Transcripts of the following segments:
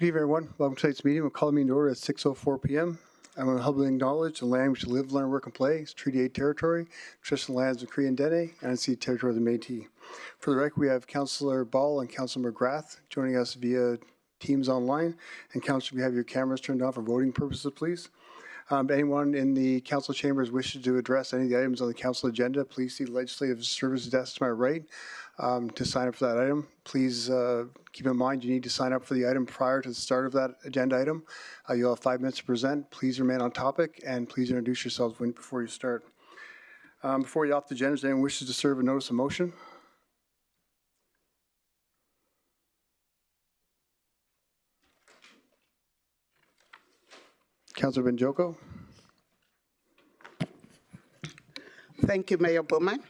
Good evening, everyone. Welcome to tonight's meeting. We'll call the meeting to order at 6:04 p.m. I want to humbly acknowledge the land which live, learn, work, and play is Treaty 8 territory, traditional lands of Cree and Dene, and the territory of the Métis. For the record, we have Councillor Ball and Councillor McGrath joining us via Teams online. And Councillor, if you have your cameras turned on for voting purposes, please. Anyone in the council chambers wishes to address any of the items on the council agenda, please see the legislative services desk to my right to sign up for that item. Please keep in mind you need to sign up for the item prior to the start of that agenda item. You'll have 5 minutes to present. Please remain on topic and please introduce yourselves before you start. Before you opt the agenda, is anyone wishes to serve a notice of motion? Councillor Benjoko. Thank you, Mayor Bowman.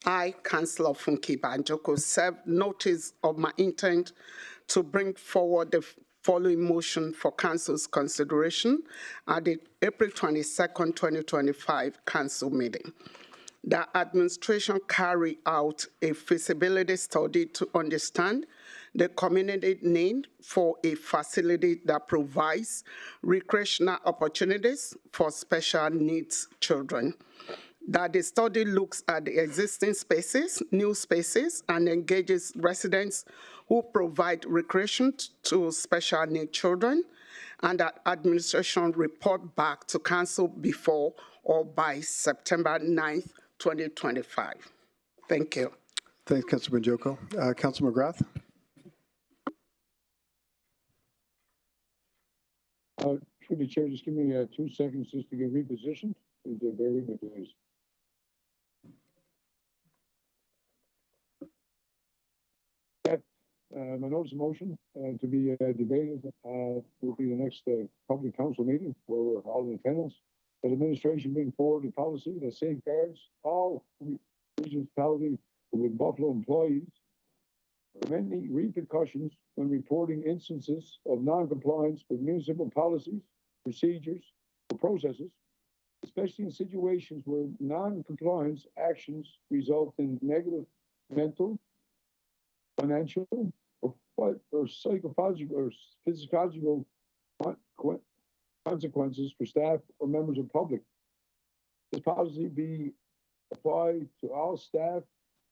I, Councillor Funke Banjoko, serve notice of my intent to bring forward the following motion for Council's consideration at the April 22nd, 2025 Council meeting. The administration carry out a feasibility study to understand the community need for a facility that provides recreational opportunities for special needs children. That the study looks at the existing spaces, new spaces, and engages residents who provide recreation to special needs children, and that administration report back to council before or by September 9th, 2025. Thank you. Thanks, Councillor Benjoko. Councillor McGrath. Through the chair, just give me 2 seconds just to get repositioned. Bear with me, please. My notice of motion to be debated will be the next public council meeting where we're all in attendance. The administration bring forward a policy that safeguards all municipalities with Buffalo employees from any repercussions when reporting instances of non-compliance with municipal policies, procedures, or processes, especially in situations where non-compliance actions result in negative mental, financial, or psychological or physiological consequences for staff or members of the public. This policy be applied to all staff,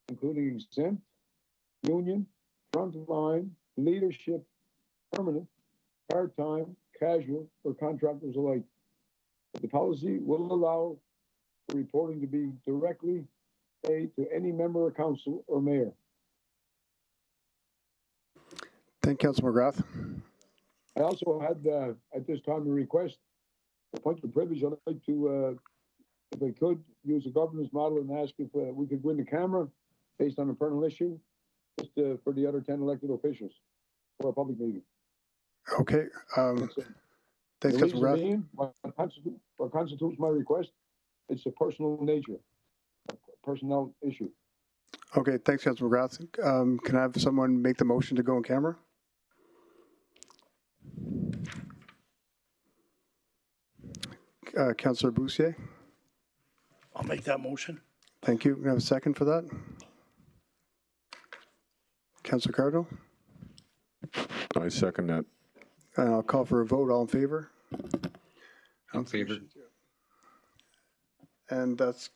including exempt, union, frontline, leadership, permanent, part-time, casual, or contractors alike. The policy will allow reporting to be directly made to any member of council or mayor. Thank you, Councillor McGrath. I also had at this time a request, a point of privilege. I'd like to, if I could, use the governance model and ask if we could win the camera based on a personal issue, just for the other 10 elected officials for a public meeting. Okay. Thanks, Councillor McGrath. What constitutes my request? It's a personal nature, a personnel issue. Okay, thanks, Councillor McGrath. Can I have someone make the motion to go on camera? Councillor Boussier. I'll make that motion. Thank you. Can I have a second for that? Councillor Cardinal. I second that. And I'll call for a vote. All in favor? In favor. And that's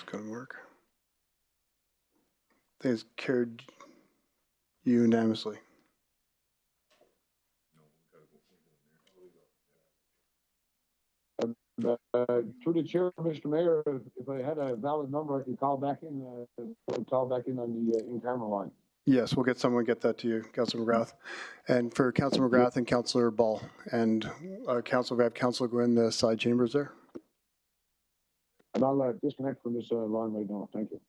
going to work. I think it's carried unanimously. Through the chair, Mr. Mayor, if I had a valid number, I could call back in. Call back in on the in-camera line. Yes, we'll get someone to get that to you, Councillor McGrath. And for Councillor McGrath and Councillor Ball. And Councillor, we have Councillor go in the side chambers there. And I'll disconnect from this line right now. Thank you.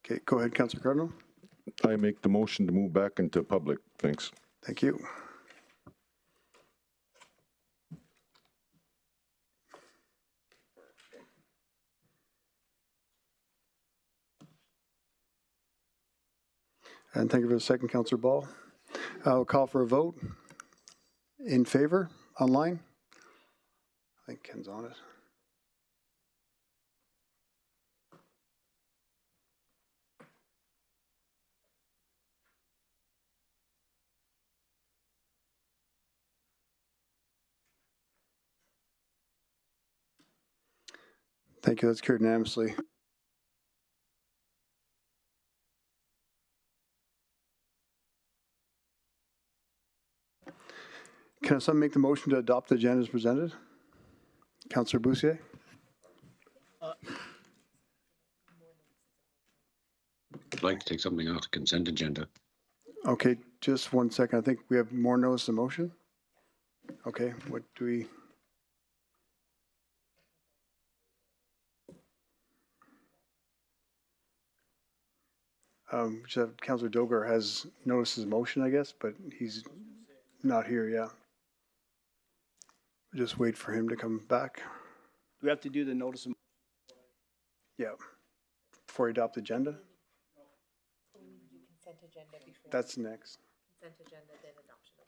Okay, go ahead, Councillor Cardinal. I make the motion to move back into public. Thanks. Thank you. And thank you for the second, Councillor Ball. I'll call for a vote. In favor, online? I think Ken's on it. Thank you, that's carried unanimously. Can someone make the motion to adopt the agenda as presented? Councillor Boussier? I'd like to take something off the consent agenda. Okay, just 1 second. I think we have more notice of motion. Okay, what do we? Councillor Dogar has notices of motion, I guess, but he's not here, yeah. Just wait for him to come back. Do we have to do the notice of? Yeah. Before we adopt the agenda? Consent agenda before. That's next. Consent agenda, then adoption of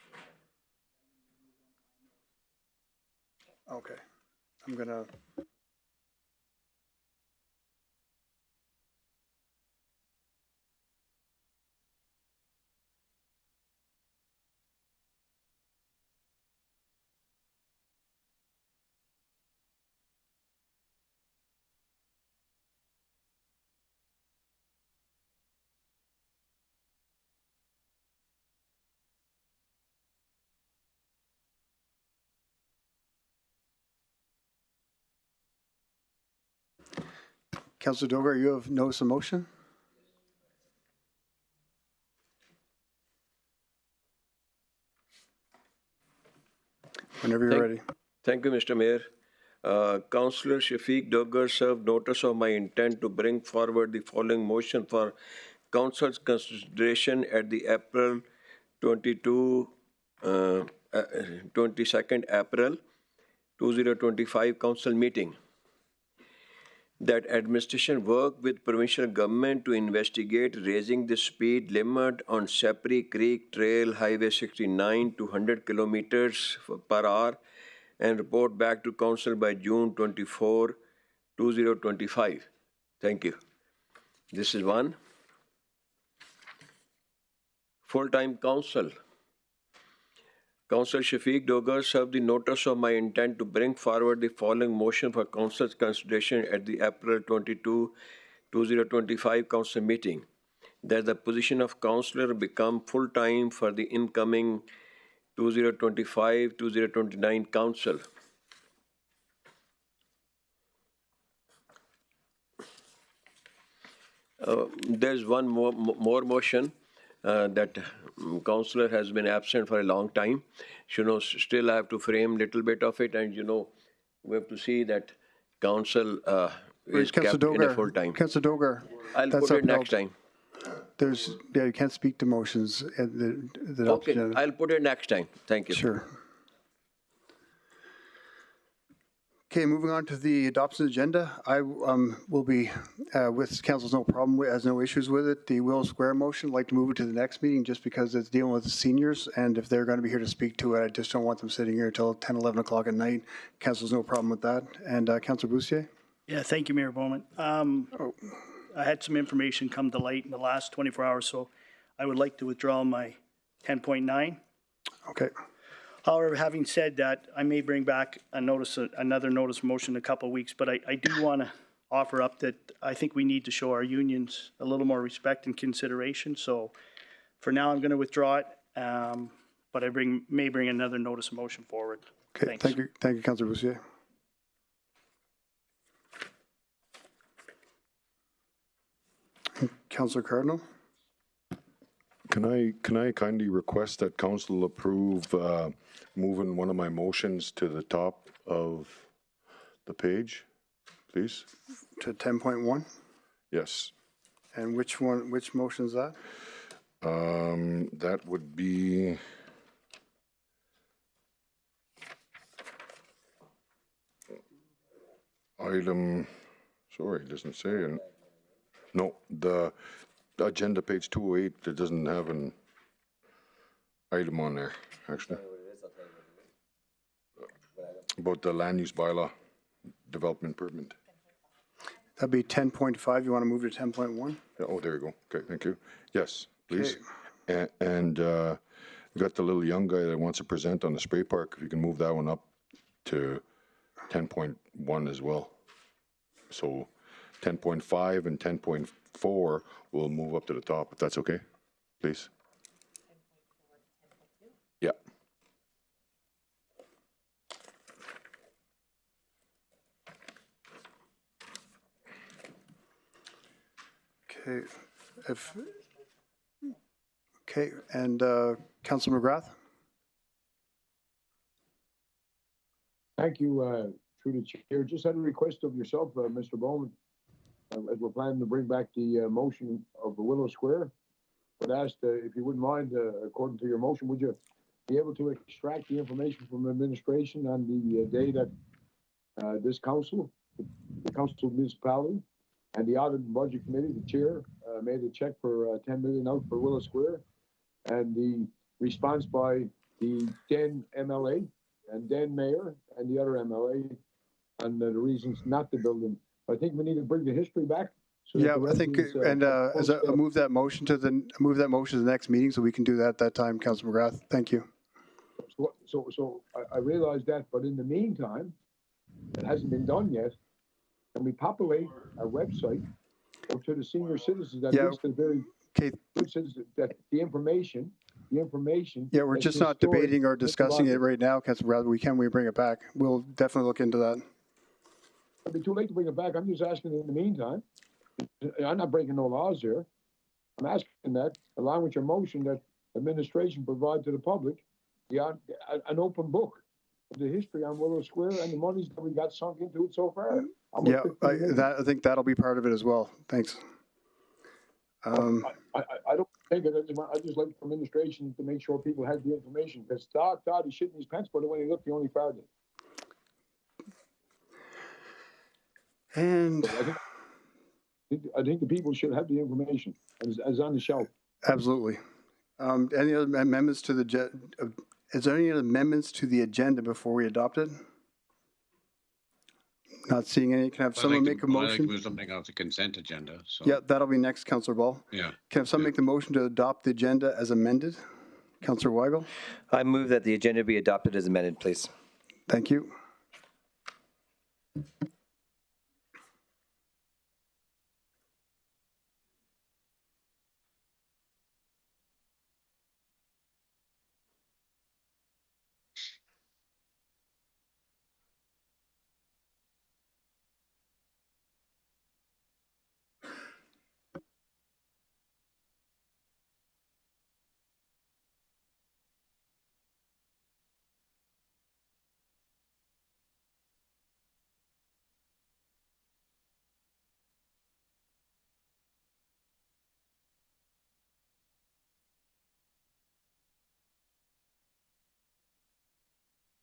the agenda. Okay. I'm gonna. Councillor Dogar, you have notice of motion? Whenever you're ready. Thank you, Mr. Mayor. Councillor Shafiq Dogar served notice of my intent to bring forward the following motion for Council's consideration at the April 22nd April 2025 Council meeting. That administration work with provincial government to investigate raising the speed limit on Sapri Creek Trail Highway 69 to 100 kilometers per hour and report back to council by June 24, 2025. Thank you. This is one. Full-time council. Councillor Shafiq Dogar served the notice of my intent to bring forward the following motion for council's consideration at the April 22, 2025 council meeting. That the position of councillor become full-time for the incoming 2025-2029 council. There's one more motion. That councillor has been absent for a long time. Still I have to frame little bit of it, and we have to see that council is kept in a full time. Councillor Dogar. I'll put it next time. You can't speak to motions at the Okay, agenda. I'll put it next time. Thank you. Sure. Okay, moving on to the adoption agenda. I will be, with council's no problem, has no issues with it. The Willow Square motion, I'd like to move it to the next meeting just because it's dealing with the seniors. And if they're going to be here to speak to it, I just don't want them sitting here until 10, 11 o'clock at night. Council's no problem with that. And Councilor Boussier? Yeah, thank you, Mayor Bowman. I had some information come to light in the last 24 hours, so I would like to withdraw my 10.9. Okay. However, having said that, I may bring back another notice motion in a couple of weeks, but I do want to offer up that I think we need to show our unions a little more respect and consideration. So for now, I'm going to withdraw it, but I may bring another notice of motion forward. Okay, Thanks. thank you, Councilor Boussier. Councilor Cardinal? Can I kindly request that council approve moving one of my motions to the top of the page, please? To 10.1? Yes. And which motion is that? That would be item, sorry, it doesn't say. No, the agenda page 208, it doesn't have an item on there, actually. About the land use bylaw development permit. That'd be 10.5. You want to move to 10.1? Yeah, oh, there you go. Okay, thank you. Yes, please. And we got the little young guy that wants to present on the spray park. If you can move that one up to 10.1 as well. So 10.5 and 10.4 will move up to the top, if that's okay, please. Yeah. Okay. Okay, and Councilor McGrath? Thank you, through the chair. Just had a request of yourself, Mr. Bowman, as we're planning to bring back the motion of the Willow Square. But asked if you wouldn't mind, according to your motion, would you be able to extract the information from administration on the day that this council, the council municipality, and the audit and budget committee, the chair, made a check for 10 million out for Willow Square, and the response by the then MLA and then mayor and the other MLA on the reasons not to build them. I think we need to bring the history back. So Yeah, I think, and as I move that motion to the next meeting, so we can do that at that time, Councilor McGrath. Thank you. So I realize that, but in the meantime, it hasn't been done yet. And we populate our website to the senior citizens that list the very Okay. good citizens that the information. Yeah, we're just not debating or discussing it right now, Councilor McGrath. We bring it back. We'll definitely look into that. It'd be too late to bring it back. I'm just asking in the meantime. I'm not breaking no laws here. I'm asking that, along with your motion, that administration provide to the public an open book of the history on Willow Square and the monies that we got sunk into it so far. Yeah, I think that'll be part of it as well. Thanks. I don't think it. I just like administration to make sure people had the information, because Todd is shitting his pants, but when he looked, he only found it. And I think the people should have the information as on the shelf. absolutely. Any other amendments to the is there any other amendments to the agenda before we adopt it? Not seeing any. Can I have someone make a motion? I'd like to move something off the consent agenda, so. Yeah, that'll be next, Councillor Ball. Yeah. Can I have someone make the motion to adopt the agenda as amended? Councillor Weigel? I move that the agenda be adopted as amended, please. Thank you.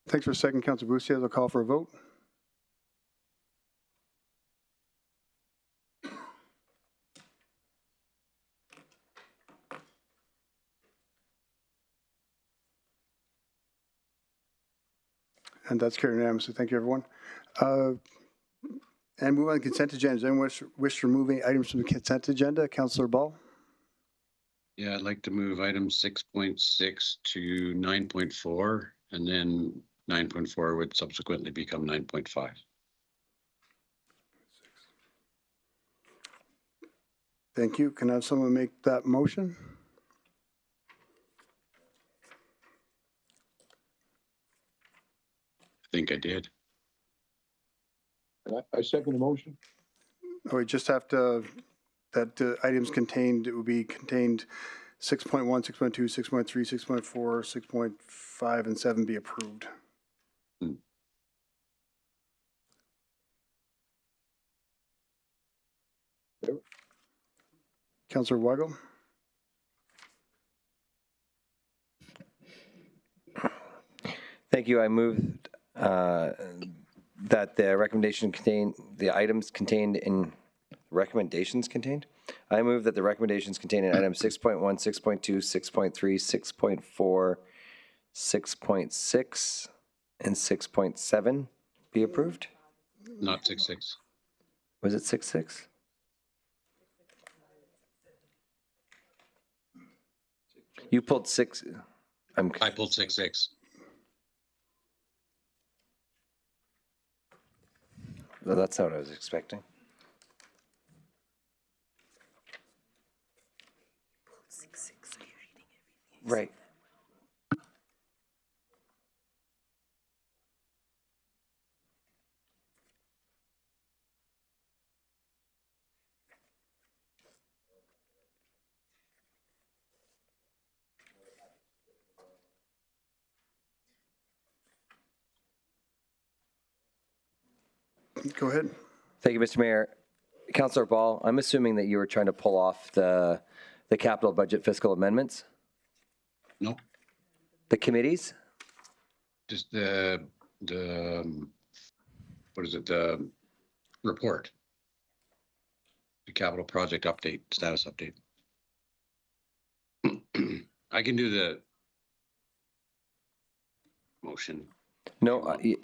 Thanks for a second, Councillor Bussier. I'll call for a vote. And that's carried unanimously. Thank you, everyone. And move on to the consent agenda. Does anyone wish to remove any items from the consent agenda? Councillor Ball? Yeah, I'd like to move item 6.6 to 9.4, and then 9.4 would subsequently become 9.5. Thank you. Can I have someone make that motion? I think I did. And I second the motion. Oh, we just have to, that items contained, it will be contained 6.1, 6.2, 6.3, 6.4, 6.5, and 7 be approved. Councillor Weigel. Thank you. I moved that the recommendation contain the items contained in recommendations contained. I move that the recommendations contained in items 6.1, 6.2, 6.3, 6.4, 6.6, and 6.7 be approved. Not 6.6. Was it 6.6? You pulled 6. I pulled 6.6. Well, that's not what I was expecting. Right. Go ahead. Thank you, Mr. Mayor. Councillor Ball, I'm assuming that you were trying to pull off the capital budget fiscal amendments, No, the committees? just the what is it? The report. The capital project update, status update. I can do the motion. No, yeah,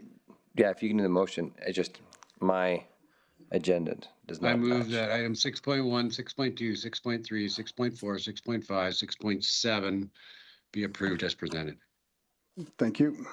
if you can do the motion, I just, my agenda does not I move match. that item 6.1, 6.2, 6.3, 6.4, 6.5, 6.7 be approved as presented. Thank you.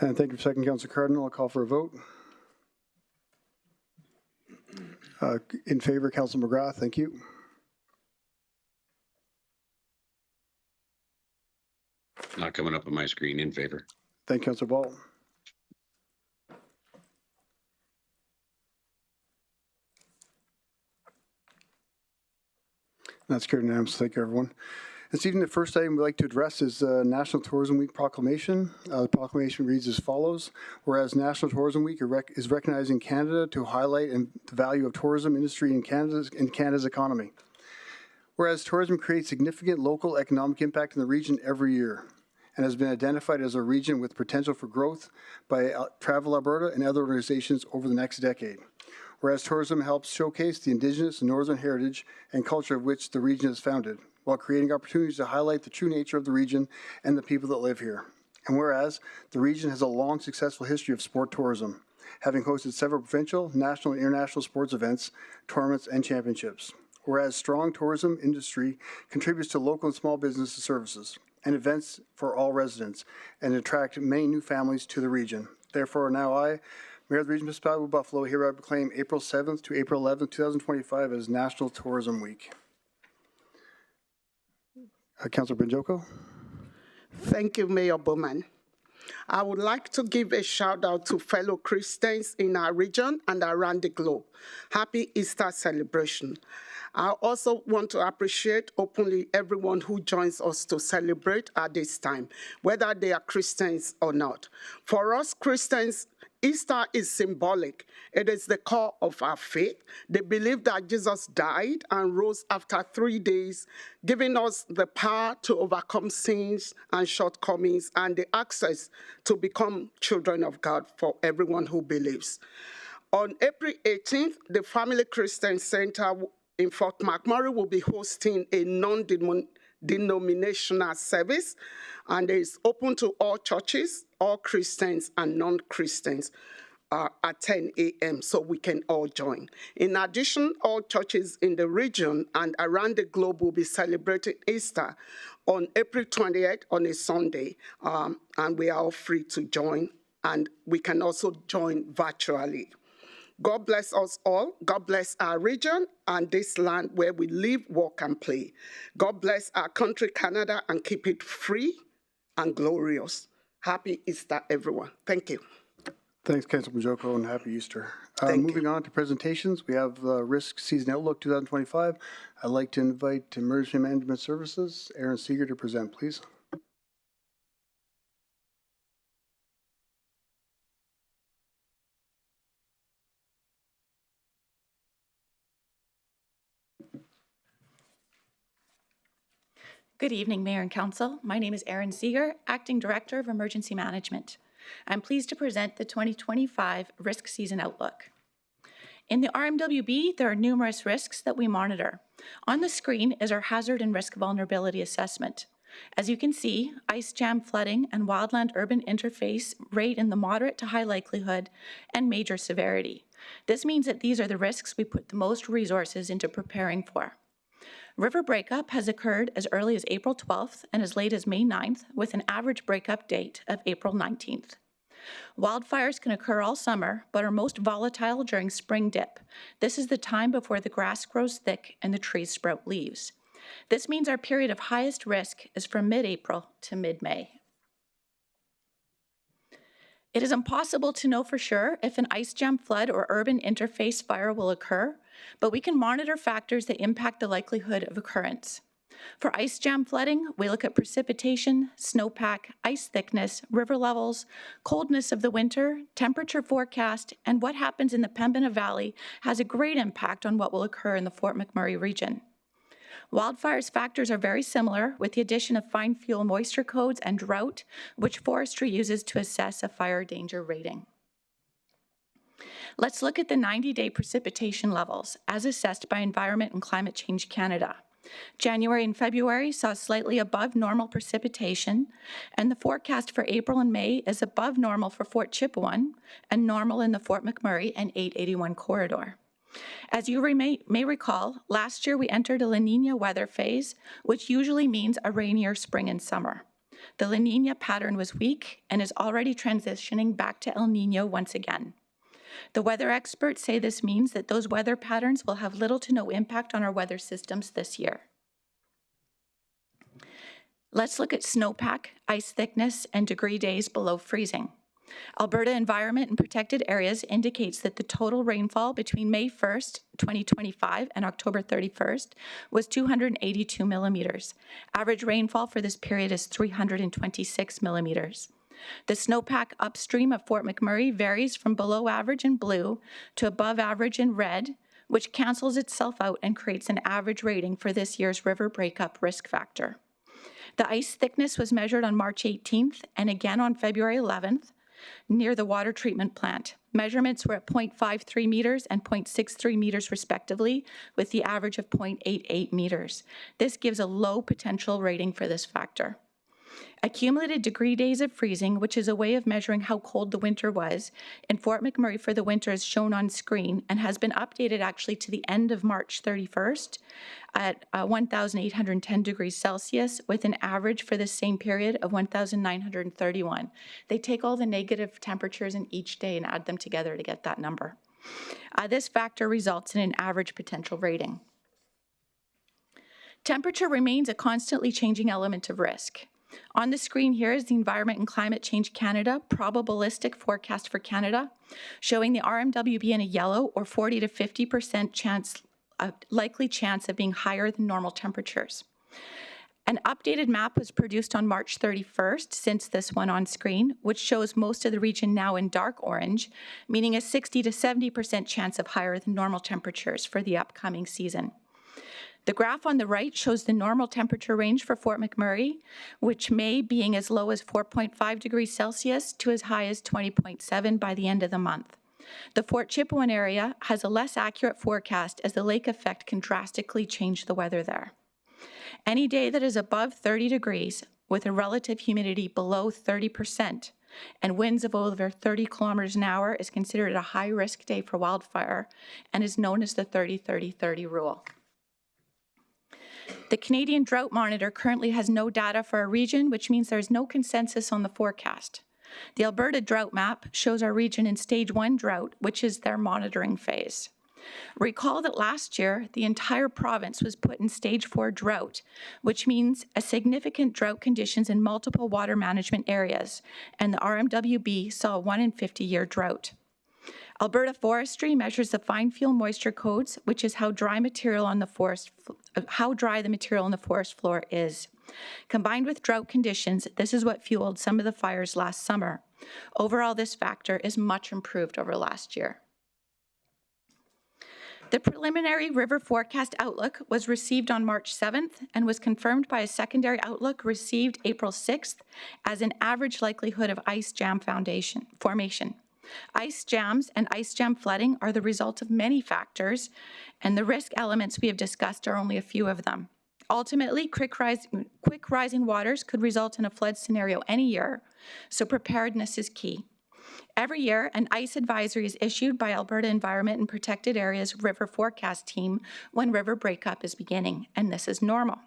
And thank you for second, Councillor Cardinal. I'll call for a vote. In favor, Councillor McGrath, thank you. Not coming up on my screen. In favor. Thank you, Councillor Ball. That's carried unanimously. Thank you, everyone. This evening, the first item we'd like to address is National Tourism Week proclamation. The proclamation reads as follows. Whereas National Tourism Week is recognizing Canada to highlight the value of tourism industry in Canada's economy. Whereas tourism creates significant local economic impact in the region every year and has been identified as a region with potential for growth by Travel Alberta and other organizations over the next decade. Whereas tourism helps showcase the Indigenous and Northern heritage and culture of which the region is founded, while creating opportunities to highlight the true nature of the region and the people that live here. And whereas the region has a long, successful history of sport tourism, having hosted several provincial, national, and international sports events, tournaments, and championships. Whereas strong tourism industry contributes to local and small business services and events for all residents and attract many new families to the region. Therefore, now I, Mayor of the Region Municipality of Buffalo, hereby proclaim April 7th to April 11th, 2025 as National Tourism Week. Councillor Benjoko. Thank you, Mayor Bowman. I would like to give a shout out to fellow Christians in our region and around the globe. Happy Easter celebration. I also want to appreciate openly everyone who joins us to celebrate at this time, whether they are Christians or not. For us Christians, Easter is symbolic. It is the core of our faith. They believe that Jesus died and rose after 3 days, giving us the power to overcome sins and shortcomings and the access to become children of God for everyone who believes. On April 18th, the Family Christian Center in Fort McMurray will be hosting a non-denominational service, and it's open to all churches, all Christians and non-Christians at 10 a.m. so we can all join. In addition, all churches in the region and around the globe will be celebrating Easter on April 28th on a Sunday, and we are all free to join, and we can also join virtually. God bless us all. God bless our region and this land where we live, work, and play. God bless our country, Canada, and keep it free and glorious. Happy Easter, everyone. Thank you. Thanks, Councilman Joko, and happy Easter. Thank you. Moving on to presentations, we have Risk Season Outlook 2025. I'd like to invite Emergency Management Services, Aaron Seeger, to present, please. Good evening, Mayor and Council. My name is Erin Seeger, Acting Director of Emergency Management. I'm pleased to present the 2025 Risk Season Outlook. In the RMWB, there are numerous risks that we monitor. On the screen is our Hazard and Risk Vulnerability Assessment. As you can see, ice jam flooding and wildland-urban interface rate in the moderate to high likelihood and major severity. This means that these are the risks we put the most resources into preparing for. River breakup has occurred as early as April 12th and as late as May 9th, with an average breakup date of April 19th. Wildfires can occur all summer, but are most volatile during spring dip. This is the time before the grass grows thick and the trees sprout leaves. This means our period of highest risk is from mid-April to mid-May. It is impossible to know for sure if an ice jam flood or urban interface fire will occur, but we can monitor factors that impact the likelihood of occurrence. For ice jam flooding, we look at precipitation, snowpack, ice thickness, river levels, coldness of the winter, temperature forecast, and what happens in the Pembina Valley has a great impact on what will occur in the Fort McMurray region. Wildfires factors are very similar, with the addition of fine fuel moisture codes and drought, which forestry uses to assess a fire danger rating. Let's look at the 90-day precipitation levels as assessed by Environment and Climate Change Canada. January and February saw slightly above normal precipitation, and the forecast for April and May is above normal for Fort Chipewyan and normal in the Fort McMurray and 881 corridor. As you may recall, last year we entered a La Nina weather phase, which usually means a rainier spring and summer. The La Nina pattern was weak and is already transitioning back to El Nino once again. The weather experts say this means that those weather patterns will have little to no impact on our weather systems this year. Let's look at snowpack, ice thickness, and degree days below freezing. Alberta Environment and Protected Areas indicates that the total rainfall between May 1st, 2025 and October 31st was 282 millimeters. Average rainfall for this period is 326 millimeters. The snowpack upstream of Fort McMurray varies from below average in blue to above average in red, which cancels itself out and creates an average rating for this year's river breakup risk factor. The ice thickness was measured on March 18th and again on February 11th near the water treatment plant. Measurements were at 0.53 meters and 0.63 meters respectively, with the average of 0.88 meters. This gives a low potential rating for this factor. Accumulated degree days of freezing, which is a way of measuring how cold the winter was, in Fort McMurray for the winter is shown on screen and has been updated actually to the end of March 31st at 1,810 degrees Celsius with an average for the same period of 1,931. They take all the negative temperatures in each day and add them together to get that number. This factor results in an average potential rating. Temperature remains a constantly changing element of risk. On the screen here is the Environment and Climate Change Canada probabilistic forecast for Canada, showing the RMWB in a yellow or 40 to 50% likely chance of being higher than normal temperatures. An updated map was produced on March 31st, since this one on screen, which shows most of the region now in dark orange, meaning a 60 to 70% chance of higher than normal temperatures for the upcoming season. The graph on the right shows the normal temperature range for Fort McMurray, which May being as low as 4.5 degrees Celsius to as high as 20.7 by the end of the month. The Fort Chipewyan area has a less accurate forecast as the lake effect can drastically change the weather there. Any day that is above 30 degrees with a relative humidity below 30% and winds of over 30 kilometers an hour is considered a high-risk day for wildfire and is known as the 30-30-30 rule. The Canadian Drought Monitor currently has no data for our region, which means there is no consensus on the forecast. The Alberta Drought Map shows our region in Stage 1 drought, which is their monitoring phase. Recall that last year, the entire province was put in stage 4 drought, which means a significant drought conditions in multiple water management areas, and the RMWB saw a 1 in 50-year drought. Alberta Forestry measures the fine fuel moisture codes, which is how dry the material on the forest floor is. Combined with drought conditions, this is what fueled some of the fires last summer. Overall, this factor is much improved over last year. The preliminary river forecast outlook was received on March 7th and was confirmed by a secondary outlook received April 6th as an average likelihood of ice jam formation. Ice jams and ice jam flooding are the result of many factors, and the risk elements we have discussed are only a few of them. Ultimately, quick rising waters could result in a flood scenario any year, so preparedness is key. Every year, an ice advisory is issued by Alberta Environment and Protected Areas River Forecast Team when river breakup is beginning, and this is normal.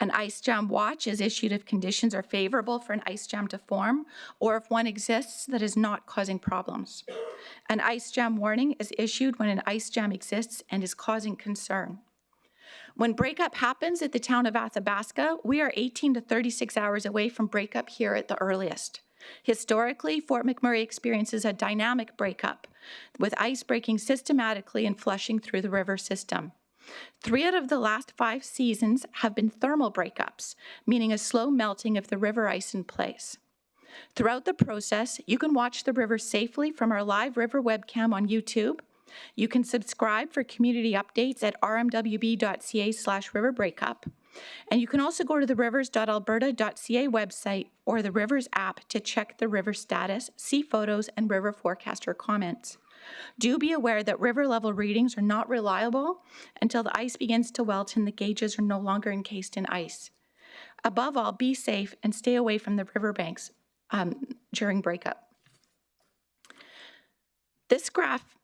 An ice jam watch is issued if conditions are favorable for an ice jam to form or if one exists that is not causing problems. An ice jam warning is issued when an ice jam exists and is causing concern. When breakup happens at the town of Athabasca, we are 18 to 36 hours away from breakup here at the earliest. Historically, Fort McMurray experiences a dynamic breakup, with ice breaking systematically and flushing through the river system. 3 out of the last 5 seasons have been thermal breakups, meaning a slow melting of the river ice in place. Throughout the process, you can watch the river safely from our live river webcam on YouTube. You can subscribe for community updates at rmwb.ca/riverbreakup. And you can also go to the rivers.alberta.ca website or the Rivers app to check the river status, see photos, and river forecaster comments. Do be aware that river level readings are not reliable until the ice begins to melt and the gauges are no longer encased in ice. Above all, be safe and stay away from the riverbanks during breakup. This graph,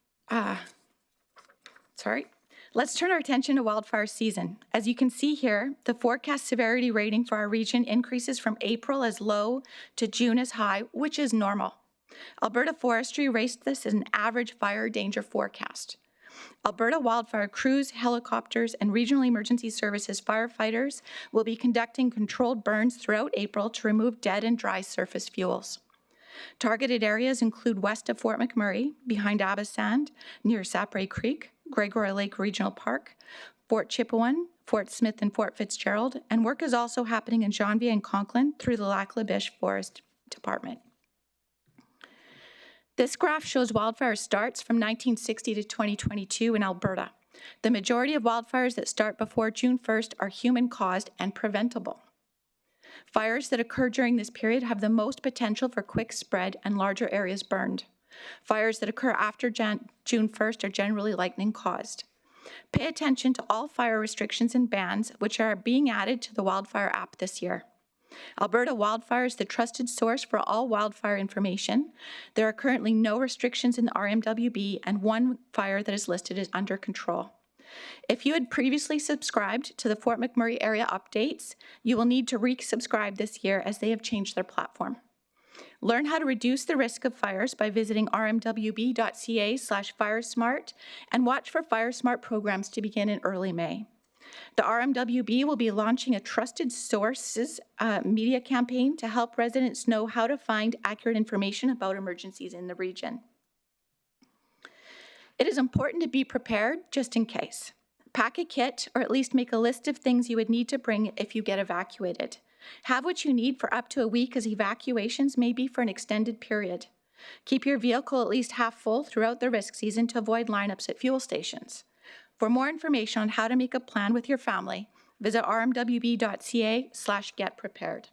let's turn our attention to wildfire season. As you can see here, the forecast severity rating for our region increases from April as low to June as high, which is normal. Alberta Forestry rates this as an average fire danger forecast. Alberta wildfire crews, helicopters, and regional emergency services firefighters will be conducting controlled burns throughout April to remove dead and dry surface fuels. Targeted areas include west of Fort McMurray, behind Abasand, near Sapre Creek, Gregory Lake Regional Park, Fort Chipewyan, Fort Smith, and Fort Fitzgerald, and work is also happening in Janvier and Conklin through the Lac La Biche Forest Department. This graph shows wildfire starts from 1960 to 2022 in Alberta. The majority of wildfires that start before June 1st are human-caused and preventable. Fires that occur during this period have the most potential for quick spread and larger areas burned. Fires that occur after June 1st are generally lightning-caused. Pay attention to all fire restrictions and bans which are being added to the wildfire app this year. Alberta Wildfire is the trusted source for all wildfire information. There are currently no restrictions in the RMWB, and one fire that is listed is under control. If you had previously subscribed to the Fort McMurray area updates, you will need to resubscribe this year as they have changed their platform. Learn how to reduce the risk of fires by visiting rmwb.ca/firesmart and watch for FireSmart programs to begin in early May. The RMWB will be launching a trusted sources media campaign to help residents know how to find accurate information about emergencies in the region. It is important to be prepared just in case. Pack a kit, or at least make a list of things you would need to bring if you get evacuated. Have what you need for up to a week, as evacuations may be for an extended period. Keep your vehicle at least half full throughout the risk season to avoid lineups at fuel stations. For more information on how to make a plan with your family, visit rmwb.ca/getprepared.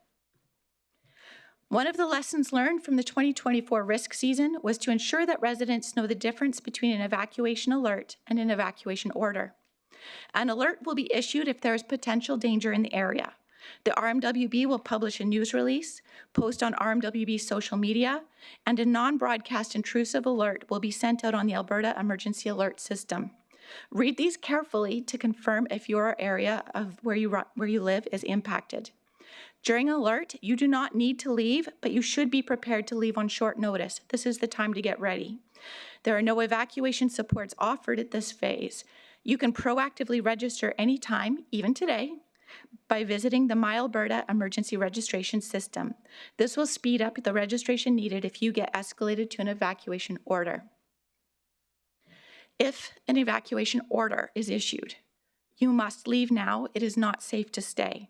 One of the lessons learned from the 2024 risk season was to ensure that residents know the difference between an evacuation alert and an evacuation order. An alert will be issued if there is potential danger in the area. The RMWB will publish a news release, post on RMWB social media, and a non-broadcast intrusive alert will be sent out on the Alberta Emergency Alert System. Read these carefully to confirm if your area of where you live is impacted. During an alert, you do not need to leave, but you should be prepared to leave on short notice. This is the time to get ready. There are no evacuation supports offered at this phase. You can proactively register anytime, even today, by visiting the My Alberta Emergency Registration System. This will speed up the registration needed if you get escalated to an evacuation order. If an evacuation order is issued, you must leave now. It is not safe to stay.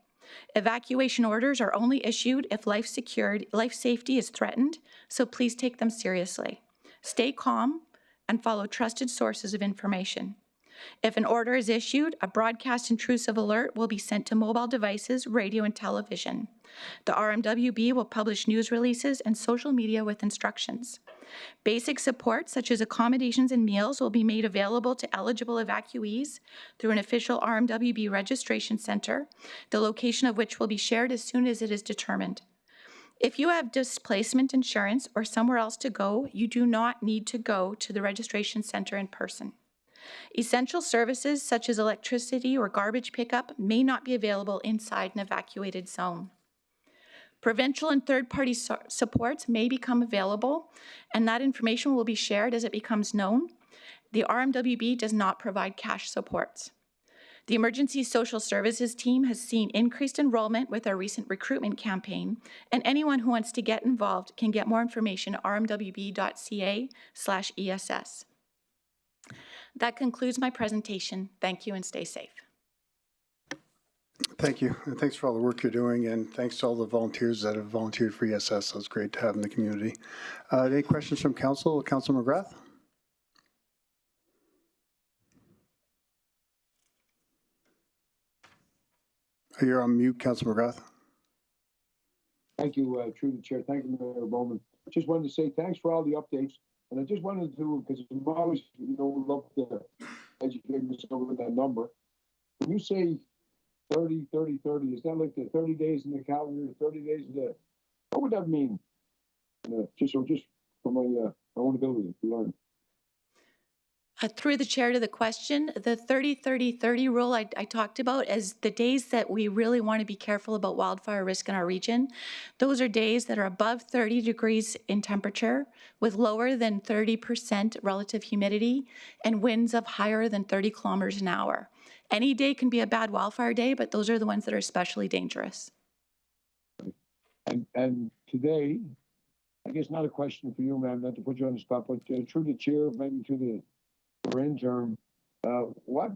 Evacuation orders are only issued if life safety is threatened, so please take them seriously. Stay calm and follow trusted sources of information. If an order is issued, a broadcast intrusive alert will be sent to mobile devices, radio, and television. The RMWB will publish news releases and social media with instructions. Basic support, such as accommodations and meals, will be made available to eligible evacuees through an official RMWB registration center, the location of which will be shared as soon as it is determined. If you have displacement insurance or somewhere else to go, you do not need to go to the registration center in person. Essential services such as electricity or garbage pickup may not be available inside an evacuated zone. Provincial and third-party supports may become available, and that information will be shared as it becomes known. The RMWB does not provide cash supports. The Emergency Social Services team has seen increased enrollment with our recent recruitment campaign, and anyone who wants to get involved can get more information at rmwb.ca/ESS. That concludes my presentation. Thank you and stay safe. Thank you, and thanks for all the work you're doing, and thanks to all the volunteers that have volunteered for ESS. That's great to have in the community. Any questions from Council? Councilor McGrath? You're on mute, Councilor McGrath. Thank you, through the chair. Thank you, Mayor Bowman. Just wanted to say thanks for all the updates. And I just wanted to, because I'm always, love to educate myself with that number. When you say 30, 30, 30, is that like the 30 days in the calendar, 30 days in the, what would that mean? Just for my own ability to learn. Through the chair to the question, the 30-30-30 rule I talked about is the days that we really want to be careful about wildfire risk in our region. Those are days that are above 30 degrees in temperature with lower than 30% relative humidity and winds of higher than 30 kilometers an hour. Any day can be a bad wildfire day, but those are the ones that are especially dangerous. And today, I guess not a question for you, ma'am, not to put you on the spot, but through the chair, maybe to the interim, what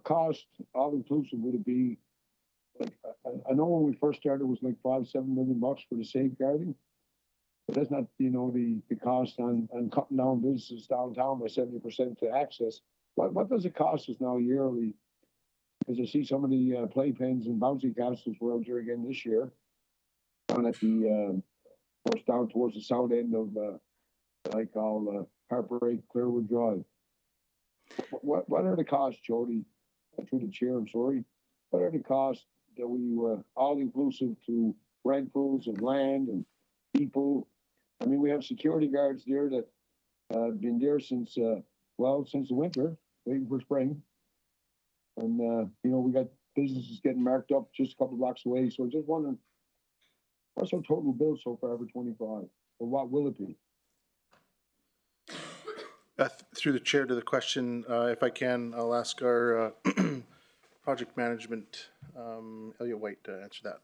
cost all inclusive would it be? Like, I know when we first started it was like $5-7 million for the safeguarding, but that's not the cost on cutting down businesses downtown by 70% to access. What does it cost us now yearly? Because I see some of the playpens and bouncy castles were out here again this year, down at the down towards the south end of I call Harper 8 Clearwood Drive. What are the costs, Jody? Through the chair, I'm sorry. What are the costs that we all inclusive to rentals and land and people? I mean, we have security guards there that have been there since the winter, waiting for spring. And we got businesses getting marked up just a couple blocks away. So just wondering, what's our total bill so far for 25, or what will it be? Through the chair to the question, if I can, I'll ask our project management, Elliot White, to answer that.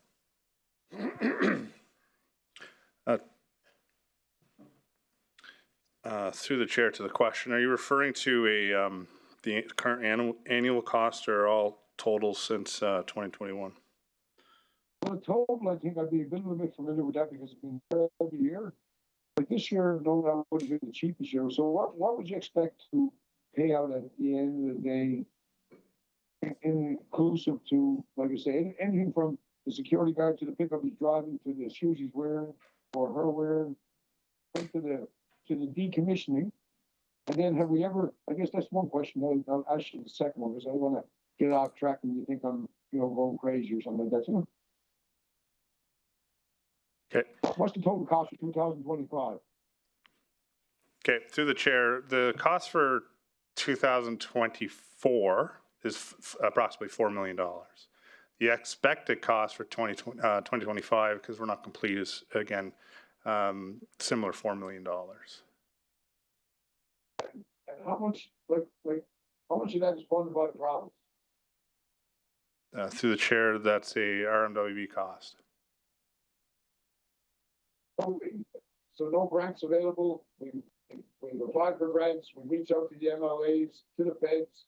Through the chair to the question, are you referring to the current annual cost or all totals since 2021? Well, total, I think I'd be a little bit familiar with that because it's been every year. Like this year, no, that would have been the cheapest year. So what would you expect to pay out at the end of the day, inclusive to, like I say, anything from the security guard to the pickup he's driving, to the shoes he's wearing or her wearing, to the decommissioning? And then have we ever, I guess that's one question. I'll ask you the second one because I don't want to get off track and you think I'm going crazy or something like that. Okay. What's the total cost for 2025? Okay, through the chair, the cost for 2024 is approximately $4 million. The expected cost for 2025, because we're not complete, is again similar $4 million. how much, how much of that is funded by the province? Through the chair, that's a RMWB cost. So no grants available, we applied for grants, we reach out to the MLAs, to the feds,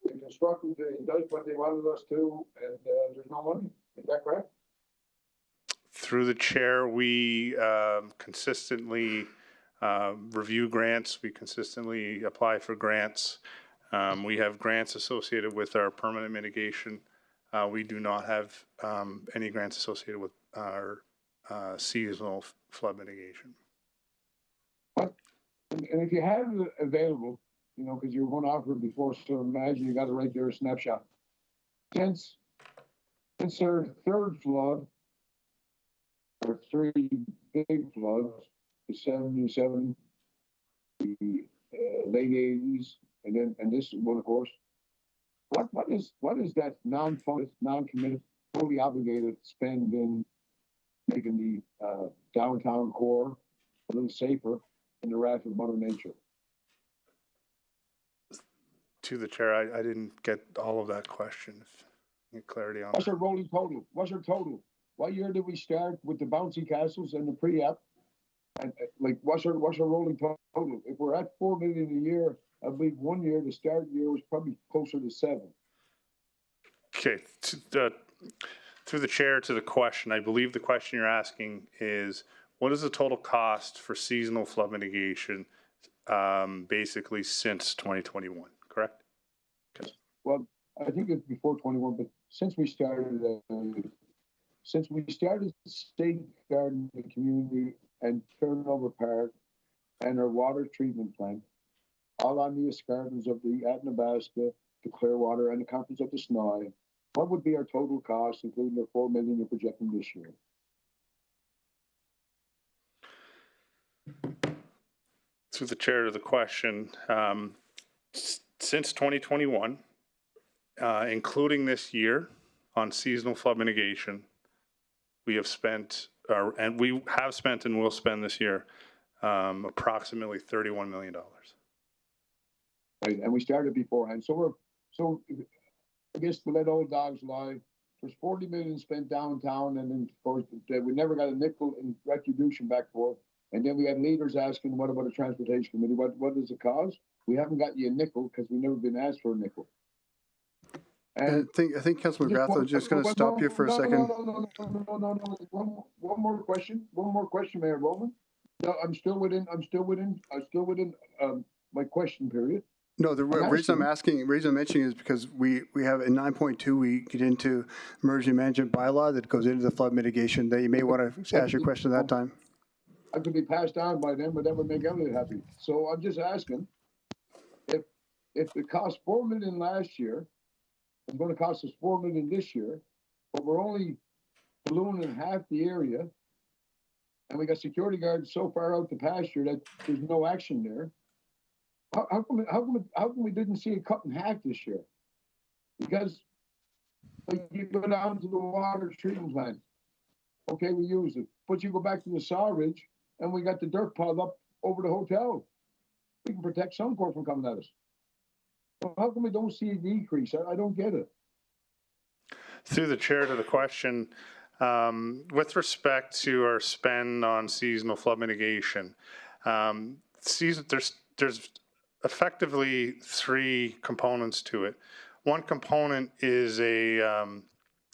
the construction, it does what they wanted us to, and, there's no money, is that correct? Through the chair, we consistently review grants. We consistently apply for grants. We have grants associated with our permanent mitigation. We do not have any grants associated with our seasonal flood mitigation. And if you have it available, you know, because you were going to offer it before, so imagine you got it right there, a snapshot. Since our third flood, or three big floods, the 77, the late 80s, and this one, of course. What is that non-funded, non-committed, fully obligated spend in making the downtown core a little safer in the wrath of Mother Nature? To the chair, I didn't get all of that question. Get clarity on What's that. our rolling total? What's our total? What year did we start with the bouncy castles and the pre-app? And like, what's our rolling total? If we're at 4 million a year, I believe 1 year, the start year was probably closer to 7. Okay, through the chair to the question, I believe the question you're asking is, what is the total cost for seasonal flood mitigation basically since 2021, correct? Okay. Well, I think it's before 21, but since we started safeguarding the community and Turnover Park and our water treatment plant, all on the escarpments of the Athabasca, the Clearwater, and the confluence of the Snowy, what would be our total cost, including the 4 million you're projecting this year? Through the chair to the question, since 2021, including this year on seasonal flood mitigation, we have spent, and will spend this year, approximately $31 million. Right, and we started beforehand. So I guess to let old dogs lie, there's 40 million spent downtown, and then of course we never got a nickel in retribution back for it. And then we had leaders asking, what about a transportation committee? What is the cause? We haven't got you a nickel because we've never been asked for a nickel. And I think Councilor McGrath, I'm just going to stop you for a second. No. One more question, Mayor Bowman. No, I'm still within my question period. No, the reason I'm mentioning is because we have in 9.2, we get into emergency management bylaw that goes into the flood mitigation that you may want to ask your question at that time. I could be passed on by them, but that would make Elliot happy. So I'm just asking, if it cost 4 million last year, it's going to cost us 4 million this year, but we're only ballooning half the area, and we got security guards so far out the pasture that there's no action there. How come we didn't see it cut in half this year? Because like, you go down to the water treatment plant, okay, we use it, but you go back to the Saw Ridge, and we got the dirt piled up over the hotel. We can protect Suncor from coming at us. Well, how come we don't see a decrease? I don't get it. Through the chair to the question, with respect to our spend on seasonal flood mitigation, there's effectively 3 components to it. One component is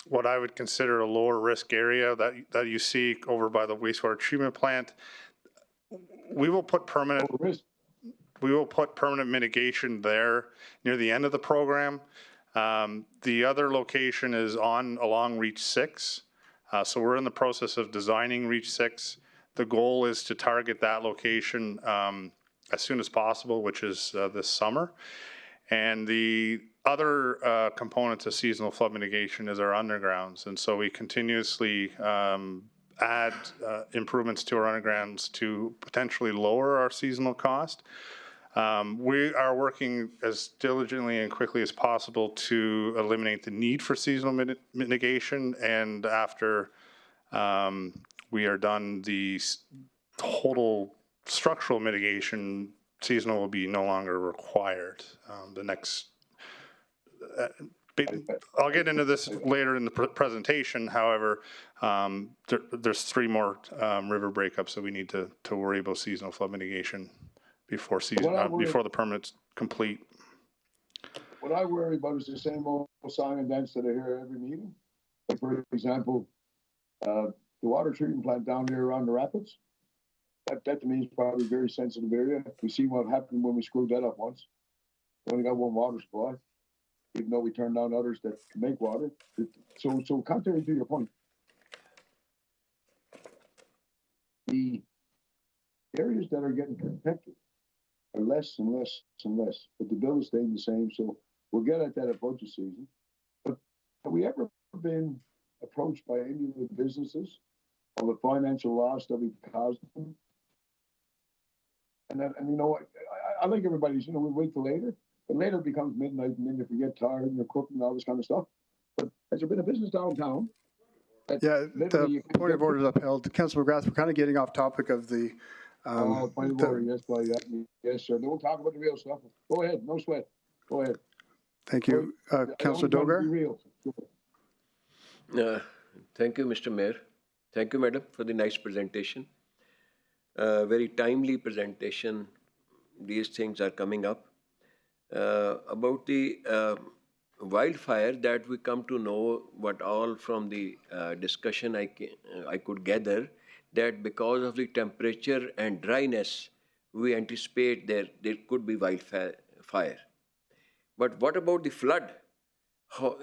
what I would consider a lower risk area that you see over by the wastewater treatment plant. We will put permanent mitigation there near the end of the program. The other location is along Reach 6. So we're in the process of designing Reach 6. The goal is to target that location as soon as possible, which is this summer. And the other component to seasonal flood mitigation is our undergrounds. And so we continuously add improvements to our undergrounds to potentially lower our seasonal cost. We are working as diligently and quickly as possible to eliminate the need for seasonal mitigation. And after we are done, the total structural mitigation seasonal will be no longer required. The next, I'll get into this later in the presentation. However, there's 3 more river breakups that we need to worry about seasonal flood mitigation before before the permit's complete. What I worry about is the same old song and dance that I hear at every meeting. Like, for example, the water treatment plant down there around the rapids. That to me is probably a very sensitive area. We see what happened when we screwed that up once. We only got one water supply, even though we turned down others that can make water. So contrary to your point, the areas that are getting protected are less and less and less, but the bill is staying the same. So we'll get at that at budget season. But have we ever been approached by any of the businesses of the financial loss that we caused them? And you know, I like everybody's, you know, we wait till later, but later becomes midnight and then you forget tired and you're cooking and all this kind of stuff. But has there been a business downtown? Yeah, the point of order is upheld. Councilor McGrath, we're kind of getting off topic of the. Point of order, yes, by that. Yes, sir. Don't talk about the real stuff. Go ahead, no sweat. Go ahead. Thank you. Councilor Dogar? Thank you, Mr. Mayor. Thank you, Madam, for the nice presentation. Very timely presentation. These things are coming up. About the wildfire, that we come to know what all from the discussion I could gather, that because of the temperature and dryness, we anticipate there could be wildfire. But what about the flood?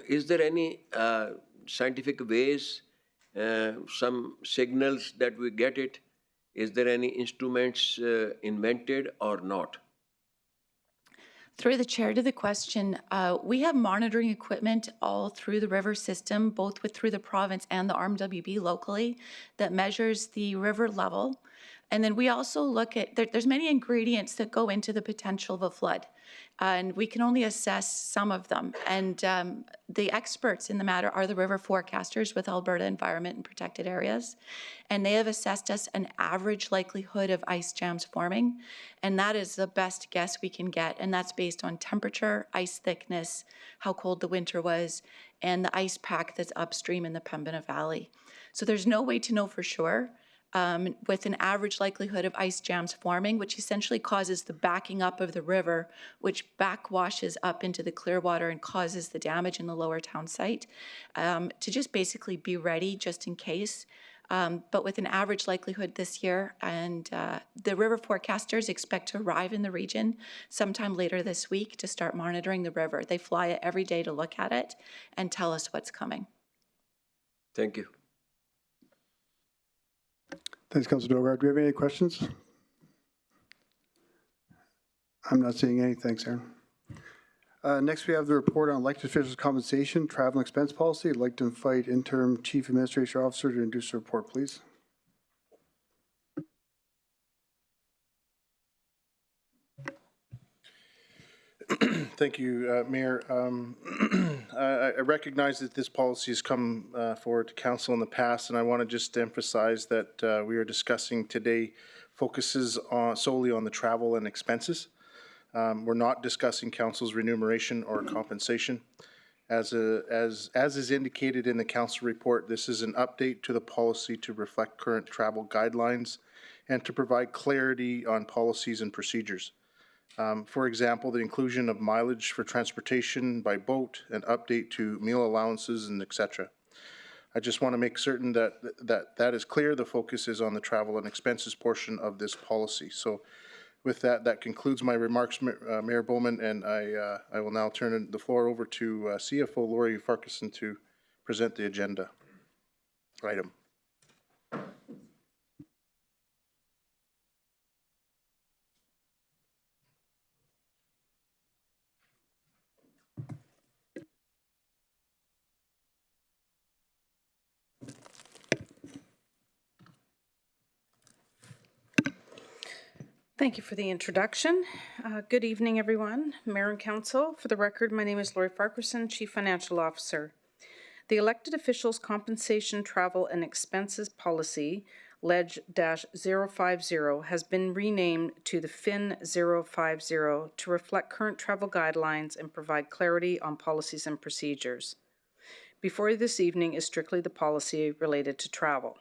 Is there any scientific ways, some signals that we get it? Is there any instruments invented or not? Through the chair to the question, we have monitoring equipment all through the river system, both through the province and the RMWB locally, that measures the river level. And then we also look at, there's many ingredients that go into the potential of a flood, and we can only assess some of them. And the experts in the matter are the river forecasters with Alberta Environment and Protected Areas, and they have assessed us an average likelihood of ice jams forming, and that is the best guess we can get, and that's based on temperature, ice thickness, how cold the winter was, and the ice pack that's upstream in the Pembina Valley. So there's no way to know for sure. With an average likelihood of ice jams forming, which essentially causes the backing up of the river, which backwashes up into the Clearwater and causes the damage in the lower town site, to just basically be ready just in case. But with an average likelihood this year, and the river forecasters expect to arrive in the region sometime later this week to start monitoring the river. They fly it every day to look at it and tell us what's coming. Thank you. Thanks, Councilor Dogar. Do we have any questions? I'm not seeing any. Thanks, Aaron. Next, we have the report on elected officials' compensation, travel and expense policy. I'd like to invite interim chief administration officer to introduce the report, please. Thank you, Mayor. I recognize that this policy has come forward to council in the past, and I want to just emphasize that we are discussing today focuses solely on the travel and expenses. We're not discussing council's remuneration or compensation. As is indicated in the council report, this is an update to the policy to reflect current travel guidelines and to provide clarity on policies and procedures. For example, the inclusion of mileage for transportation by boat, an update to meal allowances, and etc. I just want to make certain that is clear. The focus is on the travel and expenses portion of this policy. So with that concludes my remarks, Mayor Bowman, and I will now turn the floor over to CFO Lori Farquharson to present the agenda item. Thank you for the introduction. Good evening, everyone. Mayor and Council. For the record, my name is Lori Farquharson, Chief Financial Officer. The elected officials' compensation, travel, and expenses policy Ledge-050 has been renamed to the Fin 050 to reflect current travel guidelines and provide clarity on policies and procedures. Before you this evening is strictly the policy related to travel.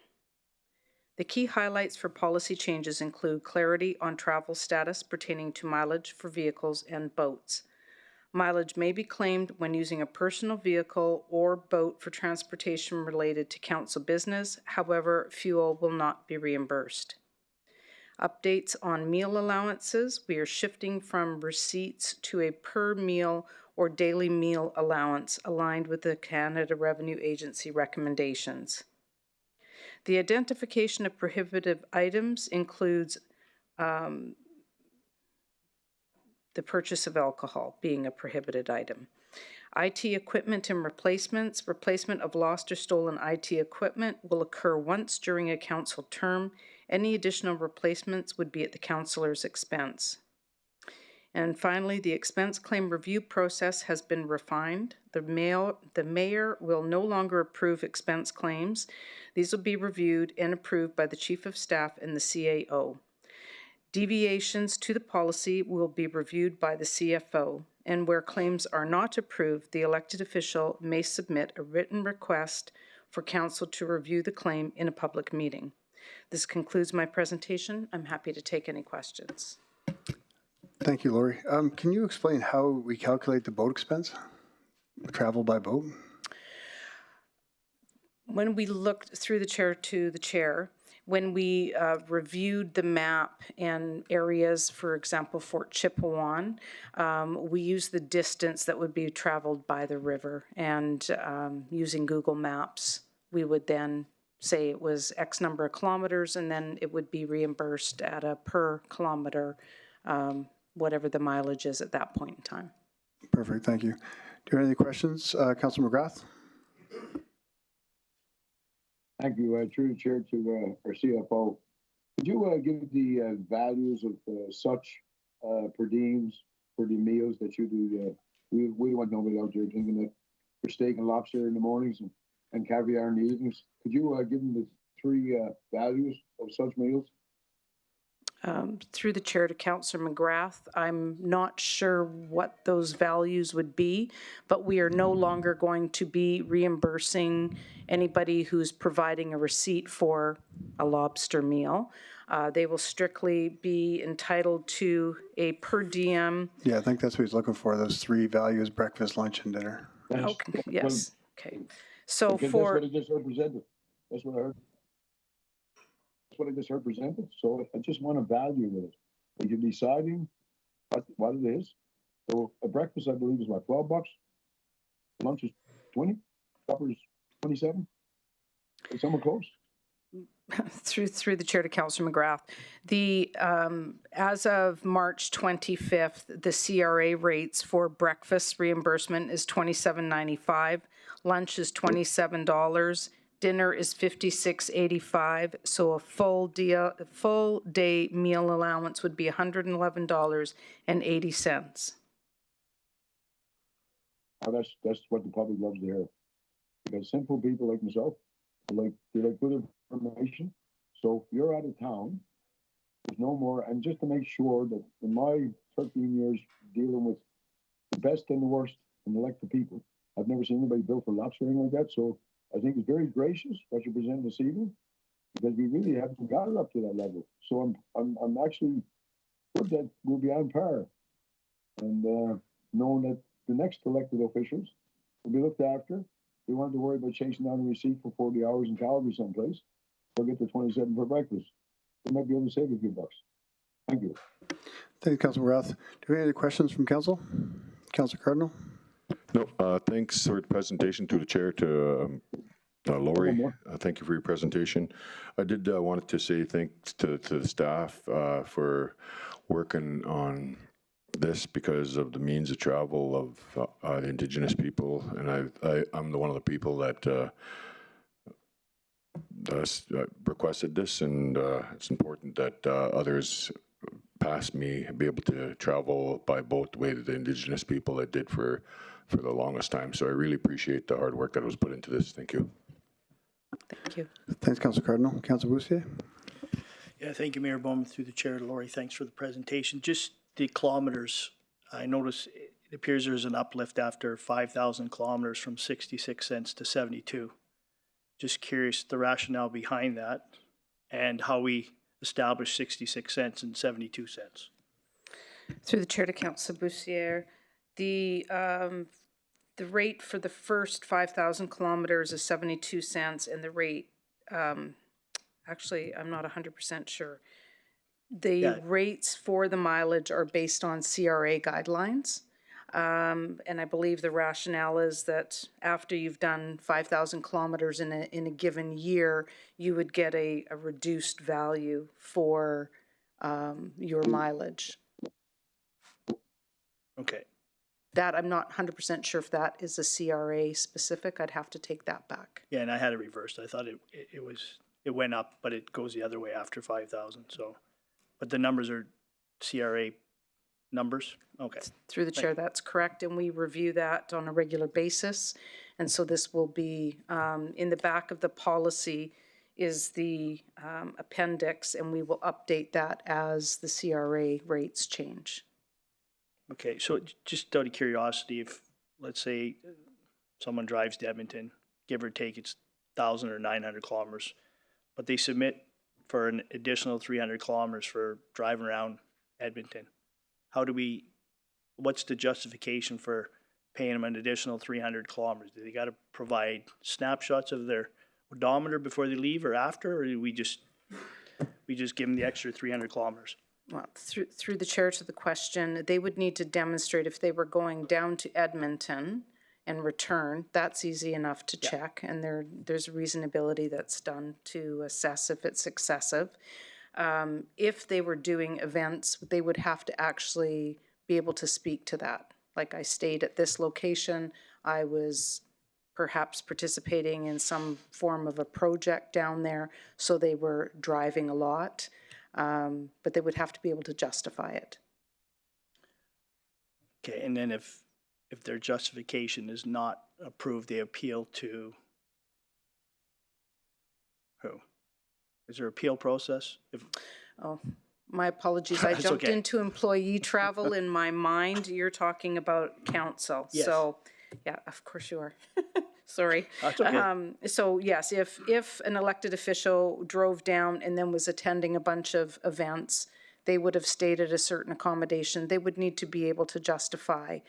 The key highlights for policy changes include clarity on travel status pertaining to mileage for vehicles and boats. Mileage may be claimed when using a personal vehicle or boat for transportation related to council business. However, fuel will not be reimbursed. Updates on meal allowances. We are shifting from receipts to a per meal or daily meal allowance aligned with the Canada Revenue Agency recommendations. The identification of prohibitive items includes the purchase of alcohol being a prohibited item. IT equipment and replacements. Replacement of lost or stolen IT equipment will occur once during a council term. Any additional replacements would be at the councillor's expense. And finally, the expense claim review process has been refined. The mayor will no longer approve expense claims. These will be reviewed and approved by the Chief of Staff and the CAO. Deviations to the policy will be reviewed by the CFO, and where claims are not approved, the elected official may submit a written request for council to review the claim in a public meeting. This concludes my presentation. I'm happy to take any questions. Thank you, Lori. Can you explain how we calculate the boat expense, travel by boat? When we looked through the chair to the chair, when we reviewed the map and areas, for example, Fort Chipewyan, we used the distance that would be traveled by the river, and using Google Maps, we would then say it was X number of kilometers, and then it would be reimbursed at a per kilometer, whatever the mileage is at that point in time. Perfect, thank you. Do you have any questions, Councilor McGrath? Thank you. Through the chair to our CFO. Could you give the values of such per diems, per diem meals that you do? We don't want nobody out there thinking that for steak and lobster in the mornings and caviar in the evenings. Could you give them the three values of such meals? Through the chair to Councillor McGrath, I'm not sure what those values would be, but we are no longer going to be reimbursing anybody who's providing a receipt for a lobster meal. They will strictly be entitled to a per diem. Yeah, I think that's what he's looking for, those three values, breakfast, lunch, and dinner. Okay, yes, okay. So Because for... that's what I just represented. That's what I heard. That's what I just represented. So I just want a value with it. Like you're deciding what it is. So a breakfast, I believe, is what, $12? Lunch is 20? Supper is 27? Is someone close? Through the chair to Councillor McGrath, the as of March 25th, the CRA rates for breakfast reimbursement is $27.95, lunch is $27, dinner is $56.85. So a full day meal allowance would be $111.80. Oh, that's what the public loves to hear. Because simple people like myself, they like good information. So if you're out of town, there's no more. And just to make sure that in my 13 years dealing with the best and the worst and elected people, I've never seen anybody bill for lobster or anything like that. So I think it's very gracious what you're presenting this evening, because we really haven't got it up to that level. So I'm actually good that we'll be on par, and knowing that the next elected officials will be looked after. They want to worry about chasing down a receipt for 40 hours in Calgary someplace. They'll get the 27 for breakfast. They might be able to save a few bucks. Thank you. Thank you, Councilor McGrath. Do we have any other questions from council? Councilor Cardinal? No, thanks for the presentation to the chair, to Lori. Thank you for your presentation. I did wanted to say thanks to the staff for working on this because of the means of travel of the Indigenous people, and I'm one of the people that requested this, and it's important that others past me be able to travel by boat the way that the Indigenous people that did for the longest time. So I really appreciate the hard work that was put into this. Thank you. Thank you. Thanks, Councilor Cardinal. Councilor Bussier? Yeah, thank you, Mayor Bowman, through the chair. Lori, thanks for the presentation. Just the kilometers, I notice it appears there's an uplift after 5,000 kilometers from 66 cents to 72. Just curious the rationale behind that and how we establish 66 cents and 72 cents. Through the chair to Councilor Bussier, the rate for the first 5,000 kilometers is 72 cents, and the rate, actually, I'm not 100% sure. The rates for the mileage are based on CRA guidelines. And I believe the rationale is that after you've done 5,000 kilometers in a given year, you would get a reduced value for your mileage. Okay. That, I'm not 100% sure if that is a CRA specific. I'd have to take that back. Yeah, and I had it reversed. I thought it went up, but it goes the other way after 5,000. So, but the numbers are CRA numbers? Okay. Through the chair, that's correct, and we review that on a regular basis. And so this will be, in the back of the policy is the appendix, and we will update that as the CRA rates change. Okay, so just out of curiosity, if, let's say, someone drives to Edmonton, give or take, it's 1,000 or 900 kilometers, but they submit for an additional 300 kilometers for driving around Edmonton. What's the justification for paying them an additional 300 kilometers? Do they got to provide snapshots of their odometer before they leave or after, or do we just give them the extra 300 kilometers? Well, through the chair to the question, they would need to demonstrate if they were going down to Edmonton and return. That's easy enough to check, and there's a reasonability that's done to assess if it's excessive. If they were doing events, they would have to actually be able to speak to that. Like, I stayed at this location, I was perhaps participating in some form of a project down there, so they were driving a lot. But they would have to be able to justify it. Okay, and then if their justification is not approved, they appeal to who? Is there an appeal process? Oh, my apologies. I jumped into employee travel in my mind. You're talking about council. Yes. So, yeah, of course you are. Sorry. That's okay. So yes, if an elected official drove down and then was attending a bunch of events, they would have stated a certain accommodation. They would need to be able to justify,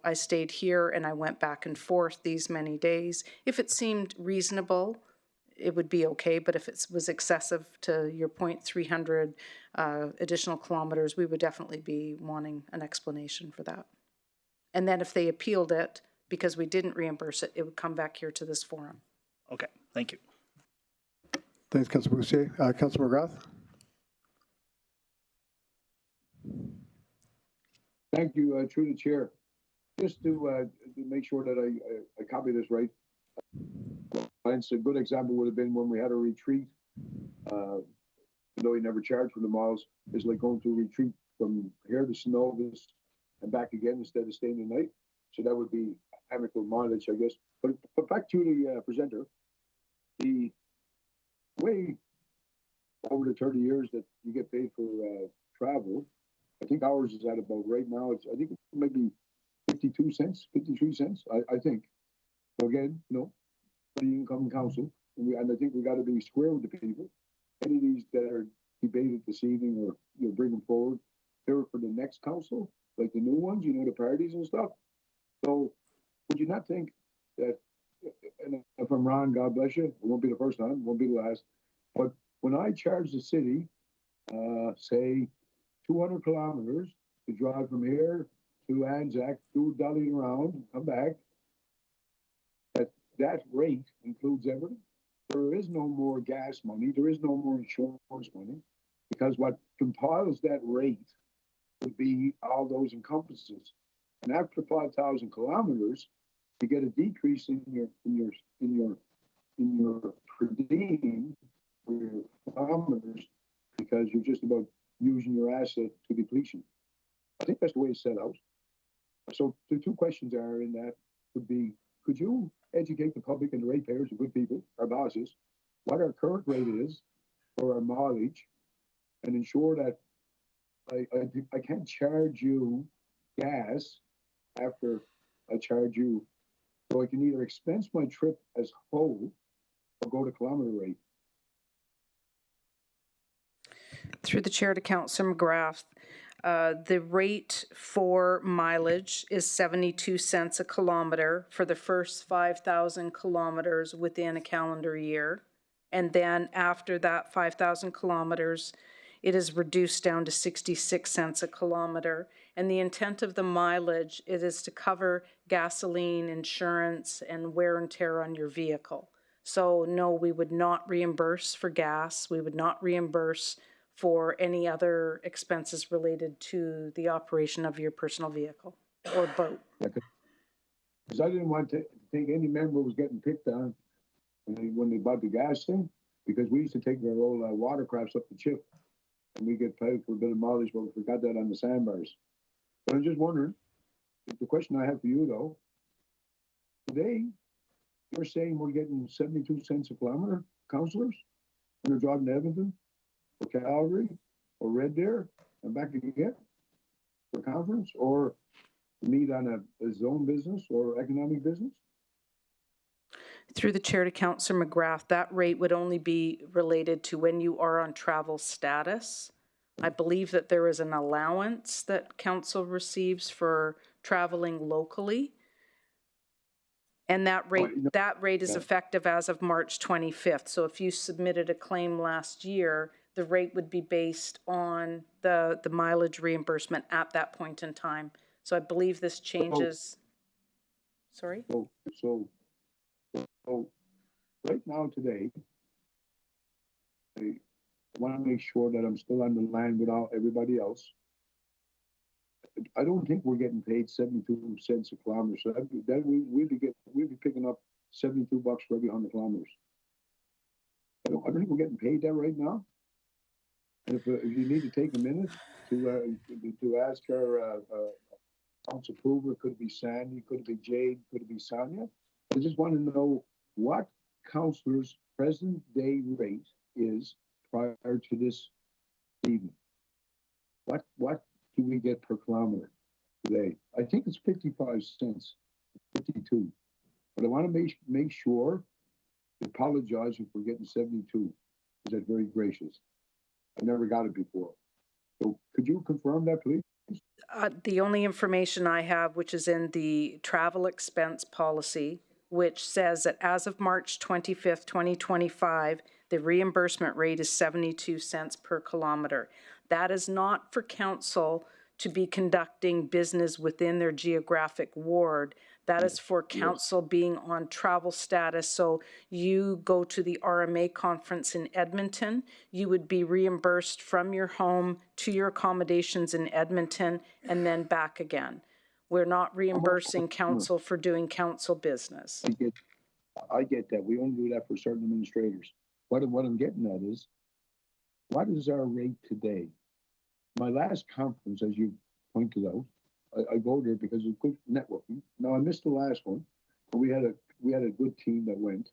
I stayed here and I went back and forth these many days. If it seemed reasonable, it would be okay. But if it was excessive, to your point, 300 additional kilometers, we would definitely be wanting an explanation for that. And then if they appealed it, because we didn't reimburse it, it would come back here to this forum. Okay, thank you. Thanks, Councilor Bussier. Councilor McGrath? Thank you, through the chair. Just to make sure that I copy this right. It's a good example would have been when we had a retreat. Though you never charged for the miles, it's like going to a retreat from here to Synovus and back again instead of staying the night. So that would be amicable mileage, I guess. But back to the presenter, the way over the 30 years that you get paid for travel, I think ours is at about right now, I think maybe 52 cents, 53 cents, I think. So again, the income council, and I think we got to be square with the people. Any of these that are debated this evening or bring them forward, they're for the next council, like the new ones, the parties and stuff. So would you not think that, and if I'm wrong, God bless you, it won't be the first time, it won't be the last, but when I charge the city, say 200 kilometers to drive from here to Anzac, do Dolly around, come back, that rate includes everything. There is no more gas money, there is no more insurance money, because what compiles that rate would be all those encompasses. And after 5,000 kilometers, you get a decrease in your per diem for your kilometers because you're just about using your asset to depletion. I think that's the way it's set out. So the two questions are in that would be, could you educate the public and the ratepayers, the good people, our bosses, what our current rate is for our mileage, and ensure that I can't charge you gas after I charge you. So I can either expense my trip as whole or go to kilometer rate. Through the chair to Councillor McGrath, the rate for mileage is 72 cents a kilometer for the first 5,000 kilometers within a calendar year. And then after that 5,000 kilometers, it is reduced down to 66 cents a kilometer. And the intent of the mileage, it is to cover gasoline, insurance, and wear and tear on your vehicle. So no, we would not reimburse for gas. We would not reimburse for any other expenses related to the operation of your personal vehicle or boat. Because I didn't want to think any member was getting picked on when they bought the gas thing, because we used to take their old watercrafts up the chip and we get paid for a bit of mileage, but we forgot that on the sandbars. But I'm just wondering, the question I have for you though, today, you're saying we're getting 72 cents a kilometer, councillors, when they're driving to Edmonton, or Calgary, or Red Deer, and back again for conference, or meet on a zone business or economic business? Through the chair to Councillor McGrath, that rate would only be related to when you are on travel status. I believe that there is an allowance that council receives for traveling locally. And that rate is effective as of March 25th. So if you submitted a claim last year, the rate would be based on the mileage reimbursement at that point in time. So I believe this changes. Sorry? So right now today, I want to make sure that I'm still on the line without everybody else. I don't think we're getting paid 72 cents a kilometer. So that we'd be picking up $72 for every 100 kilometers. I don't think we're getting paid that right now. And if you need to take a minute to ask our council approver, could it be Sandy, could it be Jade, could it be Sonia? I just want to know what councillors' present day rate is prior to this evening. What do we get per kilometer today? I think it's 55 cents, 52. But I want to make sure, apologize if we're getting 72. Is that very gracious? I never got it before. So could you confirm that, please? The only information I have, which is in the travel expense policy, which says that as of March 25th, 2025, the reimbursement rate is 72 cents per kilometer. That is not for council to be conducting business within their geographic ward. That is for council being on travel status. So you go to the RMA conference in Edmonton, you would be reimbursed from your home to your accommodations in Edmonton and then back again. We're not reimbursing council for doing council business. I get that. We only do that for certain administrators. What I'm getting at is, what is our rate today? My last conference, as you pointed out, I go there because of good networking. Now I missed the last one, but we had a good team that went.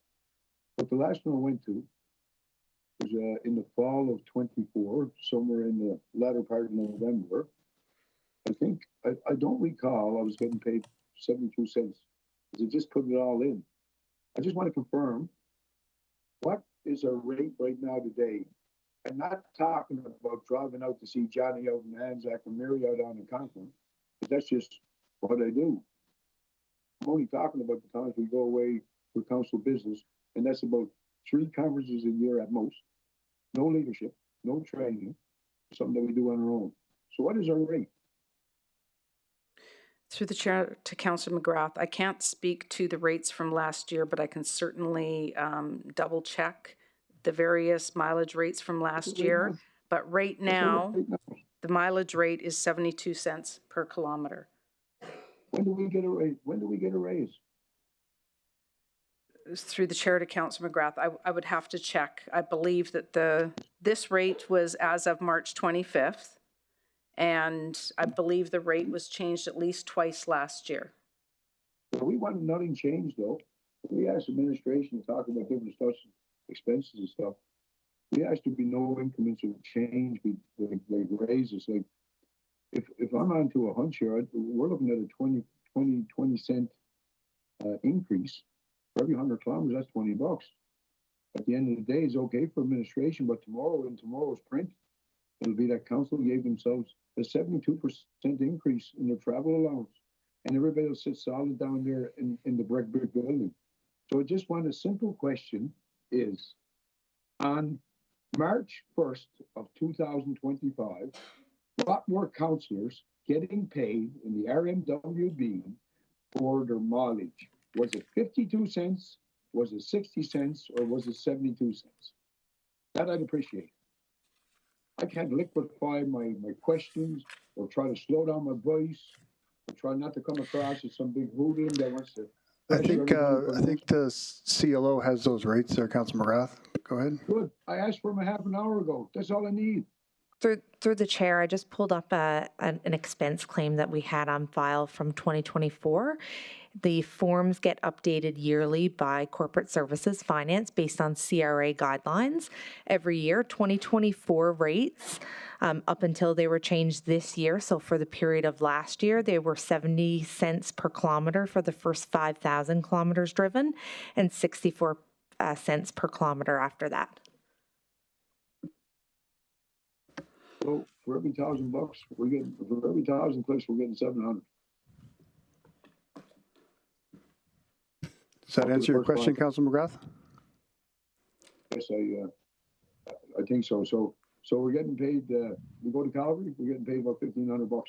But the last one I went to was in the fall of 24, somewhere in the latter part of November. I think I don't recall I was getting paid 72 cents because I just put it all in. I just want to confirm, what is our rate right now today? I'm not talking about driving out to see Johnny out in Anzac and Mary out on the continent, because that's just what I do. I'm only talking about the times we go away for council business, and that's about 3 conferences a year at most. No leadership, no training, something that we do on our own. So what is our rate? Through the chair to Councillor McGrath, I can't speak to the rates from last year, but I can certainly double check the various mileage rates from last year. But right now, the mileage rate is 72 cents per kilometer. When do we get a raise? When do we get a raise? Through the chair to Councillor McGrath, I would have to check. I believe that this rate was as of March 25th. And I believe the rate was changed at least twice last year. We want nothing changed though. We asked administration to talk about different stuff, expenses and stuff. We asked there be no increments of change, like raises. Like if I'm onto a hunch here, we're looking at a 20 cent increase for every 100 kilometers. That's $20. At the end of the day, it's okay for administration, but tomorrow in tomorrow's print, it'll be that council gave themselves a 72% increase in their travel allowance, and everybody will sit solid down there in the brick building. So I just want a simple question: is on March 1st of 2025, what were councillors getting paid in the RMWB for their mileage? Was it 52 cents? Was it 60 cents? Or was it 72 cents? That I'd appreciate. I can't liquefy my questions or try to slow down my voice or try not to come across as some big hoodlum that wants to. I think the CLO has those rates there, Councilor McGrath. Go ahead. Good. I asked for them a half an hour ago. That's all I need. Through the chair, I just pulled up an expense claim that we had on file from 2024. The forms get updated yearly by Corporate Services Finance based on CRA guidelines. Every year, 2024 rates, up until they were changed this year, so for the period of last year, they were 70 cents per kilometer for the first 5,000 kilometers driven and 64 cents per kilometer after that. So for every $1,000, we're getting, for every 1,000 clicks, we're getting 700. Does that answer your question, Councilor McGrath? Yes, I think so. So we're getting paid. We go to Calgary, we're getting paid about $1,500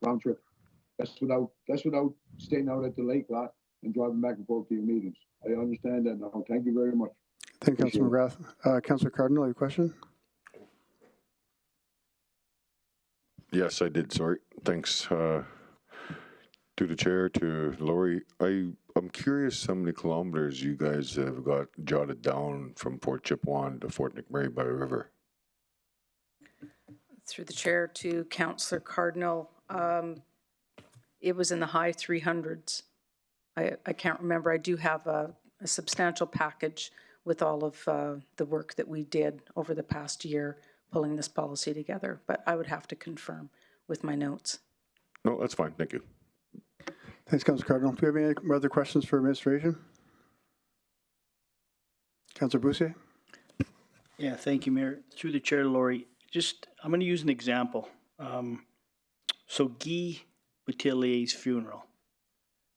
round trip. That's without staying out at the lake lot and driving back and forth to your meetings. I understand that now. Thank you very much. Thank you, Councilor McGrath. Councilor Cardinal, your question? Yes, I did. Sorry. Thanks to the chair, to Lori. I'm curious how many kilometers you guys have got jotted down from Fort Chipewyan to Fort McMurray by river. Through the chair to Councillor Cardinal, it was in the high 300s. I can't remember. I do have a substantial package with all of the work that we did over the past year pulling this policy together, but I would have to confirm with my notes. No, that's fine. Thank you. Thanks, Councilor Cardinal. Do we have any other questions for administration? Councilor Boussier? Yeah, thank you, Mayor. Through the chair, Lori, I'm going to use an example. So Guy Boutellier's funeral,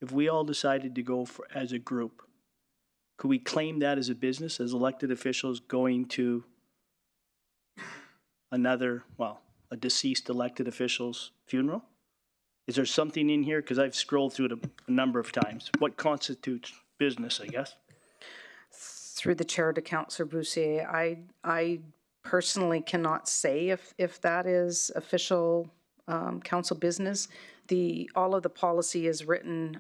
if we all decided to go as a group, could we claim that as a business, as elected officials going to a deceased elected official's funeral? Is there something in here? Because I've scrolled through it a number of times. What constitutes business, I guess? Through the chair to Councillor Boussier, I personally cannot say if that is official council business. All of the policy is written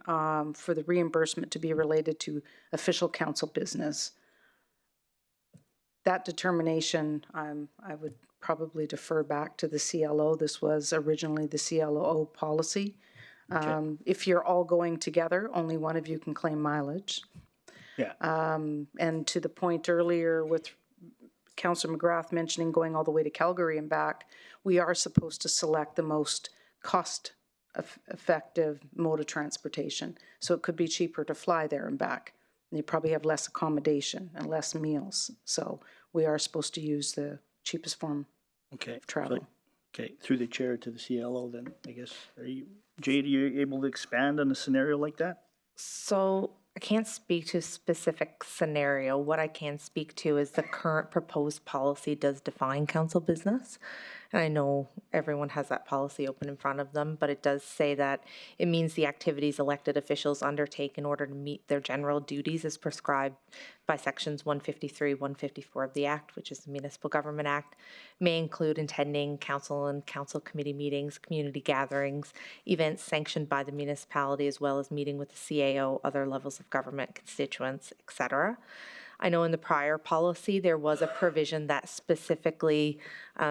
for the reimbursement to be related to official council business. That determination, I would probably defer back to the CLO. This was originally the CLO policy. Okay. If you're all going together, only one of you can claim mileage. Yeah. And to the point earlier with Councillor McGrath mentioning going all the way to Calgary and back, we are supposed to select the most cost-effective mode of transportation. So it could be cheaper to fly there and back. And you probably have less accommodation and less meals. So we are supposed to use the cheapest form of travel. Okay, through the chair to the CLO then, I guess. Jade, are you able to expand on a scenario like that? So I can't speak to a specific scenario. What I can speak to is the current proposed policy does define council business. And I know everyone has that policy open in front of them, but it does say that it means the activities elected officials undertake in order to meet their general duties as prescribed by sections 153, 154 of the Act, which is the Municipal Government Act, may include attending council and council committee meetings, community gatherings, events sanctioned by the municipality, as well as meeting with the CAO, other levels of government, constituents, etc. I know in the prior policy, there was a provision that specifically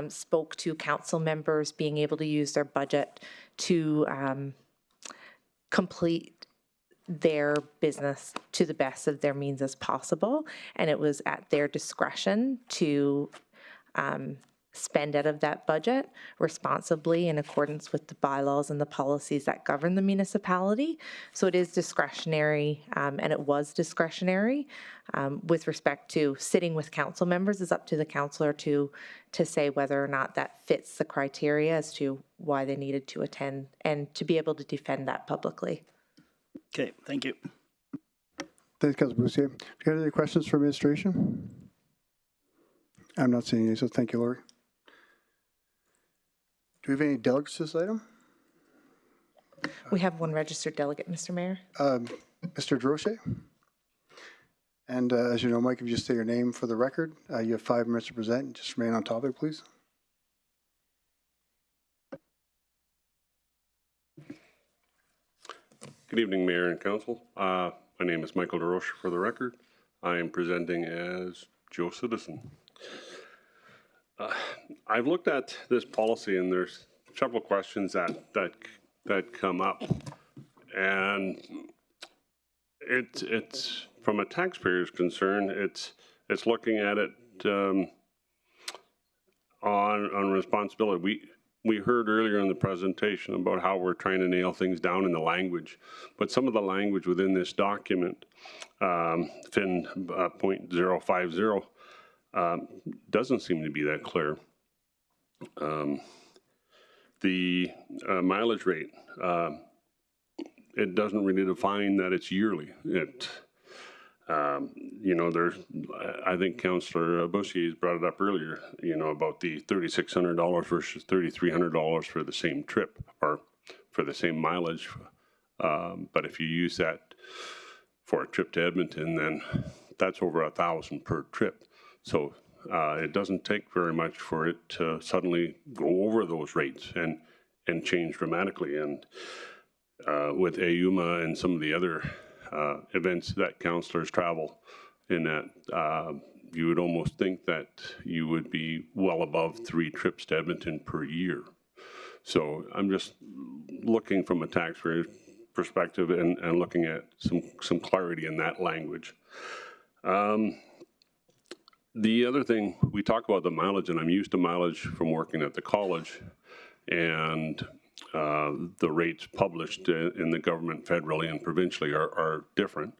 spoke to council members being able to use their budget to complete their business to the best of their means as possible. And it was at their discretion to spend out of that budget responsibly in accordance with the bylaws and the policies that govern the municipality. So it is discretionary, and it was discretionary. With respect to sitting with council members, it's up to the councillor to say whether or not that fits the criteria as to why they needed to attend and to be able to defend that publicly. Okay, thank you. Thanks, Councilor Boussier. Do you have any questions for administration? I'm not seeing any, so thank you, Lori. Do we have any delegates to this item? We have one registered delegate, Mr. Mayor. Mr. Drochet? And as you know, Mike, if you just say your name for the record, you have 5 minutes to present. Just remain on topic, please. Good evening, Mayor and Council. My name is Michael DeRoche for the record. I am presenting as Joe Citizen. I've looked at this policy and there's several questions that come up, and it's from a taxpayer's concern. It's looking at it on responsibility. We heard earlier in the presentation about how we're trying to nail things down in the language, but some of the language within this document, FIN .050, doesn't seem to be that clear. The mileage rate, it doesn't really define that it's yearly. There's, I think Councillor Boussier brought it up earlier, about the $3,600 versus $3,300 for the same trip or for the same mileage. But if you use that for a trip to Edmonton, then that's over $1,000 per trip. So it doesn't take very much for it to suddenly go over those rates and change dramatically. And with AUMA and some of the other events that councillors travel in, that you would almost think that you would be well above 3 trips to Edmonton per year. So I'm just looking from a taxpayer perspective and looking at some clarity in that language. The other thing, we talk about the mileage, and I'm used to mileage from working at the college, and the rates published in the government federally and provincially are different.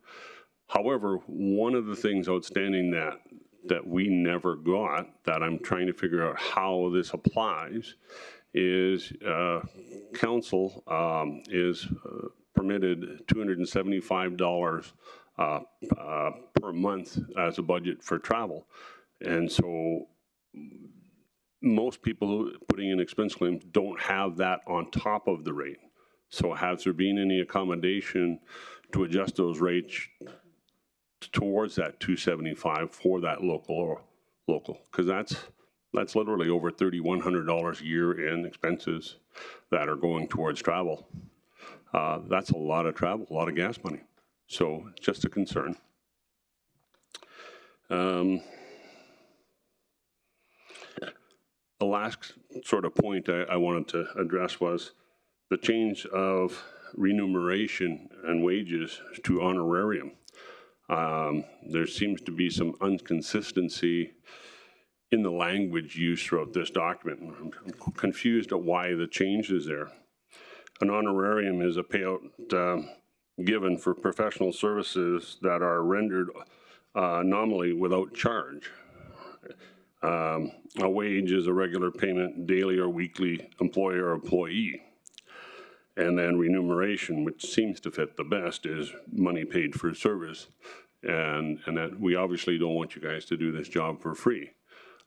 However, one of the things outstanding that we never got, that I'm trying to figure out how this applies, is council is permitted $275 per month as a budget for travel. And so most people putting in expense claims don't have that on top of the rate. So has there been any accommodation to adjust those rates towards that $275 for that local? Because that's literally over $3,100 a year in expenses that are going towards travel. That's a lot of travel, a lot of gas money. So it's just a concern. The last sort of point I wanted to address was the change of remuneration and wages to honorarium. There seems to be some inconsistency in the language used throughout this document. I'm confused at why the change is there. An honorarium is a payout given for professional services that are rendered nominally without charge. A wage is a regular payment daily or weekly, employer or employee. And then remuneration, which seems to fit the best, is money paid for service. And that we obviously don't want you guys to do this job for free.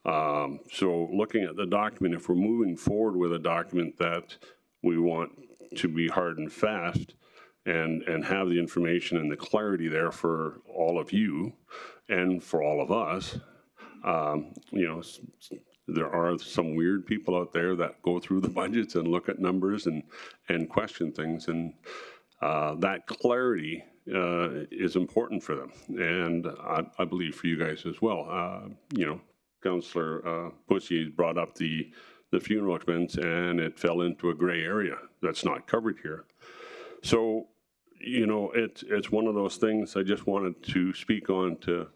So looking at the document, if we're moving forward with a document that we want to be hard and fast and have the information and the clarity there for all of you and for all of us, there are some weird people out there that go through the budgets and look at numbers and question things, and that clarity is important for them, and I believe for you guys as well. Councillor Boussier brought up the funeral expense, and it fell into a gray area that's not covered here. So, You know, it's one of those things I just wanted to speak on to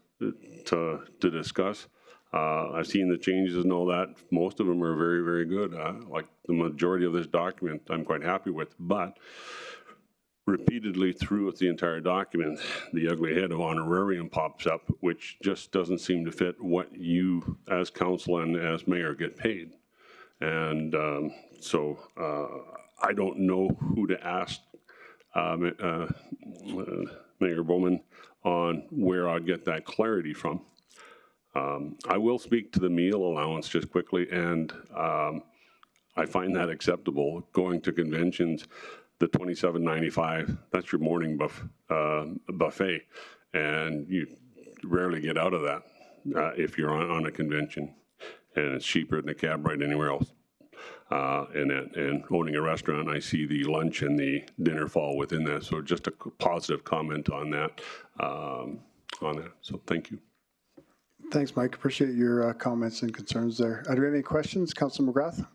discuss. I've seen the changes and all that. Most of them are very, very good. Like the majority of this document, I'm quite happy with. But repeatedly throughout the entire document, the ugly head of honorarium pops up, which just doesn't seem to fit what you as council and as mayor get paid. And so I don't know who to ask Mayor Bowman on where I'd get that clarity from. I will speak to the meal allowance just quickly, and I find that acceptable. Going to conventions, the $27.95, that's your morning buffet, and you rarely get out of that if you're on a convention, and it's cheaper than a cab ride anywhere else. And owning a restaurant, I see the lunch and the dinner fall within that. So just a positive comment on that. So thank you. Thanks, Mike. Appreciate your comments and concerns there. Do we have any questions? Councilor McGrath?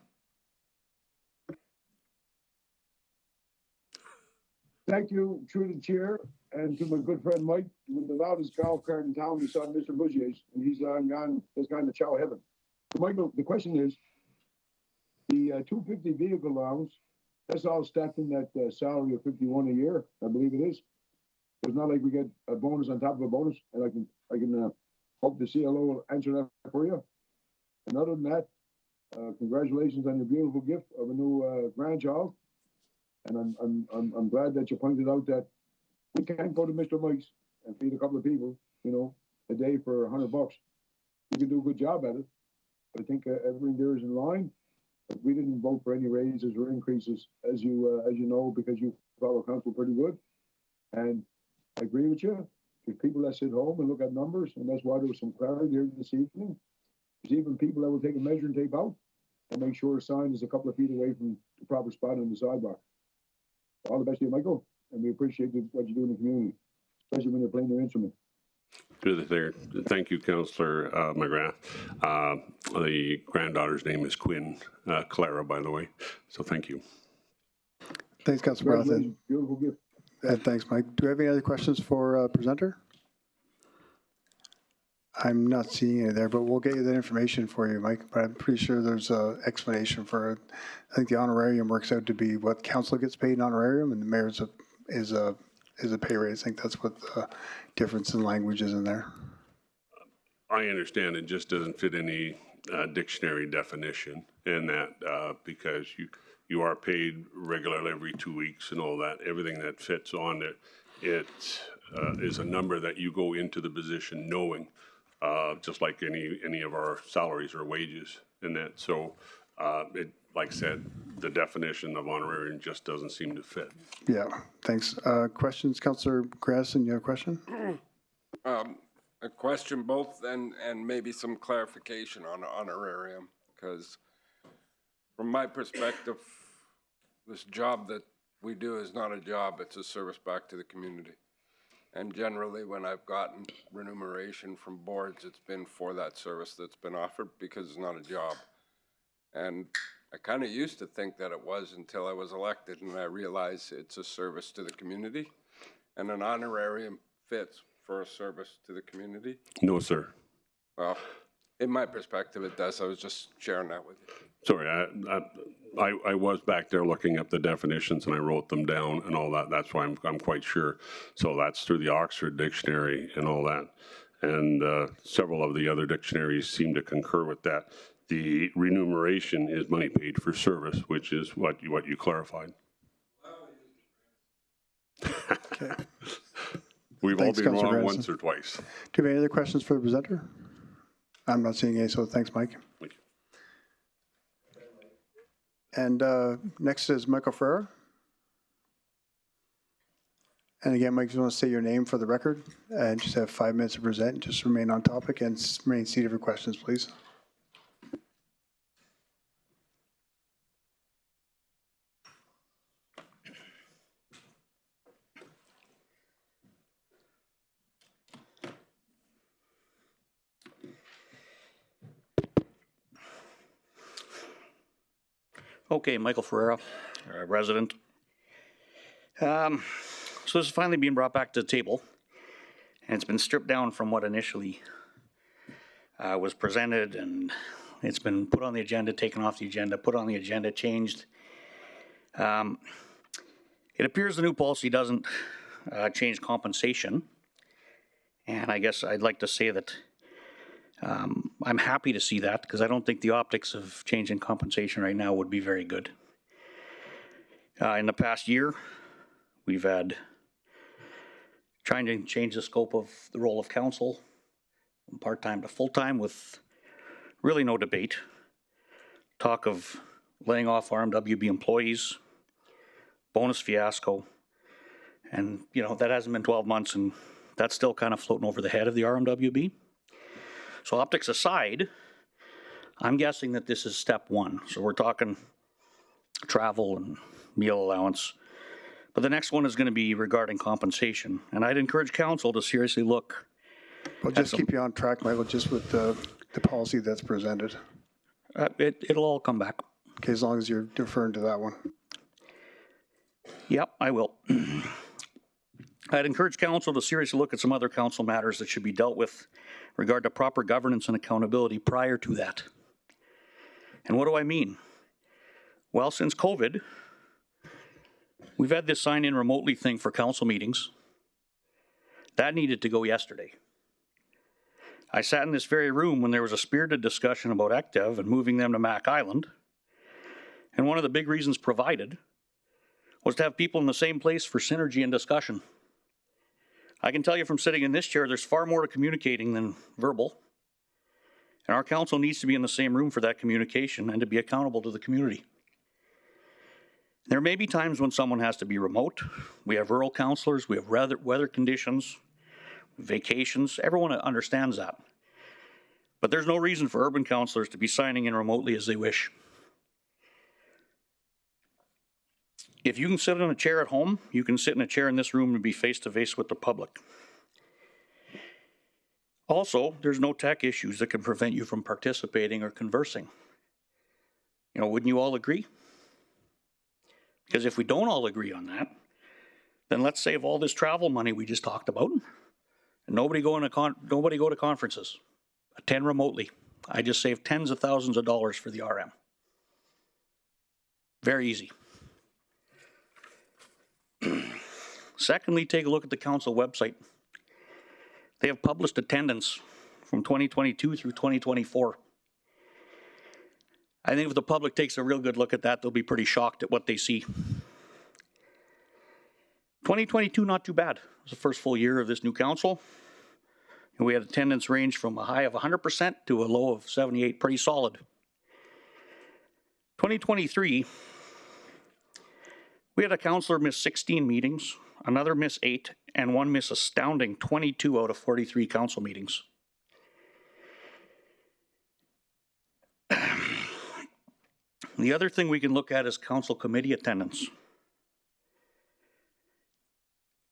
Thank you, through the chair, and to my good friend Mike, with the loudest golf cart in town, we saw Mr. Bouchier's, and he's gone to chow heaven. So Michael, the question is, the 250 vehicle allowance, that's all stacked in that salary of 51 a year, I believe it is. It's not like we get a bonus on top of a bonus, and I can hope the CLO will answer that for you. And other than that, congratulations on your beautiful gift of a new grandchild. And I'm glad that you pointed out that we can't go to Mr. Mike's and feed a couple of people, you know, a day for $100. You can do a good job at it. But I think everything there is in line. But we didn't vote for any raises or increases, as you know, because you follow council pretty good. And I agree with you. There's people that sit home and look at numbers, and that's why there was some clarity here this evening. There's even people that will take a measuring tape out and make sure a sign is a couple of feet away from the proper spot on the sidewalk. All the best to you, Michael, and we appreciate what you do in the community, especially when you're playing your instrument. Good there. Thank you, Councillor McGrath. The granddaughter's name is Quinn, Clara, by the way. So thank you. Thanks, Councilor McGrath. Beautiful gift. And thanks, Mike. Do we have any other questions for presenter? I'm not seeing any there, but we'll get you that information for you, Mike. But I'm pretty sure there's an explanation for it. I think the honorarium works out to be what council gets paid in honorarium, and the mayor's is a pay raise. I think that's what the difference in language is in there. I understand it just doesn't fit any dictionary definition in that because you are paid regularly every 2 weeks and all that. Everything that fits on it, it is a number that you go into the position knowing. Just like any of our salaries or wages in that. So like I said, the definition of honorarium just doesn't seem to fit. Yeah, thanks. Questions, Councillor Grasson, you have a question? A question both and maybe some clarification on honorarium, because from my perspective, this job that we do is not a job, it's a service back to the community. And generally, when I've gotten remuneration from boards, it's been for that service that's been offered because it's not a job. And I kind of used to think that it was until I was elected, and I realized it's a service to the community. And an honorarium fits for a service to the community. No, sir. Well, in my perspective, it does. I was just sharing that with you. Sorry, I was back there looking up the definitions and I wrote them down and all that. That's why I'm quite sure. So that's through the Oxford Dictionary and all that. And several of the other dictionaries seem to concur with that. The remuneration is money paid for service, which is what you clarified. Okay. We've Thanks, all been Councillor wrong Grasson. once or twice. Do you have any other questions for the presenter? I'm not seeing any, so thanks, Mike. Thank you. And next is Michael Ferrer. And again, Mike, you want to say your name for the record and just have 5 minutes to present. Just remain on topic and remain seated for questions, please. Okay, Michael Ferreira, resident. So this is finally being brought back to the table, and it's been stripped down from what initially was presented, and it's been put on the agenda, taken off the agenda, put on the agenda, changed. It appears the new policy doesn't change compensation, and I guess I'd like to say that I'm happy to see that, because I don't think the optics of changing compensation right now would be very good. In the past year, we've had trying to change the scope of the role of council from part-time to full-time with really no debate. Talk of laying off RMWB employees, bonus fiasco, and that hasn't been 12 months, and that's still kind of floating over the head of the RMWB. So optics aside, I'm guessing that this is step one. So we're talking travel and meal allowance. But the next one is going to be regarding compensation. And I'd encourage council to seriously look. Well, just keep you on track, Michael, just with the policy that's presented. It'll all come back. Okay, as long as you're deferring to that one. Yep, I will. I'd encourage council to seriously look at some other council matters that should be dealt with regard to proper governance and accountability prior to that. And what do I mean? Well, since COVID, we've had this sign-in remotely thing for council meetings. That needed to go yesterday. I sat in this very room when there was a spirited discussion about ECDEV and moving them to Mac Island. And one of the big reasons provided was to have people in the same place for synergy and discussion. I can tell you from sitting in this chair, there's far more to communicating than verbal. And our council needs to be in the same room for that communication and to be accountable to the community. There may be times when someone has to be remote. We have rural councillors, we have weather conditions, vacations, everyone understands that. But there's no reason for urban councillors to be signing in remotely as they wish. If you can sit in a chair at home, you can sit in a chair in this room and be face-to-face with the public. Also, there's no tech issues that can prevent you from participating or conversing. Wouldn't you all agree? Because if we don't all agree on that, then let's save all this travel money we just talked about, and nobody go to conferences, attend remotely. I just saved tens of thousands of dollars for the RM. Very easy. Secondly, take a look at the council website. They have published attendance from 2022 through 2024. I think if the public takes a real good look at that, they'll be pretty shocked at what they see. 2022, not too bad. It was the first full year of this new council. And we had attendance range from a high of 100% to a low of 78, pretty solid. 2023, we had a councillor miss 16 meetings, another miss 8, and one miss astounding 22 out of 43 council meetings. The other thing we can look at is council committee attendance.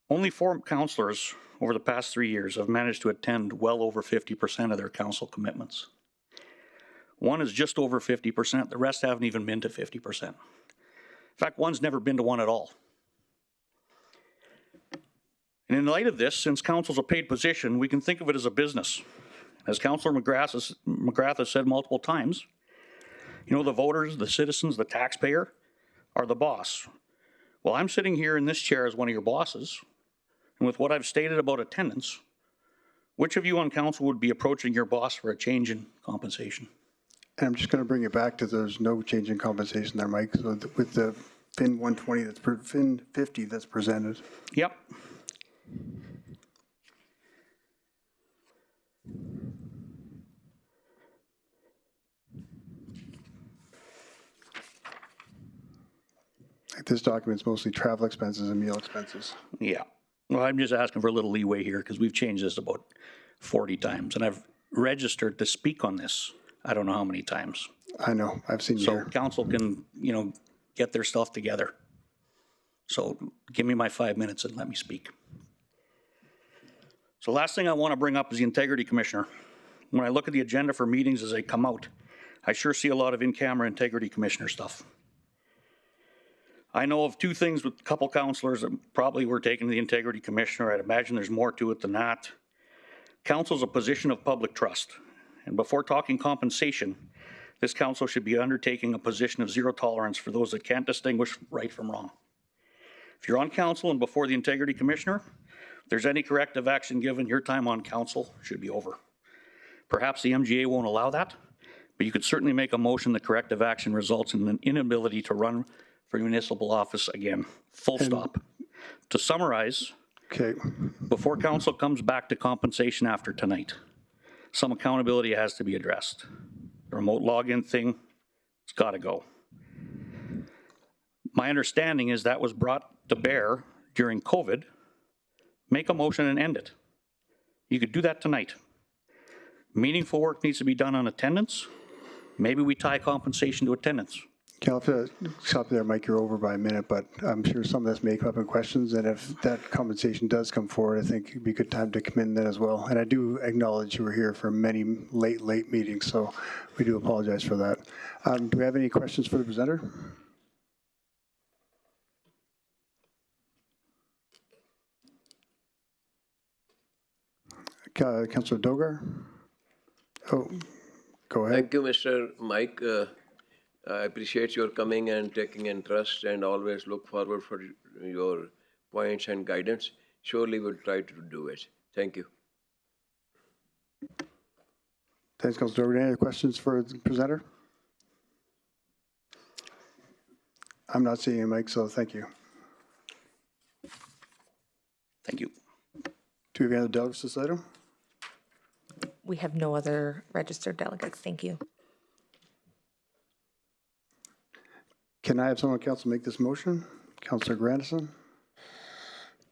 Only 4 councillors over the past 3 years have managed to attend well over 50% of their council commitments. One is just over 50%, the rest haven't even been to 50%. In fact, one's never been to one at all. And in light of this, since council's a paid position, we can think of it as a business. As Councillor McGrath has said multiple times, the voters, the citizens, the taxpayer are the boss. Well, I'm sitting here in this chair as one of your bosses, and with what I've stated about attendance, which of you on council would be approaching your boss for a change in compensation? And I'm just going to bring it back to there's no change in compensation there, Mike. So with the FIN 120, FIN 50 that's presented. Yep. This document's mostly travel expenses and meal expenses. Yeah. Well, I'm just asking for a little leeway here because we've changed this about 40 times, and I've registered to speak on this I don't know how many times. I know. I've seen you. So council can, get their stuff together. So give me my 5 minutes and let me speak. So last thing I want to bring up is the Integrity Commissioner. When I look at the agenda for meetings as they come out, I sure see a lot of in-camera Integrity Commissioner stuff. I know of two things with a couple councilors that probably were taken to the integrity commissioner. I'd imagine there's more to it than that. Council's a position of public trust. And before talking compensation, this council should be undertaking a position of zero tolerance for those that can't distinguish right from wrong. If you're on council and before the integrity commissioner, if there's any corrective action given, your time on council should be over. Perhaps the MGA won't allow that, but you could certainly make a motion that corrective action results in an inability to run for municipal office again. Full stop. To summarize, Okay. before council comes back to compensation after tonight, some accountability has to be addressed. The remote login thing, it's got to go. My understanding is that was brought to bear during COVID. Make a motion and end it. You could do that tonight. Meaningful work needs to be done on attendance. Maybe we tie compensation to attendance. Cal, stop there, Mike, you're over by a minute, but I'm sure some of this may come up in questions, and if that compensation does come forward, I think it'd be a good time to come in then as well. And I do acknowledge you were here for many late meetings, so we do apologize for that. Do we have any questions for the presenter? Councilor Dogar? Oh, go ahead. Thank you, Mr. Mike. I appreciate your coming and taking interest and always look forward for your points and guidance. Surely we'll try to do it. Thank you. Thanks, Councilor Dogar. Any other questions for the presenter? I'm not seeing you, Mike, so thank you. Thank you. Do we have any other delegates to this item? We have no other registered delegates. Thank you. Can I have someone on council make this motion? Councilor Grandison?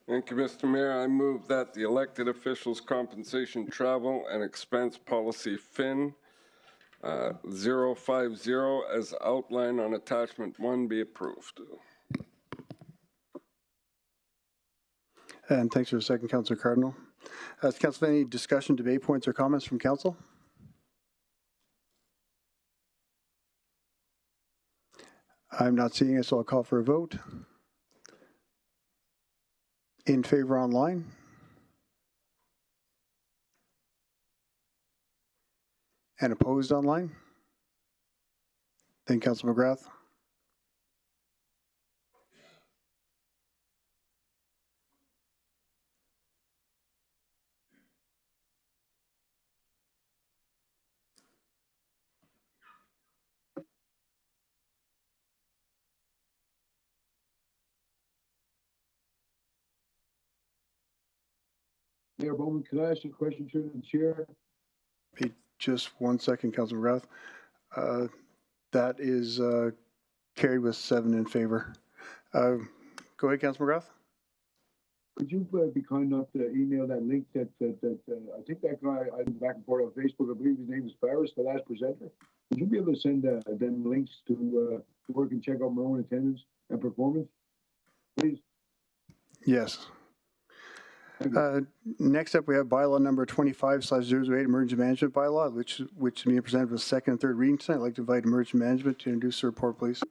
Thank you, Mr. Mayor. I move that the elected officials' compensation, travel, and expense policy FIN 050 as outlined on attachment 1 be approved. And thanks for the second, Councilor Cardinal. Does council have any discussion, debate points, or comments from council? I'm not seeing it, so I'll call for a vote. In favor online? And opposed online? Thank you, Councilor McGrath. Mayor Bowman, could I ask a question to the chair? Hey, just 1 second, Councilor McGrath. That is carried with 7 in favor. Go ahead, Councilor McGrath. Could you be kind enough to email that link that I think that guy, I'm back and forth on Facebook, I believe his name is Farris, the last presenter. Would you be able to send them links to work and check out my own attendance and performance, please? Yes. Next up, we have bylaw number 25/008, emergency management bylaw, which is being presented for the second and third reading tonight. I'd like to invite emergency management to introduce the report, please.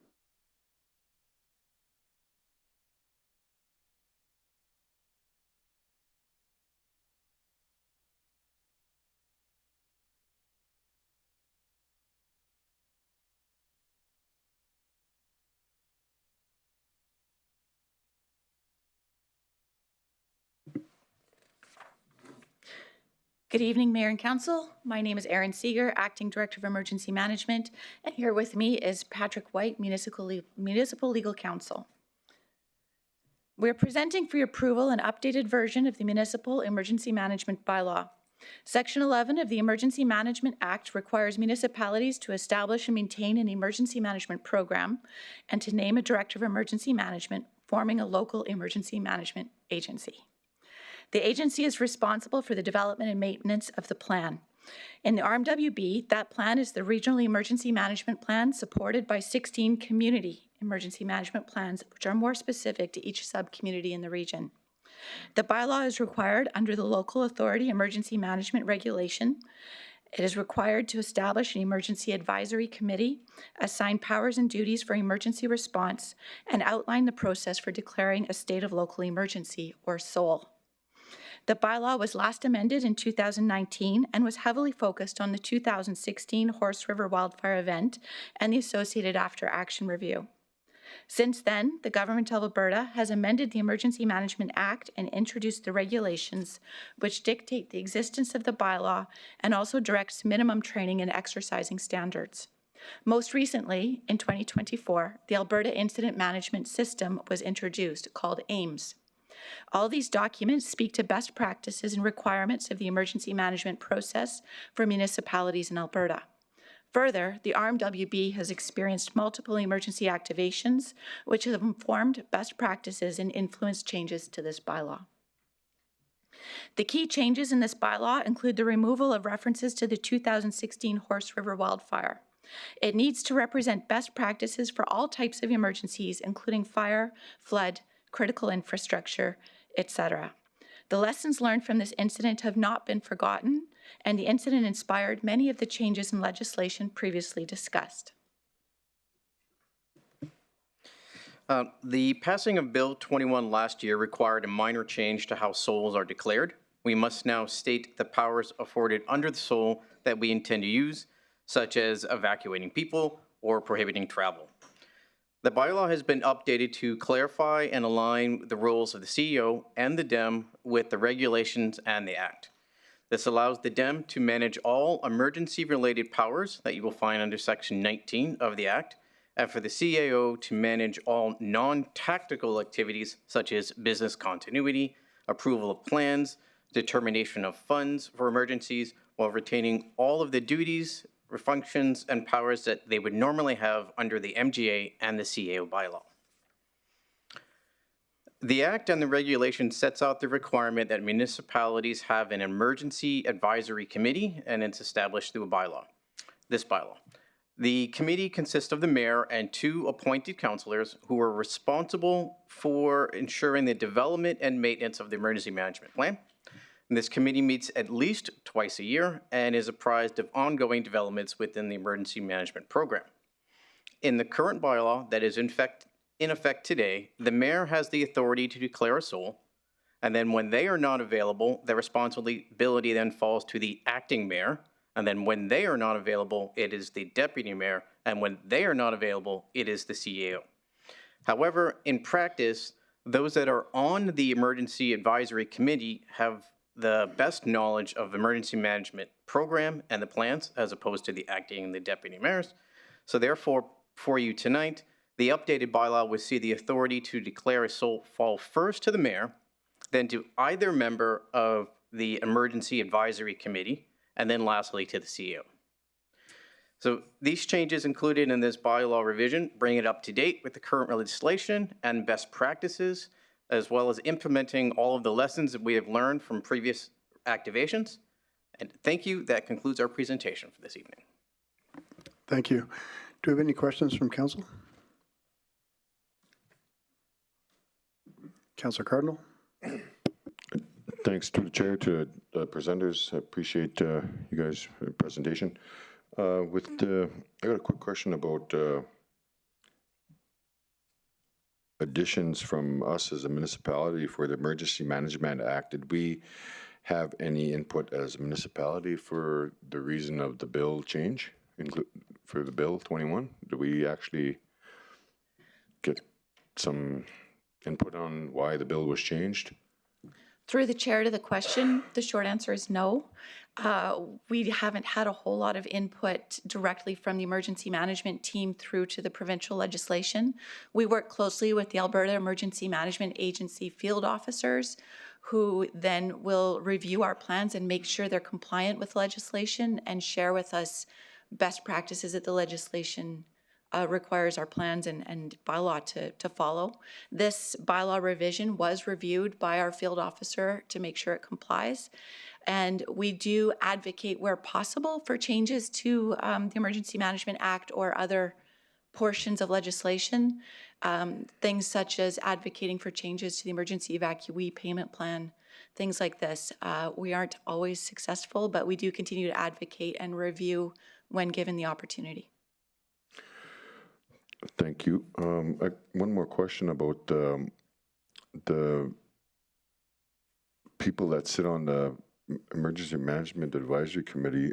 Good evening, Mayor and Council. My name is Erin Seeger, Acting Director of Emergency Management, and here with me is Patrick White, Municipal Legal Counsel. We're presenting for your approval an updated version of the Municipal Emergency Management Bylaw. Section 11 of the Emergency Management Act requires municipalities to establish and maintain an emergency management program and to name a Director of Emergency Management, forming a local emergency management agency. The agency is responsible for the development and maintenance of the plan. In the RMWB, that plan is the Regional Emergency Management Plan supported by 16 community emergency management plans, which are more specific to each sub-community in the region. The bylaw is required under the Local Authority Emergency Management Regulation It is required to establish an emergency advisory committee, assign powers and duties for emergency response, and outline the process for declaring a state of local emergency, or SOL. The bylaw was last amended in 2019 and was heavily focused on the 2016 Horse River wildfire event and the associated after-action review. Since then, the Government of Alberta has amended the Emergency Management Act and introduced the regulations which dictate the existence of the bylaw and also directs minimum training and exercising standards. Most recently, in 2024, the Alberta Incident Management System was introduced, called AIMS. All these documents speak to best practices and requirements of the emergency management process for municipalities in Alberta. Further, the RMWB has experienced multiple emergency activations, which have informed best practices and influenced changes to this bylaw. The key changes in this bylaw include the removal of references to the 2016 Horse River wildfire. It needs to represent best practices for all types of emergencies, including fire, flood, critical infrastructure, etc. The lessons learned from this incident have not been forgotten, and the incident inspired many of the changes in legislation previously discussed. The passing of Bill 21 last year required a minor change to how SOLs are declared. We must now state the powers afforded under the SOL that we intend to use, such as evacuating people or prohibiting travel. The bylaw has been updated to clarify and align the roles of the CEO and the DEM with the regulations and the Act. This allows the DEM to manage all emergency-related powers that you will find under Section 19 of the Act, and for the CAO to manage all non-tactical activities such as business continuity, approval of plans, determination of funds for emergencies, while retaining all of the duties, functions, and powers that they would normally have under the MGA and the CAO bylaw. The Act and the regulation sets out the requirement that municipalities have an emergency advisory committee, and it's established through a bylaw, this bylaw. The committee consists of the mayor and 2 appointed councillors who are responsible for ensuring the development and maintenance of the emergency management plan. And this committee meets at least twice a year and is apprised of ongoing developments within the emergency management program. In the current bylaw that is in effect today, the mayor has the authority to declare a SOL, and then when they are not available, the responsibility then falls to the acting mayor, and then when they are not available, it is the deputy mayor, and when they are not available, it is the CAO. However, in practice, those that are on the emergency advisory committee have the best knowledge of emergency management program and the plans, as opposed to the acting and the deputy mayors. So therefore, for you tonight, the updated bylaw would see the authority to declare a SOL fall first to the mayor, then to either member of the emergency advisory committee, and then lastly to the CEO. So these changes included in this bylaw revision bring it up to date with the current legislation and best practices, as well as implementing all of the lessons that we have learned from previous activations. And thank you. That concludes our presentation for this evening. Thank you. Do we have any questions from council? Councillor Cardinal. Thanks to the chair, to the presenters. I appreciate you guys' presentation. I got a quick question about additions from us as a municipality for the Emergency Management Act. Did we have any input as a municipality for the reason of the bill change, for the Bill 21? Do we actually get some input on why the bill was changed? Through the chair to the question, the short answer is no. We haven't had a whole lot of input directly from the emergency management team through to the provincial legislation. We work closely with the Alberta Emergency Management Agency field officers, who then will review our plans and make sure they're compliant with legislation and share with us best practices that the legislation requires our plans and bylaw to follow. This bylaw revision was reviewed by our field officer to make sure it complies. And we do advocate where possible for changes to the Emergency Management Act or other portions of legislation, things such as advocating for changes to the emergency evacuee payment plan, things like this. We aren't always successful, but we do continue to advocate and review when given the opportunity. Thank you. One more question about the people that sit on the Emergency Management Advisory Committee.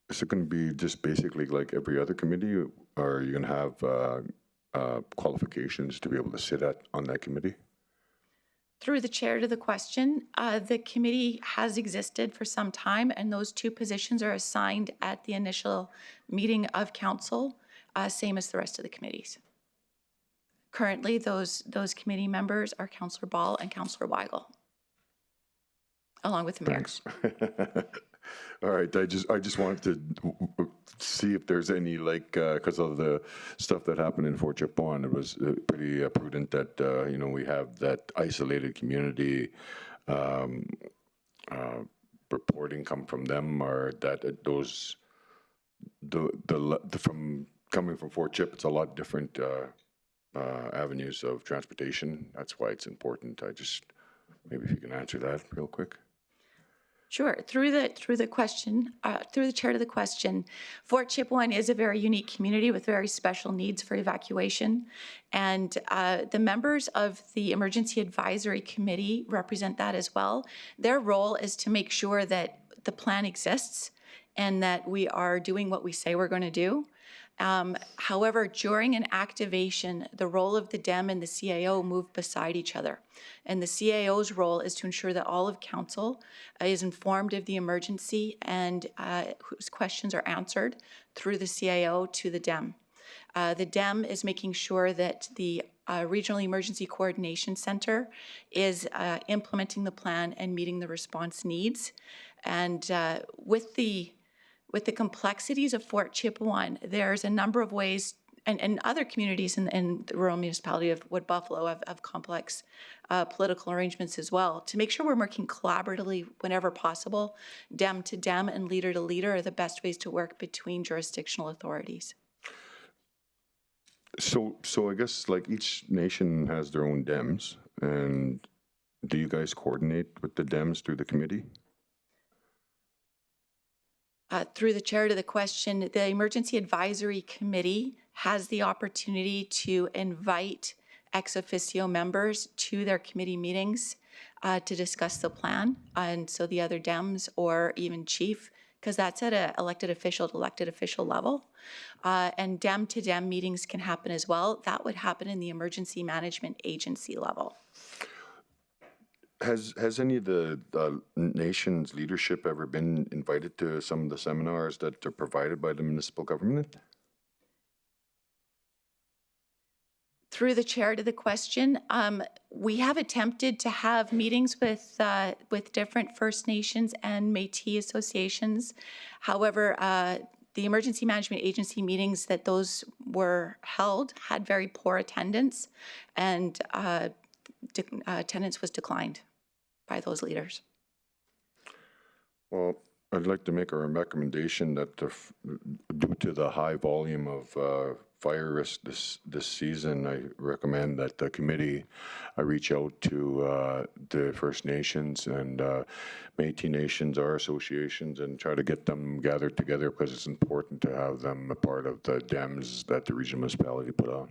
Is it going to be just basically like every other committee, or are you going to have qualifications to be able to sit on that committee? Through the chair to the question, the committee has existed for some time, and those two positions are assigned at the initial meeting of council, same as the rest of the committees. Currently, those committee members are Councillor Ball and Councillor Weigel, along with the mayor. Thanks. All right, I just wanted to see if there's any, like, because of the stuff that happened in Fort Chipewyan, it was pretty prudent that, you know, we have that isolated community reporting come from them, or that those, from coming from Fort Chip, it's a lot different avenues of transportation. That's why it's important. Maybe if you can answer that real quick. Sure. Through the question, through the chair to the question, Fort Chipewyan is a very unique community with very special needs for evacuation, and the members of the Emergency Advisory Committee represent that as well. Their role is to make sure that the plan exists and that we are doing what we say we're going to do. However, during an activation, the role of the DEM and the CAO move beside each other. And the CAO's role is to ensure that all of council is informed of the emergency and whose questions are answered through the CAO to the DEM. The DEM is making sure that the Regional Emergency Coordination Center is implementing the plan and meeting the response needs. And with the complexities of Fort Chipewyan, there's a number of ways, and other communities in the rural municipality of Wood Buffalo have complex political arrangements as well, to make sure we're working collaboratively whenever possible. DEM to DEM and leader to leader are the best ways to work between jurisdictional authorities. So I guess like each nation has their own DEMs, and do you guys coordinate with the DEMs through the committee? Through the chair to the question, the Emergency Advisory Committee has the opportunity to invite ex officio members to their committee meetings to discuss the plan. And so the other DEMs or even chief, because that's at an elected official to elected official level. And DEM to DEM meetings can happen as well. That would happen in the Emergency Management Agency level. Has any of the nation's leadership ever been invited to some of the seminars that are provided by the municipal government? Through the chair to the question, we have attempted to have meetings with different First Nations and Métis associations. However, the Emergency Management Agency meetings that those were held had very poor attendance, and attendance was declined by those leaders. Well, I'd like to make a recommendation that due to the high volume of fire risk this season, I recommend that the committee reach out to the First Nations and Métis Nations, our associations, and try to get them gathered together, because it's important to have them a part of the DEMs that the regional municipality put on.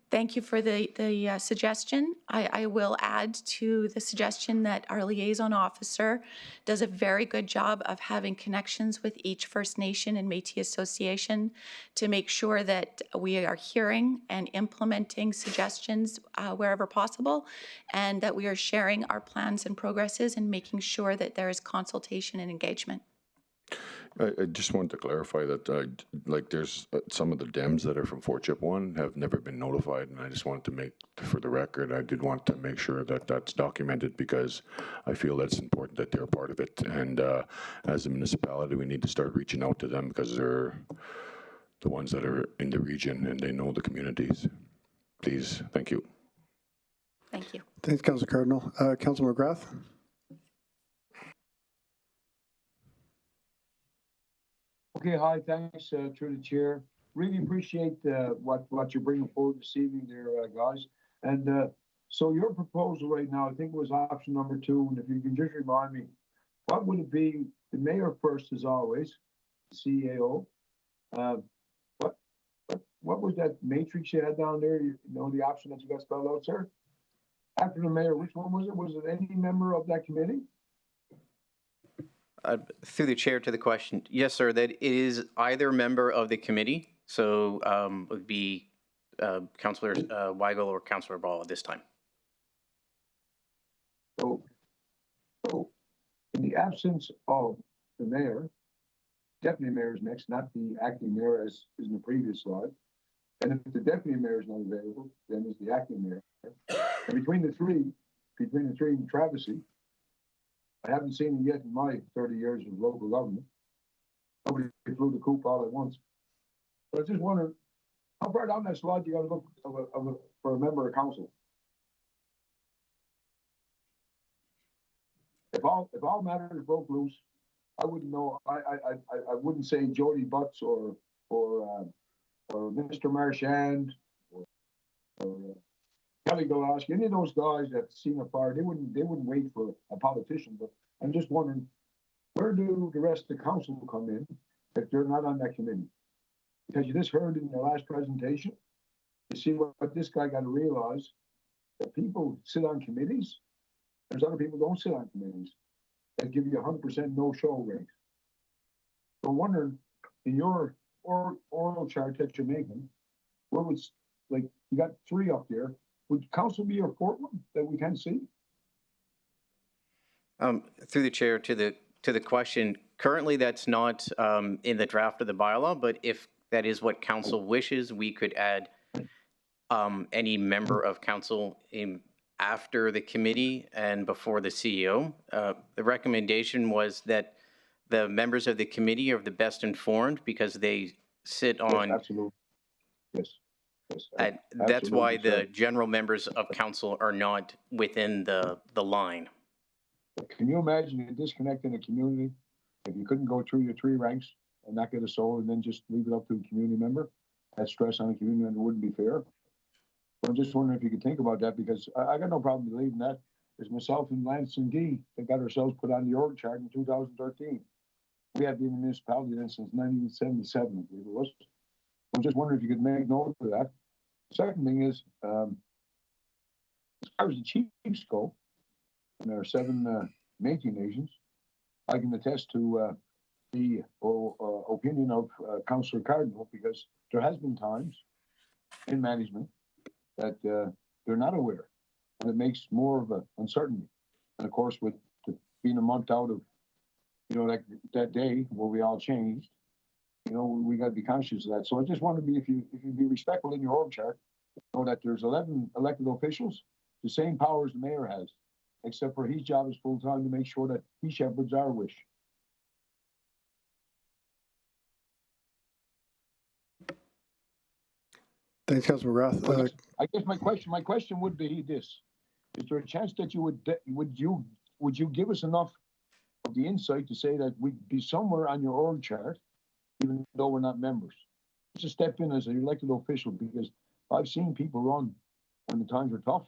Thank you for the suggestion. I will add to the suggestion that our liaison officer does a very good job of having connections with each First Nation and Métis association to make sure that we are hearing and implementing suggestions wherever possible, and that we are sharing our plans and progresses and making sure that there is consultation and engagement. I just want to clarify that, like, there's some of the DEMs that are from Fort Chipewyan have never been notified, and I just wanted to make, for the record, I did want to make sure that that's documented, because I feel that's important that they're part of it. And as a municipality, we need to start reaching out to them, because they're the ones that are in the region and they know the communities. Please, thank you. Thank you. Thanks, Councilor Cardinal. Councilor McGrath. Okay, hi, thanks, through the chair. Really appreciate what you're bringing forward this evening there, guys. And so your proposal right now, I think, was option number 2, and if you can just remind me, what would it be? The mayor first, as always, CEO. What was that matrix you had down there? You know, the option that you got spelled out, sir? After the mayor, which one was it? Was it any member of that committee? Through the chair to the question, yes, sir, that it is either member of the committee, so it would be Councillor Weigel or Councillor Ball at this time. So in the absence of the mayor, deputy mayor is next, not the acting mayor as is in the previous slide. And if the deputy mayor is not available, then is the acting mayor. And between the three, and Travesty, I haven't seen it yet in my 30 years of local government. Nobody flew the coop all at once. But I just wonder, how far down that slide you got to look for a member of council? If all matters broke loose, I wouldn't know. I wouldn't say Jody Butts or Mr. Marchand or Kelly Golaski, any of those guys that seen a fire, they wouldn't wait for a politician. But I'm just wondering, where do the rest of the council come in if they're not on that committee? Because you just heard in the last presentation, you see what this guy got to realize, that people sit on committees. There's other people who don't sit on committees that give you 100% no-show rate. So I'm wondering, in your oral chart that you're making, what was, like, you got 3 up there. Would council be your 4th one that we can see? Through the chair to the question, currently that's not in the draft of the bylaw, but if that is what council wishes, we could add any member of council after the committee and before the CEO. The recommendation was that the members of the committee are the best informed because they sit on. Yes, absolutely. Yes. That's why the general members of council are not within the line. Can you imagine a disconnect in a community if you couldn't go through your 3 ranks and not get a soul and then just leave it up to a community member? That stress on a community member wouldn't be fair. I'm just wondering if you could think about that, because I got no problem believing that. It's myself and Lance and Guy that got ourselves put on the org chart in 2013. We have been in the municipality then since 1977, I believe it was. I'm just wondering if you could make note of that. Second thing is, as far as the chiefs go, and there are 7 Métis nations, I can attest to the opinion of Councillor Cardinal, because there has been times in management that they're not aware, and it makes more of an uncertainty. And of course, with being a month out of, like that day where we all changed, we got to be conscious of that. So I just want to be, if you be respectful in your org chart, know that there's 11 elected officials, the same power as the mayor has, except for his job is full time to make sure that he shepherds our wish. Thanks, Councilor McGrath. I guess my question would be this: is there a chance that you would you give us enough of the insight to say that we'd be somewhere on your org chart, even though we're not members? Just to step in as an elected official, because I've seen people run when the times are tough.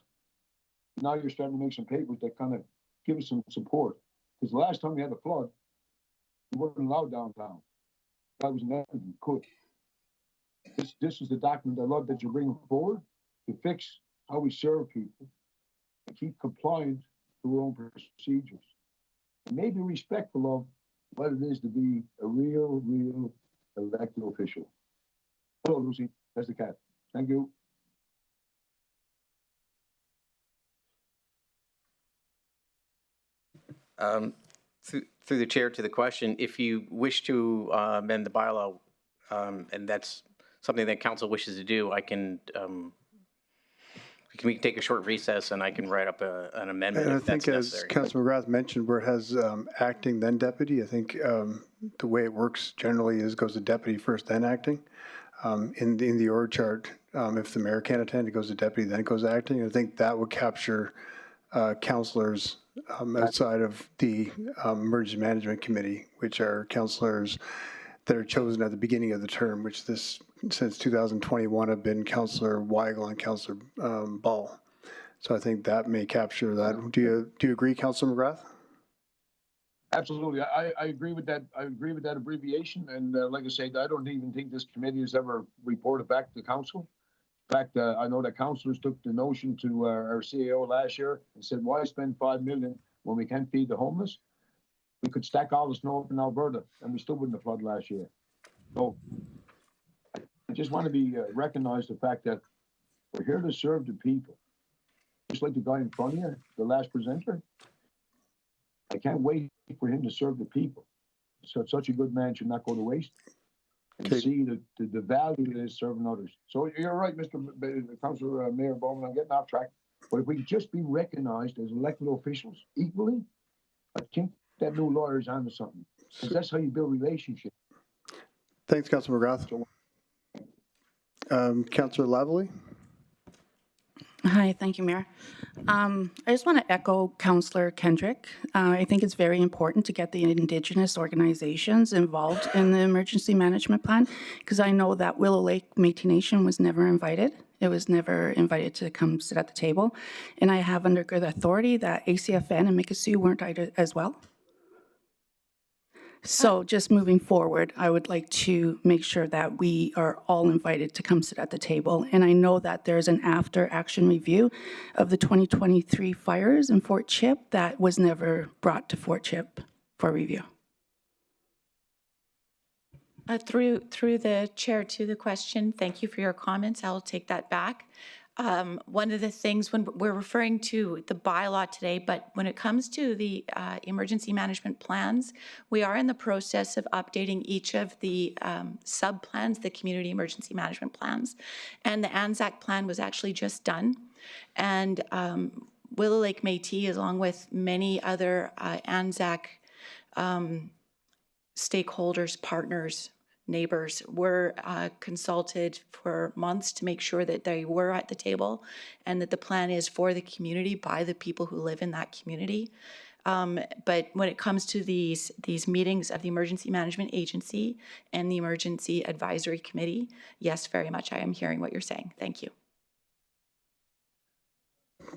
Now you're starting to make some papers that kind of give us some support. Because the last time we had a flood, we weren't allowed downtown. That was never could. This is the document I love that you're bringing forward to fix how we serve people and keep compliant to our own procedures. And maybe respectful of what it is to be a real elected official. Hello, Lucy. That's the cat. Thank you. Through the chair to the question, if you wish to amend the bylaw, and that's something that council wishes to do, I can, we can take a short recess and I can write up an amendment And I if that's think, as necessary. Councilor McGrath mentioned, where it has acting then deputy, I think the way it works generally is goes to deputy first, then acting. In the org chart, if the mayor can't attend, it goes to deputy, then it goes to acting. I think that would capture councilors outside of the emergency management committee, which are councilors that are chosen at the beginning of the term, which this, since 2021, have been Councillor Weigel and Councillor Ball. So I think that may capture that. Do you agree, Councillor McGrath? Absolutely. I agree with that. I agree with that abbreviation. And like I said, I don't even think this committee has ever reported back to council. In fact, I know that councillors took the notion to our CAO last year and said, why spend $5 million when we can't feed the homeless? We could stack all the snow up in Alberta and we still wouldn't have flooded last year. So I just want to be recognize the fact that we're here to serve the people. Just like the guy in front of you, the last presenter. I can't wait for him to serve the people. So such a good man should not go to waste. And see the value that is serving others. So you're right, Mr. Councillor Mayor Bowman, I'm getting off track. But if we could just be recognized as elected officials equally, I think that new lawyer is onto something. Because that's how you build relationships. Thanks, Councillor McGrath. Councillor Lavalley? Hi, thank you, Mayor. I just want to echo Councillor Kendrick. I think it's very important to get the Indigenous organizations involved in the emergency management plan, because I know that Willow Lake Métis Nation was never invited. It was never invited to come sit at the table. And I have under good authority that ACFN and Mikisew weren't invited as well. So just moving forward, I would like to make sure that we are all invited to come sit at the table. And I know that there's an after-action review of the 2023 fires in Fort Chip that was never brought to Fort Chip for review. Through the chair to the question, thank you for your comments. I'll take that back. One of the things when we're referring to the bylaw today, but when it comes to the emergency management plans, we are in the process of updating each of the sub-plans, the community emergency management plans. And the ANZAC plan was actually just done. And Willow Lake Métis, along with many other ANZAC stakeholders, partners, neighbors were consulted for months to make sure that they were at the table and that the plan is for the community by the people who live in that community. But when it comes to these meetings of the Emergency Management Agency and the Emergency Advisory Committee, yes, very much I am hearing what you're saying. Thank you.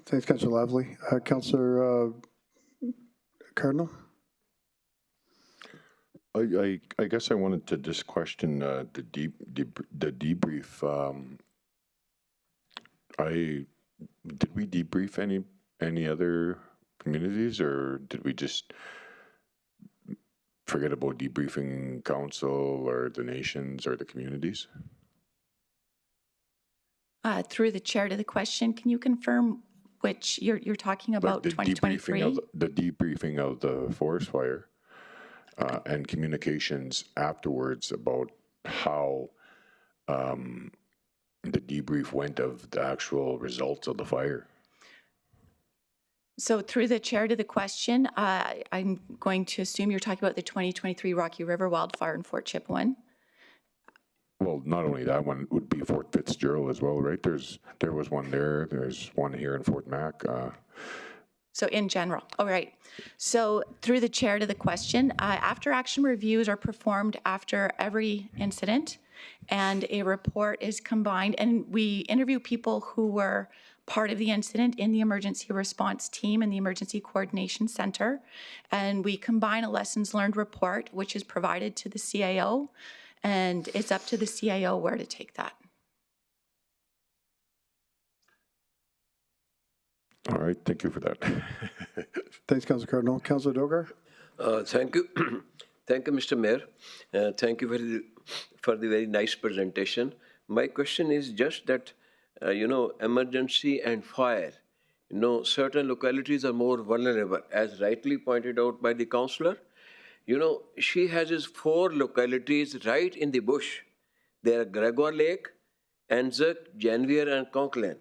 Thanks, Councillor Lavalley. Councillor Cardinal? I guess I wanted to just question the debrief. Did we debrief any other communities, or did we just forget about debriefing council or the nations or the communities? Through the chair to the question, can you confirm which you're talking about? 2023? The debriefing of the forest fire. And communications afterwards about how the debrief went of the actual results of the fire. So through the chair to the question, I'm going to assume you're talking about the 2023 Rocky River wildfire in Fort Chipewyan. Well, not only that one would be Fort Fitzgerald as well, right? There was one there. There's one here in Fort Mac. So in general, all right. So through the chair to the question, after action reviews are performed after every incident, and a report is combined, and we interview people who were part of the incident in the emergency response team and the emergency coordination center, and we combine a lessons learned report, which is provided to the CAO, and it's up to the CAO where to take that. All right, thank you for that. Thanks, Councillor Cardinal. Councillor Dogar? Thank you. Thank you, Mr. Mayor. Thank you for the very nice presentation. My question is just that, emergency and fire, certain localities are more vulnerable, as rightly pointed out by the councillor. She has his 4 localities right in the bush. They are Gregor Lake, Anzac, Janvier, and Conklin.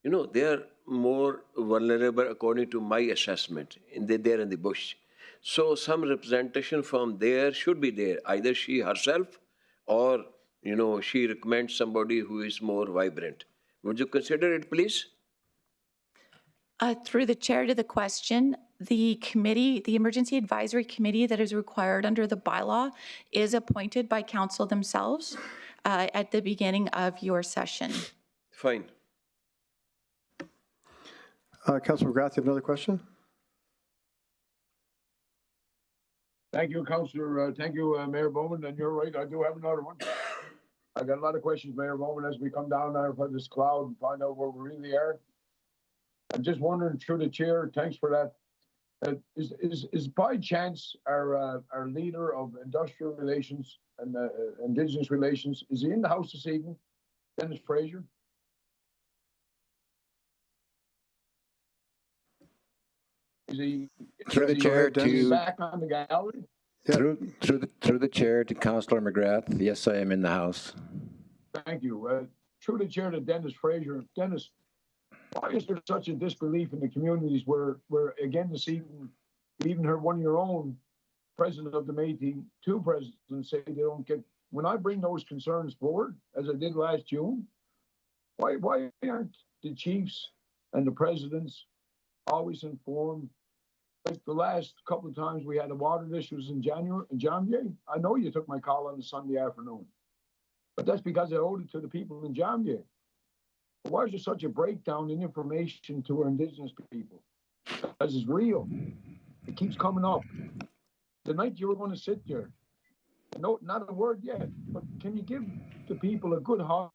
They are more vulnerable according to my assessment. They're in the bush. So some representation from there should be there. Either she herself or, she recommends somebody who is more vibrant. Would you consider it, please? Through the chair to the question, The committee, the Emergency Advisory Committee that is required under the bylaw is appointed by council themselves at the beginning of your session. Fine. Councilor McGrath, you have another question? Thank you, Councillor. Thank you, Mayor Bowman. And you're right, I do have another one. I got a lot of questions, Mayor Bowman, as we come down there for this cloud and find out where we really are. I'm just wondering through the chair, thanks for that. Is by chance our leader of industrial relations and indigenous relations, is he in the house this evening? Dennis Fraser? Is he Through the chair to back on the gallery? through the chair to Councillor McGrath. Yes, I am in the house. Thank you. Through the chair to Dennis Fraser. Dennis, why is there such a disbelief in the communities where again this evening, we even heard one of your own president of the Métis, two presidents say they don't get, when I bring those concerns forward, as I did last June, why aren't the chiefs and the presidents always informed? Like the last couple of times we had the water issues in January, I know you took my call on a Sunday afternoon, but that's because I owed it to the people in January. Why is there such a breakdown in information to our Indigenous people? Because it's real. It keeps coming up. The night you were going to sit there, no, not a word yet, but can you give the people a good heart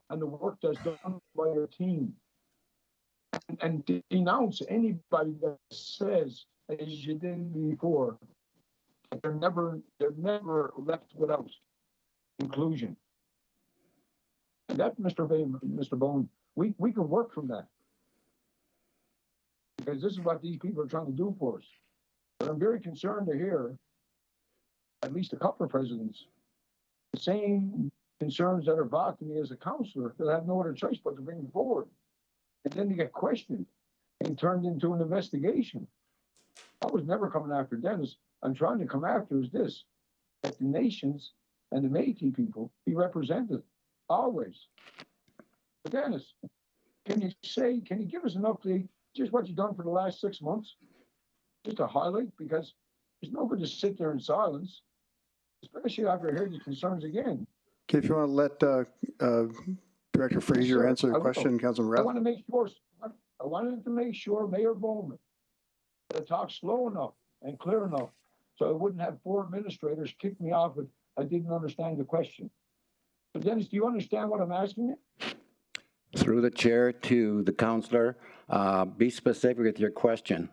and the work that's done by your team? And denounce anybody that says, as you did before, they're never left without inclusion. And that, Mr. Bone, we can work from that. Because this is what these people are trying to do for us. But I'm very concerned to hear at least a couple of presidents the same concerns that are bothering me as a councillor that have no other choice but to bring them forward. And then they get questioned and turned into an investigation. I was never coming after Dennis. I'm trying to come after is this, that the nations and the Métis people be represented always. But Dennis, can you give us an update, just what you've done for the last 6 months? Just a highlight, because it's no good to sit there in silence, especially after hearing the concerns again. Okay, if you want to let Director Fraser answer the question, Councilor McGrath. I wanted to make sure Mayor Bowman that talked slow enough and clear enough so I wouldn't have 4 administrators kick me off if I didn't understand the question. So Dennis, do you understand what I'm asking you? Through the chair to the councillor, be specific with your question.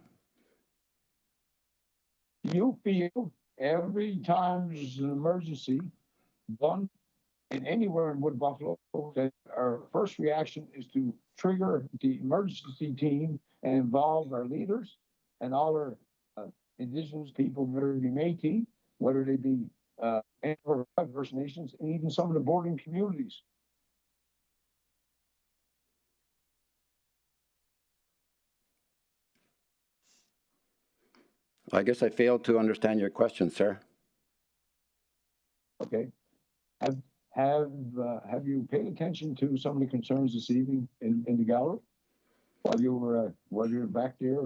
You feel every time there's an emergency, one in anywhere in Wood Buffalo, that our first reaction is to trigger the emergency team and involve our leaders and all our Indigenous people, whether they be Métis, whether they be any of our First Nations, and even some of the bordering communities. I guess I failed to understand your question, sir. Okay. Have you paid attention to some of the concerns this evening in the gallery while you were back there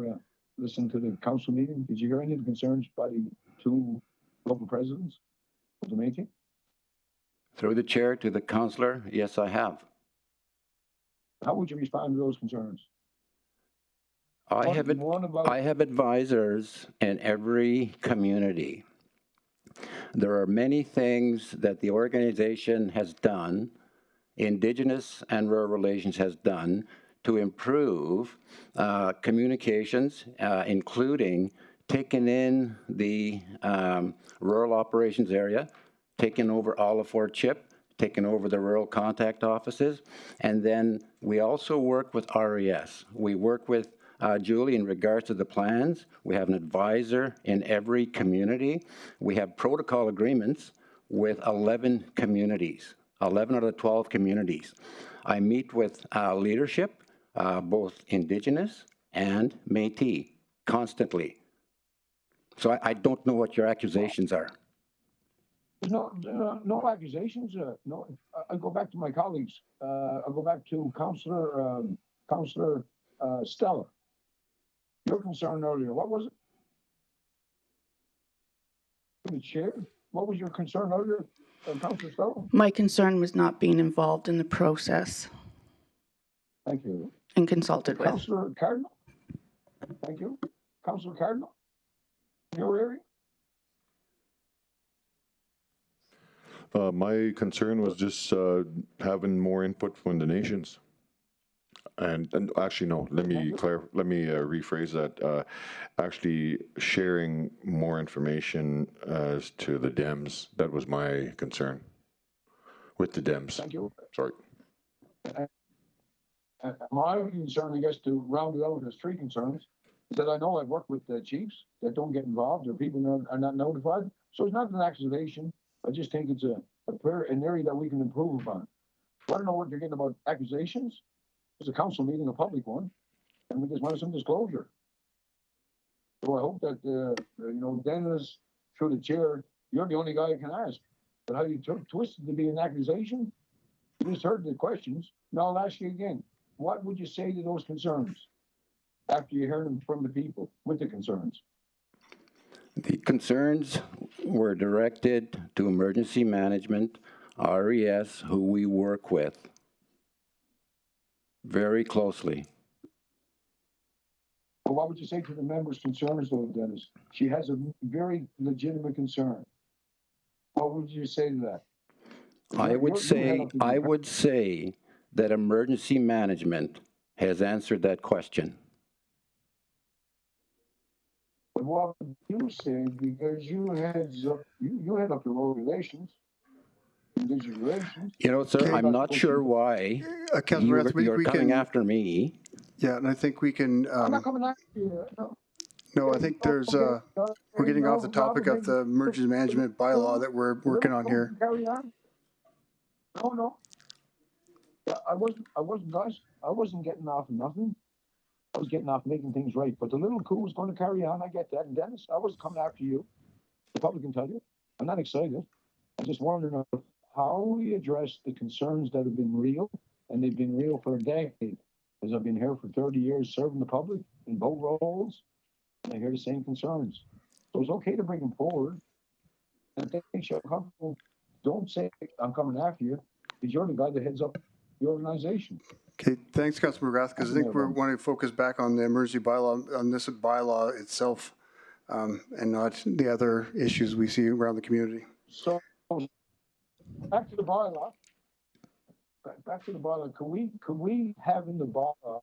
listening to the council meeting? Did you hear any of the concerns by the 2 local presidents of the Métis? Through the chair to the councillor, yes, I have. How would you respond to those concerns? I have advisors in every community. There are many things that the organization has done, Indigenous and Rural Relations has done, to improve communications, including taking in the rural operations area, taking over all of Fort Chip, taking over the rural contact offices, and then we also work with RES. We work with Julie, in regards to the plans. We have an advisor in every community. We have protocol agreements with 11 communities, 11 out of 12 communities. I meet with leadership, both Indigenous and Métis, constantly. So I don't know what your accusations are. No accusations. No, I go back to my colleagues. I go back to Councillor Stella. Your concern earlier, what was it? The chair, what was your concern earlier, Councillor Stowe? My concern was not being involved in the process Thank you. and consulted with. Councillor Cardinal? Thank you. Councillor Cardinal? Your area? My concern was just having more input from the nations. And actually, no, let me rephrase that. Actually sharing more information as to the Dems. That was my concern with the Dems. Thank you. Sorry. My concern, I guess, to round it out as three concerns, is that I know I've worked with the chiefs that don't get involved or people that are not notified. So it's not an accusation. I just think it's an area that we can improve upon. I don't know what you're getting about accusations. It's a council meeting, a public one, and we just wanted some disclosure. So I hope that, Dennis, through the chair, you're the only guy who can ask. But how you twisted to be an accusation? You just heard the questions. Now I'll ask you again. What would you say to those concerns after you heard them from the people with the concerns? The concerns were directed to emergency management, RES, who we work with very closely. Well, what would you say to the members' concerns, though, Dennis? She has a very legitimate concern. What would you say to that? I would say that emergency management has answered that question. But what you say, because you head up the road relations, indigenous relations. You know, sir, I'm not sure why you're coming after me. Yeah, and I think we can. I'm not coming after you. No, I think there's. We're getting off the topic of the emergency management bylaw that we're working on here. Carry on. No. I wasn't getting off nothing. I was getting off making things right. But the little coup was going to carry on. I get that. And Dennis, I was coming after you. The public can tell you. I'm not excited. I just wanted to know how we address the concerns that have been real, and they've been real for a decade. Because I've been here for 30 years serving the public in both roles, and I hear the same concerns. So it's okay to bring them forward. And if they feel comfortable, don't say, I'm coming after you, because you're the guy that heads up the organization. Okay, thanks, Councilor McGrath, because I think we want to focus back on the emergency bylaw, on this bylaw itself, and not the other issues we see around the community. So back to the bylaw. Could we have in the bylaw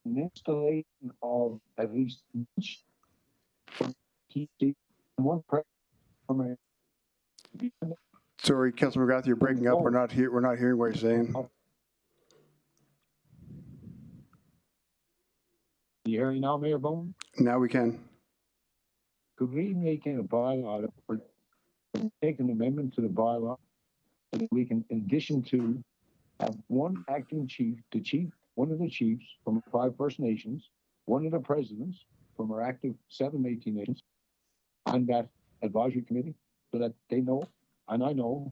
an installation of at least each one from a. Sorry, Councilor McGrath, you're breaking up. We're not hearing what you're saying. You hear me now, Mayor Bowman? Now we can. Could we make a bylaw, make an amendment to the bylaw, that we can, in addition to, have one acting chief, one of the chiefs from 5 First Nations, one of the presidents from our active 7 Métis nations on that advisory committee, so that they know, and I know,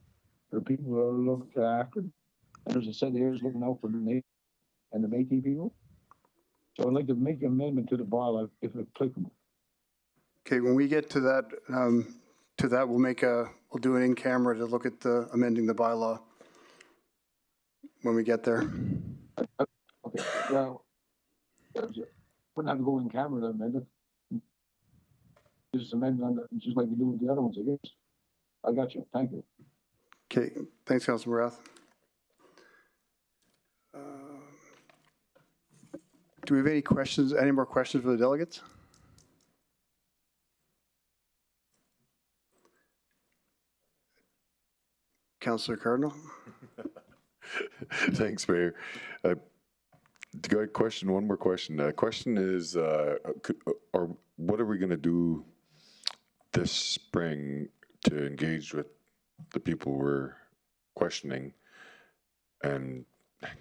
there are people who are looked after, and there's a set of ears looking out for the nation and the Métis people. So I'd like to make an amendment to the bylaw if applicable. Okay, when we get to that, we'll do an in-camera to look at the amending the bylaw when we get there. Okay, well, wouldn't have to go in camera to amend it. Just amend it, just like we do with the other ones, I guess. I got you. Thank you. Okay, thanks, Councilor Rath. Do we have any questions, any more questions for the delegates? Councilor Cardinal? Thanks, Mayor. One more question. Question is, what are we going to do this spring to engage with the people we're questioning and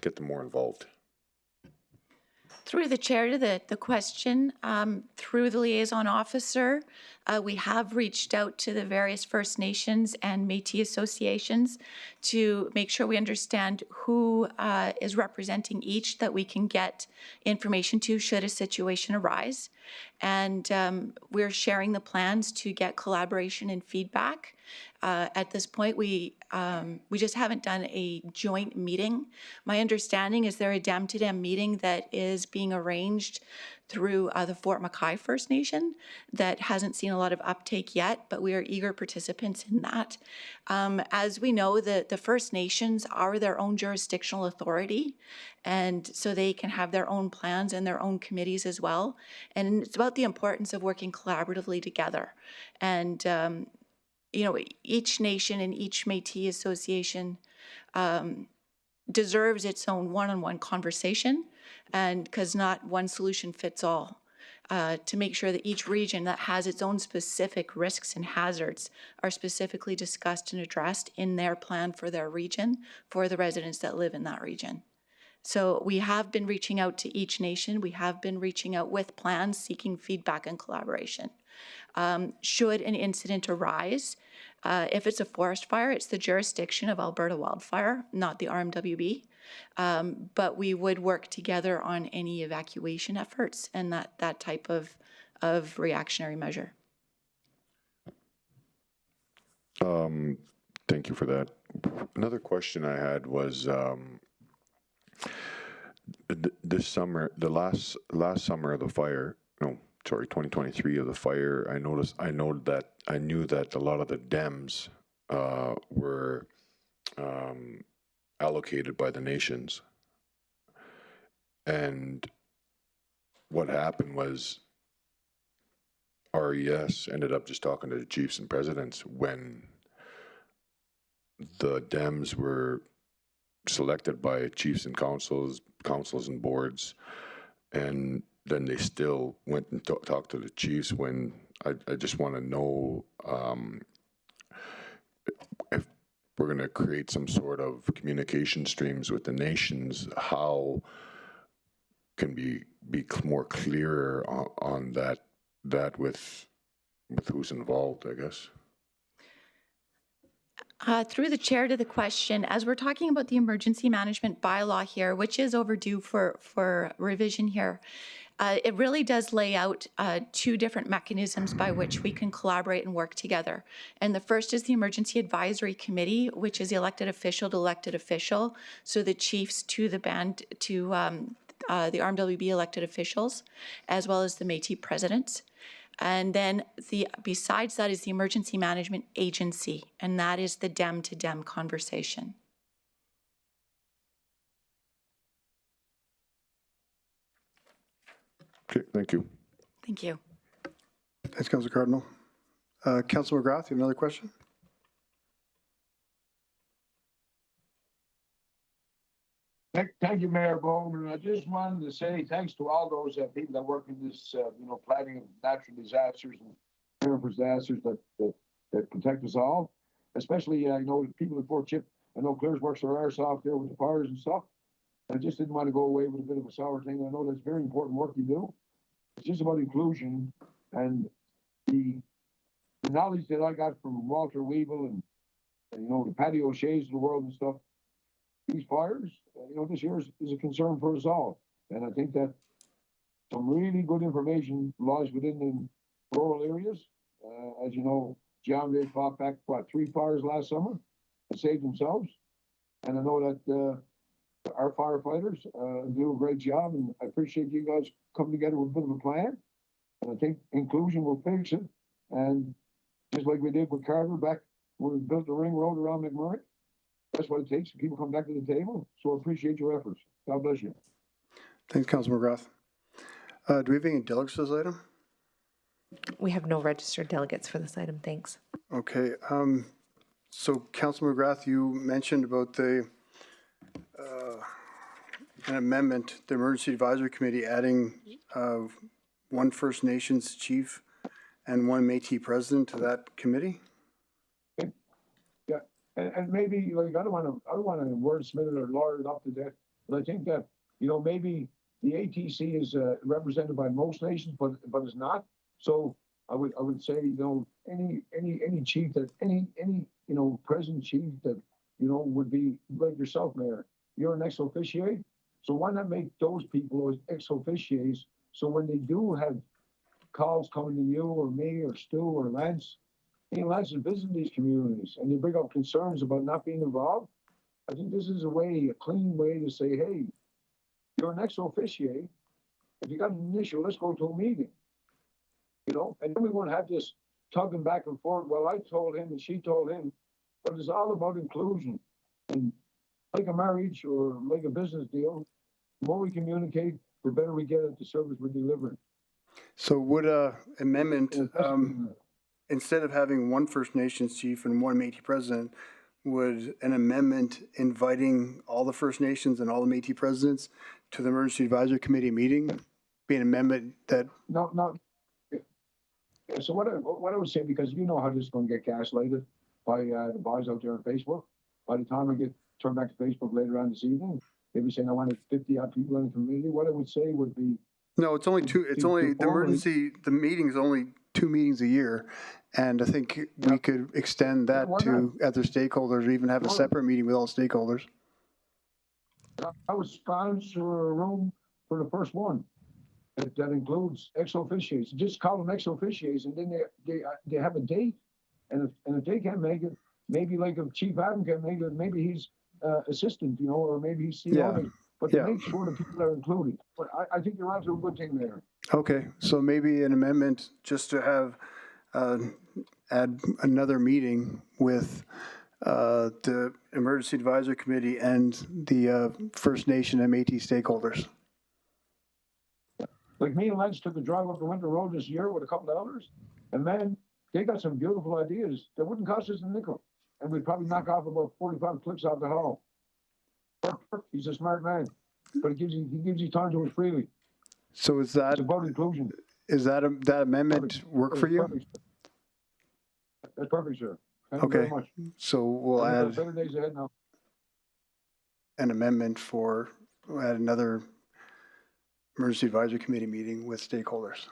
get them more involved? Through the chair to the question, through the liaison officer, we have reached out to the various First Nations and Métis associations to make sure we understand who is representing each, that we can get information to should a situation arise. And we're sharing the plans to get collaboration and feedback. At this point, we just haven't done a joint meeting. My understanding is there a dam-to-dam meeting that is being arranged through the Fort McKay First Nation that hasn't seen a lot of uptake yet, but we are eager participants in that. As we know, the First Nations are their own jurisdictional authority, and so they can have their own plans and their own committees as well. And it's about the importance of working collaboratively together. And you know, each nation and each Métis association deserves its own one-on-one conversation, and because not one solution fits all, to make sure that each region that has its own specific risks and hazards are specifically discussed and addressed in their plan for their region for the residents that live in that region. So we have been reaching out to each nation. We have been reaching out with plans, seeking feedback and collaboration. Should an incident arise, if it's a forest fire, it's the jurisdiction of Alberta Wildfire, not the RMWB. But we would work together on any evacuation efforts and that type of reactionary measure. Thank you for that. Another question I had was this summer, the last summer of the fire, no, sorry, 2023 of the fire, I knew that a lot of the dams were allocated by the nations. And what happened was RES ended up just talking to the chiefs and presidents when the dams were selected by chiefs and councils and boards, and then they still went and talked to the chiefs. When I just want to know if we're going to create some sort of communication streams with the nations, how can be more clearer on that with who's involved, I guess. Through the chair to the question, as we're talking about the emergency management bylaw here, which is overdue for revision here, it really does lay out two different mechanisms by which we can collaborate and work together. And the first is the Emergency Advisory Committee, which is the elected official to elected official, so the chiefs to the band, to the RMWB elected officials, as well as the Métis presidents. And then besides that is the Emergency Management Agency, and that is the dem-to-dem conversation. Okay, thank you. Thank you. Thanks, Councilor Cardinal. Councilor McGrath, you have another question? Thank you, Mayor Bowman. I just wanted to say thanks to all those people that work in this, planning of natural disasters and preparing for disasters that protect us all. Especially, I know people at Fort Chip. I know Claire's works their arse off there with the fires and stuff. I just didn't want to go away with a bit of a sour thing. I know that's very important work you do. It's just about inclusion and the knowledge that I got from Walter Weevil and the Patty O'Shea's of the world and stuff. These fires, this year is a concern for us all. And I think that some really good information lies within the rural areas. As you know, John Ray fought back, 3 fires last summer and saved themselves. And I know that our firefighters do a great job, and I appreciate you guys coming together with a bit of a plan. And I think inclusion will fix it. And just like we did with Carter back when we built the ring road around McMurray, that's what it takes. People come back to the table. So I appreciate your efforts. God bless you. Thanks, Councilor McGrath. Do we have any delegates for this item? We have no registered delegates for this item. Thanks. Okay. So, Councilor McGrath, you mentioned about the an amendment, the Emergency Advisory Committee adding one First Nations chief and one Métis president to that committee. Yeah, and maybe I don't want to wordsmith it or lawyer it up to death, but I think that maybe the ATC is represented by most nations, but it's not. So I would say any chief that any president chief that would be like yourself, Mayor. You're an ex officiate, so why not make those people as ex officiates? So when they do have calls coming to you or me or Stu or Lance. Me and Lance is visiting these communities and you bring up concerns about not being involved. I think this is a clean way to say, hey, you're an ex officio. If you got an issue, let's go to a meeting. You know, and then we won't have this tugging back and forth. Well, I told him and she told him, but it's all about inclusion. And like a marriage or like a business deal, the more we communicate, the better we get at the service we're delivering. So would a amendment, instead of having one First Nations chief and one Métis president, would an amendment inviting all the First Nations and all the Métis presidents to the Emergency Advisory Committee meeting be an amendment that? No. So what I would say, because you know how this is going to get gaslighted by the boys out there on Facebook. By the time I get turned back to Facebook later on this evening, they'll be saying I wanted 50 odd people in the community. What I would say would be, No, it's only two. It's only the emergency. The meeting is only 2 meetings a year, and I think we could extend that to other stakeholders, or even have a separate meeting with all stakeholders. I would sponsor a room for the first one that includes ex officios. Just call them ex officios, and then they have a date. And if they can't make it, maybe like if Chief Adam can make it, maybe he's assistant, you know, or maybe he's CEO. But to make sure that people are included. But I think you're onto a good thing there. Okay, so maybe an amendment just to have add another meeting with the Emergency Advisory Committee and the First Nation and Métis stakeholders. Like me and Lance took a drive up the Winter Road this year with a couple of elders, and man, they got some beautiful ideas that wouldn't cost us a nickel, and we'd probably knock off about 45 clicks out the hall. He's a smart man, but he gives you time to it freely. So is that, it's about inclusion. Is that that amendment work for you? Perfect. That's perfect, sir. Thank you Okay, very much. so we'll add better days ahead now. an amendment for add another Emergency Advisory Committee meeting with stakeholders.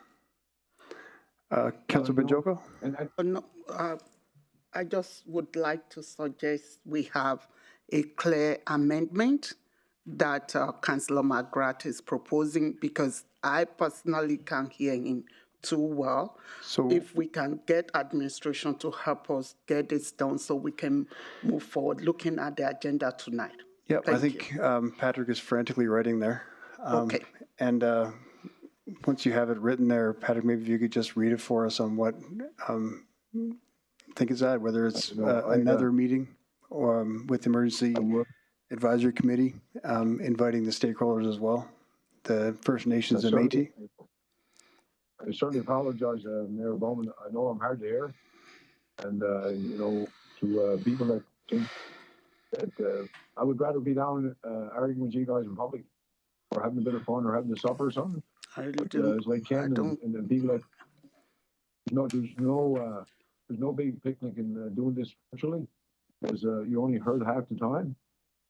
Councilor Bajoko? I just would like to suggest we have a clear amendment that Councillor McGrath is proposing, because I personally can't hear him too well. So if we can get administration to help us get this done so we can move forward looking at the agenda tonight. Yep, I think Patrick is frantically writing there. Okay. And once you have it written there, Patrick, maybe if you could just read it for us on what think is that, whether it's another meeting or with the Emergency Advisory Committee, inviting the stakeholders as well, the First Nations and Métis. I certainly apologize, Mayor Bowman. I know I'm hard to hear, and you know, to people that think that I would rather be down arguing with you guys in public, or having a bit of fun, or having a supper or something. It's like Ken and the people that there's no big picnic in doing this virtually, because you only heard half the time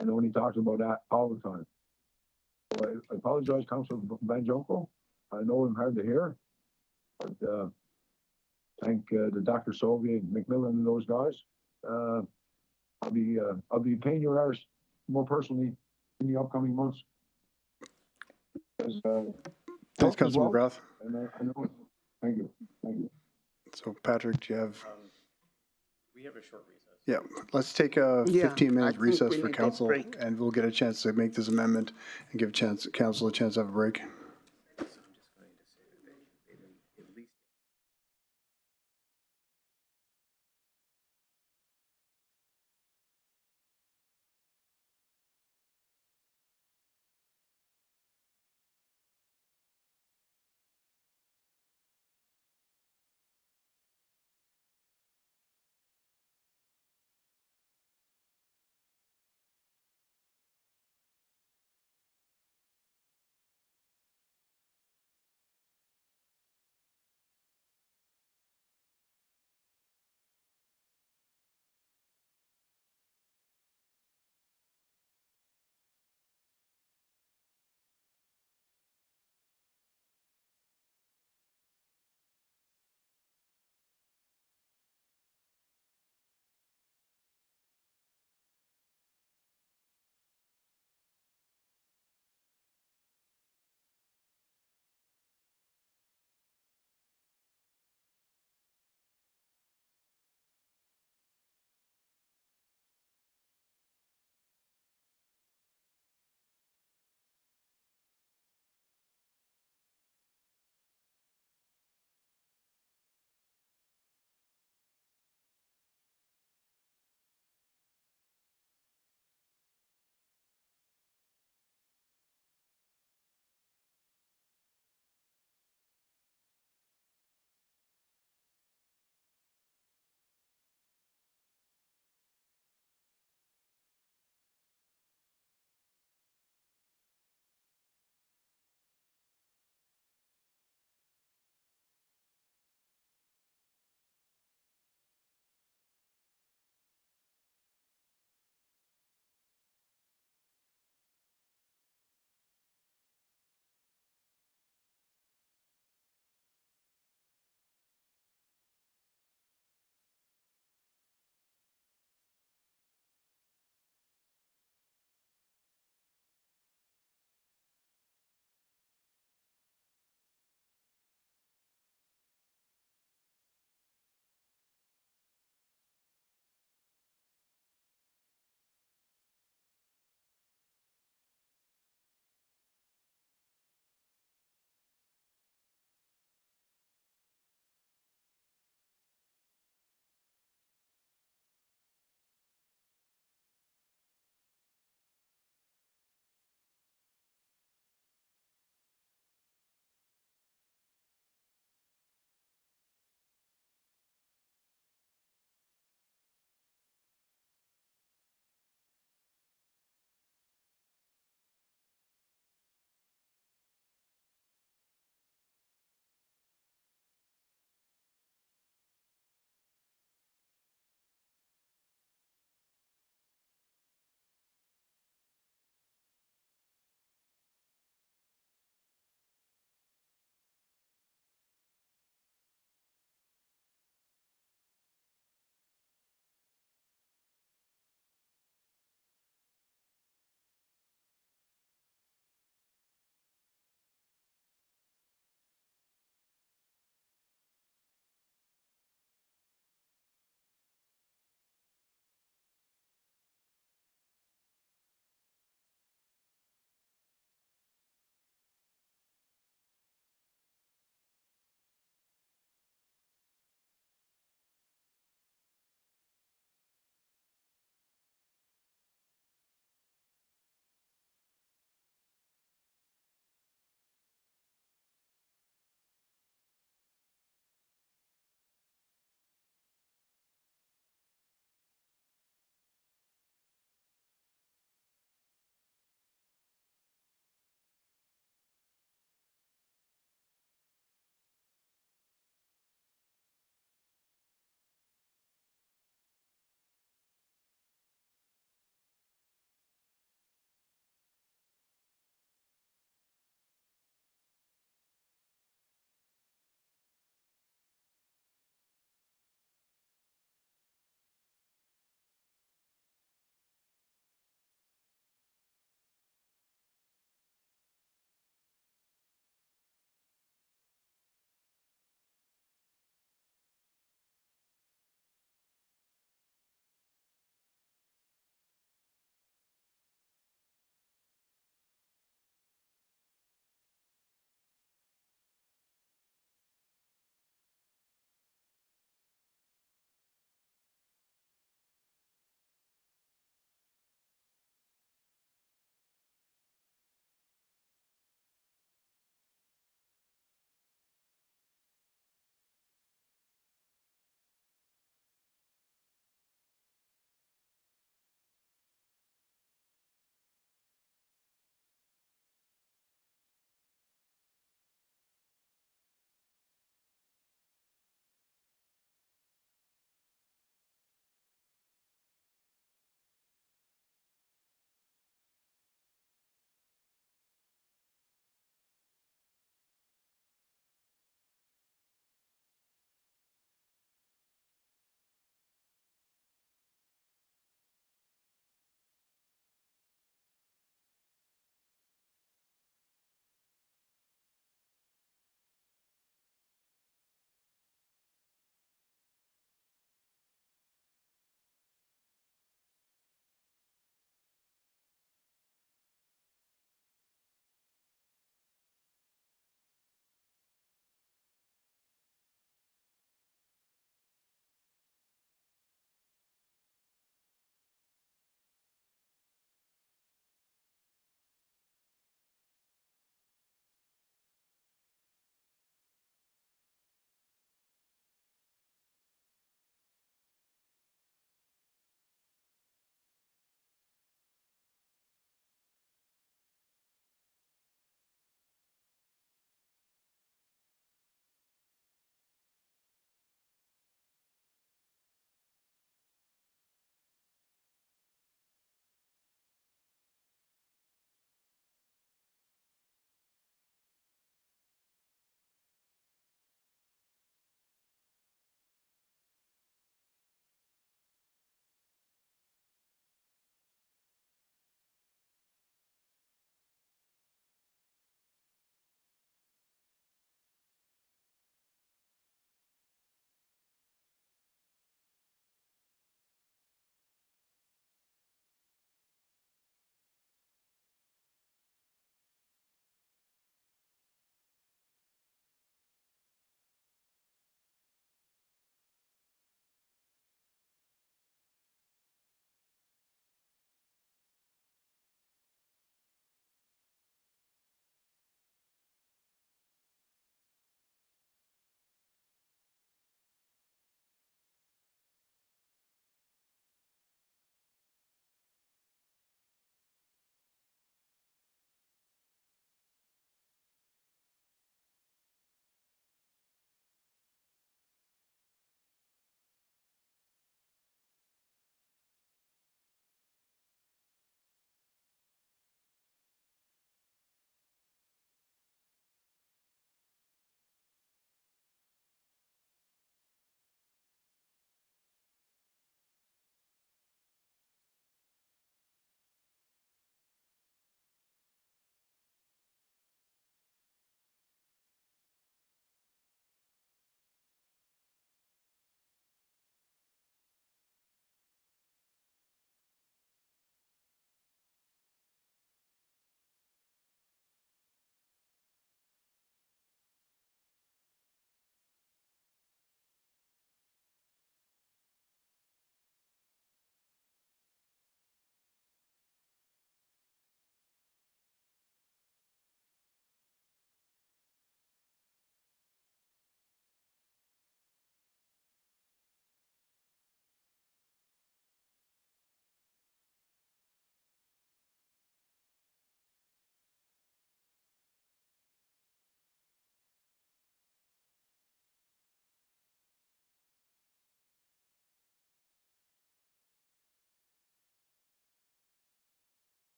and only talked about that all the time. So I apologize, Councillor Banjoko. I know I'm hard to hear, but thank the Dr. Soviet, McMillan, and those guys. I'll be paying your hours more personally in the upcoming months. Thanks, Councilor McGrath. I know. Thank you. So, Patrick, do you have? We have a short recess. Yeah, let's take a 15-minute recess for council, and we'll get a chance to make this amendment and give council a chance to have a break.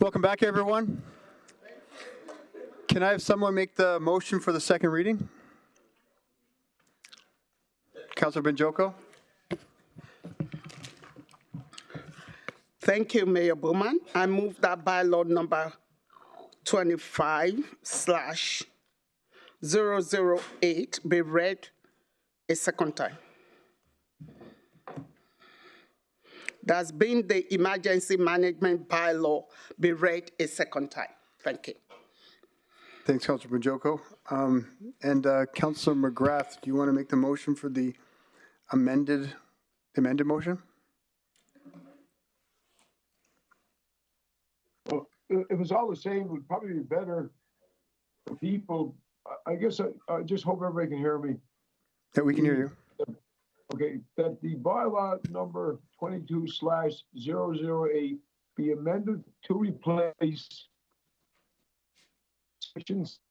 Welcome back, everyone. Can I have someone make the motion for the second reading? Councilor Benjoko? Thank you, Mayor Bowman. I move that bylaw number 25/008 be read a second time. That's been the emergency management bylaw be read a second time. Thank you. Thanks, Councilor Benjoko. Councilor McGrath, do you want to make the motion for the amended motion? Well, if it's all the same, it would probably be better for people. I guess I just hope everybody can hear me. Yeah, we can hear you. Okay, that the bylaw number 22/008 be amended to replace sections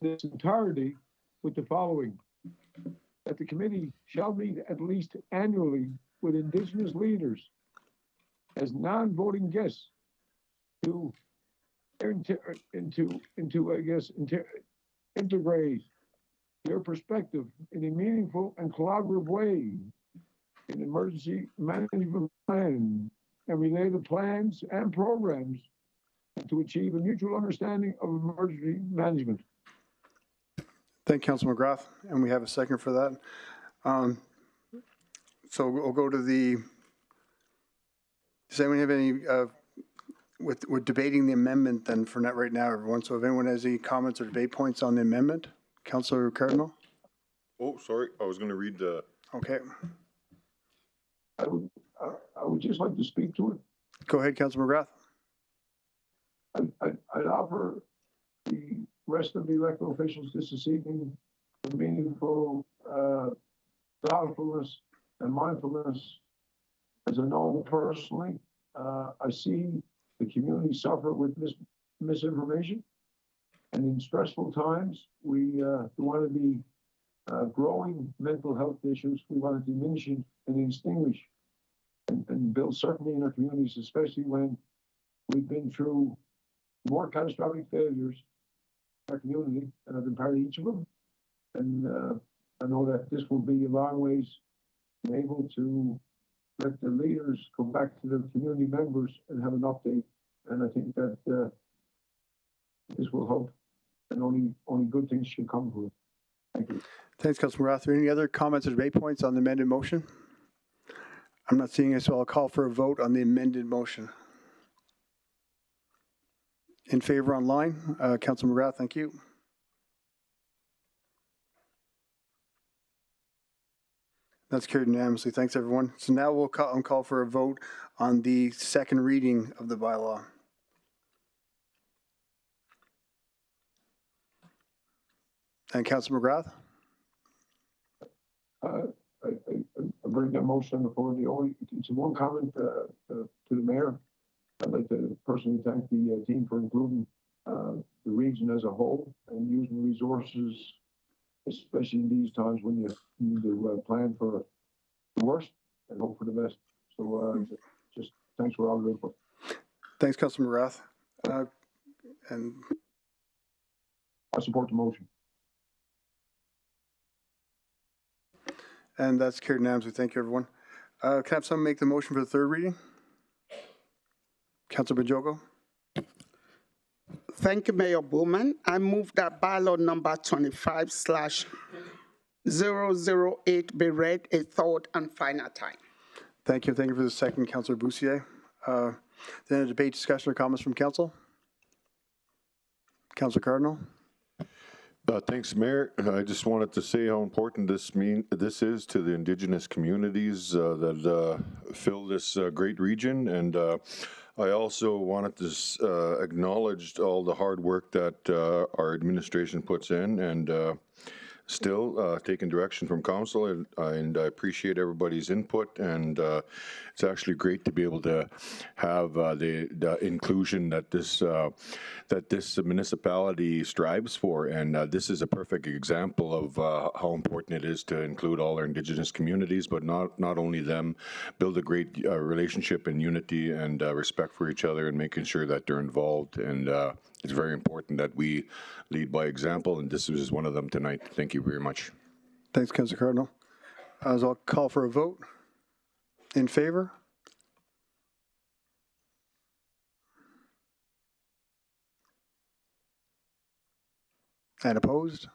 in its entirety with the following. That the committee shall meet at least annually with Indigenous leaders as non-voting guests to integrate their perspective in a meaningful and collaborative way in emergency management plan and related plans and programs to achieve a mutual understanding of emergency management. Thank you, Councilor McGrath, and we have a second for that. So we'll go to the, does anyone have any, we're debating the amendment then for not right now, everyone. So if anyone has any comments or debate points on the amendment, Councilor Cardinal? Oh, sorry, I was going to read the... Okay. I would just like to speak to it. Go ahead, Councilor McGrath. I'd offer the rest of the elected officials this evening a meaningful thoughtfulness and mindfulness. As I know personally, I see the community suffer with misinformation, and in stressful times, we want to be growing mental health issues. We want to diminish and extinguish and build certainty in our communities, especially when we've been through more catastrophic failures in our community, and I've been part of each of them. And I know that this will be a long ways able to let the leaders go back to their community members and have an update. And I think that this will help, and only good things should come from it. Thank you. Thanks, Councilor McGrath. Are there any other comments or debate points on the amended motion? I'm not seeing it, so I'll call for a vote on the amended motion. In favor online, Councilor McGrath, thank you. That's carried unanimously. Thanks, everyone. So now we'll call for a vote on the second reading of the bylaw. And Councilor McGrath? I bring that motion before it's one comment to the mayor. I'd like to personally thank the team for including the region as a whole and using resources, especially in these times when you need to plan for the worst and hope for the best. So just thanks for all the input. Thanks, Councilor McGrath. And I support the motion. And that's carried unanimously. Thank you, everyone. Can I have someone make the motion for the third reading? Councilor Benjoko? Thank you, Mayor Bowman. I move that bylaw number 25/008 be read a third and final time. Thank you. Thank you for the second, Councilor Bussier. Then a debate, discussion, or comments from council? Councilor Cardinal? Thanks, Mayor. I just wanted to say how important this is to the Indigenous communities that fill this great region, and I also wanted to acknowledge all the hard work that our administration puts in, and still taking direction from council, and I appreciate everybody's input, and it's actually great to be able to have the inclusion that this municipality strives for, and this is a perfect example of how important it is to include all our Indigenous communities, but not only them, build a great relationship and unity and respect for each other, and making sure that they're involved. And it's very important that we lead by example, and this is one of them tonight. Thank you very much. Thanks, Councilor Cardinal. As I'll call for a vote. In favor? And opposed?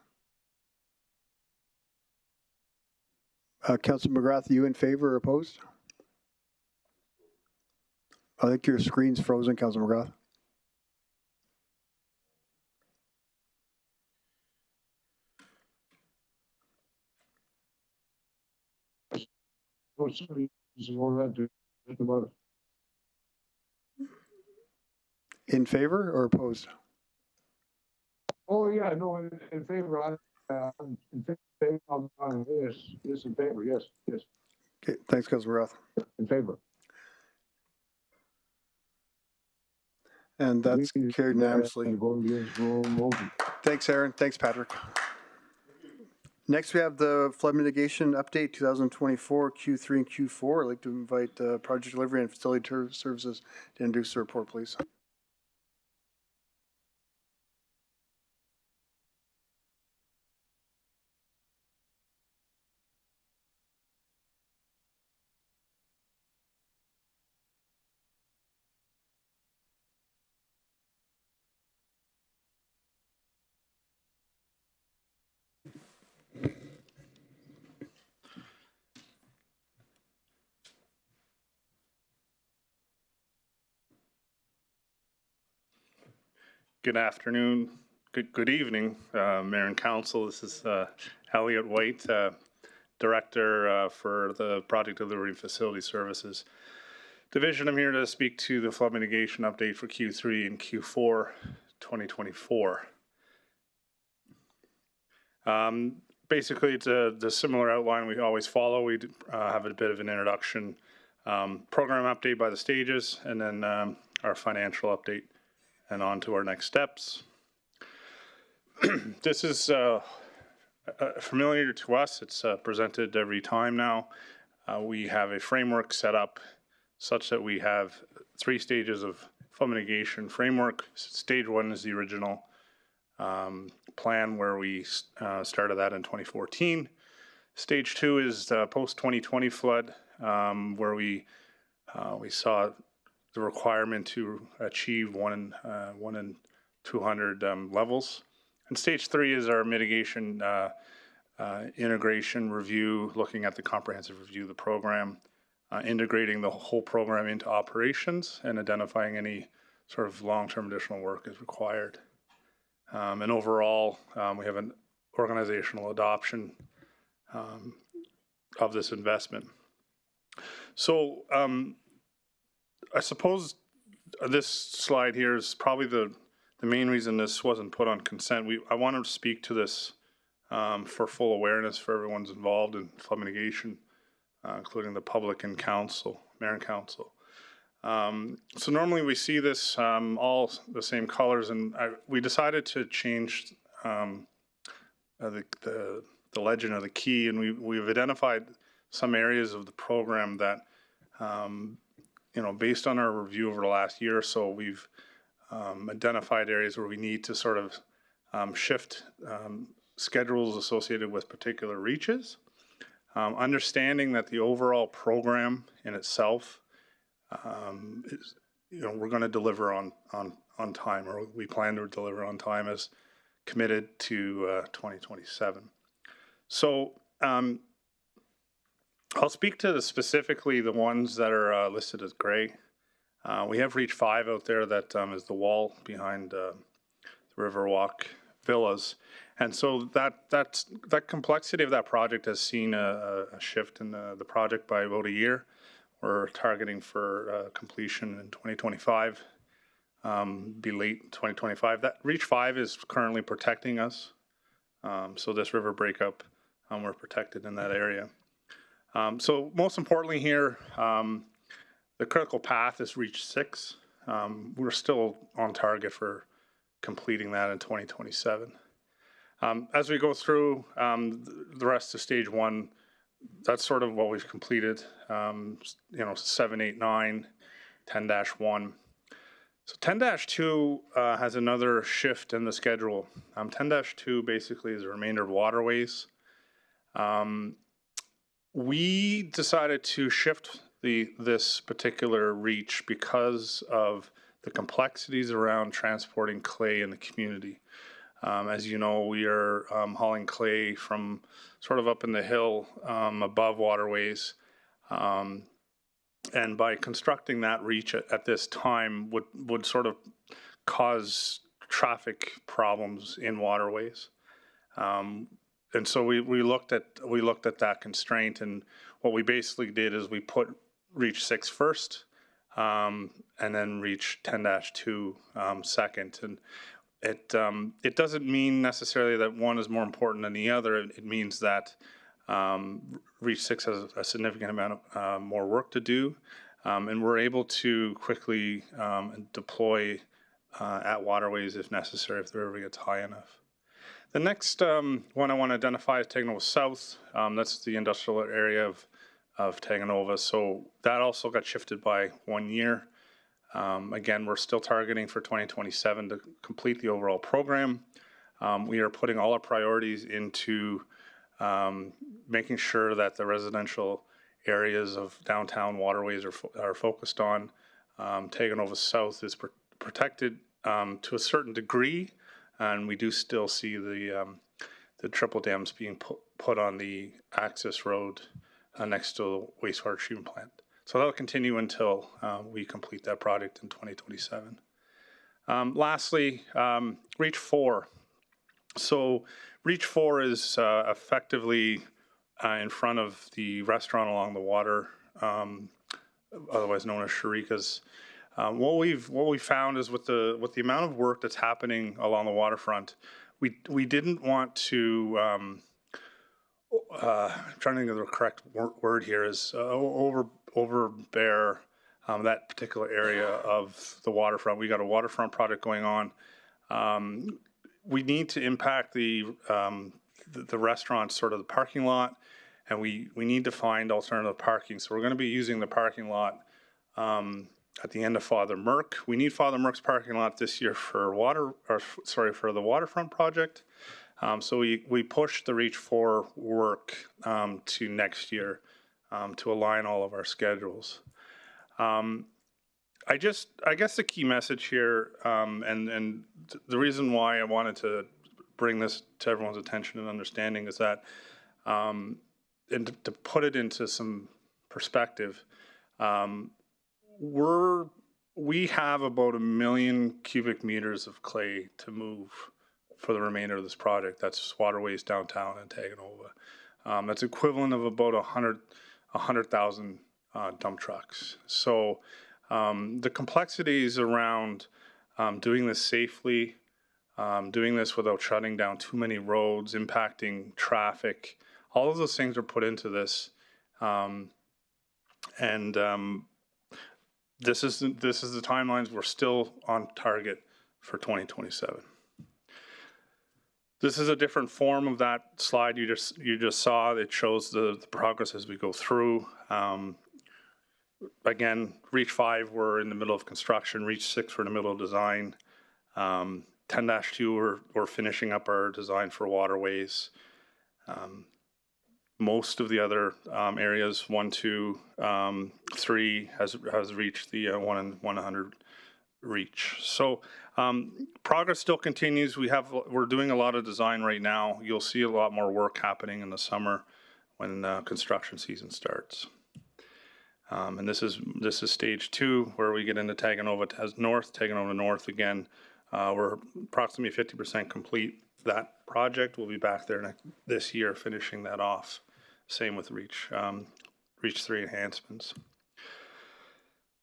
Councilor McGrath, you in favor or opposed? I think your screen's frozen, Councilor McGrath. In favor or opposed? Oh, yeah, no, in favor, in favor, yes, in favor, yes. Okay, thanks, Councilor McGrath. In favor. And that's carried unanimously. Thanks, Aaron. Thanks, Patrick. Next, we have the flood mitigation update 2024 Q3 and Q4. I'd like to invite Project Delivery and Facility Services to introduce the report, please. Good afternoon, good evening, Mayor and Council. This is Elliot White, Director for the Project Delivery and Facility Services Division. I'm here to speak to the flood mitigation update for Q3 and Q4 2024. Basically, it's the similar outline we always follow. We have a bit of an introduction, program update by the stages, and then our financial update, and on to our next steps. This is familiar to us. It's presented every time now. We have a framework set up such that we have 3 stages of flood mitigation framework. Stage 1 is the original plan where we started that in 2014. Stage 2 is post-2020 flood, where we saw the requirement to achieve 1 in 200 levels. And stage 3 is our mitigation integration review, looking at the comprehensive review of the program, integrating the whole program into operations and identifying any sort of long-term additional work as required. And overall, we have an organizational adoption of this investment. So I suppose this slide here is probably the main reason this wasn't put on consent. I wanted to speak to this for full awareness for everyone's involved in flood mitigation, including the public and council, mayor and council. So normally we see this all the same colors, and we decided to change the legend or the key, and we've identified some areas of the program that based on our review over the last year or so, we've identified areas where we need to sort of shift schedules associated with particular reaches, understanding that the overall program in itself is, we're going to deliver on time, or we plan to deliver on time as committed to 2027. So I'll speak to specifically the ones that are listed as gray. We have Reach 5 out there that is the wall behind the Riverwalk Villas. And so that complexity of that project has seen a shift in the project by about a year. We're targeting for completion in 2025, be late 2025. That Reach 5 is currently protecting us So this river breakup, we're protected in that area. So most importantly here, the critical path is Reach 6. We're still on target for completing that in 2027. As we go through the rest of stage 1, that's sort of what we've completed, 7, 8, 9, 10-1. So 10-2 has another shift in the schedule. 10-2 basically is the remainder of waterways. We decided to shift this particular reach because of the complexities around transporting clay in the community. As you know, we are hauling clay from sort of up in the hill above waterways. And by constructing that reach at this time would sort of cause traffic problems in waterways. And so we looked at that constraint, and what we basically did is we put Reach 6 first, and then Reach 10-2 second. And it doesn't mean necessarily that one is more important than the other. It means that Reach 6 has a significant amount of more work to do, and we're able to quickly deploy at waterways if necessary, if the river gets high enough. The next one I want to identify is Taganova South. That's the industrial area of Taganova. So that also got shifted by 1 year. Again, we're still targeting for 2027 to complete the overall program. We are putting all our priorities into making sure that the residential areas of downtown waterways are focused on. Taganova South is protected to a certain degree, and we do still see the triple dams being put on the access road next to the wastewater treatment plant. So that'll continue until we complete that project in 2027. Lastly, Reach 4. So Reach 4 is effectively in front of the restaurant along the water, otherwise known as Sharika's. What we found is with the amount of work that's happening along the waterfront, we didn't want to. I'm trying to think of the correct word here is overbear that particular area of the waterfront. We got a waterfront project going on. We need to impact the restaurant, sort of the parking lot, and we need to find alternative parking. So we're going to be using the parking lot at the end of Father Merck. We need Father Merck's parking lot this year for the waterfront project. So we pushed the Reach 4 work to next year to align all of our schedules. I guess the key message here, and the reason why I wanted to bring this to everyone's attention and understanding is that, and to put it into some perspective, we have about 1 million cubic meters of clay to move for the remainder of this project. That's waterways downtown and Taganova. That's equivalent of about 100,000 dump trucks. So the complexities around doing this safely, doing this without shutting down too many roads, impacting traffic, all of those things are put into this. This is the timelines. We're still on target for 2027. This is a different form of that slide you just saw. It shows the progress as we go through. Again, Reach 5, we're in the middle of construction. Reach 6, we're in the middle of design. 10-2, we're finishing up our design for waterways. Most of the other areas, 1, 2, 3, has reached the 1 in 100 reach. So progress still continues. We're doing a lot of design right now. You'll see a lot more work happening in the summer when construction season starts. And this is stage 2, where we get into Taganova North again. We're approximately 50% complete that project. We'll be back there this year finishing that off. Same with Reach 3 enhancements.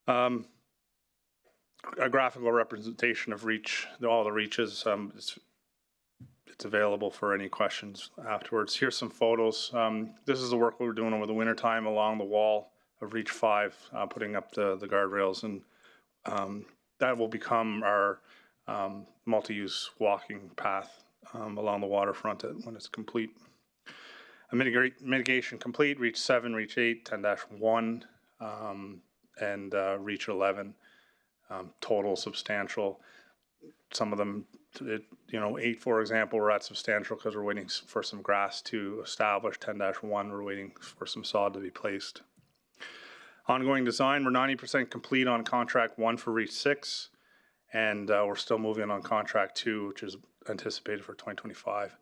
A graphical representation of all the reaches. it's available for any questions afterwards. Here's some photos. This is the work we were doing over the winter time along the wall of Reach 5, putting up the guardrails, and that will become our multi-use walking path along the waterfront when it's complete. Mitigation complete, Reach 7, Reach 8, 10-1, and Reach 11. Total substantial. Some of them, 8, for example, we're at substantial because we're waiting for some grass to establish. 10-1, we're waiting for some sod to be placed. Ongoing design, we're 90% complete on contract 1 for Reach 6, and we're still moving on contract 2, which is anticipated for 2025.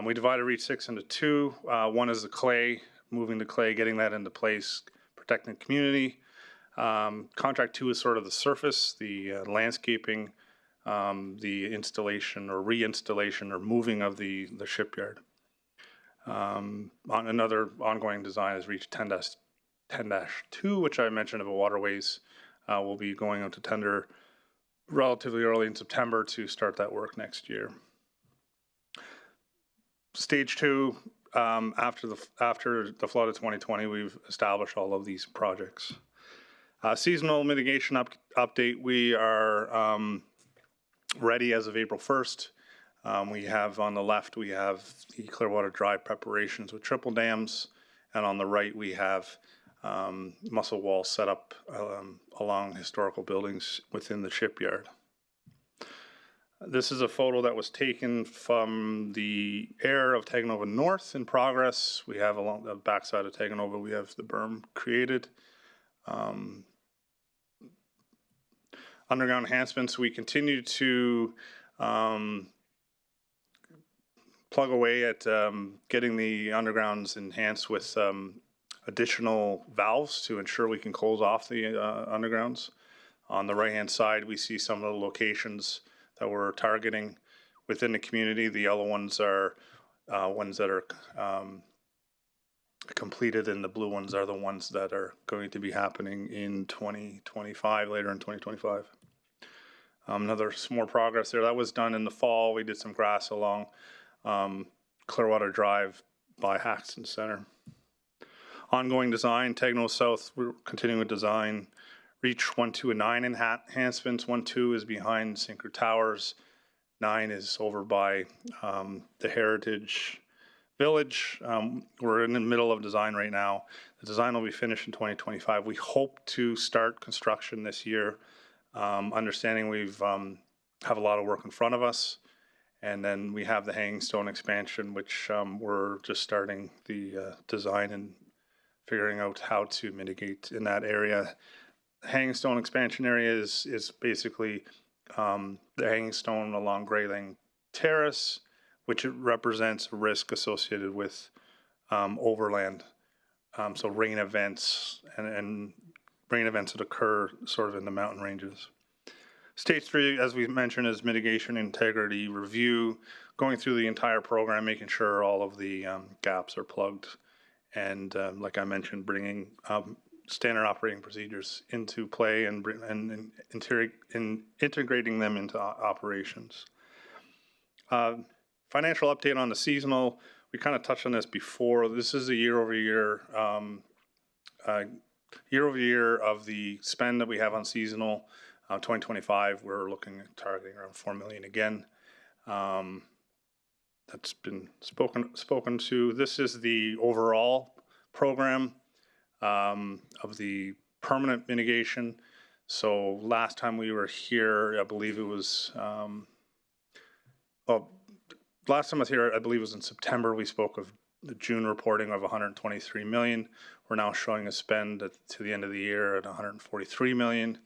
We divided Reach 6 into 2. One is the clay, moving the clay, getting that into place, protecting the community. Contract 2 is sort of the surface, the landscaping, the installation or reinstallation or moving of the shipyard. On another ongoing design is Reach 10-2, which I mentioned about waterways. Will be going out to tender relatively early in September to start that work next year. Stage 2, after the flood of 2020, we've established all of these projects. Seasonal mitigation update, we are ready as of April 1st. We have on the left, we have the Clearwater Drive preparations with triple dams, and on the right we have muscle walls set up along historical buildings within the shipyard. This is a photo that was taken from the air of Taganova North in progress. We have along the backside of Taganova, we have the berm created. Underground enhancements, we continue to plug away at getting the undergrounds enhanced with additional valves to ensure we can close off the undergrounds. On the right-hand side, we see some of the locations that we're targeting within the community. The yellow ones are ones that are completed, and the blue ones are the ones that are going to be happening in 2025, later in 2025. Another more progress there. That was done in the fall. We did some grass along Clearwater Drive by Haxton Center. Ongoing design, Taganova South, we're continuing with design. Reach 1, 2, and 9 enhancements. 1, 2 is behind Synchro Towers. 9 is over by the Heritage Village. We're in the middle of design right now. The design will be finished in 2025. We hope to start construction this year, understanding we've have a lot of work in front of us. And then we have the Hanging Stone expansion, which we're just starting the design and figuring out how to mitigate in that area. Hanging Stone expansion area is basically the Hanging Stone along Grayling Terrace, which represents a risk associated with overland. So rain events and rain events that occur sort of in the mountain ranges. Stage 3, as we mentioned, is mitigation integrity review, going through the entire program, making sure all of the gaps are plugged. And like I mentioned, bringing standard operating procedures into play and integrating them into operations. Financial update on the seasonal. We kind of touched on this before. This is a year-over-year of the spend that we have on seasonal. 2025, we're looking at targeting around $4 million again. That's been spoken to. This is the overall program of the permanent mitigation. So last time we were here, I believe it was, last time I was here, I believe it was in September, we spoke of the June reporting of 123 million. We're now showing a spend to the end of the year at 143 million,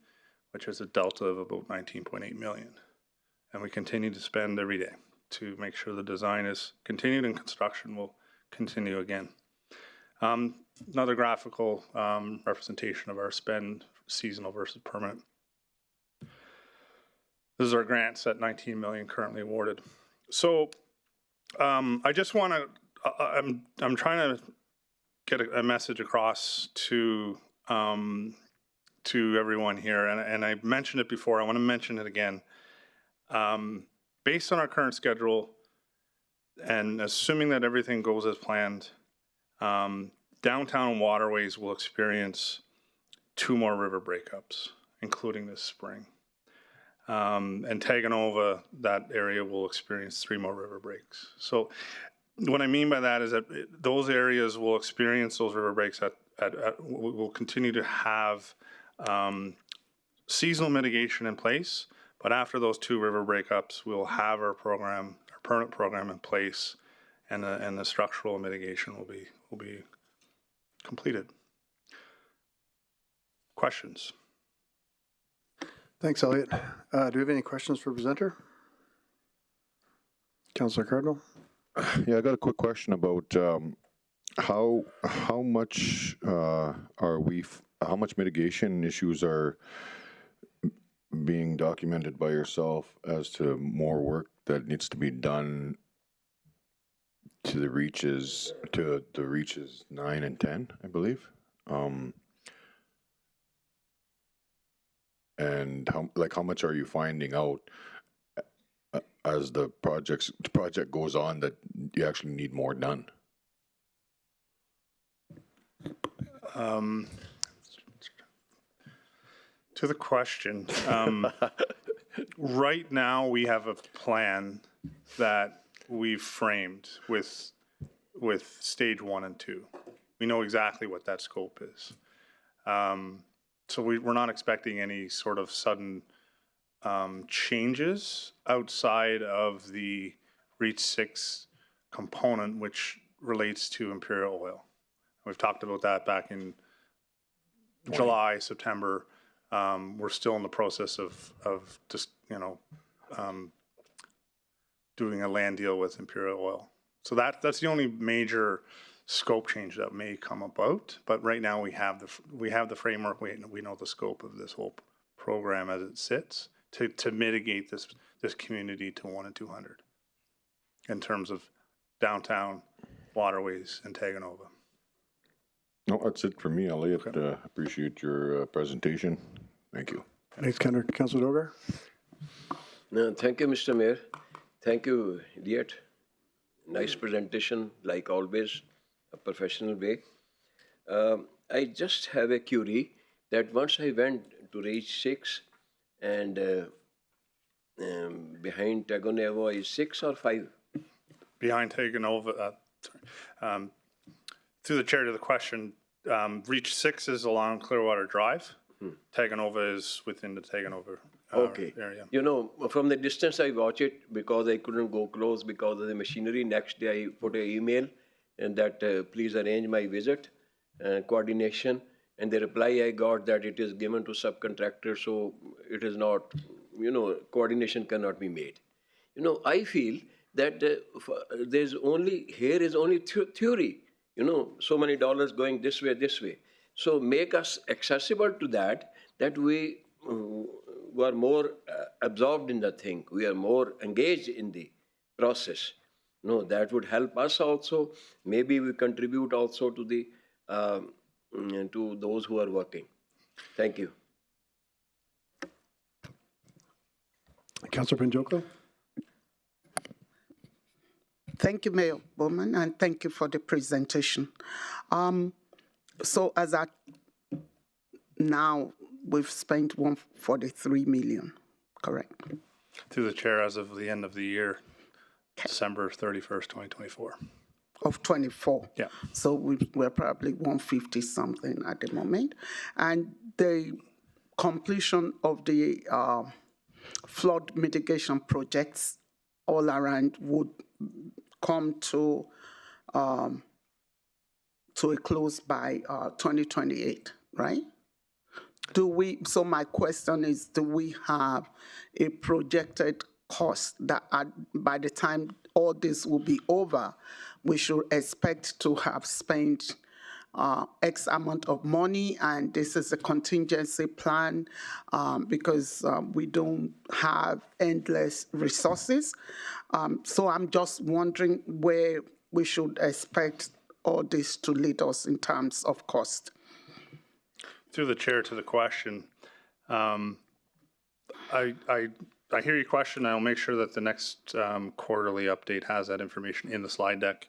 which is a delta of about 19.8 million. And we continue to spend every day to make sure the design is continued and construction will continue again. Another graphical representation of our spend, seasonal versus permanent. This is our grants at 19 million currently awarded. So I just want to, I'm trying to get a message across to everyone here, and I mentioned it before, I want to mention it again. Based on our current schedule, and assuming that everything goes as planned, downtown waterways will experience 2 more river breakups, including this spring. And Taganova, that area will experience 3 more river breaks. So what I mean by that is that those areas will experience those river breaks will continue to have seasonal mitigation in place, but after those 2 river breakups, we'll have our program, our permanent program in place, and the structural mitigation will be completed. Questions? Thanks, Elliot. Do we have any questions for presenter? Councillor Cardinal? Yeah, I got a quick question about how much how much mitigation issues are being documented by yourself as to more work that needs to be done to the reaches 9 and 10, I believe. And how much are you finding out as the project goes on that you actually need more done? To the question, right now we have a plan that we've framed with stage 1 and 2. We know exactly what that scope is. So we're not expecting any sort of sudden changes outside of the Reach 6 component, which relates to Imperial Oil. We've talked about that back in July, September. We're still in the process of just, doing a land deal with Imperial Oil. So that's the only major scope change that may come about. But right now we have the framework. We know the scope of this whole program as it sits to mitigate this community to 1 and 200 in terms of downtown, waterways, and Taganova. No, that's it for me, Elliot. Okay. Appreciate your presentation. Thank you. Thanks, Councilor Dogar. No, thank you, Mr. Mayor. Thank you, Elliot. Nice presentation, like always, a professional way. I just have a query that once I went to Reach 6 and behind Taganova is 6 or 5? Behind Taganova, through the chair to the question, Reach 6 is along Clearwater Drive. Taganova is within the Taganova area. From the distance I watch it because I couldn't go close because of the machinery. Next day I put an email and that please arrange my visit, coordination. And the reply I got that it is given to subcontractors, so it is not, coordination cannot be made. I feel that here is only theory, so many dollars going this way. So make us accessible to that we are more absorbed in the thing. We are more engaged in the process. That would help us also. Maybe we contribute also to the to those who are working. Thank you. Councillor Pinjoko? Thank you, Mayor Bowman, and thank you for the presentation. So as at now, we've spent 143 million, correct? Through the chair as of the end of the year, December 31st, 2024. Of 24. Yeah. So we're probably 150 something at the moment. And the completion of the flood mitigation projects all around would come to a close by 2028, right? So my question is, do we have a projected cost that by the time all this will be over, we should expect to have spent X amount of money, and this is a contingency plan because we don't have endless resources. So I'm just wondering where we should expect all this to lead us in terms of cost. Through the chair to the question, I I hear your question. I'll make sure that the next quarterly update has that information in the slide deck.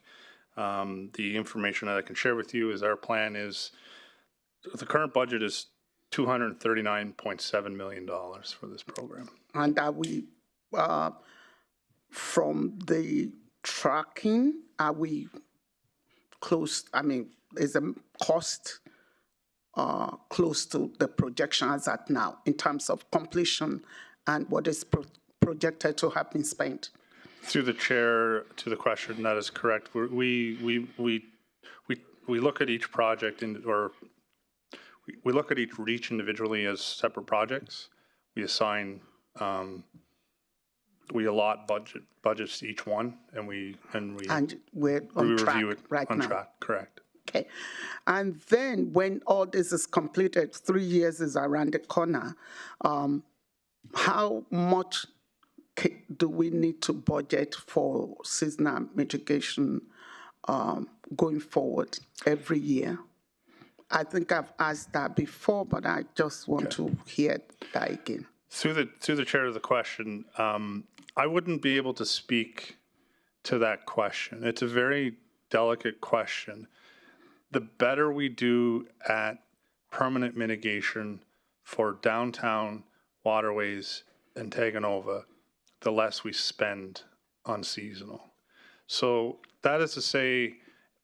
The information that I can share with you is our plan is, the current budget is $239.7 million for this program. And are we, from the tracking, are we close, I mean, is the cost close to the projection as at now in terms of completion and what is projected to have been spent? Through the chair, to the question, that is correct. We look at each project we look at each individually as separate projects. We assign, we allot budgets to each one, and we're on track review it right on now. track. Correct. Okay. And then when all this is completed, 3 years is around the corner, how much do we need to budget for seasonal mitigation going forward every year? I think I've asked that before, but I just want to hear that again. Through the chair of the question, I wouldn't be able to speak to that question. It's a very delicate question. The better we do at permanent mitigation for downtown waterways and Taganova, the less we spend on seasonal. So that is to say,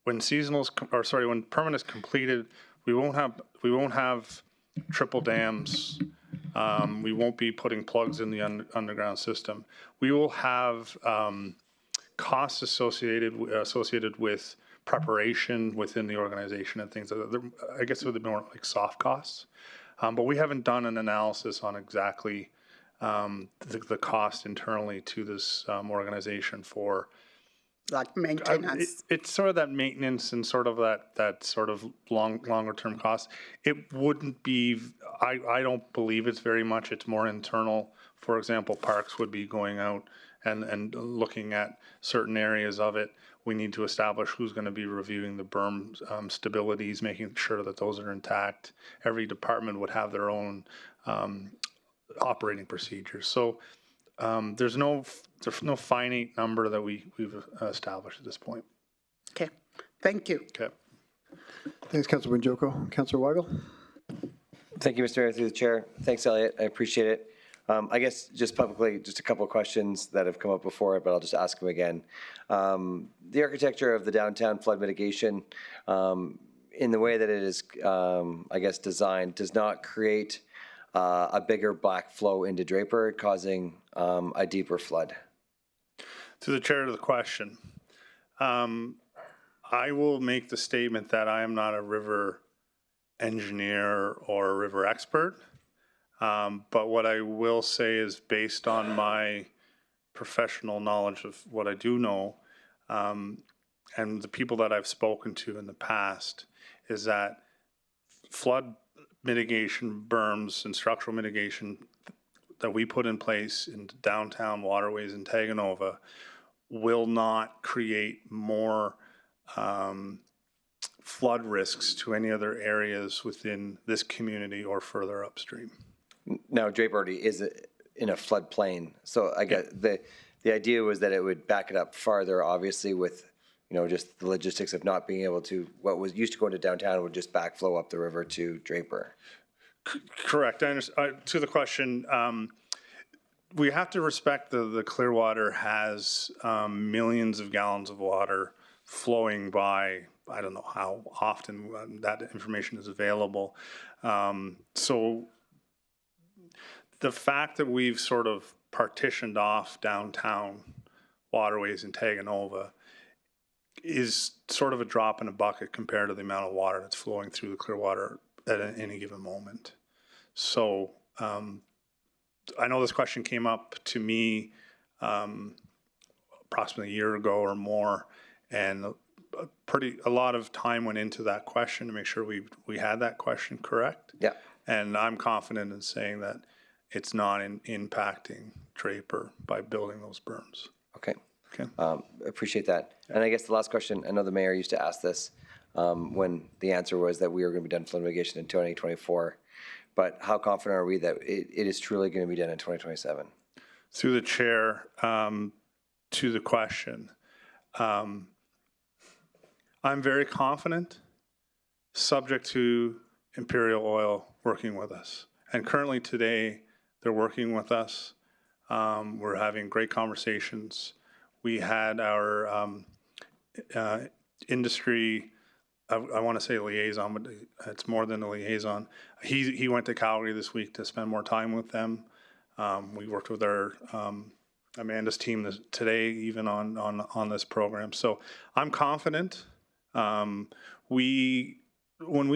when when permanent is completed, we won't have triple dams. We won't be putting plugs in the underground system. We will have costs associated with preparation within the organization and things like that. I guess it would be more like soft costs. But we haven't done an analysis on exactly the cost internally to this organization for like maintenance. It's sort of that maintenance and sort of that sort of longer term cost. It wouldn't be. I don't believe it's very much. It's more internal. For example, parks would be going out and looking at certain areas of it. We need to establish who's going to be reviewing the berm stabilities, making sure that those are intact. Every department would have their own operating procedures. So there's no finite number that we've established at this point. Okay, thank you. Okay. Thanks, Councilor Winjoko. Councilor Weigel. Thank you, Mr. Mayor, through the chair. Thanks, Elliot. I appreciate it. I guess just publicly, just a couple of questions that have come up before, but I'll just ask them again. The architecture of the downtown flood mitigation, in the way that it is, I guess, designed, does not create a bigger black flow into Draper, causing a deeper flood. To the chair of the question, I will make the statement that I am not a river engineer or a river expert. But what I will say is, based on my professional knowledge of what I do know, and the people that I've spoken to in the past, is that flood mitigation berms and structural mitigation that we put in place in downtown waterways in Taganova will not create more flood risks to any other areas within this community or further upstream. Now, Draper already is in a floodplain, so I get the idea was that it would back it up farther, obviously, with just the logistics of not being able to, what was used to go into downtown would just backflow up the river to Draper. Correct. I understand. To the question, we have to respect the Clearwater has millions of gallons of water flowing by. I don't know how often that information is available. So the fact that we've sort of partitioned off downtown waterways in Taganova is sort of a drop in a bucket compared to the amount of water that's flowing through the Clearwater at any given moment. So I know this question came up to me approximately a year ago or more, and a lot of time went into that question to make sure we had that question correct. Yeah. And I'm confident in saying that it's not impacting Draper by building those berms. Okay. Okay. Appreciate that. And I guess the last question, I know the mayor used to ask this when the answer was that we were going to be done flood mitigation in 2024, but how confident are we that it is truly going to be done in 2027? through the chair, to the question. I'm very confident, subject to Imperial Oil working with us. And currently today, they're working with us. We're having great conversations. We had our industry, I want to say liaison, but it's more than a liaison. He went to Calgary this week to spend more time with them. We worked with our Amanda's team today, even on this program. So I'm confident. When we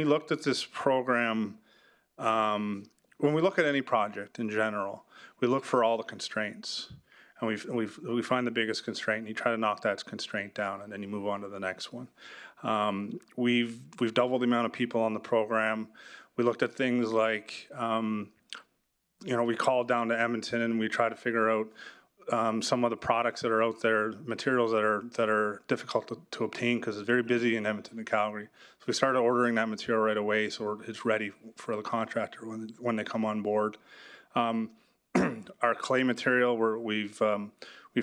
looked at this program, when we look at any project in general, we look for all the constraints. And we find the biggest constraint, and you try to knock that constraint down, and then you move on to the next one. We've doubled the amount of people on the program. We looked at things like, we called down to Edmonton and we try to figure out some of the products that are out there, materials that are difficult to obtain because it's very busy in Edmonton and Calgary. So we started ordering that material right away, so it's ready for the contractor when they come on board. Our clay material, we've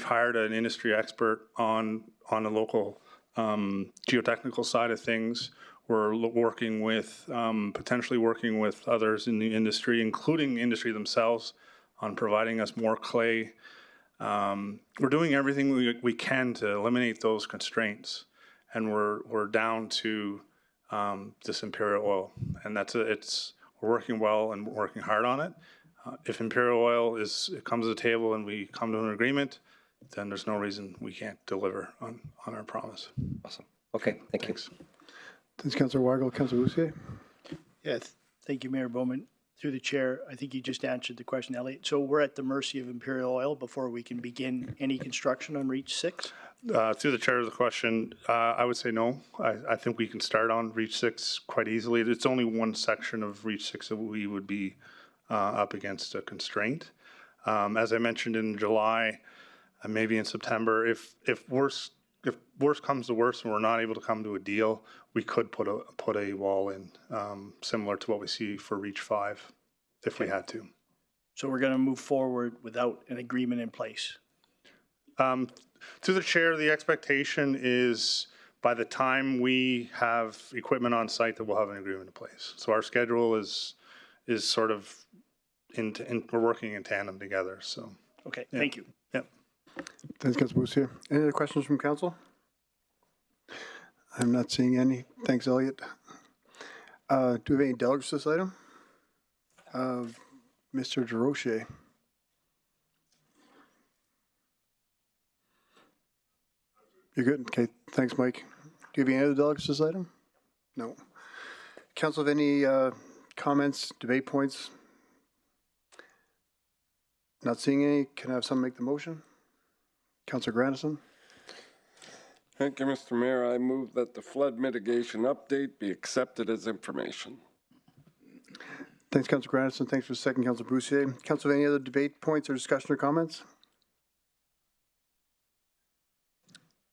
hired an industry expert on the local geotechnical side of things. We're working with, potentially working with others in the industry, including the industry themselves, on providing us more clay. We're doing everything we can to eliminate those constraints, and we're down to this Imperial Oil, and we're working well and working hard on it. If Imperial Oil comes to the table and we come to an agreement, then there's no reason we can't deliver on our promise. Awesome. Okay, thank you. Thanks, Councillor Weigel. Councillor Lucier. Yeah, thank you, Mayor Bowman. Through the chair, I think you just answered the question, Elliot. So we're at the mercy of Imperial Oil before we can begin any construction on Reach 6? Through the chair of the question, I would say no. I think we can start on Reach 6 quite easily. It's only one section of Reach 6 that we would be up against a constraint. As I mentioned in July, maybe in September, if worse comes to worse and we're not able to come to a deal, we could put a wall in, similar to what we see for Reach 5, if we had to. So we're going to move forward without an agreement in place? Through the chair, the expectation is by the time we have equipment on site that we'll have an agreement in place. So our schedule is sort of, we're working in tandem together, so. Okay, yeah. Thank you. Yep. Thanks, Councillor Lucier. Any other questions from council? I'm not seeing any. Thanks, Elliot. Do we have any delegates to this item? Mr. DeRoche. You're good? Okay, thanks, Mike. Do you have any other delegates to this item? No. Council, have any comments, debate points? Not seeing any. Can I have someone make the motion? Councillor Grandison. Thank you, Mr. Mayor. I move that the flood mitigation update be accepted as information. Thanks, Councillor Grandison. Thanks for the second, Councillor Broussier. Council, any other debate points or discussion or comments?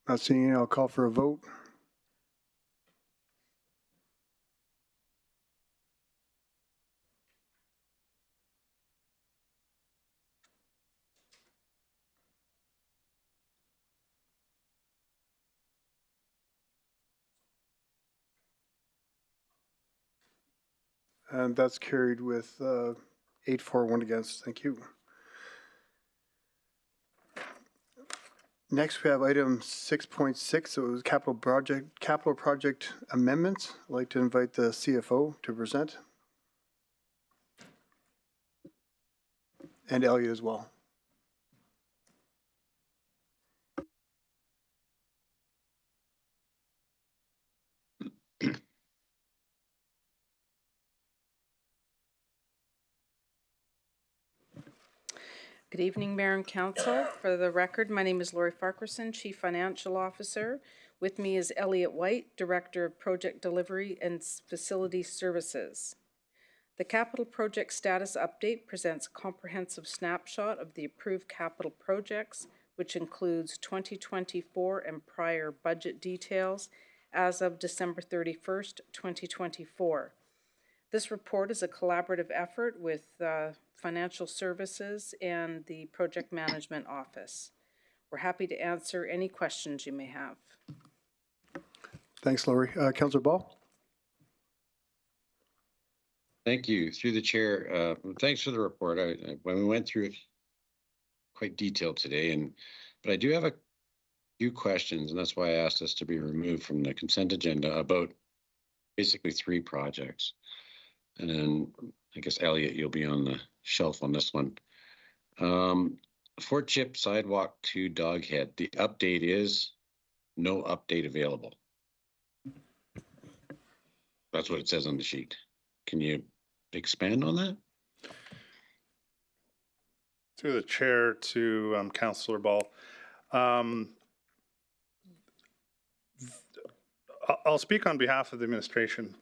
Not seeing any. I'll call for a vote. And that's carried with 8-4-1 against. Thank you. Next, we have item 6.6. So it was capital project amendments. I'd like to invite the CFO to present. And Elliot as well. Good evening, Mayor and Council. For the record, my name is Lori Farquharson, Chief Financial Officer. With me is Elliot White, Director of Project Delivery and Facility Services. The Capital Project Status Update presents a comprehensive snapshot of the approved capital projects, which includes 2024 and prior budget details as of December 31st, 2024. This report is a collaborative effort with Financial Services and the Project Management Office. We're happy to answer any questions you may have. Thanks, Lori. Councillor Ball? Thank you. Through the chair, thanks for the report. When we went through it quite detailed today, but I do have a few questions, and that's why I asked us to be removed from the consent agenda about basically 3 projects. And then I guess, Elliot, you'll be on the shelf on this one. Fort Chip Sidewalk to Doghead, the update is no update available. That's what it says on the sheet. Can you expand on that? Through the chair to Councillor Ball. I'll speak on behalf of the administration.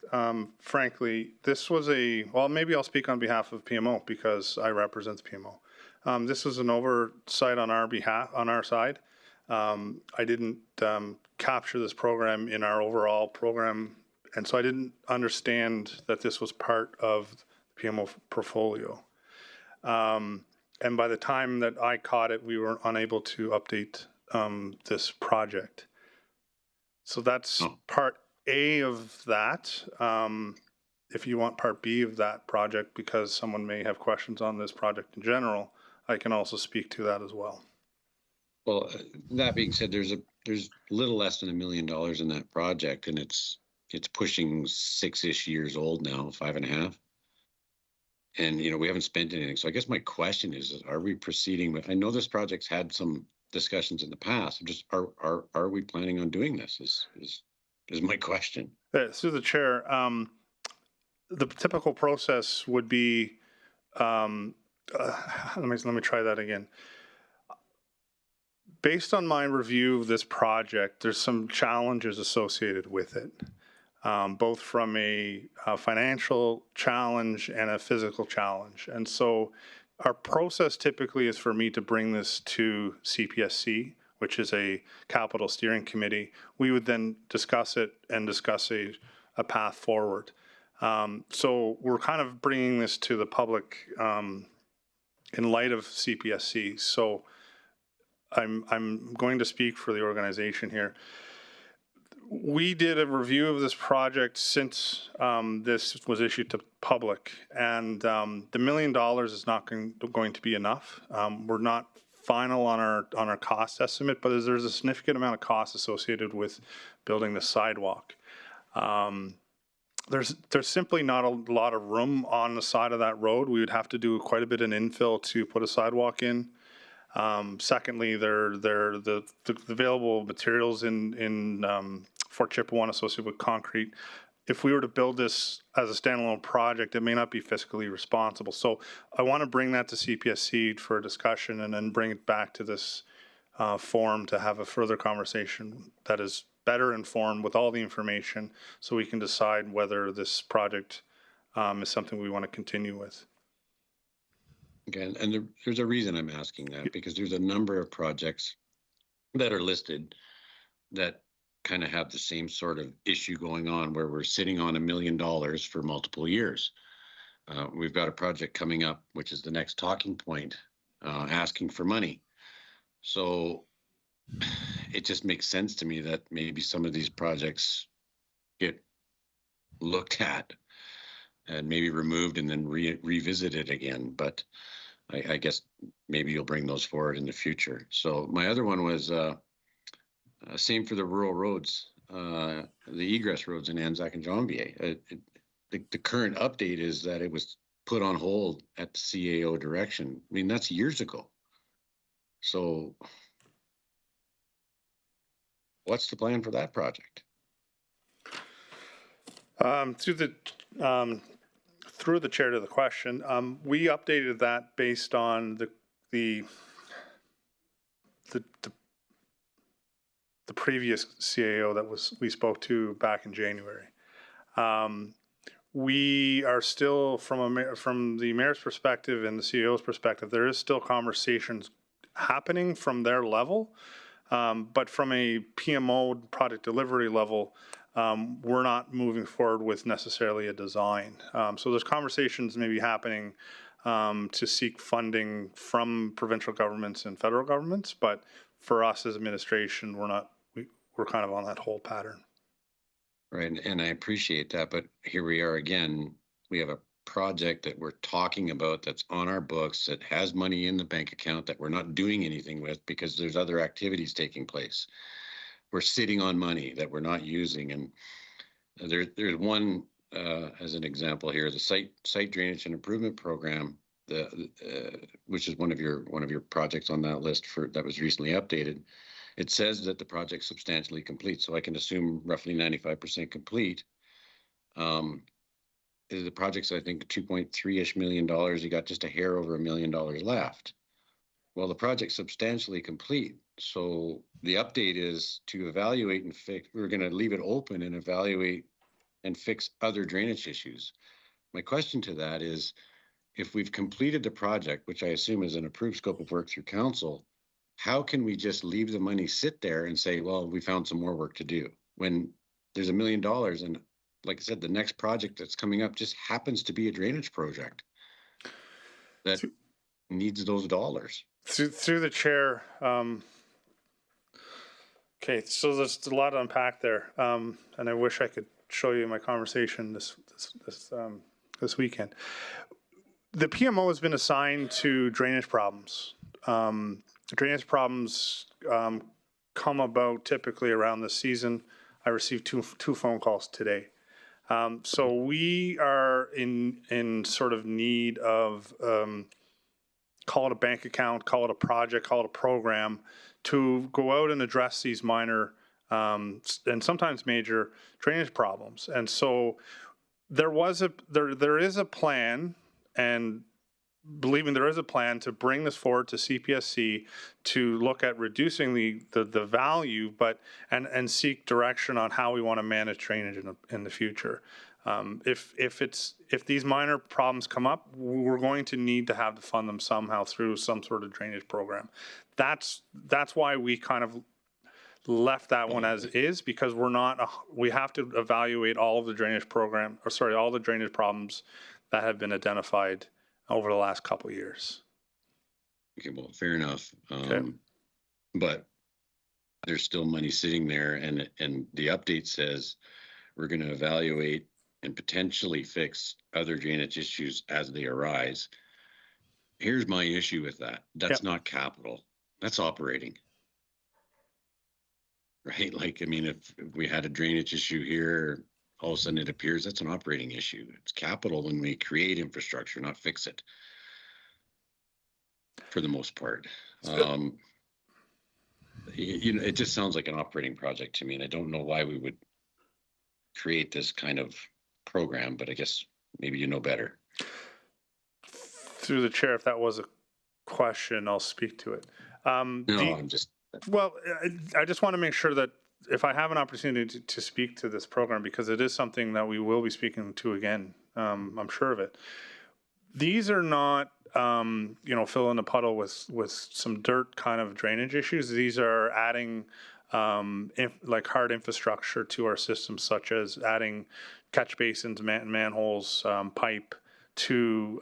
Frankly, this was well, maybe I'll speak on behalf of PMO because I represent the PMO. This was an oversight on our behalf, on our side. I didn't capture this program in our overall program, and so I didn't understand that this was part of the PMO portfolio. And by the time that I caught it, we were unable to update this project. So that's part A of that. If you want part B of that project, because someone may have questions on this project in general, I can also speak to that as well. Well, that being said, there's a little less than $1 million in that project, and it's pushing 6-ish years old now, 5.5. And we haven't spent anything. So I guess my question is are we proceeding with? I know this project's had some discussions in the past. Just are we planning on doing this? Is my question. Through the chair, the typical process would be. Let me try that again. Based on my review of this project, there's some challenges associated with it, both from a financial challenge and a physical challenge. And so our process typically is for me to bring this to CPSC, which is a capital steering committee. We would then discuss it and discuss a path forward. So we're kind of bringing this to the public in light of CPSC. So I'm going to speak for the organization here. We did a review of this project since this was issued to public, and the $1 million is not going to be enough. We're not final on our cost estimate, but there's a significant amount of cost associated with building the sidewalk. There's simply not a lot of room on the side of that road. We would have to do quite a bit of infill to put a sidewalk in. Secondly, the available materials in Fort Chipewyan associated with concrete. If we were to build this as a standalone project, it may not be fiscally responsible. So I want to bring that to CPSC for a discussion and then bring it back to this forum to have a further conversation that is better informed with all the information so we can decide whether this project is something we want to continue with. Okay, and there's a reason I'm asking that, because there's a number of projects that are listed that kind of have the same sort of issue going on where we're sitting on $1 million for multiple years. We've got a project coming up, which is the next talking point, asking for money. So it just makes sense to me that maybe some of these projects get looked at and maybe removed and then revisited again. But I guess maybe you'll bring those forward in the future. So my other one was same for the rural roads, the egress roads in Anzac and Jonvier. The current update is that it was put on hold at the CAO direction. I mean, that's years ago. So what's the plan for that project? Through the chair to the question, we updated that based on the previous CAO that we spoke to back in January. We are still, from the mayor's perspective and the CAO's perspective, there is still conversations happening from their level. But from a PMO product delivery level, we're not moving forward with necessarily a design. So there's conversations maybe happening to seek funding from provincial governments and federal governments, but for us as administration, we're kind of on that whole pattern. Right, and I appreciate that, but here we are again. We have a project that we're talking about that's on our books, that has money in the bank account that we're not doing anything with because there's other activities taking place. We're sitting on money that we're not using, and there's one as an example here, the site drainage and improvement program, which is one of your projects on that list that was recently updated. It says that the project's substantially complete, so I can assume roughly 95% complete. The project's, I think, $2.3-ish million. You got just a hair over $1 million left. Well, the project's substantially complete. So the update is to evaluate and fix. We're going to leave it open and evaluate and fix other drainage issues. My question to that is, if we've completed the project, which I assume is an approved scope of work through council, how can we just leave the money sit there and say, well, we found some more work to do, when there's $1 million? And like I said, the next project that's coming up just happens to be a drainage project that needs those dollars. Through the chair. Okay, so there's a lot to unpack there, and I wish I could show you my conversation this weekend. The PMO has been assigned to drainage problems. Drainage problems come about typically around the season. I received two phone calls today. So we are in sort of need of, call it a bank account, call it a project, call it a program, to go out and address these minor and sometimes major drainage problems. And so there is a plan, and believing there is a plan to bring this forward to CPSC to look at reducing the value, and seek direction on how we want to manage drainage in the future. If these minor problems come up, we're going to need to have to fund them somehow through some sort of drainage program. That's why we kind of left that one as is, because we have to evaluate all of the drainage all the drainage problems that have been identified over the last couple of years. Okay, well, fair enough. Okay. But there's still money sitting there, and the update says we're going to evaluate and potentially fix other drainage issues as they arise. Here's my issue with that. That's not capital. That's operating. Right? Like, I mean, if we had a drainage issue here, all of a sudden it appears that's an operating issue. It's capital when we create infrastructure, not fix it, for the most part. It just sounds like an operating project to me, and I don't know why we would create this kind of program, but I guess maybe you know better. Through the chair, if that was a question, I'll speak to it. I'm just... Well, I just want to make sure that if I have an opportunity to speak to this program, because it is something that we will be speaking to again, I'm sure of it. These are not, fill in the puddle with some dirt kind of drainage issues. These are adding like hard infrastructure to our system, such as adding catch basins, manholes, pipe to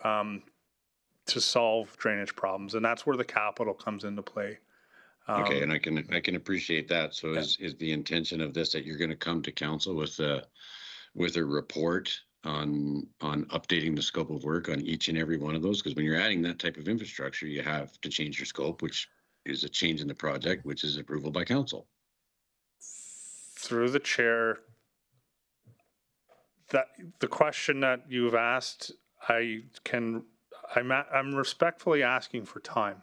solve drainage problems, and that's where the capital comes into play. Okay, and I can appreciate that. So is the intention of this that you're going to come to council with a report on updating the scope of work on each and every one of those? Because when you're adding that type of infrastructure, you have to change your scope, which is a change in the project, which is approval by council. Through the chair, that the question that you've asked, I'm respectfully asking for time.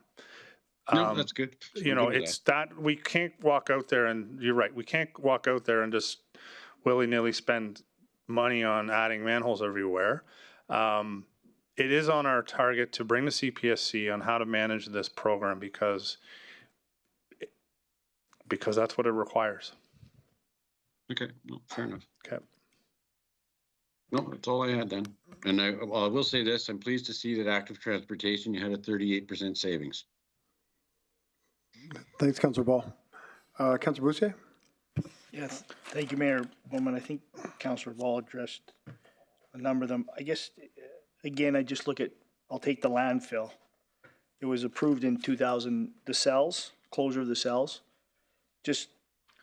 No, that's good. It's that we can't walk out there, and you're right, we can't walk out there and just willy-nilly spend money on adding manholes everywhere. It is on our target to bring the CPSC on how to manage this program, because that's what it requires. Okay, well, fair enough. Okay. No, that's all I had then. And I will say this, I'm pleased to see that active transportation, you had a 38% savings. Thanks, Councillor Ball. Councilor Boucher? Yes, thank you, Mayor Bowman. I think Councilor Wall addressed a number of them. I guess, again, I just look at, I'll take the landfill. It was approved in 2000, the cells, closure of the cells, just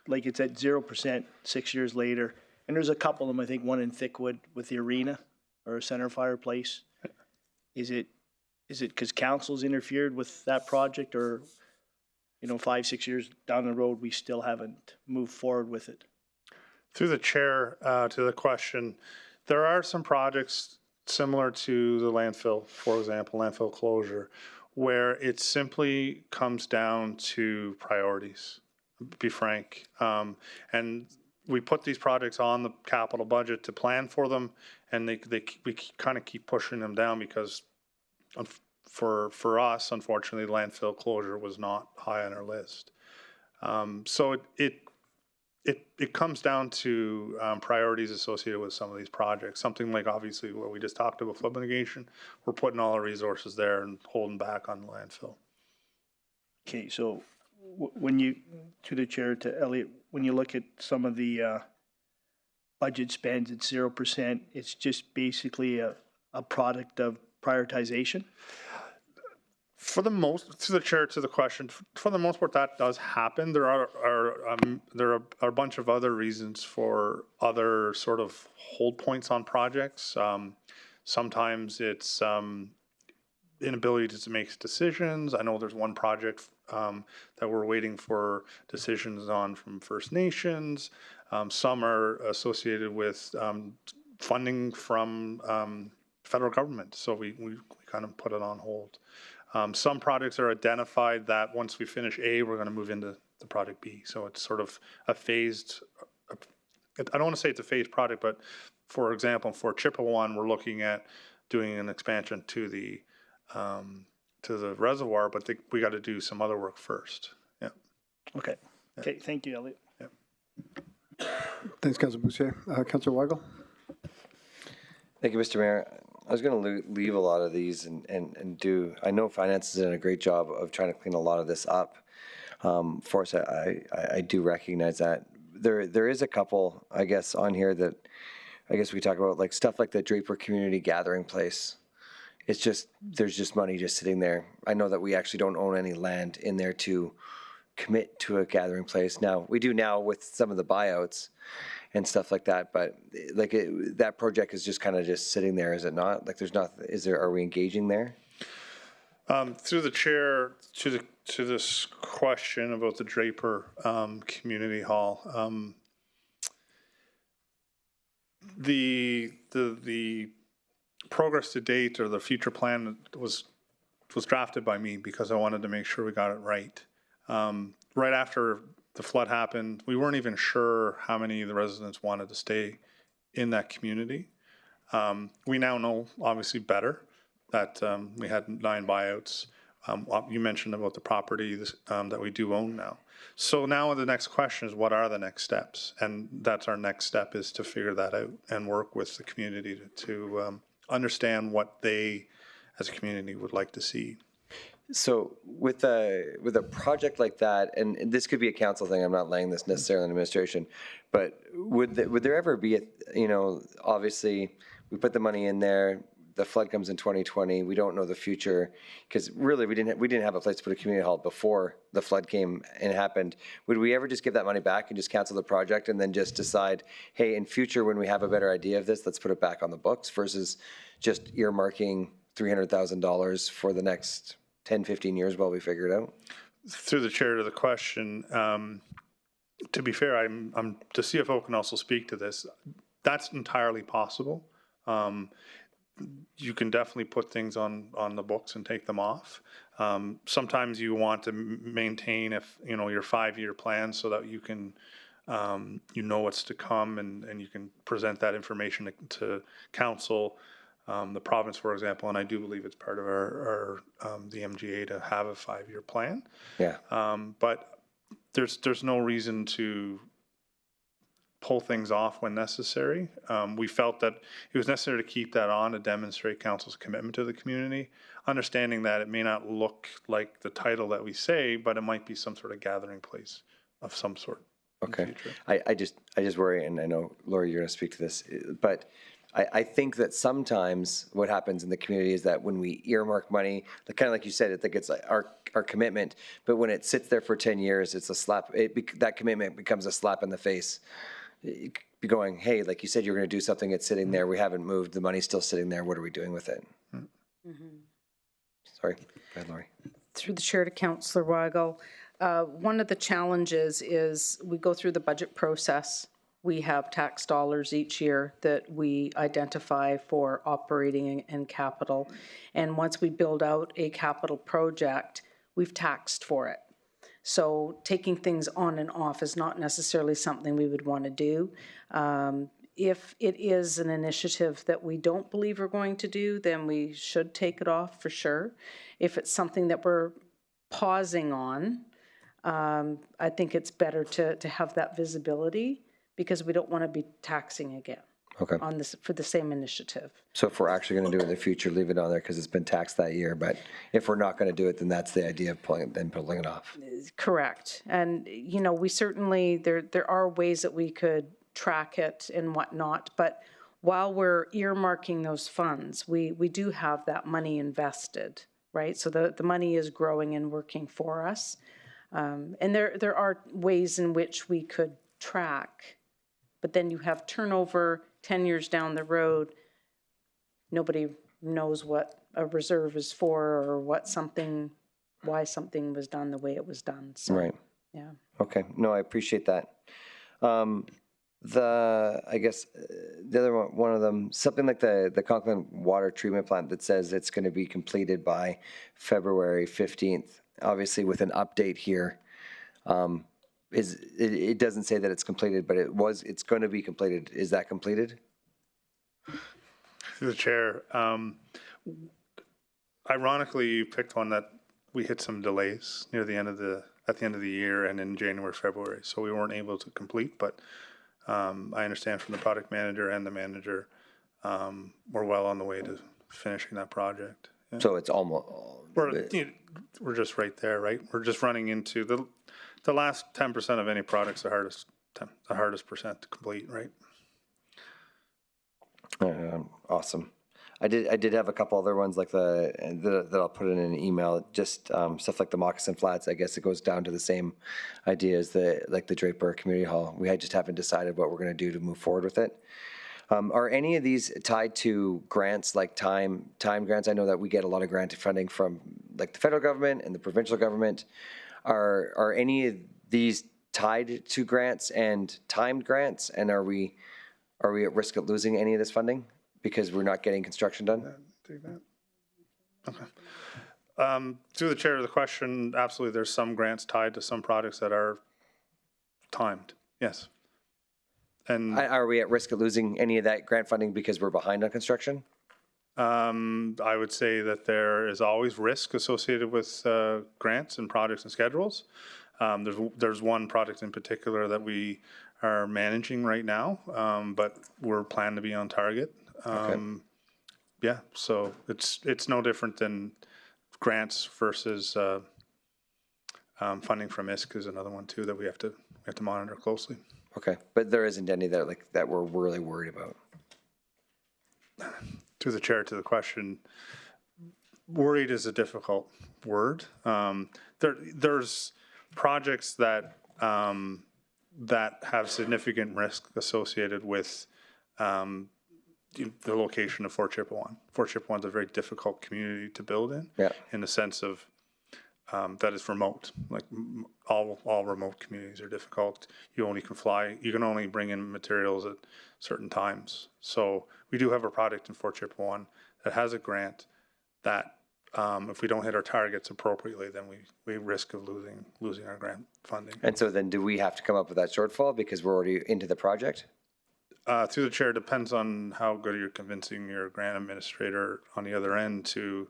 like it's at 0% 6 years later. And there's a couple of them, I think one in Thickwood with the arena or a center fireplace. Is it because council's interfered with that project, or, 5, 6 years down the road, we still haven't moved forward with it? Through the chair, to the question, there are some projects similar to the landfill, for example, landfill closure, where it simply comes down to priorities, to be frank. And we put these projects on the capital budget to plan for them, and we kind of keep pushing them down because for us, unfortunately, landfill closure was not high on our list. So it comes down to priorities associated with some of these projects. Something like, obviously, what we just talked about, flood mitigation, we're putting all our resources there and holding back on the landfill. Okay, so when you, to the chair, to Elliot, when you look at some of the budget spends at 0%, it's just basically a product of prioritization? For the most, to the chair, to the question, for the most part, that does happen. There are a bunch of other reasons for other sort of hold points on projects. Sometimes it's inability to make decisions. I know there's one project that we're waiting for decisions on from First Nations. Some are associated with funding from federal government, so we kind of put it on hold. Some projects are identified that once we finish A, we're going to move into the project B. So it's sort of a phased, I don't want to say it's a phased project, but for example, for Chipewyan, we're looking at doing an expansion to the reservoir, but we got to do some other work first. Yeah. Okay. Okay, thank you, Elliot. Yeah. Thanks, Councilor Boucher. Councilor Weigel? Thank you, Mr. Mayor. I was going to leave a lot of these and do, I know finance has done a great job of trying to clean a lot of this up for us. I do recognize that. There is a couple, I guess, on here that I guess we talk about, like stuff like the Draper Community Gathering Place. It's just, there's just money just sitting there. I know that we actually don't own any land in there to commit to a gathering place. Now, we do now with some of the buyouts and stuff like that, but like that project is just kind of just sitting there, is it not? Like there's not, are we engaging there? Through the chair, to this question about the Draper Community Hall, the progress to date or the future plan was drafted by me because I wanted to make sure we got it right. Right after the flood happened, we weren't even sure how many of the residents wanted to stay in that community. We now know, obviously, better that we had 9 buyouts. You mentioned about the property that we do own now. So now the next question is, what are the next steps? And that's our next step, is to figure that out and work with the community to understand what they, as a community, would like to see. So with a project like that, and this could be a council thing, I'm not laying this necessarily on administration, but would there ever be obviously we put the money in there, the flood comes in 2020, we don't know the future, because really we didn't have a place to put a community hall before the flood came and happened. Would we ever just give that money back and just cancel the project and then just decide, hey, in future when we have a better idea of this, let's put it back on the books, versus just earmarking $300,000 for the next 10, 15 years while we figure it out? Through the chair to the question, to be fair, I'm the CFO can also speak to this. That's entirely possible. You can definitely put things on the books and take them off. Sometimes you want to maintain your 5-year plan so that you can what's to come and you can present that information to council. The province, for example, and I do believe it's part of our the MGA to have a 5-year plan. Yeah. But there's no reason to pull things off when necessary. We felt that it was necessary to keep that on to demonstrate council's commitment to the community, understanding that it may not look like the title that we say, but it might be some sort of gathering place of some sort. Okay. I just worry, and I know, Lori, you're going to speak to this, but I think that sometimes what happens in the community is that when we earmark money, kind of like you said, I think it's like our commitment, but when it sits there for 10 years, it's a slap, that commitment becomes a slap in the face. Be going, hey, like you said, you're going to do something, it's sitting there, we haven't moved, the money's still sitting there, what are we doing with it? Sorry, go ahead, Lori. Through the chair to Councillor Weigel, one of the challenges is we go through the budget process. We have tax dollars each year that we identify for operating and capital. And once we build out a capital project, we've taxed for it. So taking things on and off is not necessarily something we would want to do. If it is an initiative that we don't believe we're going to do, then we should take it off for sure. If it's something that we're pausing on, I think it's better to have that visibility because we don't want to be taxing again on this for the same initiative. So if we're actually going to do it in the future, leave it on there because it's been taxed that year. But if we're not going to do it, then that's the idea of pulling it off. Correct. And, you know, we certainly, there are ways that we could track it and whatnot, but while we're earmarking those funds, we do have that money invested, right? So the money is growing and working for us. And there are ways in which we could track, but then you have turnover 10 years down the road. Nobody knows what a reserve is for or why something was done the way it was done. So, right. Yeah. Okay. No, I appreciate that. I guess the other one of them, something like the Conklin water treatment plant that says it's going to be completed by February 15th, obviously with an update here. It doesn't say that it's completed, but it's going to be completed. Is that completed? Through the chair, ironically, you picked one that we hit some delays at the end of the year and in January, February, so we weren't able to complete, but I understand from the project manager and the manager, we're well on the way to finishing that project. Yeah. So it's almost... We're just right there, right? We're just running into the last 10% of any product's the hardest percent to complete, right? Awesome. I did have a couple other ones like that I'll put in an email. Just stuff like the moccasin flats. I guess it goes down to the same idea as the Draper Community Hall. We just haven't decided what we're going to do to move forward with it. Are any of these tied to grants like time grants? I know that we get a lot of grant funding from like the federal government and the provincial government. Are any of these tied to grants and timed grants? And are we at risk of losing any of this funding because we're not getting construction done? Take that. Okay. To the chair of the question, absolutely, there's some grants tied to some projects that are timed. Yes. And are we at risk of losing any of that grant funding because we're behind on construction? I would say that there is always risk associated with grants and projects and schedules. There's one project in particular that we are managing right now, but we're planning to be on target. Yeah, so it's no different than grants versus funding from ISC is another one too that we have to monitor closely. Okay, but there isn't any that we're really worried about. To the chair, to the question, worried is a difficult word. There's projects that have significant risk associated with the location of Fort Chipewyan. Fort Chipewyan is a very difficult community to build in the sense of that is remote. Like all remote communities are difficult. You can only bring in materials at certain times. So we do have a project in Fort Chipewyan that has a grant that if we don't hit our targets appropriately, then we risk of losing our grant funding. And so then do we have to come up with that shortfall because we're already into the project? Through the chair, depends on how good you're convincing your grant administrator on the other end to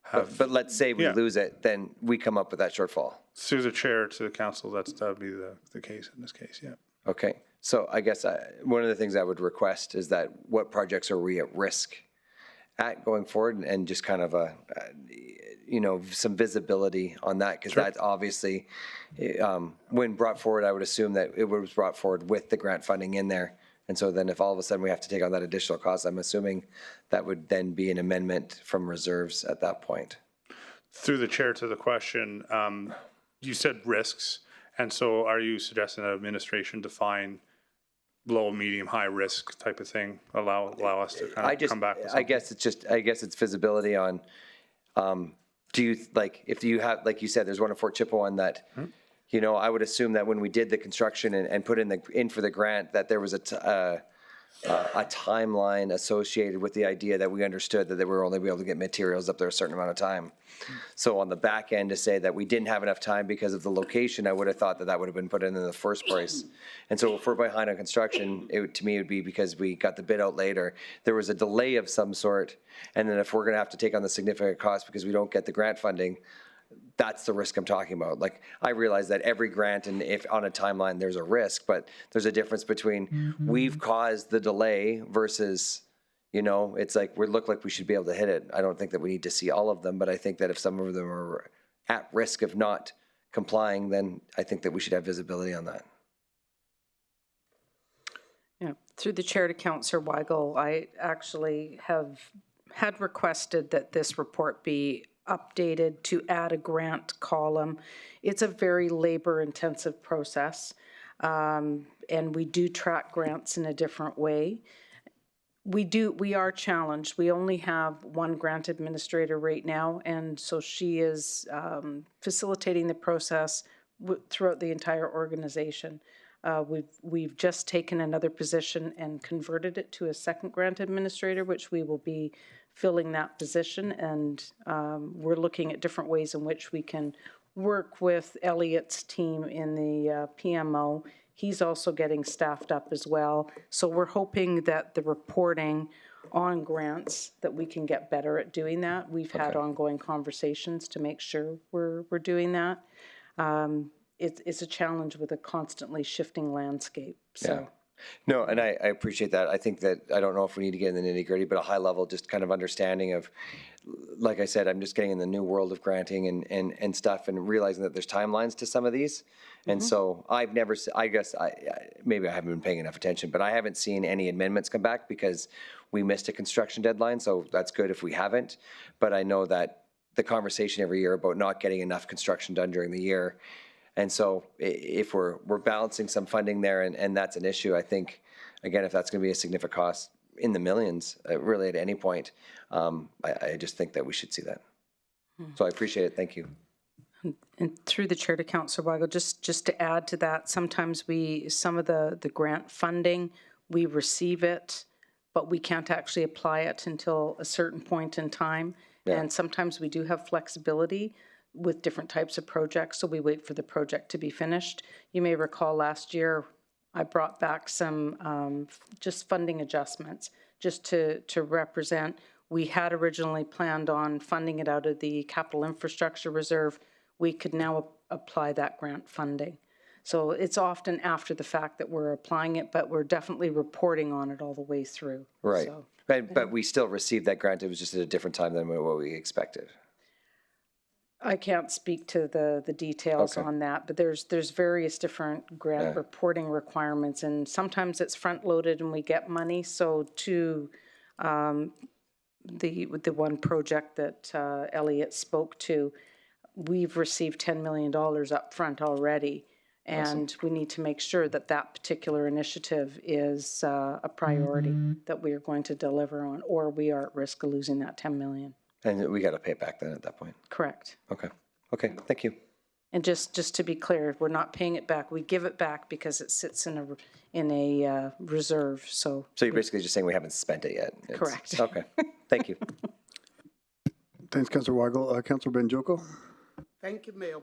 have. But let's say we lose it, then we come up with that shortfall. Through the chair to the council, that would be the case in this case, yeah. Okay, so I guess one of the things I would request is that what projects are we at risk at going forward, and just kind of some visibility on that, because that's obviously, when brought forward, I would assume that it was brought forward with the grant funding in there. And so then if all of a sudden we have to take on that additional cost, I'm assuming that would then be an amendment from reserves at that point. Through the chair to the question, you said risks. And so are you suggesting that administration define low, medium, high risk type of thing, allow us to kind of come back with something? I guess it's visibility on, do you, like, if you have, like you said, there's one in Fort Chipewyan that, I would assume that when we did the construction and put in for the grant, that there was a timeline associated with the idea that we understood that they were only be able to get materials up there a certain amount of time. So on the back end, to say that we didn't have enough time because of the location, I would have thought that would have been put in the first place. And so if we're behind on construction, to me, it would be because we got the bid out later. There was a delay of some sort. And then if we're going to have to take on the significant cost because we don't get the grant funding, that's the risk I'm talking about. Like, I realize that every grant, and if on a timeline there's a risk, but there's a difference between we've caused the delay versus, it's like we look like we should be able to hit it. I don't think that we need to see all of them, but I think that if some of them are at risk of not complying, then I think that we should have visibility on that. Yeah, through the chair to Councillor Weigel, I actually had requested that this report be updated to add a grant column. It's a very labor-intensive process, and we do track grants in a different way. We are challenged. We only have one grant administrator right now, and so she is facilitating the process throughout the entire organization. We've just taken another position and converted it to a second grant administrator, which we will be filling that position, and we're looking at different ways in which we can work with Elliot's team in the PMO. He's also getting staffed up as well. So we're hoping that the reporting on grants, that we can get better at doing that. We've had ongoing conversations to make sure we're doing that. It's a challenge with a constantly shifting landscape. So. Yeah. No, and I appreciate that. I think that, I don't know if we need to get in the nitty gritty, but a high level, just kind of understanding of, like I said, I'm just getting in the new world of granting and stuff, and realizing that there's timelines to some of these. And so I've never, I guess, maybe I haven't been paying enough attention, but I haven't seen any amendments come back because we missed a construction deadline. So that's good if we haven't. But I know that the conversation every year about not getting enough construction done during the year. And so if we're balancing some funding there, and that's an issue, I think, again, if that's going to be a significant cost in the millions, really at any point, I just think that we should see that. So I appreciate it. Thank you. And through the chair to Councillor Weigel, just to add to that, sometimes some of the grant funding, we receive it, but we can't actually apply it until a certain point in time. Yeah. And sometimes we do have flexibility with different types of projects, so we wait for the project to be finished. You may recall last year I brought back some just funding adjustments just to represent. We had originally planned on funding it out of the Capital Infrastructure Reserve. We could now apply that grant funding. So it's often after the fact that we're applying it, but we're definitely reporting on it all the way through. Right, so, but we still received that grant. It was just at a different time than what we expected. I can't speak to the details on that, but there's various different grant reporting requirements, and sometimes it's front loaded and we get money. So to the one project that Elliot spoke to, we've received $10 million up front already, and we need to make sure that that particular initiative is a priority that we are going to deliver on, or we are at risk of losing that $10 million. And we got to pay it back then at that point. Correct. Okay. Okay. Thank you. And just to be clear, we're not paying it back. We give it back because it sits in a reserve. So you're basically just saying we haven't spent it yet. Correct. Okay. Thank you. Thanks, Councillor Weigel. Councillor Benjoko. Thank you, Mayor.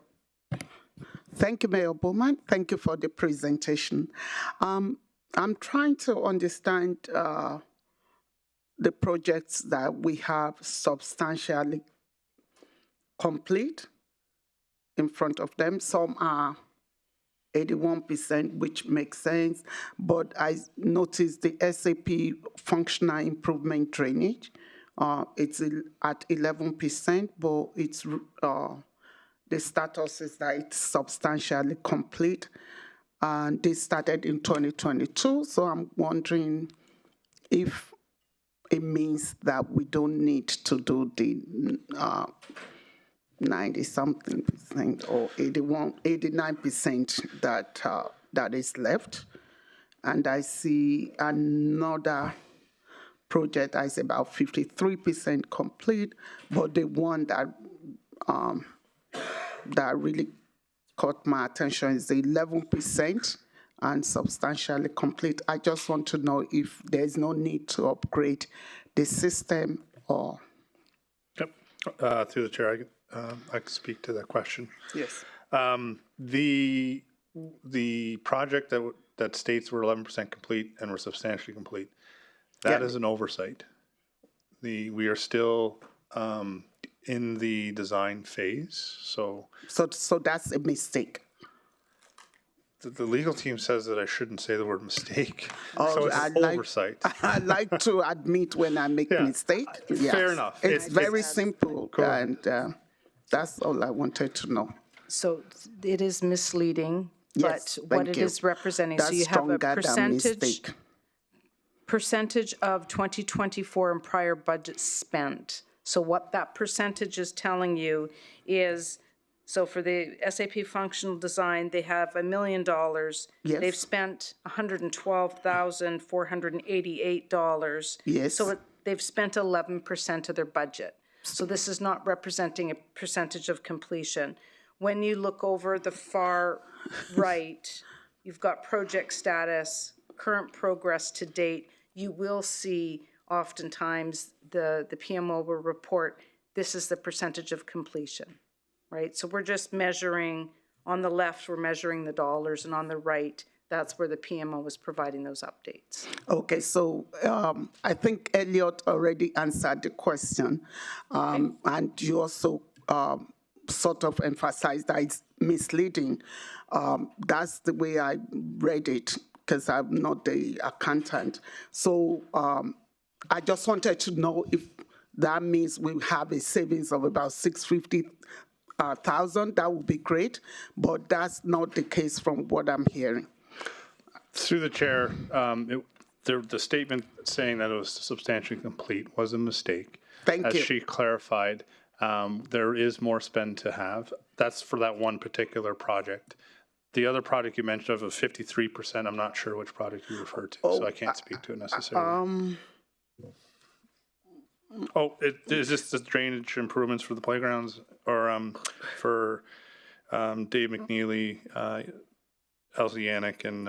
Thank you, Mayor Bowman. Thank you for the presentation. I'm trying to understand the projects that we have substantially complete in front of them. Some are 81%, which makes sense, but I noticed the SAP functional improvement drainage It's at 11%, but it's the status is that it's substantially complete. And this started in 2022, so I'm wondering if it means that we don't need to do the 90-something percent or 89% that is left. And I see another project is about 53% complete, but the one that that really caught my attention is 11% and substantially complete. I just want to know if there's no need to upgrade the system or. Yep. Through the chair, I can speak to that question. Yes. The project that states we're 11% complete and we're substantially complete, that is an oversight. We are still in the design phase, so that's a mistake. The legal team says that I shouldn't say the word mistake. Oh, so it's oversight. I like to admit when I make mistake. Yes. Fair enough. It's very simple, and that's all I wanted to know. So it is misleading, Yes, but what thank it you. is representing, so That's you have a stronger than mistake. percentage of 2024 and prior budget spent. So what that percentage is telling you is, so for the SAP functional design, they have $1 million. Yes. They've spent $112,488. Yes. So they've spent 11% of their budget. So this is not representing a percentage of completion. When you look over the far right, you've got project status, current progress to date. You will see oftentimes the PMO will report, this is the percentage of completion, right? So we're just measuring, on the left, we're measuring the dollars, and on the right, that's where the PMO was providing those updates. Okay, so I think Elliot already answered the question, and you also sort of emphasized that it's misleading. That's the way I read it, because I'm not the accountant. So I just wanted to know if that means we have a savings of about $650,000. That would be great, but that's not the case from what I'm hearing. Through the chair, the statement saying that it was substantially complete was a mistake. Thank you. As she clarified, there is more spend to have. That's for that one particular project. The other project you mentioned of 53%, I'm not sure which project you referred to, so I can't speak to it necessarily. Is this the drainage improvements for the playgrounds or for Dave McNeely, Elsie Yannick, and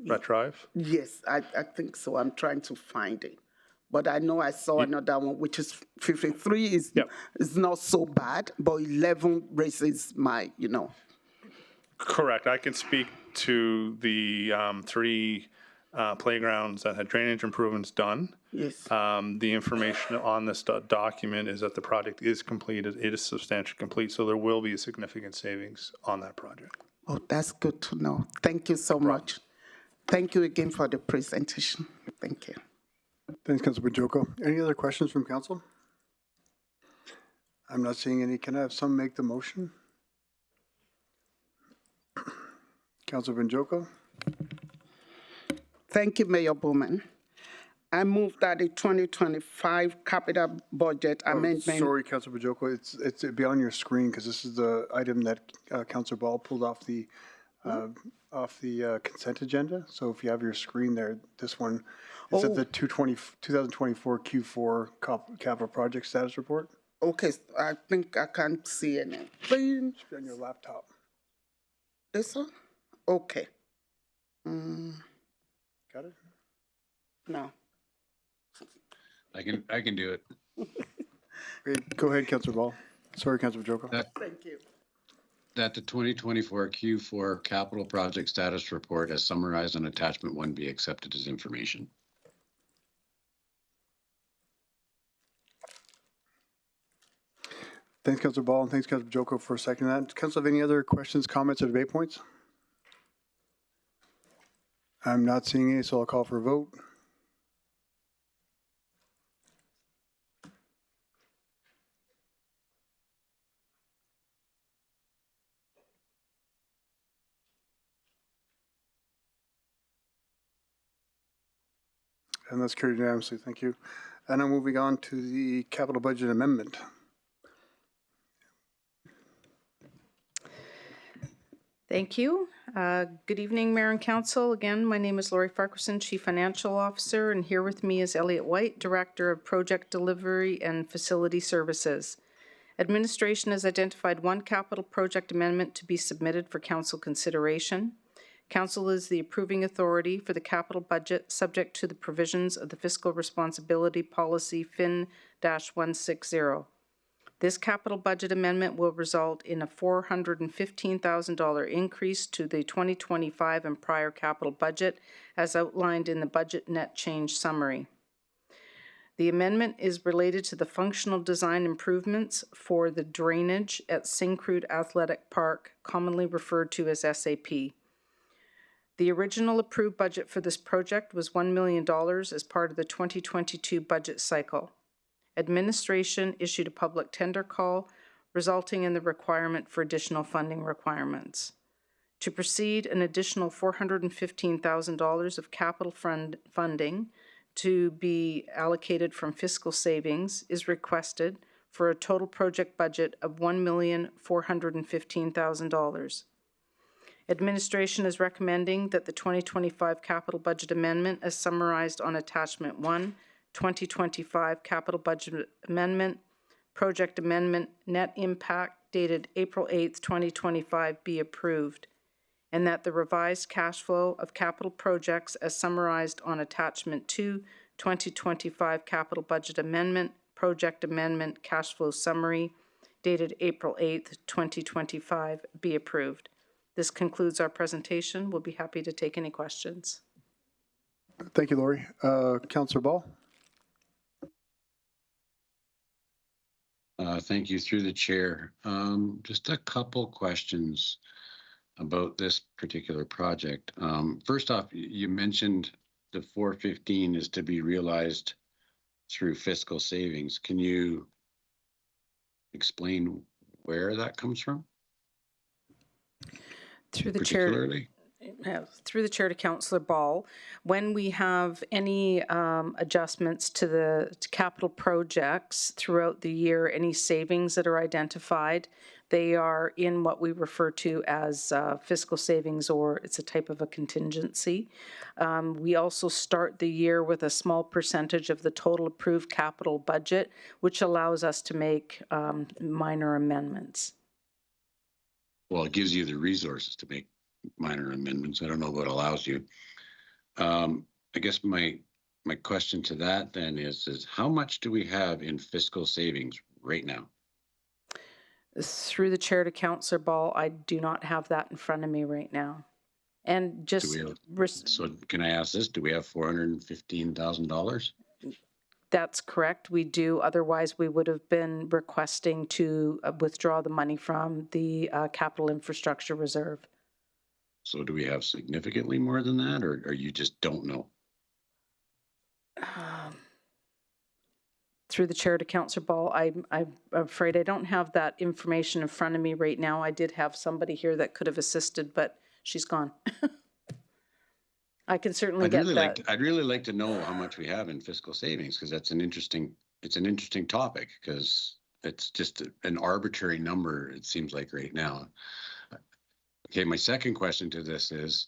Brett Drive? Yes, I think so. I'm trying to find it. But I know I saw another one, which is 53 is not so bad, but 11 raises my, Correct. I can speak to the 3 playgrounds that had drainage improvements done. Yes. The information on this document is that the project is completed. It is substantially complete, so there will be a significant savings on that project. Oh, that's good to know. Thank you so much. Thank you again for the presentation. Thank you. Thanks, Councilor Bajoko. Any other questions from council? I'm not seeing any. Can I have some make the motion? Councilor Bajoko. Thank you, Mayor Bowman. I move that the 2025 capital budget amendment. Sorry, Councilor Bajoko, it's beyond your screen because this is the item that Councilor Ball pulled off the consent agenda. So if you have your screen there, this one is at the 2024 Q4 capital project status report. Okay, I think I can't see any. Please. It should be on your laptop. This one? Okay. Got it? No. I can do it. Great. Go ahead, Councilor Ball. Sorry, Councilor Bajoko. Thank you. That the 2024 Q4 capital project status report as summarized on attachment 1 be accepted as information. Thanks, Councilor Ball, and thanks, Councilor Bajoko, for seconding that. Council, have any other questions, comments, or debate points? I'm not seeing any, so I'll call for a vote. And that's carried unanimously. Thank you. And now moving on to the capital budget amendment. Thank you. Good evening, Mayor and Council. Again, my name is Lori Farquharson, Chief Financial Officer, and here with me is Elliot White, Director of Project Delivery and Facility Services. Administration has identified one capital project amendment to be submitted for Council consideration. Council is the approving authority for the capital budget subject to the provisions of the Fiscal Responsibility Policy FIN-160. This capital budget amendment will result in a $415,000 increase to the 2025 and prior capital budget as outlined in the budget net change summary. The amendment is related to the functional design improvements for the drainage at Syncrude Athletic Park, commonly referred to as SAP. The original approved budget for this project was $1 million as part of the 2022 budget cycle. Administration issued a public tender call, resulting in the requirement for additional funding requirements. To proceed, an additional $415,000 of capital funding to be allocated from fiscal savings is requested for a total project budget of $1,415,000. Administration is recommending that the 2025 capital budget amendment as summarized on Attachment 1, 2025 capital budget amendment, project amendment, net impact dated April 8th, 2025 be approved, and that the revised cash flow of capital projects as summarized on Attachment 2, 2025 capital budget amendment, project amendment, cash flow summary dated April 8th, 2025 be approved. This concludes our presentation. We'll be happy to take any questions. Thank you, Lori. Councillor Ball. Thank you through the chair. Just a couple questions about this particular project. First off, you mentioned the 415 is to be realized through fiscal savings. Can you explain where that comes from? Through the chair. Through the chair to Councillor Ball, when we have any adjustments to the capital projects throughout the year, any savings that are identified, they are in what we refer to as fiscal savings, or it's a type of a contingency. We also start the year with a small percentage of the total approved capital budget, which allows us to make minor amendments. Well, it gives you the resources to make minor amendments. I don't know what allows you. I guess my question to that then is how much do we have in fiscal savings right now? Through the chair to Councillor Ball, I do not have that in front of me right now. And just so can I ask this? Do we have $415,000? That's correct. We do. Otherwise, we would have been requesting to withdraw the money from the capital infrastructure reserve. So do we have significantly more than that, or you just don't know? Through the chair to Councillor Ball, I'm afraid I don't have that information in front of me right now. I did have somebody here that could have assisted, but she's gone. I can certainly get that. I'd really like to know how much we have in fiscal savings, because that's an interesting topic, because it's just an arbitrary number, it seems like right now. Okay, my second question to this is,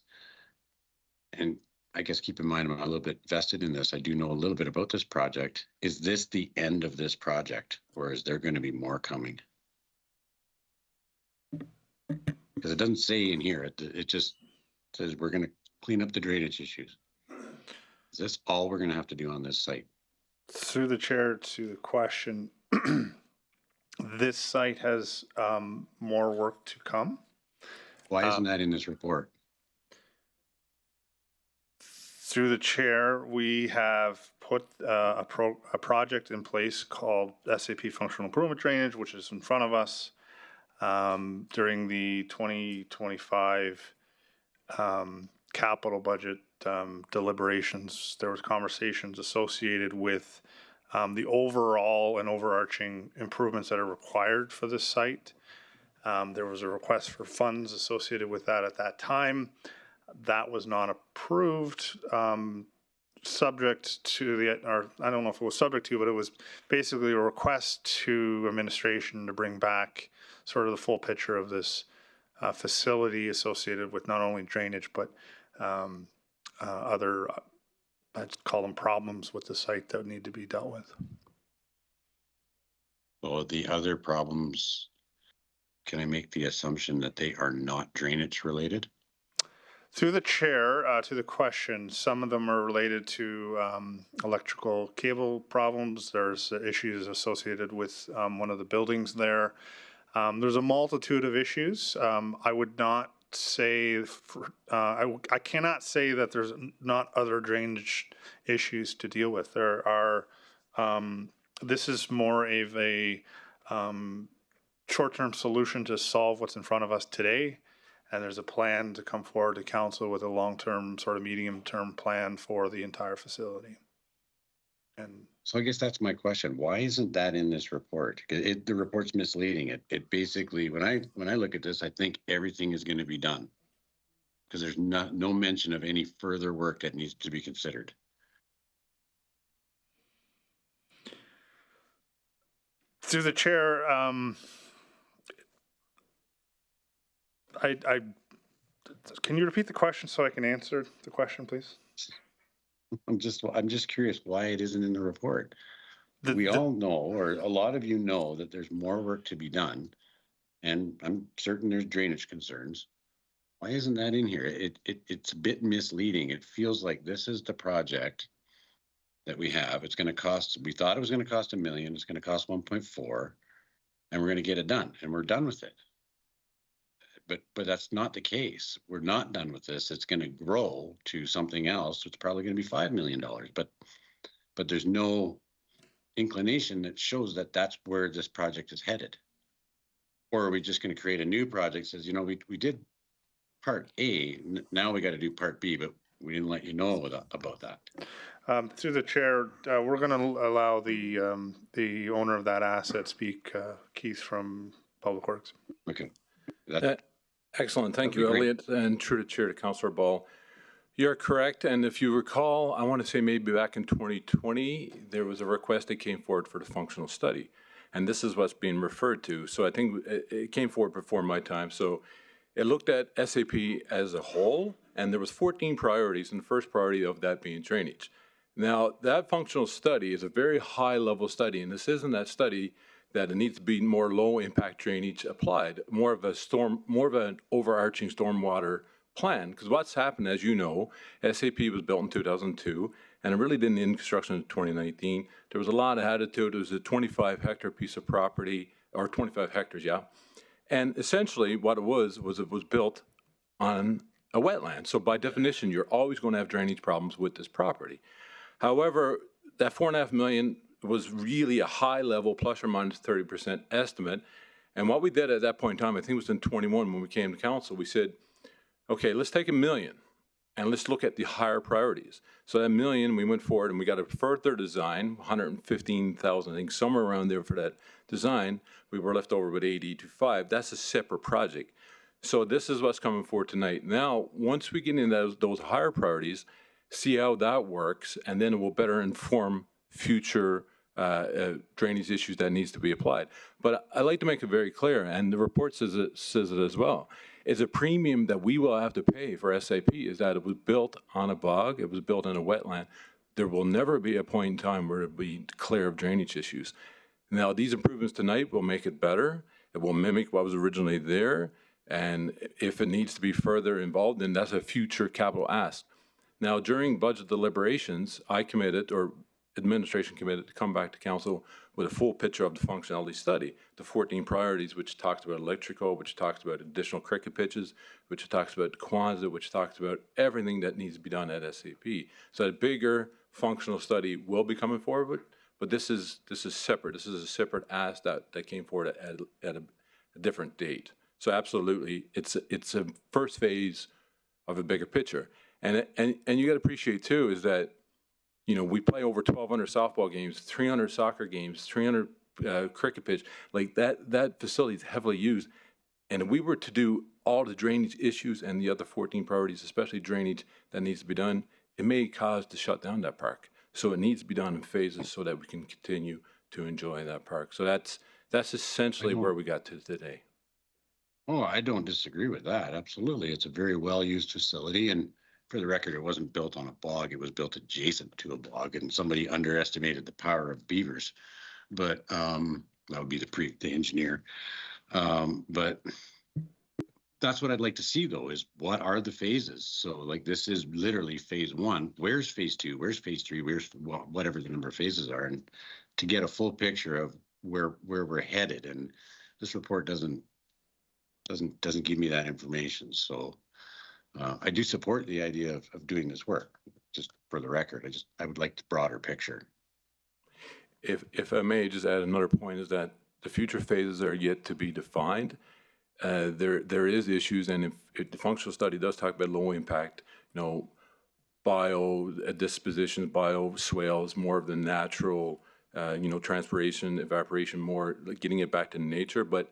and I guess keep in mind I'm a little bit vested in this, I do know a little bit about this project. Is this the end of this project, or is there going to be more coming? Because it doesn't say in here, it just says we're going to clean up the drainage issues. Is this all we're going to have to do on this site? Through the chair to the question, this site has more work to come. Why isn't that in this report? Through the chair, we have put a project in place called SAP Functional Improvement Drainage, which is in front of us. During the 2025 capital budget deliberations, there was conversations associated with the overall and overarching improvements that are required for this site. There was a request for funds associated with that at that time. That was not approved subject to the, or I don't know if it was subject to, but it was basically a request to administration to bring back sort of the full picture of this facility associated with not only drainage, but other, I'd call them problems with the site that need to be dealt with. So the other problems, can I make the assumption that they are not drainage related? Through the chair, to the question, some of them are related to electrical cable problems. There's issues associated with one of the buildings there. There's a multitude of issues. I would not say, I cannot say that there's not other drainage issues to deal with. There are, this is more of a short-term solution to solve what's in front of us today. And there's a plan to come forward to council with a long-term, sort of medium-term plan for the entire facility. And so I guess that's my question. Why isn't that in this report? The report's misleading. It basically, when I look at this, I think everything is going to be done because there's no mention of any further work that needs to be considered. Through the chair, can you repeat the question so I can answer the question, please? I'm just curious why it isn't in the report. We all know, or a lot of you know, that there's more work to be done, and I'm certain there's drainage concerns. Why isn't that in here? It's a bit misleading. It feels like this is the project that we have. It's going to cost, we thought it was going to cost $1 million. It's going to cost 1.4, and we're going to get it done, and we're done with it. But that's not the case. We're not done with this. It's going to grow to something else. It's probably going to be $5 million. But there's no inclination that shows that that's where this project is headed. Or are we just going to create a new project that says, you know, we did part A, now we got to do part B, but we didn't let you know about that. Through the chair, we're going to allow the owner of that asset speak, Keith from Public Works. Okay. Excellent. Thank you, Elliot. And true to chair to Councillor Ball. You're correct. And if you recall, I want to say maybe back in 2020, there was a request that came forward for the functional study. And this is what's being referred to. So I think it came forward before my time. So it looked at SAP as a whole, and there was 14 priorities, and the first priority of that being drainage. Now, that functional study is a very high-level study, and this isn't that study that it needs to be more low-impact drainage applied, more of an overarching stormwater plan. Because what's happened, as you know, SAP was built in 2002, and it really didn't end construction in 2019. There was a lot of attitude. It was a 25-hectare piece of property, or 25 hectares, yeah. And essentially, what it was it was built on a wetland. So by definition, you're always going to have drainage problems with this property. However, that $4.5 million was really a high level, plus or minus 30% estimate. And what we did at that point in time, I think it was in 21 when we came to council, we said, okay, let's take $1 million and let's look at the higher priorities. So that $1 million, we went forward and we got a further design, 115,000, I think somewhere around there for that design. We were left over with 80-5. That's a separate project. So this is what's coming forward tonight. Now, once we get into those higher priorities, see how that works, and then it will better inform future drainage issues that needs to be applied. But I like to make it very clear, and the report says it as well, is a premium that we will have to pay for SAP is that it was built on a bog, it was built in a wetland. There will never be a point in time where it will be clear of drainage issues. Now, these improvements tonight will make it better. It will mimic what was originally there. And if it needs to be further involved, then that's a future capital ask. Now, during budget deliberations, I committed, or administration committed, to come back to council with a full picture of the functionality study, the 14 priorities, which talks about electrical, which talks about additional cricket pitches, which talks about Kwanzaa, which talks about everything that needs to be done at SAP. So a bigger functional study will be coming forward, but this is separate. This is a separate ask that came forward at a different date. So absolutely, it's a first phase of a bigger picture. And you got to appreciate too is that, you know, we play over 1,200 softball games, 300 soccer games, 300 cricket pitch. Like that facility is heavily used. And if we were to do all the drainage issues and the other 14 priorities, especially drainage that needs to be done, it may cause to shut down that park. So it needs to be done in phases so that we can continue to enjoy that park. So that's essentially where we got to today. Oh, I don't disagree with that. Absolutely. It's a very well-used facility. And for the record, it wasn't built on a bog. It was built adjacent to a bog, and somebody underestimated the power of beavers. But that would be the engineer. But that's what I'd like to see, though, is what are the phases? So like this is literally phase one. Where's phase two? Where's phase three? Where's whatever the number of phases are, and to get a full picture of where we're headed. And this report doesn't give me that information. So I do support the idea of doing this work. Just for the record, I would like the broader picture. If I may just add another point, is that the future phases are yet to be defined. There is issues, and if the functional study does talk about low impact, bio dispositions, bio swales, more of the natural, transpiration, evaporation, more like getting it back to nature. But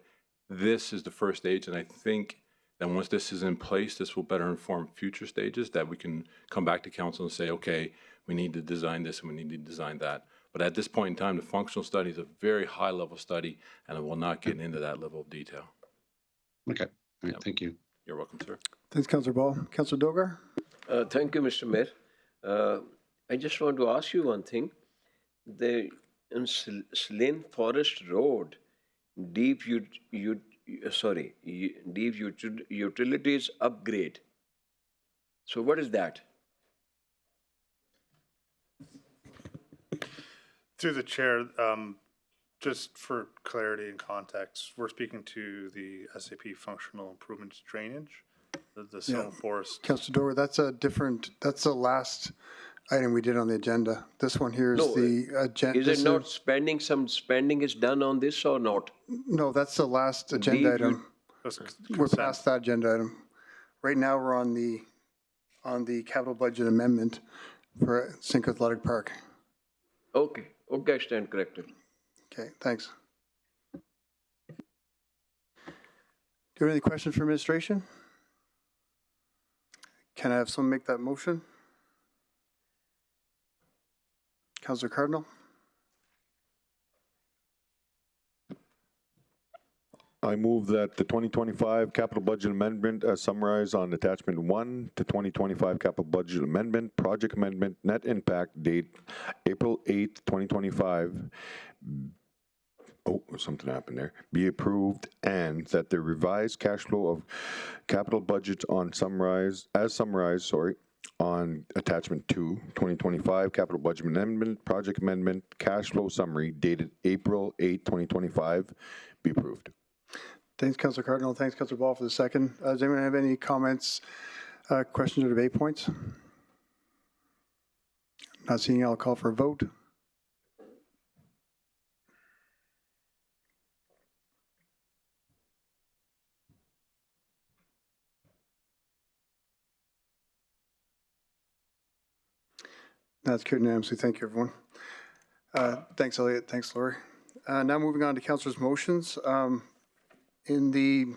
this is the first stage, and I think that once this is in place, this will better inform future stages that we can come back to council and say, okay, we need to design this and we need to design that. But at this point in time, the functional study is a very high level study, and it will not get into that level of detail. Okay. All right. Thank you. You're welcome, sir. Thanks, Councillor Ball. Councillor Dogar? Thank you, Mr. Mayor. I just want to ask you one thing. In Slane Forest Road, deep utilities upgrade. So what is that? Through the chair, just for clarity and context, we're speaking to the SAP functional improvements drainage, the Slane Forest. Councillor Dogar, that's the last item we did on the agenda. This one here is the agenda. Is it not spending? Some spending is done on this or not? No, that's the last agenda item. We're past that agenda item. Right now, we're on the capital budget amendment for Cinco Athletic Park. Okay, I stand corrected. Okay, thanks. Do you have any questions for administration? Can I have someone make that motion? Councillor Cardinal? I move that the 2025 capital budget amendment as summarized on attachment 1 to 2025 capital budget amendment, project amendment, net impact date April 8th, 2025. Oh, something happened there. Be approved, and that the revised cash flow of capital budgets on on attachment 2, 2025 capital budget amendment, project amendment, cash flow summary dated April 8, 2025 be approved. Thanks, Councillor Cardinal. Thanks, Councillor Ball, for the second. Does anyone have any comments, questions, or debate points? Not seeing, I'll call for a vote. That's carried unanimously. Thank you, everyone. Thanks, Elliot. Thanks, Lori. Now moving on to councillors' motions. In the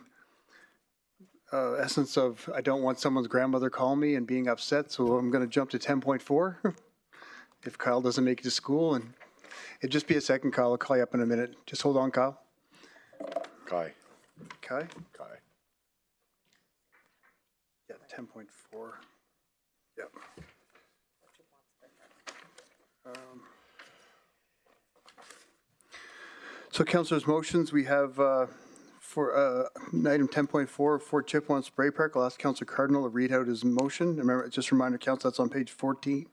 essence of, I don't want someone's grandmother calling me and being upset, so I'm going to jump to 10.4. If Kyle doesn't make it to school, and it'd just be a second, Kyle. I'll call you up in a minute. Just hold on, Kyle. Kai. Kai? Kai. Yeah, 10.4. Yep. So councillors' motions, we have for item 10.4 for Chipewyan Spray Park. I'll ask Councillor Cardinal to read out his motion. Remember, just a reminder, Council, that's on page 14,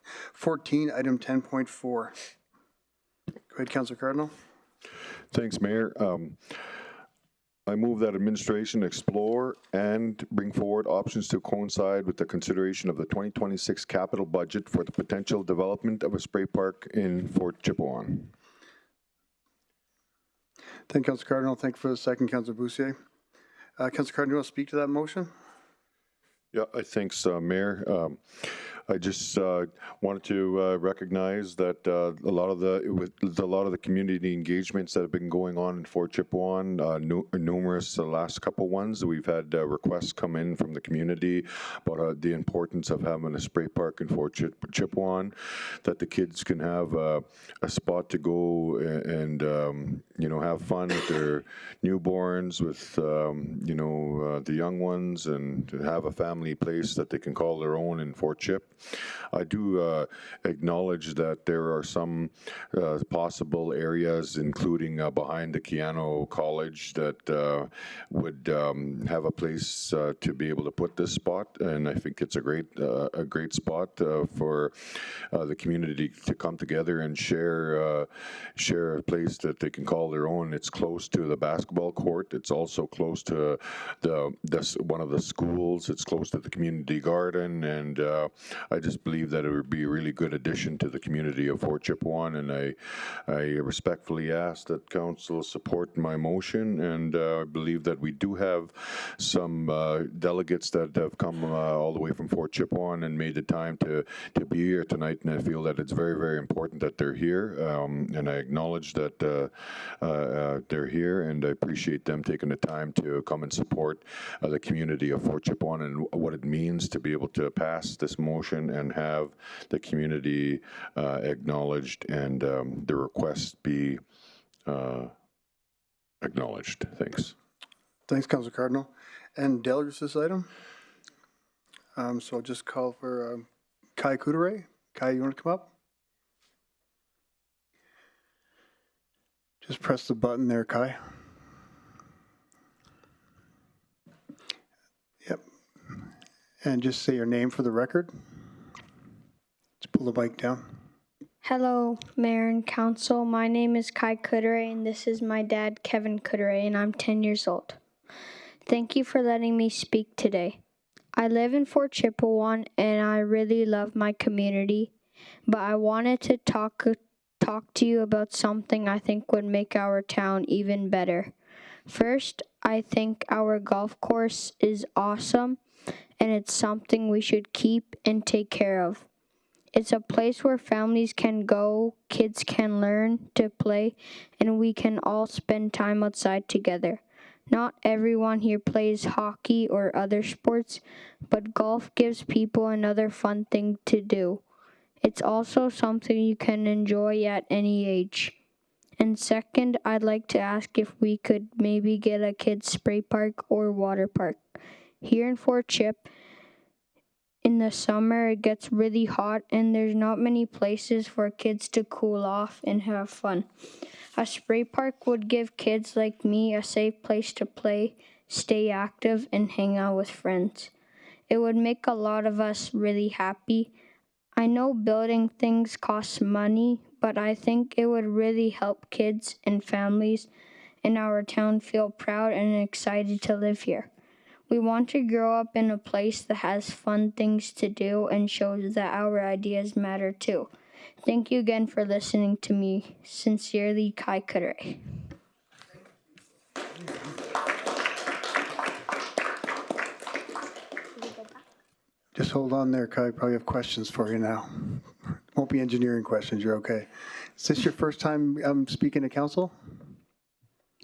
item 10.4. Go ahead, Councillor Cardinal. Thanks, Mayor. I move that administration explore and bring forward options to coincide with the consideration of the 2026 capital budget for the potential development of a spray park in Fort Chipewyan. Thank you, Councillor Cardinal. Thank you for the second, Councillor Boussier. Councillor Cardinal, do you want to speak to that motion? Yeah, I think so, Mayor. I just wanted to recognize that a lot of the community engagements that have been going on in Fort Chipewyan, numerous the last couple ones, we've had requests come in from the community about the importance of having a spray park in Fort Chipewyan, that the kids can have a spot to go and have fun with their newborns, with the young ones, and to have a family place that they can call their own in Fort Chip. I do acknowledge that there are some possible areas, including behind the Keano College, that would have a place to be able to put this spot, and I think it's a great spot for the community to come together and share a place that they can call their own. It's close to the basketball court. It's also close to one of the schools. It's close to the community garden, and I just believe that it would be a really good addition to the community of Fort Chipewyan, and I respectfully ask that council support my motion, and I believe that we do have some delegates that have come all the way from Fort Chipewyan and made the time to be here tonight, and I feel that it's very, very important that they're here, and I acknowledge that they're here, and I appreciate them taking the time to come and support the community of Fort Chipewyan and what it means to be able to pass this motion and have the community acknowledged and the request be acknowledged. Thanks. Thanks, Councilor Cardinal. And delegates this item? So I'll just call for Kai Kudere. Kai, you want to come up? Just press the button there, Kai. Yep. And just say your name for the record. Let's pull the mic down. Hello, Mayor and Council. My name is Kai Kudere, and this is my dad, Kevin Kudere, and I'm 10 years old. Thank you for letting me speak today. I live in Fort Chipewyan, and I really love my community, but I wanted to talk to you about something I think would make our town even better. First, I think our golf course is awesome, and it's something we should keep and take care of. It's a place where families can go, kids can learn to play, and we can all spend time outside together. Not everyone here plays hockey or other sports, but golf gives people another fun thing to do. It's also something you can enjoy at any age. And second, I'd like to ask if we could maybe get a kids' spray park or water park. Here in Fort Chip, in the summer it gets really hot and there's not many places for kids to cool off and have fun. A spray park would give kids like me a safe place to play, stay active, and hang out with friends. It would make a lot of us really happy. I know building things costs money, but I think it would really help kids and families in our town feel proud and excited to live here. We want to grow up in a place that has fun things to do and shows that our ideas matter too. Thank you again for listening to me. Sincerely, Kai Kudere. Just hold on there, Kai. I probably have questions for you now. Won't be engineering questions. You're okay. Is this your first time speaking to council?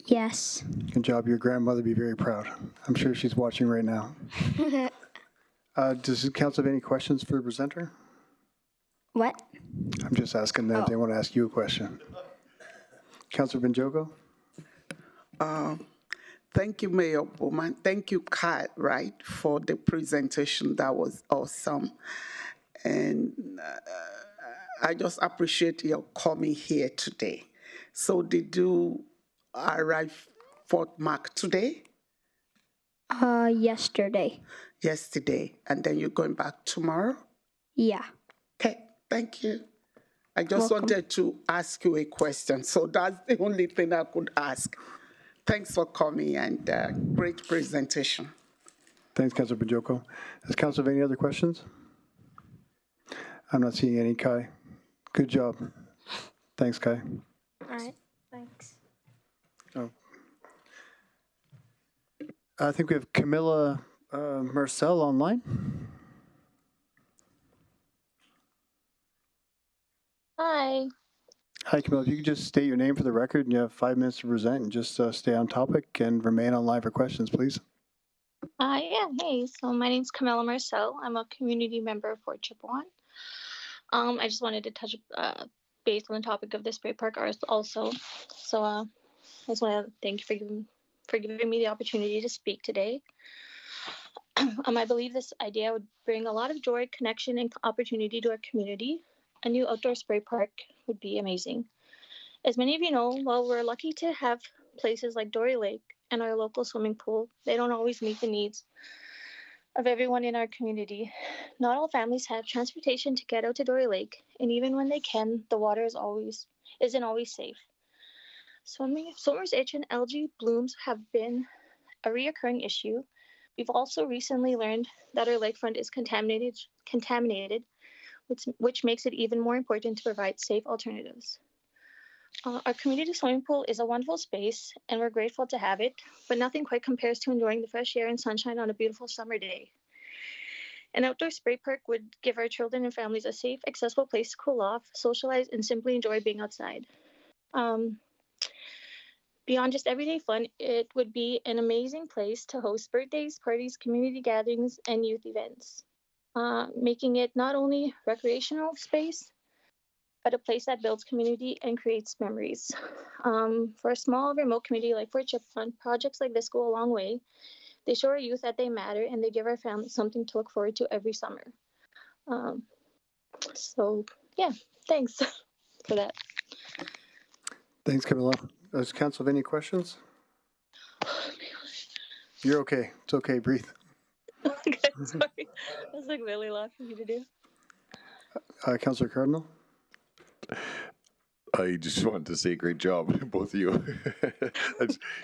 Yes. Good job. Your grandmother would be very proud. I'm sure she's watching right now. Does the council have any questions for the presenter? What? I'm just asking them if they want to ask you a question. Councilor Benjogo? Thank you, Mayor Bowman. Thank you, Kai, right, for the presentation. That was awesome. And I just appreciate your coming here today. So did you arrive Fort Mac today? Yesterday. Yesterday. And then you're going back tomorrow? Yeah. Okay, thank you. I just wanted to ask you a question. So that's the only thing I could ask. Thanks for coming and great presentation. Thanks, Councilor Benjogo. Does council have any other questions? I'm not seeing any, Kai. Good job. Thanks, Kai. All right, thanks. Oh. I think we have Camilla Marcel online. Hi, Camille. If you could just state your name for the record, and you have 5 minutes to present, and just stay on topic and remain online for questions, please. Yeah, hey, so my name's Camilla Marceau. I'm a community member for Chipewyan. I just wanted to touch base on the topic of the spray park also. So I just want to thank you for giving me the opportunity to speak today. I believe this idea would bring a lot of joy, connection, and opportunity to our community. A new outdoor spray park would be amazing. As many of you know, while we're lucky to have places like Dory Lake and our local swimming pool, they don't always meet the needs of everyone in our community. Not all families have transportation to get out to Dory Lake, and even when they can, the water isn't always safe. Swimmer's itch and algae blooms have been a reoccurring issue. We've also recently learned that our lakefront is contaminated, which makes it even more important to provide safe alternatives. Our community swimming pool is a wonderful space, and we're grateful to have it, but nothing quite compares to enjoying the fresh air and sunshine on a beautiful summer day. An outdoor spray park would give our children and families a safe, accessible place to cool off, socialize, and simply enjoy being outside. Beyond just everyday fun, it would be an amazing place to host birthdays, parties, community gatherings, and youth events, making it not only recreational space, but a place that builds community and creates memories. For a small, remote community like Fort Chipewyan, projects like this go a long way. They show our youth that they matter, and they give our families something to look forward to every summer. So, yeah, thanks for that. Thanks, Camilla. Does council have any questions? You're okay. It's okay. Breathe. Okay, sorry. That's like really a lot for me to do. Councillor Cardinal? I just wanted to say great job, both of you.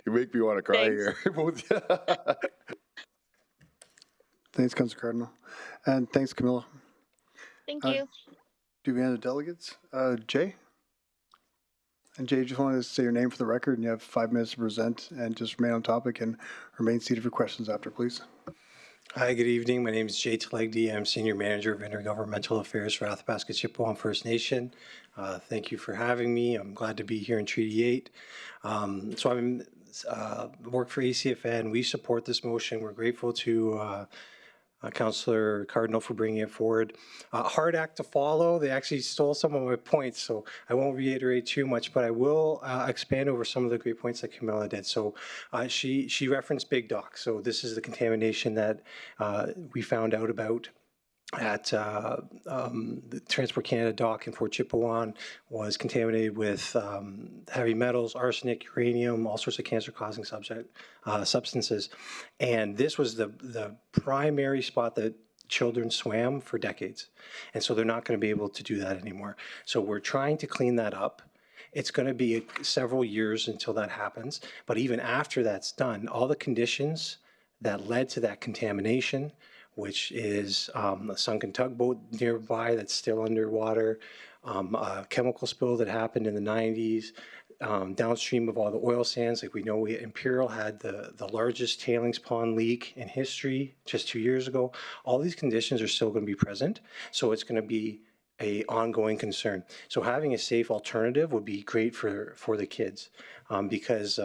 You make me want to cry here. Both. Thanks, Councillor Cardinal. And thanks, Camilla. Thank you. Do we have any other delegates? Jay? And Jay, just wanted to say your name for the record, and you have 5 minutes to present, and just remain on topic and remain seated for questions after, please. Hi, good evening. My name is Jay Tlegdy. I'm Senior Manager of Intergovernmental Affairs for Athabasca Chippewa First Nation. Thank you for having me. I'm glad to be here in Treaty 8. So I'm work for ACFN. We support this motion. We're grateful to Councillor Cardinal for bringing it forward. Hard act to follow. They actually stole some of my points, so I won't reiterate too much, but I will expand over some of the great points that Camilla did. So she referenced Big Dock. So this is the contamination that we found out about at the Transport Canada dock in Fort Chipewyan. Was contaminated with heavy metals, arsenic, uranium, all sorts of cancer-causing substances. And this was the primary spot that children swam for decades. And so they're not going to be able to do that anymore. So we're trying to clean that up. It's going to be several years until that happens. But even after that's done, all the conditions that led to that contamination, which is a sunken tugboat nearby that's still underwater, a chemical spill that happened in the 90s, downstream of all the oil sands. Like we know, Imperial had the largest tailings pond leak in history just 2 years ago. All these conditions are still going to be present, so it's going to be an ongoing concern. So having a safe alternative would be great for the kids, because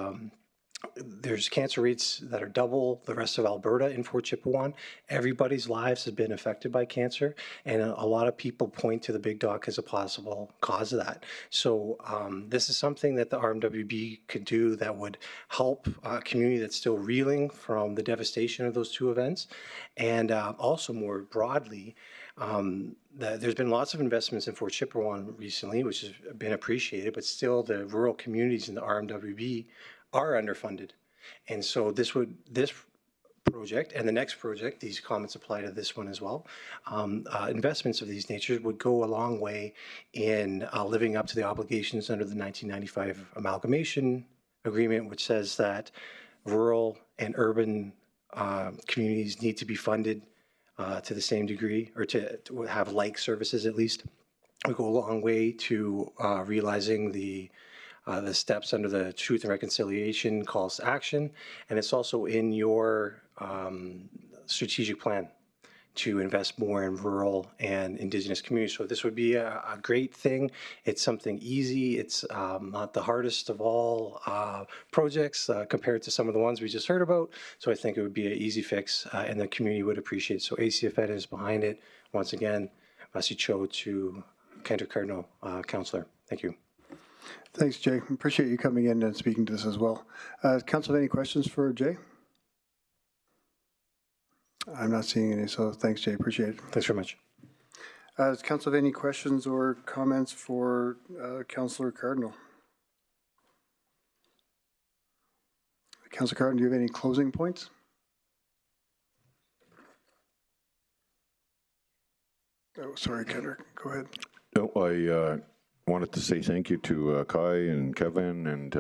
there's cancer rates that are double the rest of Alberta in Fort Chipewyan. Everybody's lives have been affected by cancer, and a lot of people point to the Big Dock as a possible cause of that. So this is something that the RMWB could do that would help a community that's still reeling from the devastation of those two events. And also more broadly, there's been lots of investments in Fort Chipewyan recently, which has been appreciated, but still the rural communities in the RMWB are underfunded. And so this project and the next project, these comments apply to this one as well, investments of these natures would go a long way in living up to the obligations under the 1995 amalgamation agreement, which says that rural and urban communities need to be funded to the same degree, or to have like services at least. We go a long way to realizing the steps under the Truth and Reconciliation calls to action, and it's also in your strategic plan to invest more in rural and Indigenous communities. So this would be a great thing. It's something easy. It's not the hardest of all projects compared to some of the ones we just heard about. So I think it would be an easy fix and the community would appreciate it. So ACFN is behind it. Once again, Masi Cho to Kendrick Cardinal, Councillor. Thank you. Thanks, Jay. Appreciate you coming in and speaking to us as well. Council, any questions for Jay? I'm not seeing any, so thanks, Jay. Appreciate it. Thanks very much. Does Council have any questions or comments for Councillor Cardinal? Councillor Cardinal, do you have any closing points? Oh, sorry, Kendrick. Go ahead. No, I wanted to say thank you to Kai and Kevin and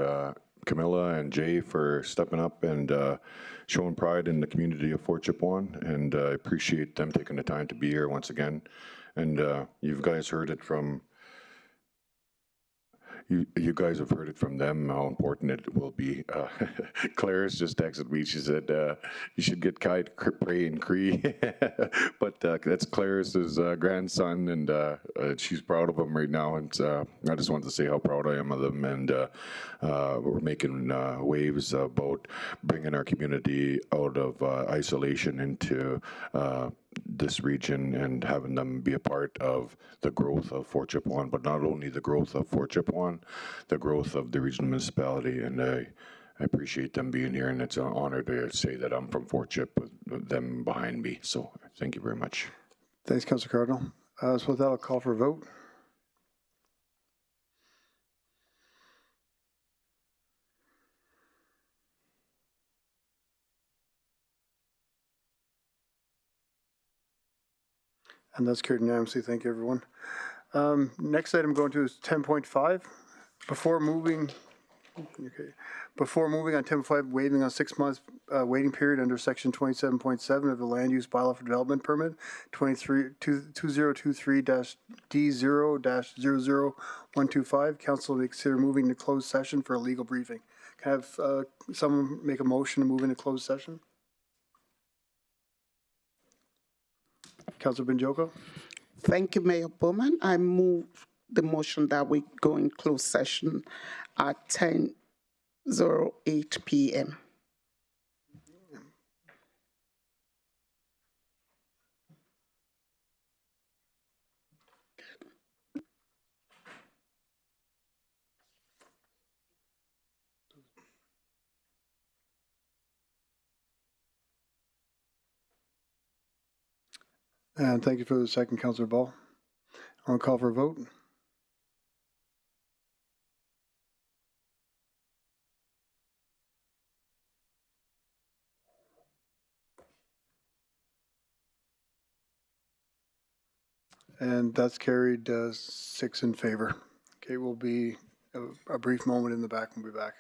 Camilla and Jay for stepping up and showing pride in the community of Fort Chipewyan, and I appreciate them taking the time to be here once again. And you guys heard it from you guys have heard it from them how important it will be. Claire's just texted me. She said you should get Kai to pray in Cree, but that's Claire's grandson, and she's proud of him right now. And I just wanted to say how proud I am of them, and we're making waves about bringing our community out of isolation into this region and having them be a part of the growth of Fort Chipewyan, but not only the growth of Fort Chipewyan, the growth of the regional municipality. And I appreciate them being here, and it's an honor to say that I'm from Fort Chip with them behind me. So thank you very much. Thanks, Councillor Cardinal. So with that, I'll call for a vote. And that's carried unanimously. Thank you, everyone. Next item going to is 10.5. Before moving on 10.5, waiving a 6-month waiting period under section 27.7 of the Land Use Bylaw for Development Permit 2023-D0-00125. Council may consider moving to closed session for a legal briefing. Can I have someone make a motion to move into closed session? Councilor Binjoko? Thank you, Mayor Bowman. I move the motion that we go in closed session at 10:08 p.m. And thank you for the second, Councillor Ball. I'll call for a vote. And that's carried 6 in favor. Okay, we'll be a brief moment in the back. We'll be back.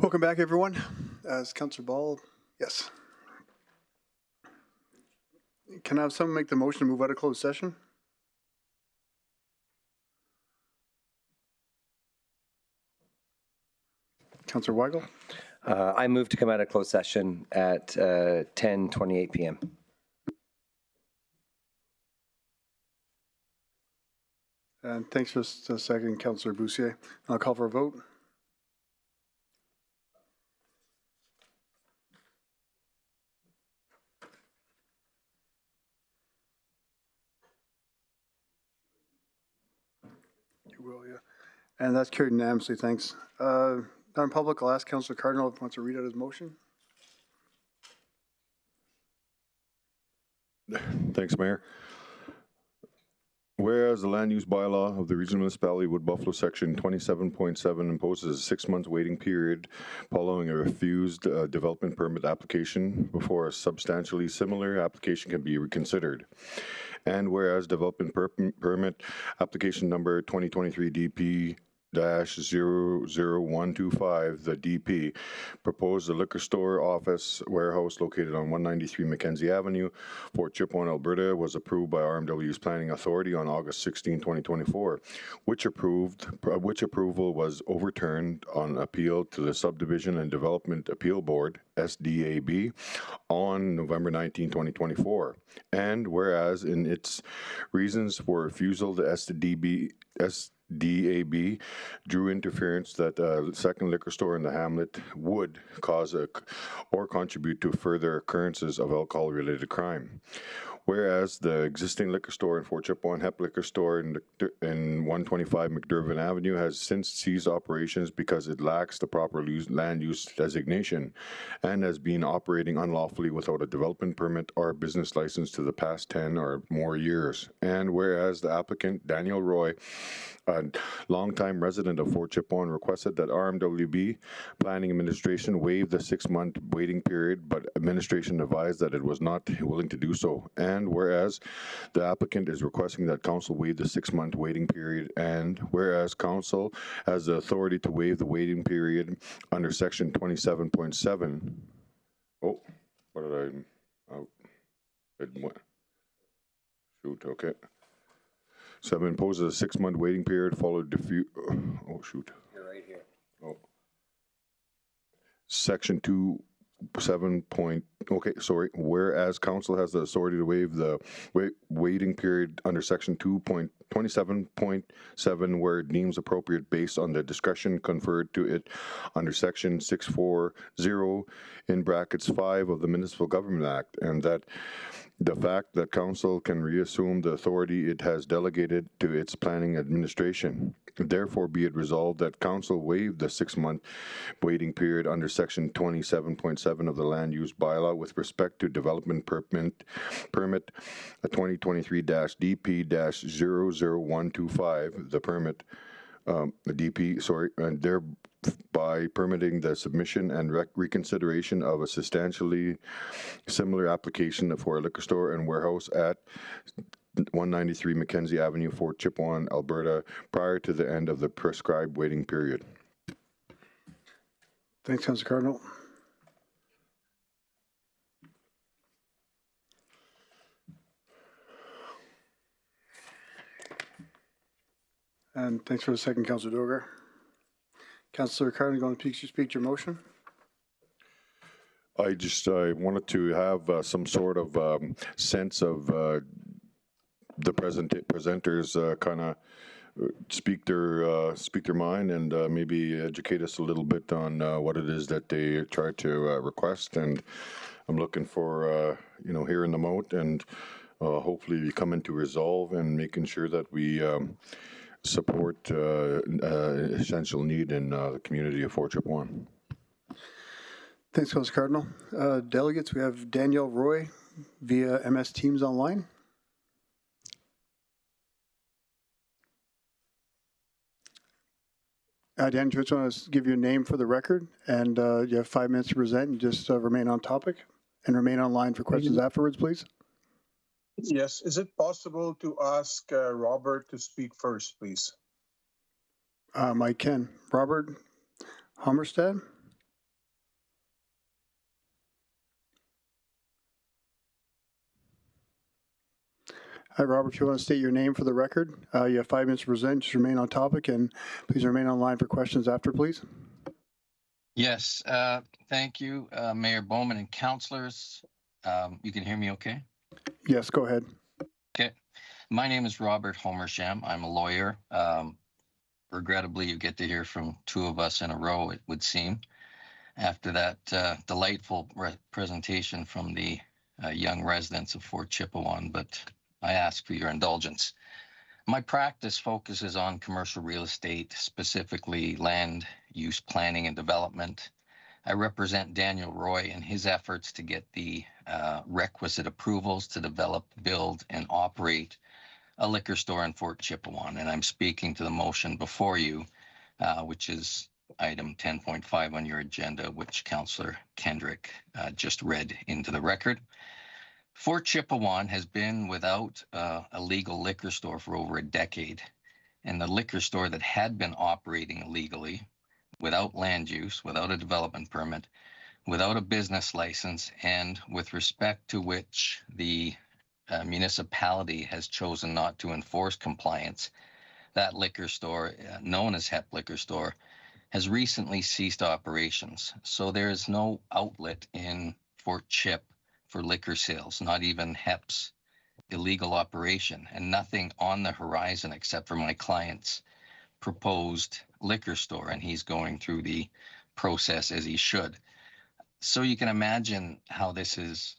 Welcome back, everyone. As Councillor Ball, yes. Can I have someone make the motion to move out of closed session? Councillor Weigel? I move to come out of closed session at 10:28 p.m. And thanks for the second, Councillor Boussier. I'll call for a vote. You will, yeah. And that's carried unanimously, thanks. Non-public, I'll ask Councillor Cardinal if he wants to read out his motion. Thanks, Mayor. Whereas the land use bylaw of the regional municipality of Wood Buffalo, section 27.7 imposes a 6-month waiting period following a refused development permit application before a substantially similar application can be reconsidered. And whereas development permit application number 2023 DP -00125, the DP, proposed a liquor store office warehouse located on 193 Mackenzie Avenue, Fort Chipewyan, Alberta, was approved by RMWB's Planning Authority on August 16, 2024, which approval was overturned on appeal to the Subdivision and Development Appeal Board, SDAB, on November 19, 2024. And whereas in its reasons for refusal, the SDAB drew inference that a second liquor store in the hamlet would cause or contribute to further occurrences of alcohol-related crime. Whereas the existing liquor store in Fort Chipewyan, Hep Liquor Store in 125 McDervin Avenue, has since ceased operations because it lacks the proper land use designation and has been operating unlawfully without a development permit or business license to the past 10 or more years. And whereas the applicant, Daniel Roy, a longtime resident of Fort Chipewyan, requested that RMWB Planning Administration waive the 6-month waiting period, but administration advised that it was not willing to do so. And whereas the applicant is requesting that council waive the 6-month waiting period, and whereas council has the authority to waive the waiting period under section 27.7. Oh, what did I? Oh, shoot. Okay. 7 imposes a 6-month waiting period followed oh shoot. You're right here. Oh. Section 2.7 point, okay, sorry. Whereas council has the authority to waive the waiting period under section 2.27.7 where it deems appropriate based on the discretion conferred to it under section 640 in brackets 5 of the Municipal Government Act, and that the fact that council can reassume the authority it has delegated to its planning administration. Therefore, be it resolved that council waive the 6-month waiting period under section 27.7 of the land use bylaw with respect to development permit 2023-DP-00125, the permit, the DP, sorry, and thereby permitting the submission and reconsideration of a substantially similar application for a liquor store and warehouse at 193 Mackenzie Avenue, Fort Chipewyan, Alberta, prior to the end of the prescribed waiting period. Thanks, Councillor Cardinal. And thanks for the second, Councillor Doger. Councillor Cardinal, going to speak to your motion? I wanted to have some sort of sense of the presenters kind of speak their mind and maybe educate us a little bit on what it is that they try to request. And I'm looking for hearing them out and hopefully coming to resolve and making sure that we support essential need in the community of Fort Chipewyan. Thanks, Councillor Cardinal. Delegates, we have Danielle Roy via MS Teams online. Dan, just want to give you a name for the record, and you have 5 minutes to present, and just remain on topic and remain online for questions afterwards, please. Yes. Is it possible to ask Robert to speak first, please? I can. Robert Hummerstad? Hi, Robert, if you want to state your name for the record, you have 5 minutes to present. Just remain on topic, and please remain online for questions after, please. Yes, thank you, Mayor Bowman and councilors. You can hear me okay? Yes, go ahead. Okay. My name is Robert Homersham. I'm a lawyer. Regrettably, you get to hear from 2 of us in a row, it would seem, after that delightful presentation from the young residents of Fort Chipewyan, but I ask for your indulgence. My practice focuses on commercial real estate, specifically land use planning and development. I represent Daniel Roy in his efforts to get the requisite approvals to develop, build, and operate a liquor store in Fort Chipewyan. And I'm speaking to the motion before you, which is item 10.5 on your agenda, which Councillor Kendrick just read into the record. Fort Chipewyan has been without a legal liquor store for over a decade, and the liquor store that had been operating illegally, without land use, without a development permit, without a business license, and with respect to which the municipality has chosen not to enforce compliance, that liquor store, known as HEP Liquor Store, has recently ceased operations. So there is no outlet in Fort Chip for liquor sales, not even HEP's illegal operation, and nothing on the horizon except for my client's proposed liquor store, and he's going through the process as he should. So you can imagine how this is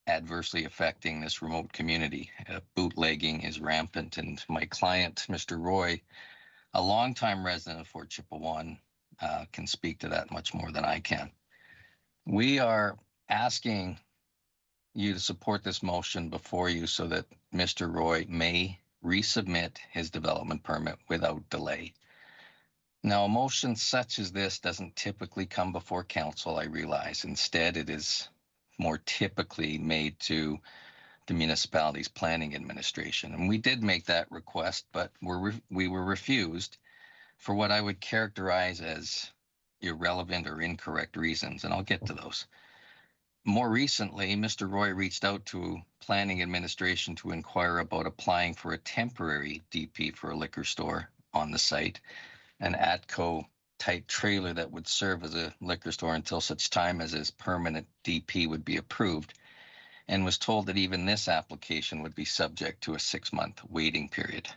adversely affecting this remote community. Bootlegging is rampant, and my client, Mr. Roy, a longtime resident of Fort Chipewyan, can speak to that much more than I can. We are asking you to support this motion before you so that Mr. Roy may resubmit his development permit without delay. Now, a motion such as this doesn't typically come before council, I realize. Instead, it is more typically made to the municipality's planning administration. And we did make that request, but we were refused for what I would characterize as irrelevant or incorrect reasons, and I'll get to those. More recently, Mr. Roy reached out to planning administration to inquire about applying for a temporary DP for a liquor store on the site, an ATCO type trailer that would serve as a liquor store until such time as his permanent DP would be approved, and was told that even this application would be subject to a 6-month waiting period.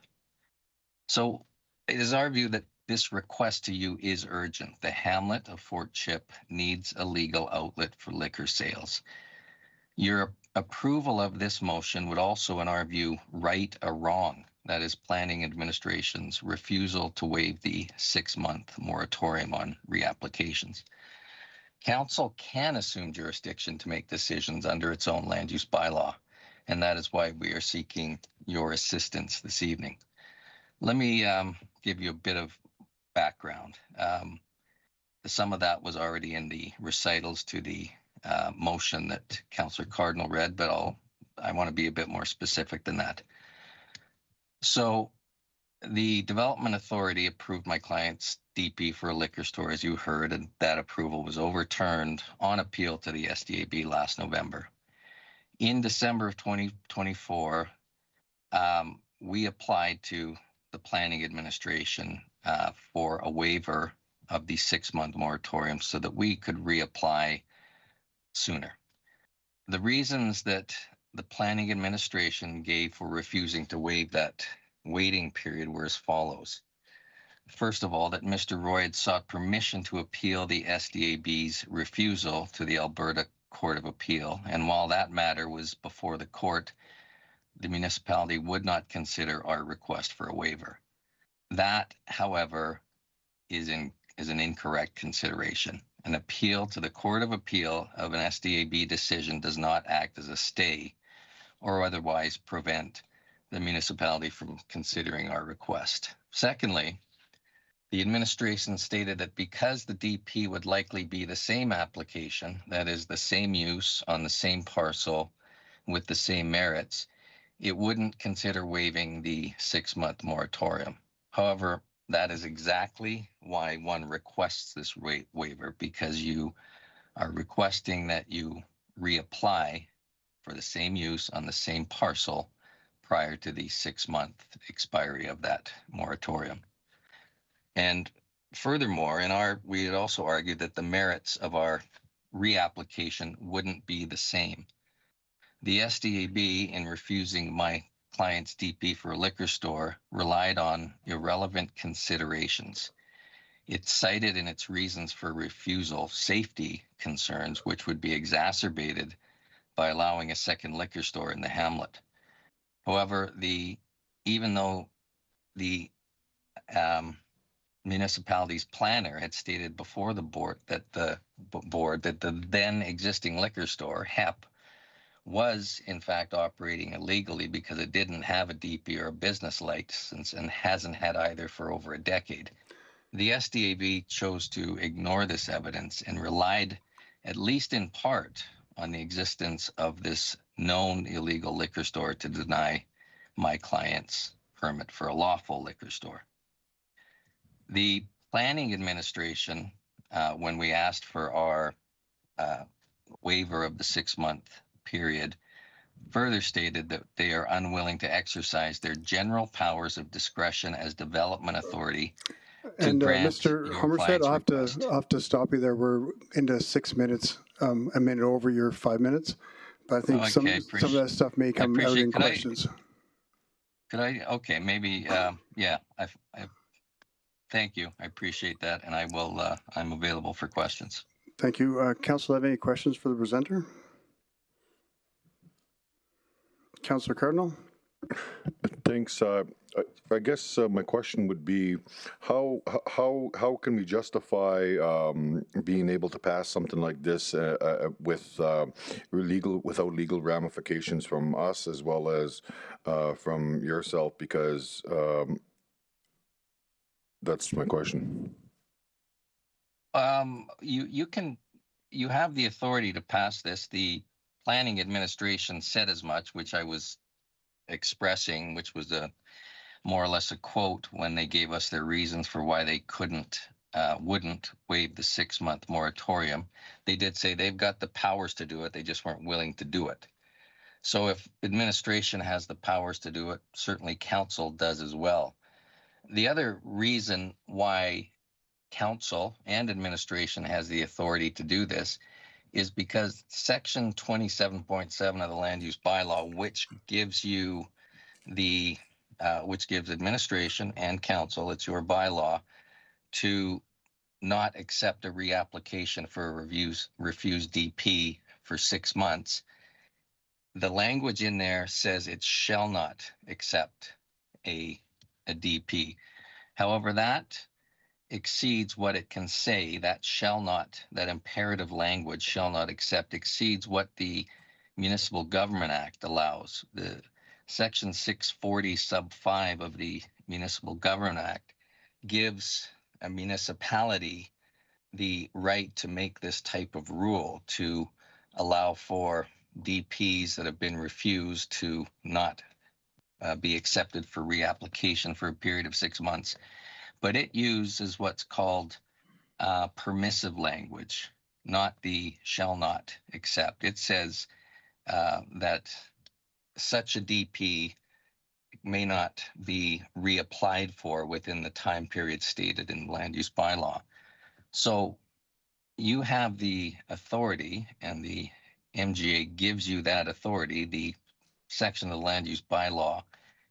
So it is our view that this request to you is urgent. The hamlet of Fort Chip needs a legal outlet for liquor sales. Your approval of this motion would also, in our view, right a wrong. That is planning administration's refusal to waive the 6-month moratorium on reapplications. Council can assume jurisdiction to make decisions under its own land use bylaw, and that is why we are seeking your assistance this evening. Let me give you a bit of background. Some of that was already in the recitals to the motion that Councillor Cardinal read, but I want to be a bit more specific than that. So the Development Authority approved my client's DP for a liquor store, as you heard, and that approval was overturned on appeal to the SDAB last November. In December of 2024, we applied to the Planning Administration for a waiver of the 6-month moratorium so that we could reapply sooner. The reasons that the Planning Administration gave for refusing to waive that waiting period were as follows. First of all, that Mr. Roy had sought permission to appeal the SDAB's refusal to the Alberta Court of Appeal, and while that matter was before the court, the municipality would not consider our request for a waiver. That, however, is an incorrect consideration. An appeal to the Court of Appeal of an SDAB decision does not act as a stay or otherwise prevent the municipality from considering our request. Secondly, the administration stated that because the DP would likely be the same application, that is the same use on the same parcel with the same merits, it wouldn't consider waiving the 6-month moratorium. However, that is exactly why one requests this waiver, because you are requesting that you reapply for the same use on the same parcel prior to the 6-month expiry of that moratorium. And furthermore, we had also argued that the merits of our reapplication wouldn't be the same. The SDAB, in refusing my client's DP for a liquor store, relied on irrelevant considerations. It cited in its reasons for refusal safety concerns, which would be exacerbated by allowing a second liquor store in the hamlet. However, even though the municipality's planner had stated before the board that the then existing liquor store, HEP, was in fact operating illegally because it didn't have a DP or a business license and hasn't had either for over a decade. The SDAB chose to ignore this evidence and relied, at least in part, on the existence of this known illegal liquor store to deny my client's permit for a lawful liquor store. The planning administration, when we asked for our waiver of the 6-month period, further stated that they are unwilling to exercise their general powers of discretion as development authority to And grant Mr. your Homerstead, client's I'll have to stop you there. We're into 6 minutes, a minute over your 5 minutes. But I think some of that stuff may come out in questions. Okay, maybe, yeah, thank you. I appreciate that, and I will, I'm available for questions. Thank you. Council, have any questions for the presenter? Councillor Cardinal? Thanks. I guess my question would be, how can we justify being able to pass something like this without legal ramifications from us as well as from yourself? Because that's my question. You have the authority to pass this. The planning administration said as much, which I was expressing, which was more or less a quote when they gave us their reasons for why they wouldn't waive the 6-month moratorium. They did say they've got the powers to do it, they just weren't willing to do it. So if administration has the powers to do it, certainly council does as well. The other reason why council and administration has the authority to do this is because section 27.7 of the land use bylaw, which gives you which gives administration and council, it's your bylaw, to not accept a reapplication for a refused DP for 6 months. The language in there says it shall not accept a DP. However, that exceeds what it can say. That shall not, that imperative language, shall not accept, exceeds what the Municipal Government Act allows. The section 640 sub 5 of the Municipal Government Act gives a municipality the right to make this type of rule, to allow for DPs that have been refused to not be accepted for reapplication for a period of 6 months. But it uses what's called permissive language, not the shall not accept. It says that such a DP may not be reapplied for within the time period stated in the land use bylaw. So you have the authority, and the MGA gives you that authority. The section of the land use bylaw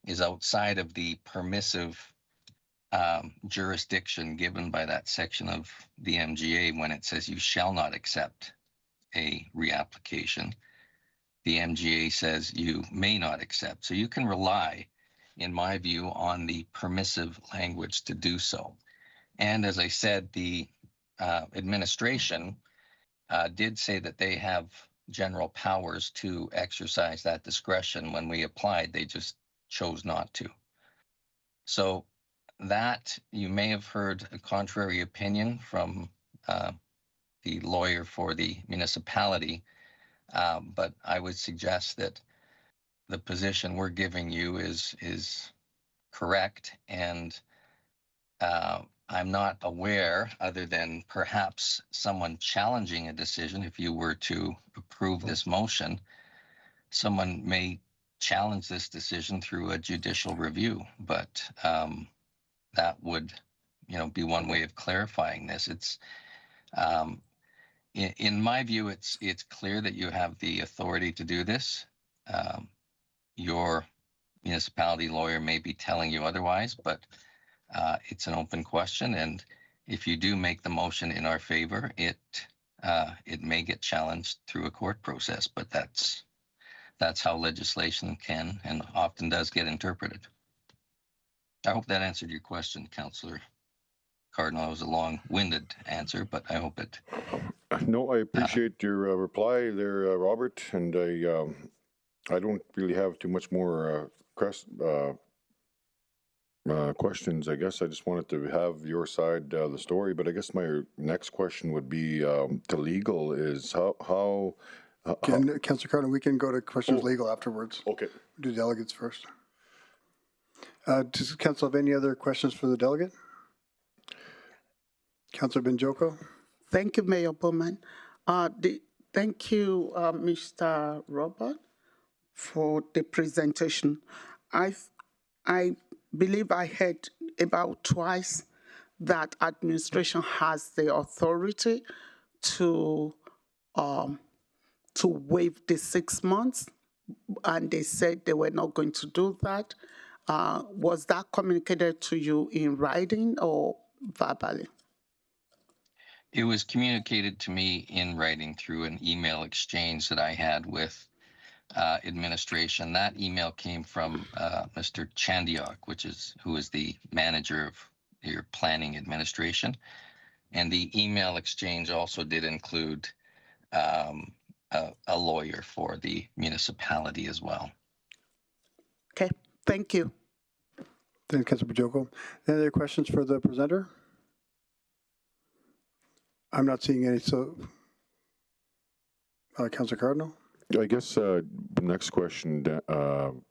is outside of the permissive jurisdiction given by that section of the MGA when it says you shall not accept a reapplication. The MGA says you may not accept. So you can rely, in my view, on the permissive language to do so. And as I said, the administration did say that they have general powers to exercise that discretion. When we applied, they just chose not to. So that, you may have heard a contrary opinion from the lawyer for the municipality, but I would suggest that the position we're giving you is correct, and I'm not aware, other than perhaps someone challenging a decision, if you were to approve this motion, someone may challenge this decision through a judicial review, but that would, be one way of clarifying this. It's in my view, it's clear that you have the authority to do this. Your municipality lawyer may be telling you otherwise, but it's an open question, and if you do make the motion in our favor, it may get challenged through a court process, but that's how legislation can and often does get interpreted. I hope that answered your question, Councillor Cardinal. It was a long-winded answer, but I hope it. No, I appreciate your reply there, Robert, and I don't really have too much more questions. I guess I just wanted to have your side of the story, but I guess my next question would be to legal is how Councillor Cardinal, we can go to questions legal afterwards. Okay. Do delegates first. Does council have any other questions for the delegate? Councillor Benjoko? Thank you, Mayor Bowman. Thank you, Mr. Robert, for the presentation. I believe I heard about twice that administration has the authority to waive the 6 months, and they said they were not going to do that. Was that communicated to you in writing or verbally? It was communicated to me in writing through an email exchange that I had with administration. That email came from Mr. Chandiok, who is the manager of your planning administration. And the email exchange also did include a lawyer for the municipality as well. Okay, thank you. Thank you, Councillor Benjoko. Any other questions for the presenter? I'm not seeing any, so Councillor Cardinal? I guess the next question,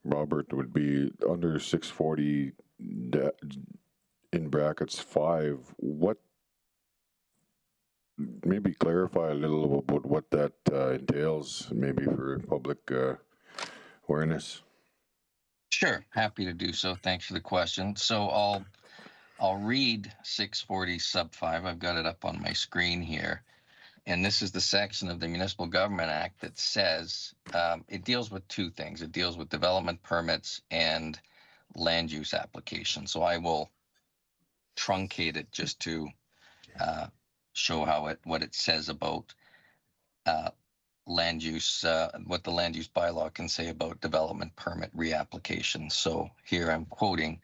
Robert, would be under 640 in brackets 5. What, maybe clarify a little about what that entails, maybe for public awareness. Sure, happy to do so. Thanks for the question. So I'll read 640 sub 5. I've got it up on my screen here. And this is the section of the Municipal Government Act that says it deals with two things. It deals with development permits and land use applications. So I will truncate it just to show what it says about land use, what the land use bylaw can say about development permit reapplication. So here I'm quoting,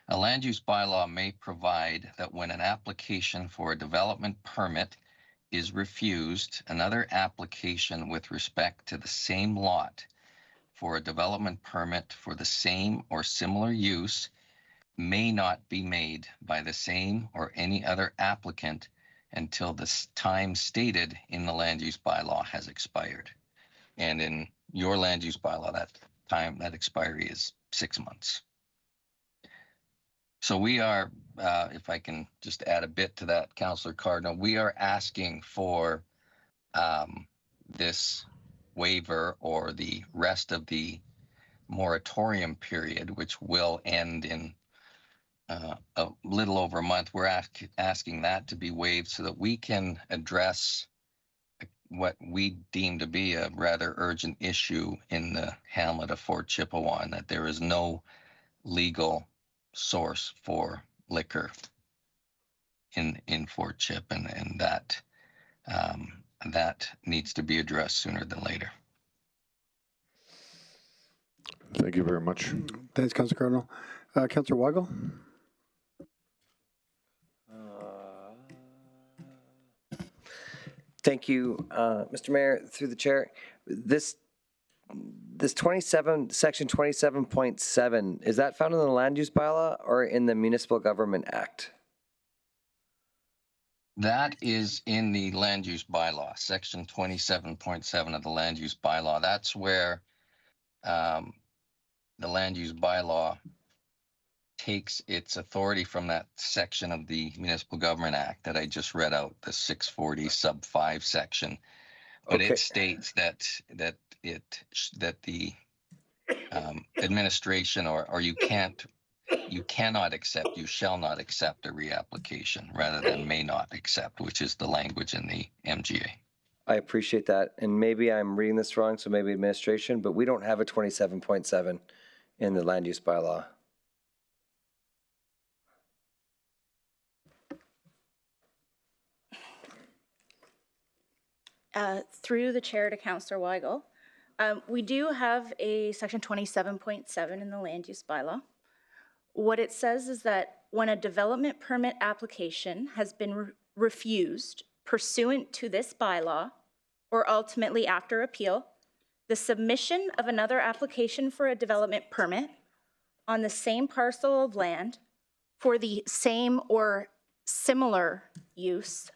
a land use bylaw may provide that when an application for a development permit is refused, another application with respect to the same lot for a development permit for the same or similar use may not be made by the same or any other applicant until the time stated in the land use bylaw has expired. And in your land use bylaw, that expiry is 6 months. So we are, if I can just add a bit to that, Councillor Cardinal, we are asking for this waiver or the rest of the moratorium period, which will end in a little over a month. We're asking that to be waived so that we can address what we deem to be a rather urgent issue in the hamlet of Fort Chipewyan, that there is no legal source for liquor in Fort Chip, and that needs to be addressed sooner than later. Thank you very much. Thanks, Councillor Cardinal. Councillor Weigel? Thank you, Mr. Mayor, through the chair. This 27, section 27.7, is that found in the land use bylaw or in the Municipal Government Act? That is in the land use bylaw, section 27.7 of the land use bylaw. That's where the land use bylaw takes its authority from that section of the Municipal Government Act that I just read out, the 640 sub 5 section. But it states that the administration, or you cannot accept, you shall not accept a reapplication rather than may not accept, which is the language in the MGA. I appreciate that. And maybe I'm reading this wrong, so maybe administration, but we don't have a 27.7 in the land use bylaw. Through the chair to Councillor Weigel, we do have a section 27.7 in the land use bylaw. What it says is that when a development permit application has been refused pursuant to this bylaw, or ultimately after appeal, the submission of another application for a development permit on the same parcel of land for the same or similar use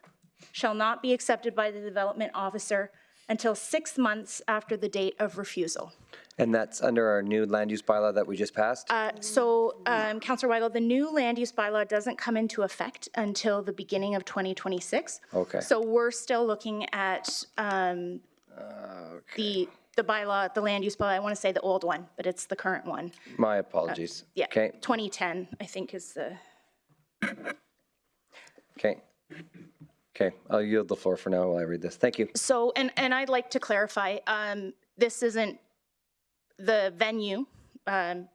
shall not be accepted by the development officer until 6 months after the date of refusal. And that's under our new land use bylaw that we just passed? Councillor Weigel, the new land use bylaw doesn't come into effect until the beginning of 2026. Okay. So we're still looking at the bylaw, the land use bylaw. I want to say the old one, but it's the current one. My apologies. Yeah, Okay. 2010, I think is the... Okay. Okay, I'll yield the floor for now while I read this. Thank you. So, and I'd like to clarify, this isn't the venue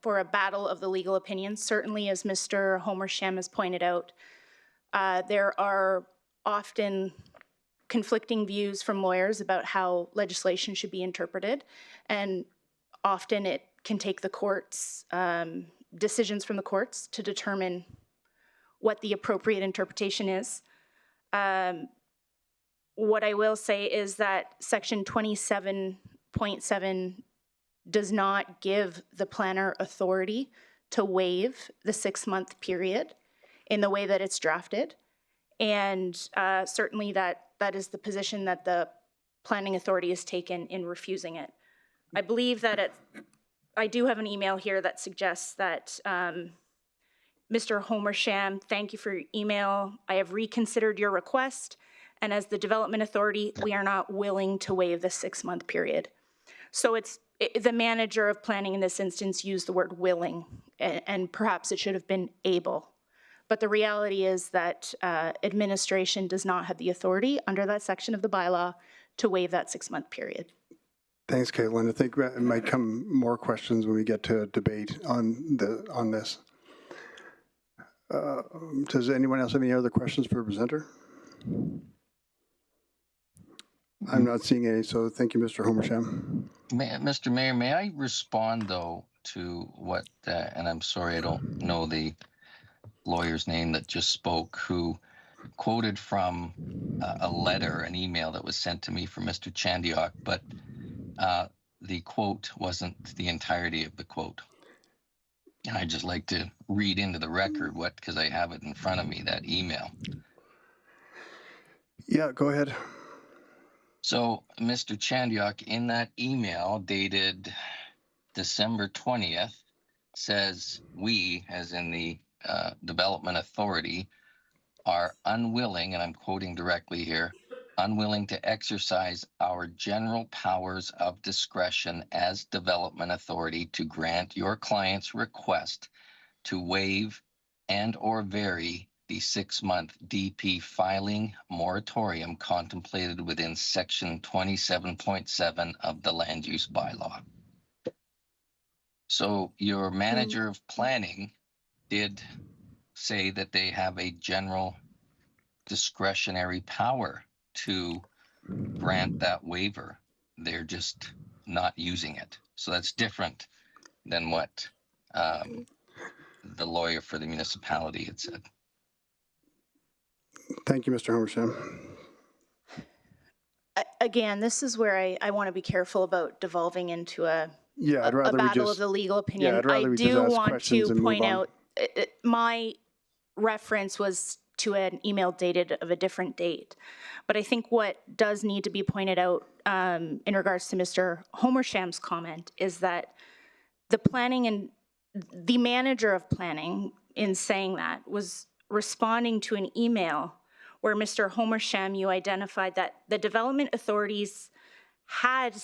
for a battle of the legal opinions. Certainly, as Mr. Homersham has pointed out, there are often conflicting views from lawyers about how legislation should be interpreted, and often it can take the courts, decisions from the courts to determine what the appropriate interpretation is. What I will say is that section 27.7 does not give the planner authority to waive the 6-month period in the way that it's drafted. And certainly that is the position that the planning authority has taken in refusing it. I believe that I do have an email here that suggests that Mr. Homersham, thank you for your email. I have reconsidered your request, and as the development authority, we are not willing to waive the 6-month period. So the manager of planning in this instance used the word willing, and perhaps it should have been able. But the reality is that administration does not have the authority under that section of the bylaw to waive that 6-month period. Thanks, Caitlin. I think it might come more questions when we get to debate on this. Does anyone else have any other questions for the presenter? I'm not seeing any, so thank you, Mr. Homersham. Mr. Mayor, may I respond, though, to what, and I'm sorry I don't know the lawyer's name that just spoke, who quoted from a letter, an email that was sent to me from Mr. Chandiok, but the quote wasn't the entirety of the quote. And I'd just like to read into the record because I have it in front of me, that email. Yeah, go ahead. So, Mr. Chandiok, in that email dated December 20th, says we, as in the Development Authority, are unwilling, and I'm quoting directly here, unwilling to exercise our general powers of discretion as Development Authority to grant your client's request to waive and or vary the 6-month DP filing moratorium contemplated within section 27.7 of the land use bylaw. So your manager of planning did say that they have a general discretionary power to grant that waiver. They're just not using it. So that's different than what the lawyer for the municipality had said. Thank you, Mr. Homersham. Again, this is where I want to be careful about devolving into a battle of the legal opinion. I do want to point out, my reference was to an email dated of a different date. But I think what does need to be pointed out in regards to Mr. Homersham's comment is that the planning and the manager of planning, in saying that, was responding to an email where Mr. Homersham, you identified that the development authorities had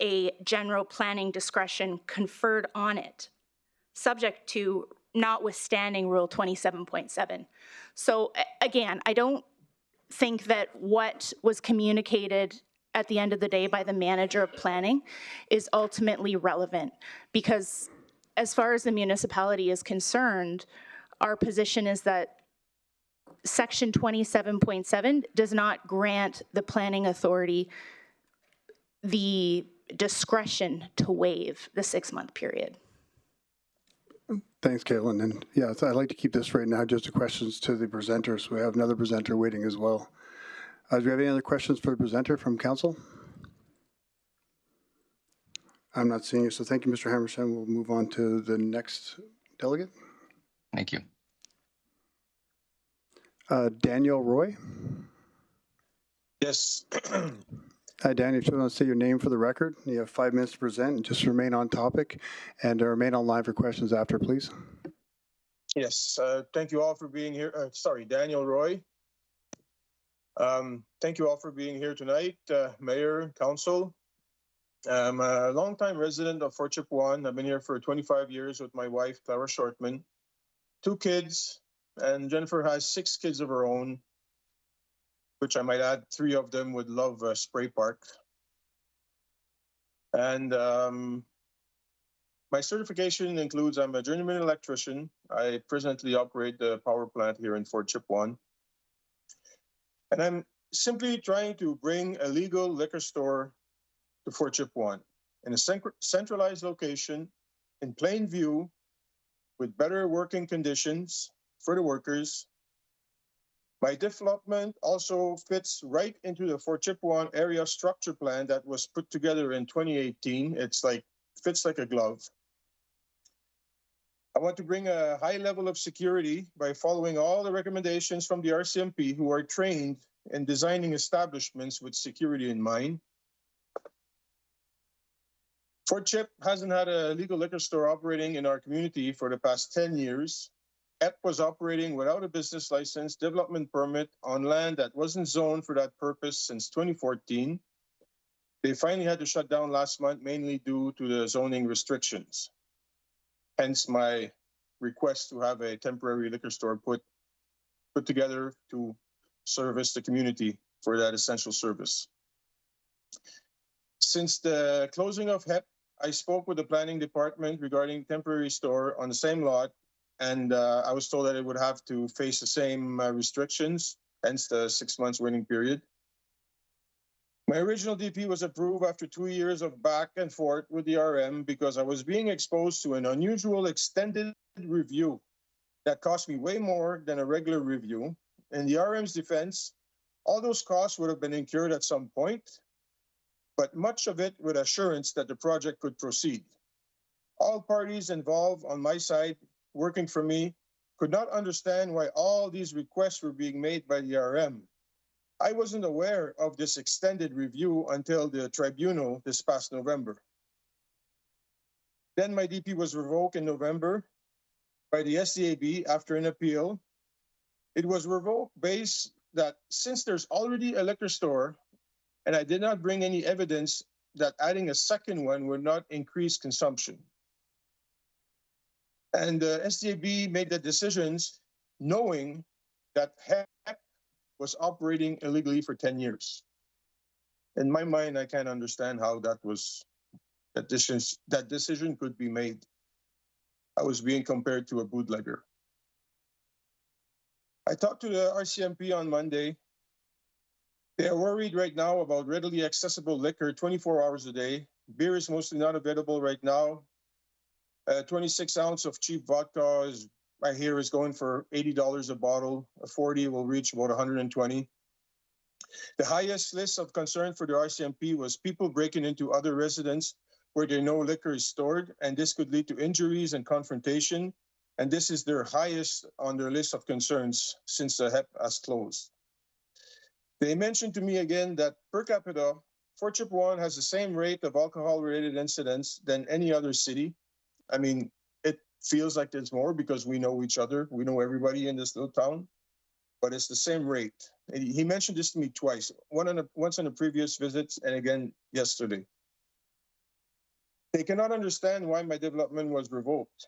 a general planning discretion conferred on it, subject to notwithstanding Rule 27.7. So again, I don't think that what was communicated at the end of the day by the manager of planning is ultimately relevant, because as far as the municipality is concerned, our position is that Section 27.7 does not grant the planning authority the discretion to waive the 6-month period. Thanks, Caitlin. And yeah, so I'd like to keep this right now just to questions to the presenters. We have another presenter waiting as well. Do we have any other questions for the presenter from council? I'm not seeing you, so thank you, Mr. Hammersham. We'll move on to the next delegate. Thank you. Daniel Roy. Yes. Hi, Danny. If you want to say your name for the record, you have 5 minutes to present, and just remain on topic and remain online for questions after, please. Yes. Thank you all for being here. Daniel Roy. Thank you all for being here tonight, Mayor, Council. I'm a longtime resident of Fort Chipewyan. I've been here for 25 years with my wife, Clara Shortman, 2 kids, and Jennifer has 6 kids of her own, which I might add 3 of them would love Spray Park. And my certification includes I'm a journeyman electrician. I presently operate the power plant here in Fort Chipewyan. And I'm simply trying to bring a legal liquor store to Fort Chipewyan in a centralized location in plain view with better working conditions for the workers. My development also fits right into the Fort Chipewyan area structure plan that was put together in 2018. Fits like a glove. I want to bring a high level of security by following all the recommendations from the RCMP, who are trained in designing establishments with security in mind. Fort Chip hasn't had a legal liquor store operating in our community for the past 10 years. EP was operating without a business license development permit on land that wasn't zoned for that purpose since 2014. They finally had to shut down last month, mainly due to the zoning restrictions. Hence my request to have a temporary liquor store put together to service the community for that essential service. Since the closing of HEP, I spoke with the planning department regarding temporary store on the same lot, and I was told that it would have to face the same restrictions, hence the 6 months waiting period. My original DP was approved after 2 years of back and forth with the RM because I was being exposed to an unusual extended review that cost me way more than a regular review. In the RM's defense, all those costs would have been incurred at some point, but much of it with assurance that the project could proceed. All parties involved on my side, working for me, could not understand why all these requests were being made by the RM. I wasn't aware of this extended review until the tribunal this past November. Then my DP was revoked in November by the SDAB after an appeal. It was revoked based that since there's already a liquor store, and I did not bring any evidence that adding a second one would not increase consumption. And the SDAB made the decisions knowing that HEP was operating illegally for 10 years. In my mind, I can't understand how that decision could be made. I was being compared to a bootlegger. I talked to the RCMP on Monday. They are worried right now about readily accessible liquor 24 hours a day. Beer is mostly not available right now. 26 ounce of cheap vodka I hear is going for $80 a bottle. A 40 will reach about 120. The highest list of concern for the RCMP was people breaking into other residents where they know liquor is stored, and this could lead to injuries and confrontation. And this is their highest on their list of concerns since the HEP has closed. They mentioned to me again that per capita, Fort Chipewyan has the same rate of alcohol-related incidents than any other city. I mean, it feels like there's more because we know each other. We know everybody in this little town, but it's the same rate. And he mentioned this to me twice, once on a previous visit and again yesterday. They cannot understand why my development was revoked.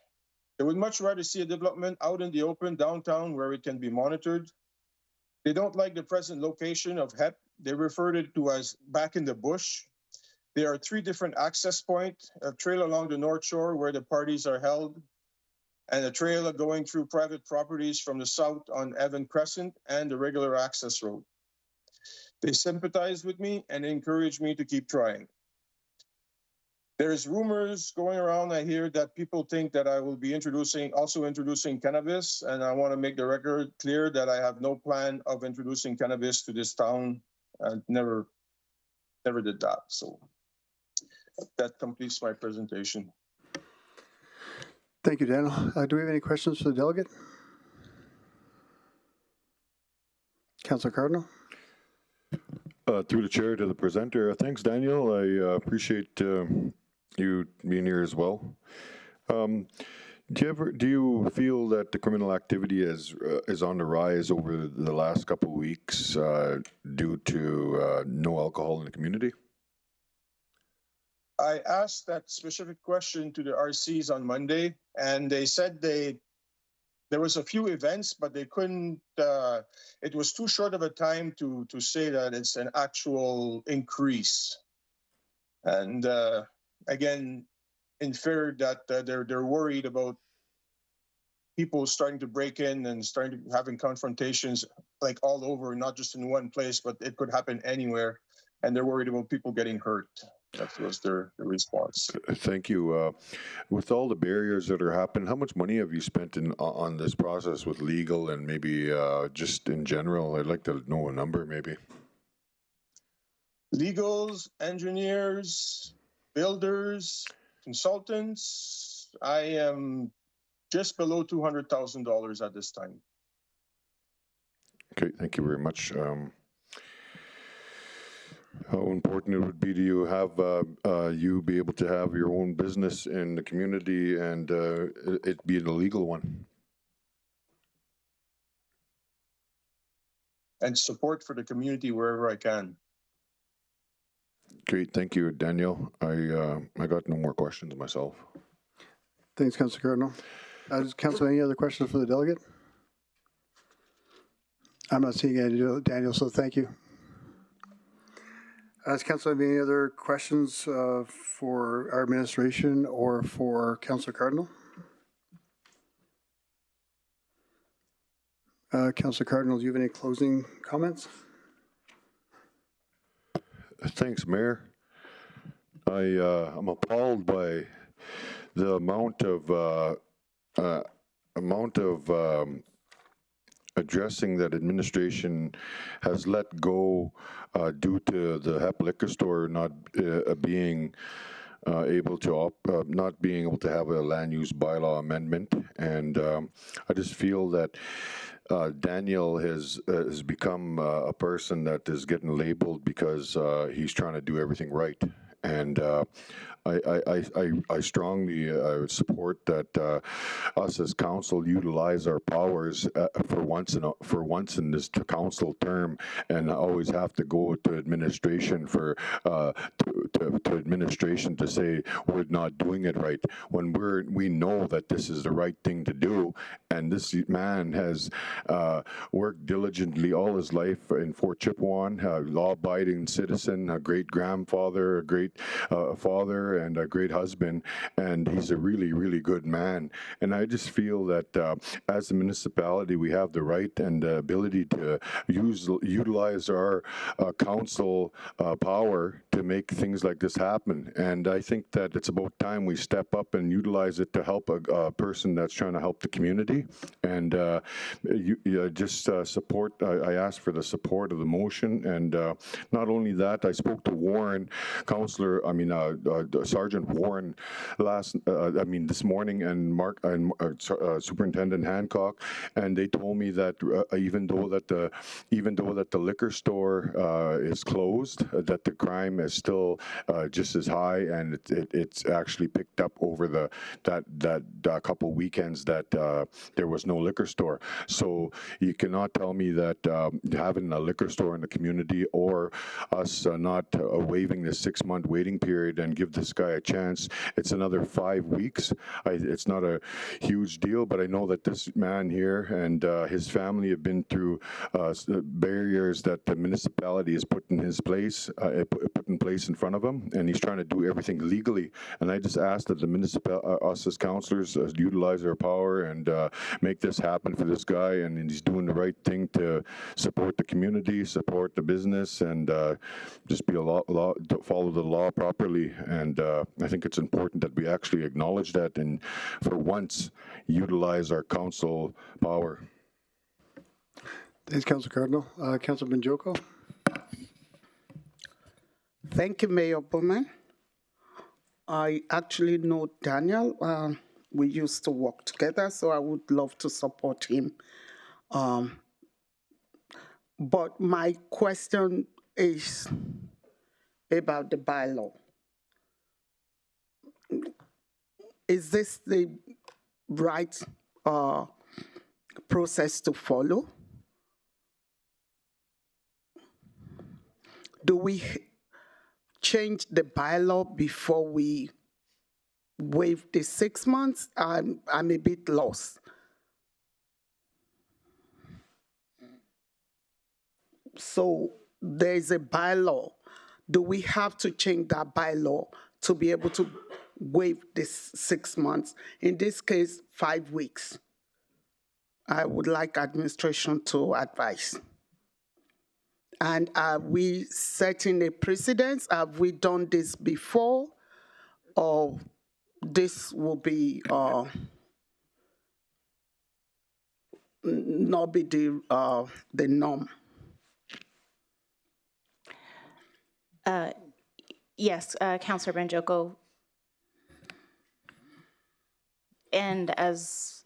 They would much rather see a development out in the open downtown where it can be monitored. They don't like the present location of HEP. They referred it to as back in the bush. There are 3 different access points, a trail along the North Shore where the parties are held, and a trail going through private properties from the south on Evan Crescent and the regular access road. They sympathize with me and encourage me to keep trying. There's rumors going around, I hear, that people think that I will be also introducing cannabis, and I want to make the record clear that I have no plan of introducing cannabis to this town. I never did that. So that completes my presentation. Thank you, Daniel. Do we have any questions for the delegate? Councilor Cardinal? Through the chair to the presenter. Thanks, Daniel. I appreciate you being here as well. Do you feel that the criminal activity is on the rise over the last couple of weeks due to no alcohol in the community? I asked that specific question to the RCs on Monday, and they said there was a few events, but they couldn't. It was too short of a time to say that it's an actual increase. And again, inferred that they're worried about people starting to break in and having confrontations like all over, not just in one place, but it could happen anywhere. And they're worried about people getting hurt. That was their response. Thank you. With all the barriers that are happening, how much money have you spent on this process with legal and maybe just in general? I'd like to know a number, maybe. Legals, engineers, builders, consultants. I am just below $200,000 at this time. Okay, thank you very much. How important it would be to you have you be able to have your own business in the community and it be an illegal one? And support for the community wherever I can. Great, thank you, Daniel. I got no more questions myself. Thanks, Councilor Cardinal. Council, any other questions for the delegate? I'm not seeing any, Daniel, so thank you. Does Council have any other questions for our administration or for Councilor Cardinal? Councilor Cardinal, do you have any closing comments? Thanks, Mayor. I'm appalled by the amount of addressing that administration has let go due to the HEP liquor store not being able to have a land use bylaw amendment, and I just feel that Daniel has become a person that is getting labeled because he's trying to do everything right. And I strongly support that us as council utilize our powers for once in this council term, and always have to go to administration for to administration to say we're not doing it right when we know that this is the right thing to do. And this man has worked diligently all his life in Fort Chipewyan, law-abiding citizen, a great grandfather, a great father, and a great husband, and he's a really, really good man. And I just feel that as a municipality, we have the right and the ability to utilize our council power to make things like this happen. And I think that it's about time we step up and utilize it to help a person that's trying to help the community. And support. I asked for the support of the motion, and not only that, I spoke to Warren, Sergeant Warren this morning, and Superintendent Hancock, and they told me that even though that the liquor store is closed, that the crime is still just as high, and it's actually picked up over that couple weekends that there was no liquor store. So you cannot tell me that having a liquor store in the community, or us not waiving the 6-month waiting period and give this guy a chance. It's another 5 weeks. It's not a huge deal, but I know that this man here and his family have been through barriers that the municipality has put in his place, put in place in front of him, and he's trying to do everything legally. And I just ask that the us as councillors utilize our power and make this happen for this guy. And he's doing the right thing to support the community, support the business, and just be follow the law properly. And I think it's important that we actually acknowledge that and for once utilize our council power. Thanks, Councilor Cardinal. Councilor Benjoko. Thank you, Mayor Bowman. I actually know Daniel. We used to work together, so I would love to support him. But my question is about the bylaw. Is this the right process to follow? Do we change the bylaw before we waive the 6 months? I'm a bit lost. So there's a bylaw. Do we have to change that bylaw to be able to waive this 6 months? In this case, 5 weeks. I would like administration to advise. And are we setting a precedence? Have we done this before? Or this will be not be the norm? Yes, Councillor Benjoko. And as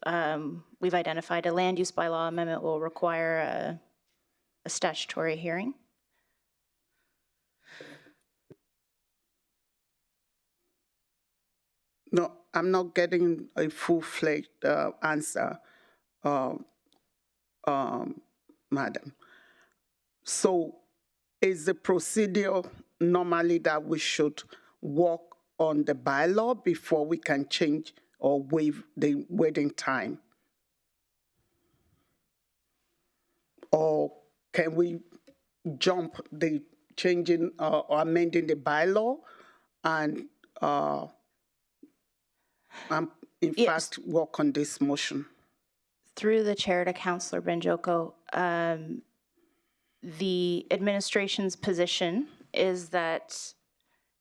we've identified, a land use bylaw amendment will require a statutory hearing. No, I'm not getting a full-fledged answer, Madam. So is the procedure normally that we should work on the bylaw before we can change or waive the waiting time? Or can we jump the changing or amending the bylaw and in fact work on this motion? Through the chair to Councillor Benjoko, the administration's position is that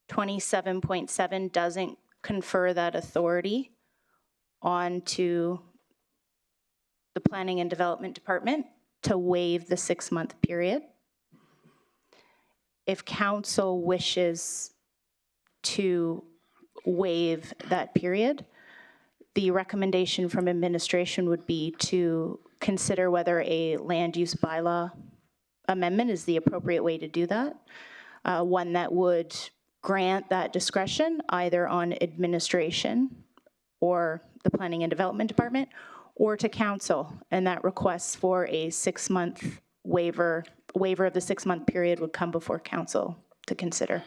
27.7 doesn't confer that authority onto the Planning and Development Department to waive the 6-month period. If council wishes to waive that period, the recommendation from administration would be to consider whether a land use bylaw amendment is the appropriate way to do that. One that would grant that discretion either on administration or the Planning and Development Department or to council, and that request for a 6-month waiver of the 6-month period would come before council to consider.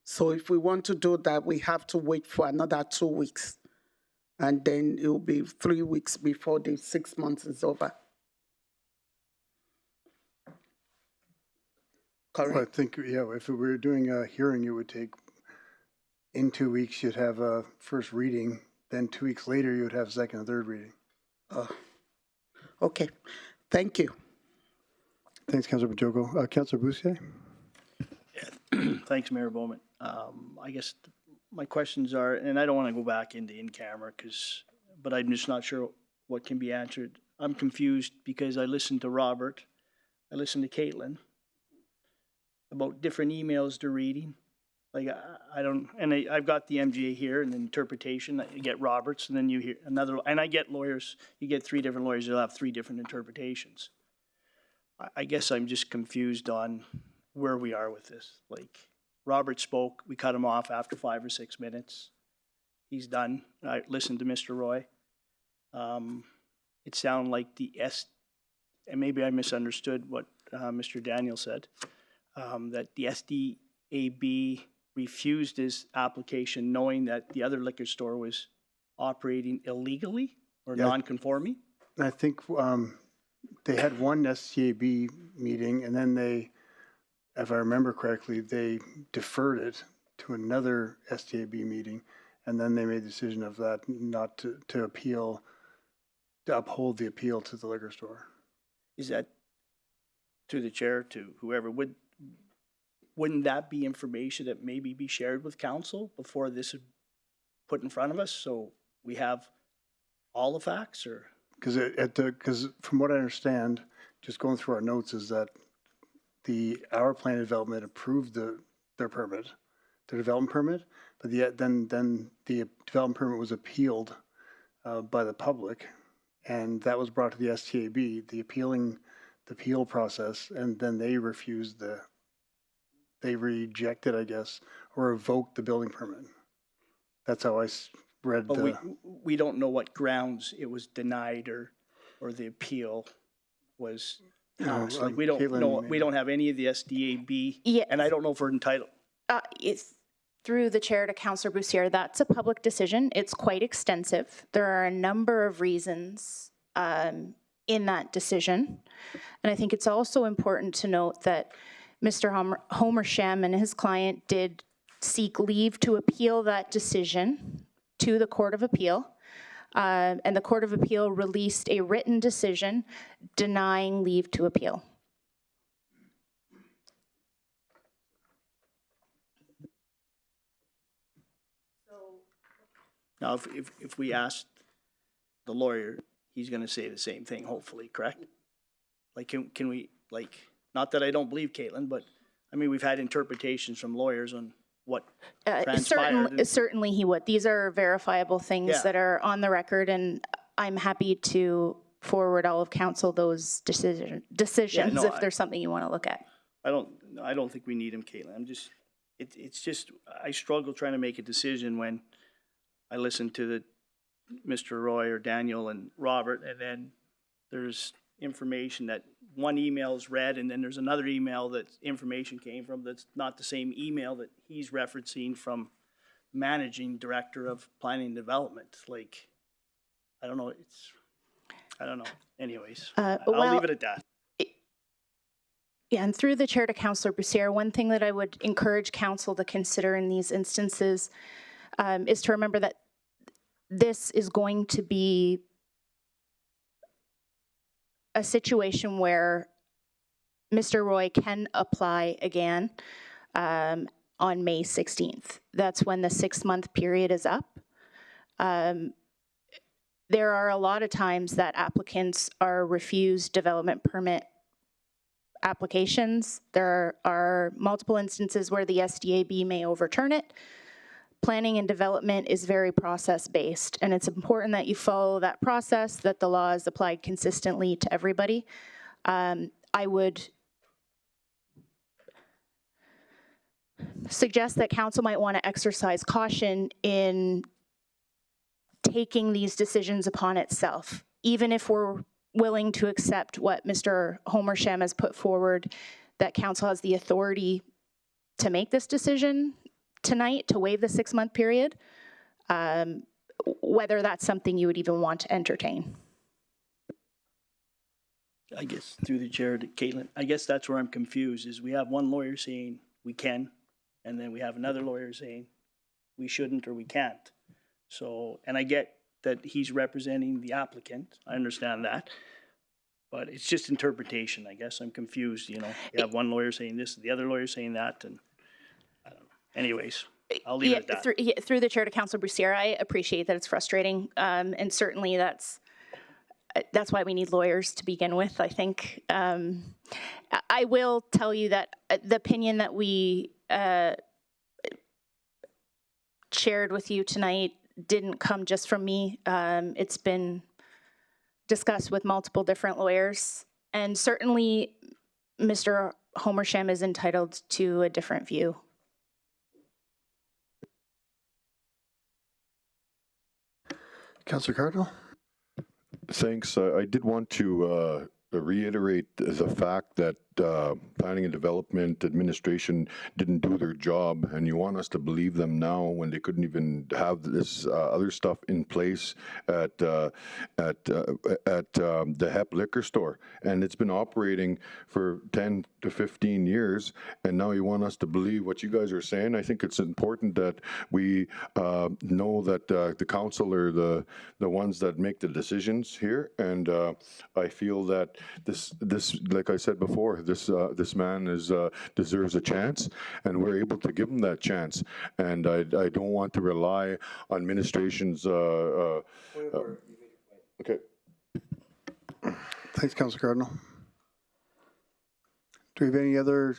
So if we want to do that, we have to wait for another 2 weeks. And then it will be 3 weeks before the 6 months is over. Correct. Well, I think, yeah, if we were doing a hearing, it would take, in 2 weeks, you'd have a first reading. Then 2 weeks later, you would have second and third reading. Okay. Thank you. Thanks, Councilor Bajogo. Councilor Boussier? Thanks, Mayor Bowman. I guess my questions are, and I don't want to go back into in-camera but I'm just not sure what can be answered. I'm confused because I listened to Robert, I listened to Caitlin about different emails they're reading. Like, I don't, and I've got the MGA here and the interpretation. You get Roberts, and then you hear another, and I get lawyers. You get 3 different lawyers, they'll have 3 different interpretations. I guess I'm just confused on where we are with this. Like, Robert spoke, we cut him off after 5 or 6 minutes. He's done. I listened to Mr. Roy. It sounded like the and maybe I misunderstood what Mr. Daniel said, that the SDAB refused his application knowing that the other liquor store was operating illegally or non-conforming? I think they had one SCAB meeting, and then they, if I remember correctly, they deferred it to another SDAB meeting, and then they made the decision of that not to appeal, to uphold the appeal to the liquor store. Is that, through the chair to whoever, wouldn't that be information that maybe be shared with council before this is put in front of us, so we have all the facts, or? Because from what I understand, just going through our notes, is that our plan of development approved their permit, their development permit, but then the development permit was appealed by the public, and that was brought to the STAB, the appeal process, and then they refused they rejected, I guess, or revoked the building permit. That's how I read. But we don't know what grounds it was denied or the appeal was passed. Like, we don't know. We don't have any of the SDAB, and I don't know if we're entitled. It's through the chair to Councillor Bussiere. That's a public decision. It's quite extensive. There are a number of reasons in that decision, and I think it's also important to note that Mr. Homersham and his client did seek leave to appeal that decision to the Court of Appeal, and the Court of Appeal released a written decision denying leave to appeal. Now, if we asked the lawyer, he's going to say the same thing, hopefully, correct? Like, can we, like, not that I don't believe Caitlin, but I mean, we've had interpretations from lawyers on what transpired. Certainly he would. These are verifiable things that are on the record, and I'm happy to forward all of council those decisions if there's something you want to look at. I don't think we need him, Caitlin. It's just, I struggle trying to make a decision when I listen to Mr. Roy or Daniel and Robert, and then there's information that one email is read, and then there's another email that information came from that's not the same email that he's referencing from managing director of planning and development. Like, I don't know. I don't know. Anyways, I'll leave it at that. Yeah, and through the chair to Councillor Bussiere, one thing that I would encourage council to consider in these instances is to remember that this is going to be a situation where Mr. Roy can apply again on May 16th. That's when the 6-month period is up. There are a lot of times that applicants are refused development permit applications. There are multiple instances where the SDAB may overturn it. Planning and development is very process-based, and it's important that you follow that process, that the law is applied consistently to everybody. I would suggest that council might want to exercise caution in taking these decisions upon itself. Even if we're willing to accept what Mr. Homersham has put forward, that council has the authority to make this decision tonight to waive the 6-month period, whether that's something you would even want to entertain. I guess through the chair to Caitlin, I guess that's where I'm confused, is we have one lawyer saying we can, and then we have another lawyer saying we shouldn't or we can't. So, and I get that he's representing the applicant. I understand that. But it's just interpretation, I guess. I'm confused, you know. You have one lawyer saying this, the other lawyer saying that, and I don't know. Anyways, I'll leave it at that. Through the chair to Councillor Bussiere, I appreciate that it's frustrating, and certainly that's why we need lawyers to begin with, I think. I will tell you that the opinion that we shared with you tonight didn't come just from me. It's been discussed with multiple different lawyers, and certainly Mr. Homersham is entitled to a different view. Councillor Cardinal? Thanks. I did want to reiterate the fact that Planning and Development Administration didn't do their job, and you want us to believe them now when they couldn't even have this other stuff in place at the HEP liquor store, and it's been operating for 10 to 15 years, and now you want us to believe what you guys are saying. I think it's important that we know that the council are the ones that make the decisions here, and I feel that this, like I said before, this man deserves a chance, and we're able to give him that chance. And I don't want to rely on administration's. Okay. Thanks, Councilor Cardinal. Do we have any other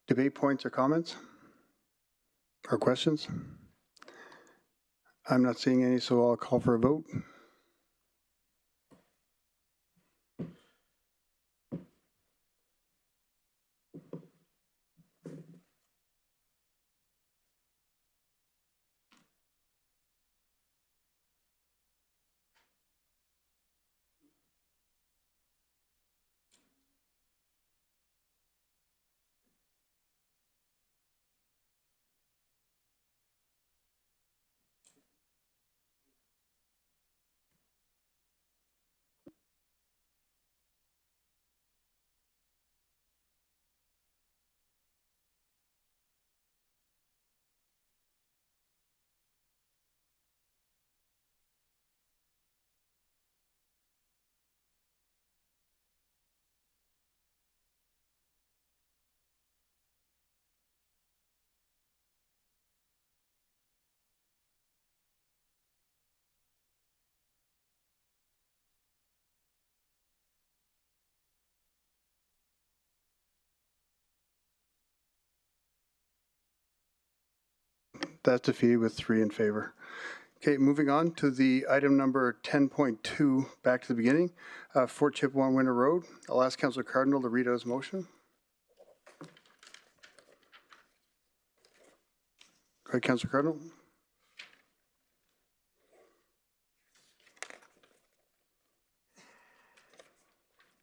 debate points or comments or questions? I'm not seeing any, so I'll call for a vote. That's defeated with 3 in favor. Okay, moving on to the item number 10.2, back to the beginning, Fort Chipewyan Winter Road. I'll ask Councilor Cardinal to read out his motion. Go ahead, Councilor Cardinal.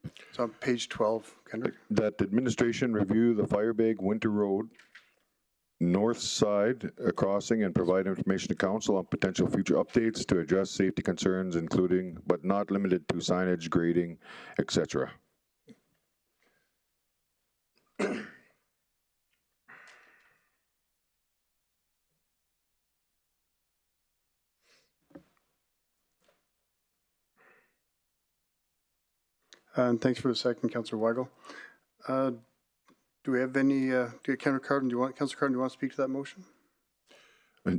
It's on page 12, Kendrick. That administration review the Firebag Winter Road north side crossing and provide information to council on potential future updates to address safety concerns, including but not limited to signage, grading, etc. And thanks for the second, Councilor Weigel. Do we have any, Councilor Cardinal, do you want to speak to that motion?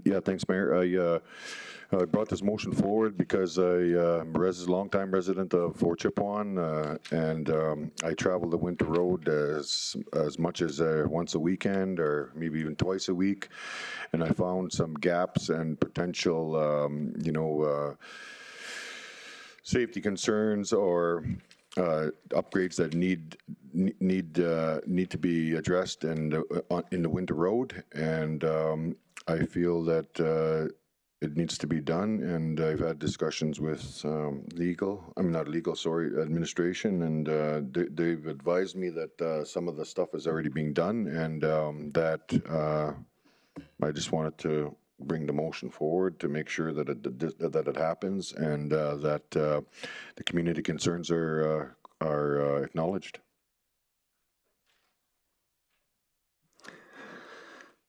Yeah, thanks, Mayor. I brought this motion forward because I'm a longtime resident of Fort Chipewyan, and I travel the Winter Road as much as once a weekend or maybe even twice a week, and I found some gaps and potential, safety concerns or upgrades that need to be addressed in the Winter Road, and I feel that it needs to be done, and I've had discussions with administration, and they've advised me that some of the stuff is already being done, and that I just wanted to bring the motion forward to make sure that it happens, and that the community concerns are acknowledged.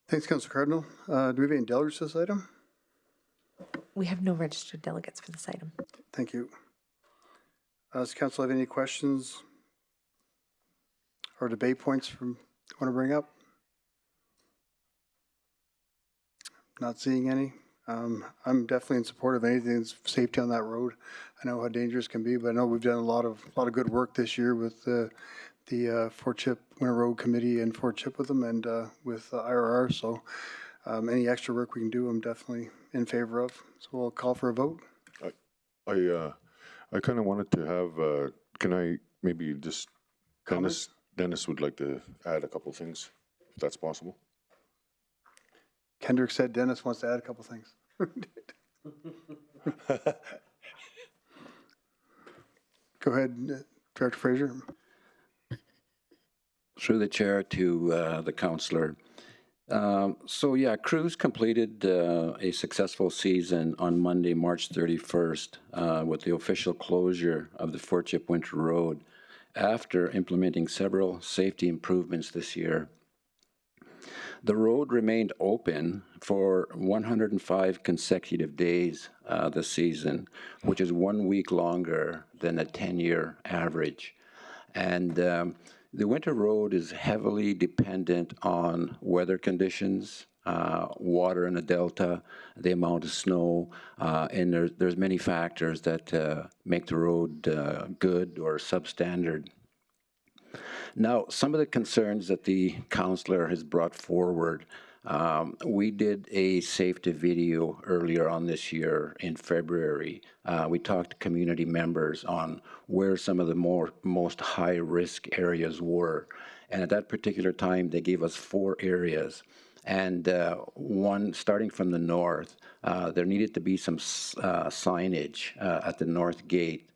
Thanks, Councilor Cardinal. Do we have any delegates to this item? We have no registered delegates for this item. Thank you. Does council have any questions or debate points you want to bring up? Not seeing any. I'm definitely in support of anything that's safety on that road. I know how dangerous it can be, but I know we've done a lot of good work this year with the Fort Chip Winter Road Committee and Fort Chip with them, and with IRR. So any extra work we can do, I'm definitely in favor of. So we'll call for a vote. I kind of wanted to have. Can I maybe just Dennis would like to add a couple things, if that's possible. Kendrick said Dennis wants to add a couple things. Go ahead, Director Fraser. Through the chair to the councillor. So yeah, crews completed a successful season on Monday, March 31st, with the official closure of the Fort Chipewyan Road after implementing several safety improvements this year. The road remained open for 105 consecutive days this season, which is 1 week longer than a 10-year average. And the winter road is heavily dependent on weather conditions, water in the delta, the amount of snow, and there's many factors that make the road good or substandard. Now, some of the concerns that the councillor has brought forward, we did a safety video earlier on this year in February. We talked to community members on where some of the most high-risk areas were. And at that particular time, they gave us 4 areas. And one, starting from the north, there needed to be some signage at the north gate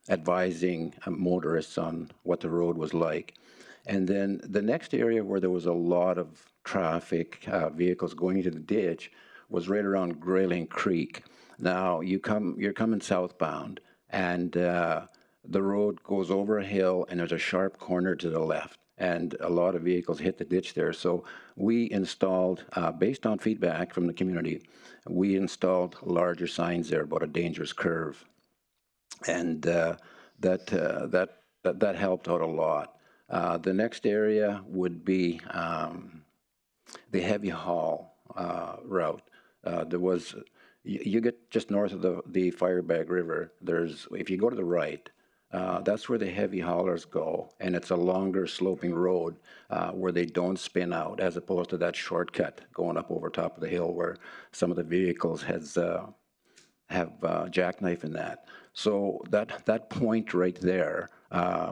advising motorists on what the road was like. And then the next area where there was a lot of traffic, vehicles going into the ditch, was right around Grayling Creek. Now, you're coming southbound, and the road goes over a hill, and there's a sharp corner to the left, and a lot of vehicles hit the ditch there. So we installed, based on feedback from the community, we installed larger signs there about a dangerous curve. And that helped out a lot. The next area would be the heavy haul route. There was, you get just north of the Firebag River, if you go to the right, that's where the heavy haulers go, and it's a longer sloping road where they don't spin out, as opposed to that shortcut going up over top of the hill where some of the vehicles have jackknife in that. So that point right there,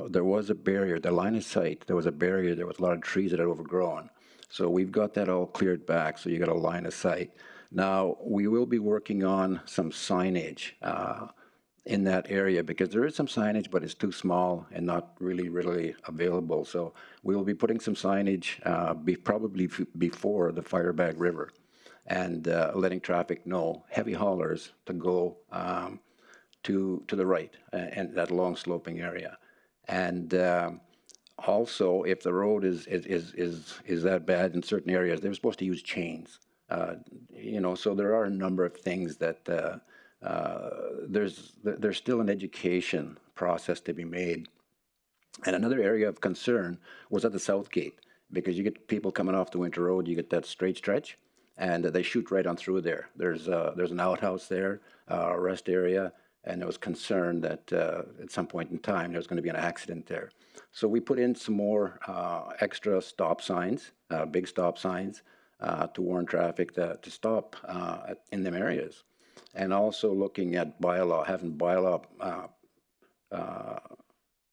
there was a barrier, the line of sight, there was a barrier, there was a lot of trees that had overgrown. So we've got that all cleared back, so you got a line of sight. Now, we will be working on some signage in that area, because there is some signage, but it's too small and not really available. So we will be putting some signage probably before the Firebag River, and letting traffic know, heavy haulers, to go to the right and that long sloping area. And also, if the road is that bad in certain areas, they're supposed to use chains. So there are a number of things that there's still an education process to be made. And another area of concern was at the south gate, because you get people coming off the winter road, you get that straight stretch, and they shoot right on through there. There's an outhouse there, a rest area, and there was concern that at some point in time there was going to be an accident there. So we put in some more extra stop signs, big stop signs, to warn traffic to stop in them areas. And also looking at Bylaw, having Bylaw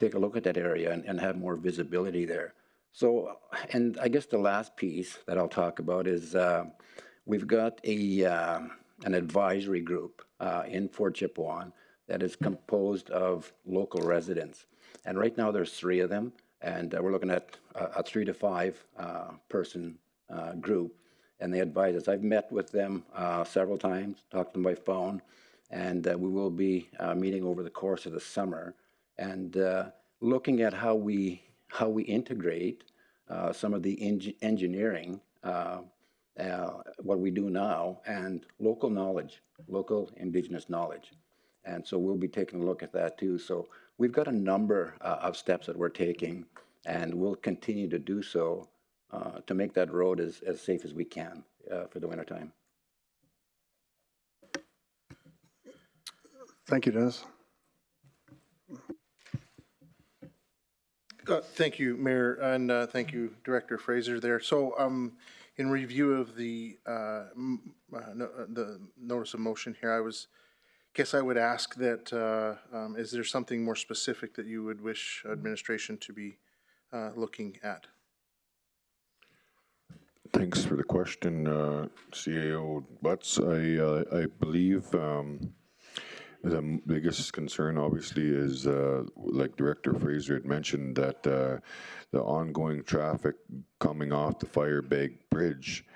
take a look at that area and have more visibility there. So, and I guess the last piece that I'll talk about is we've got an advisory group in Fort Chipewyan that is composed of local residents. And right now there's 3 of them, and we're looking at a 3 to 5 person group, and they advise us. I've met with them several times, talked to them by phone, and we will be meeting over the course of the summer, and looking at how we integrate some of the engineering, what we do now, and local knowledge, local Indigenous knowledge. And so we'll be taking a look at that too. So we've got a number of steps that we're taking, and we'll continue to do so to make that road as safe as we can for the wintertime. Thank you, Dennis. Thank you, Mayor, and thank you, Director Fraser there. So in review of the notice of motion here, I would ask that, is there something more specific that you would wish administration to be looking at? Thanks for the question, CAO Butts. I believe The biggest concern, obviously, is like Director Fraser had mentioned, that the ongoing traffic coming off the Firebag Bridge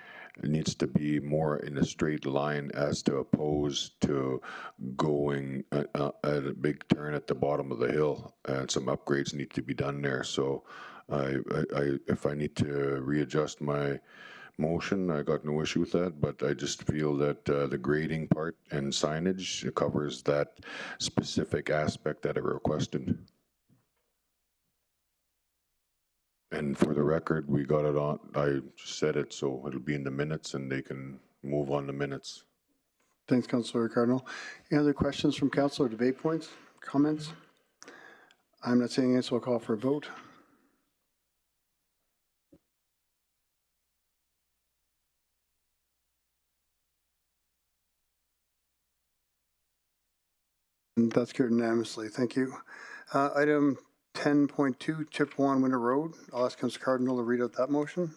needs to be more in a straight line as to opposed to going at a big turn at the bottom of the hill, and some upgrades need to be done there. So if I need to readjust my motion, I got no issue with that, but I just feel that the grading part and signage covers that specific aspect that I requested. And for the record, we got it on, I said it, so it'll be in the minutes and they can move on the minutes. Thanks, Councillor Cardinal. Any other questions from council or debate points, comments? I'm not saying it, so I'll call for a vote. And that's carried unanimously. Thank you. Item 10.2, Chipewyan Winter Road. I'll ask Councillor Cardinal to read out that motion.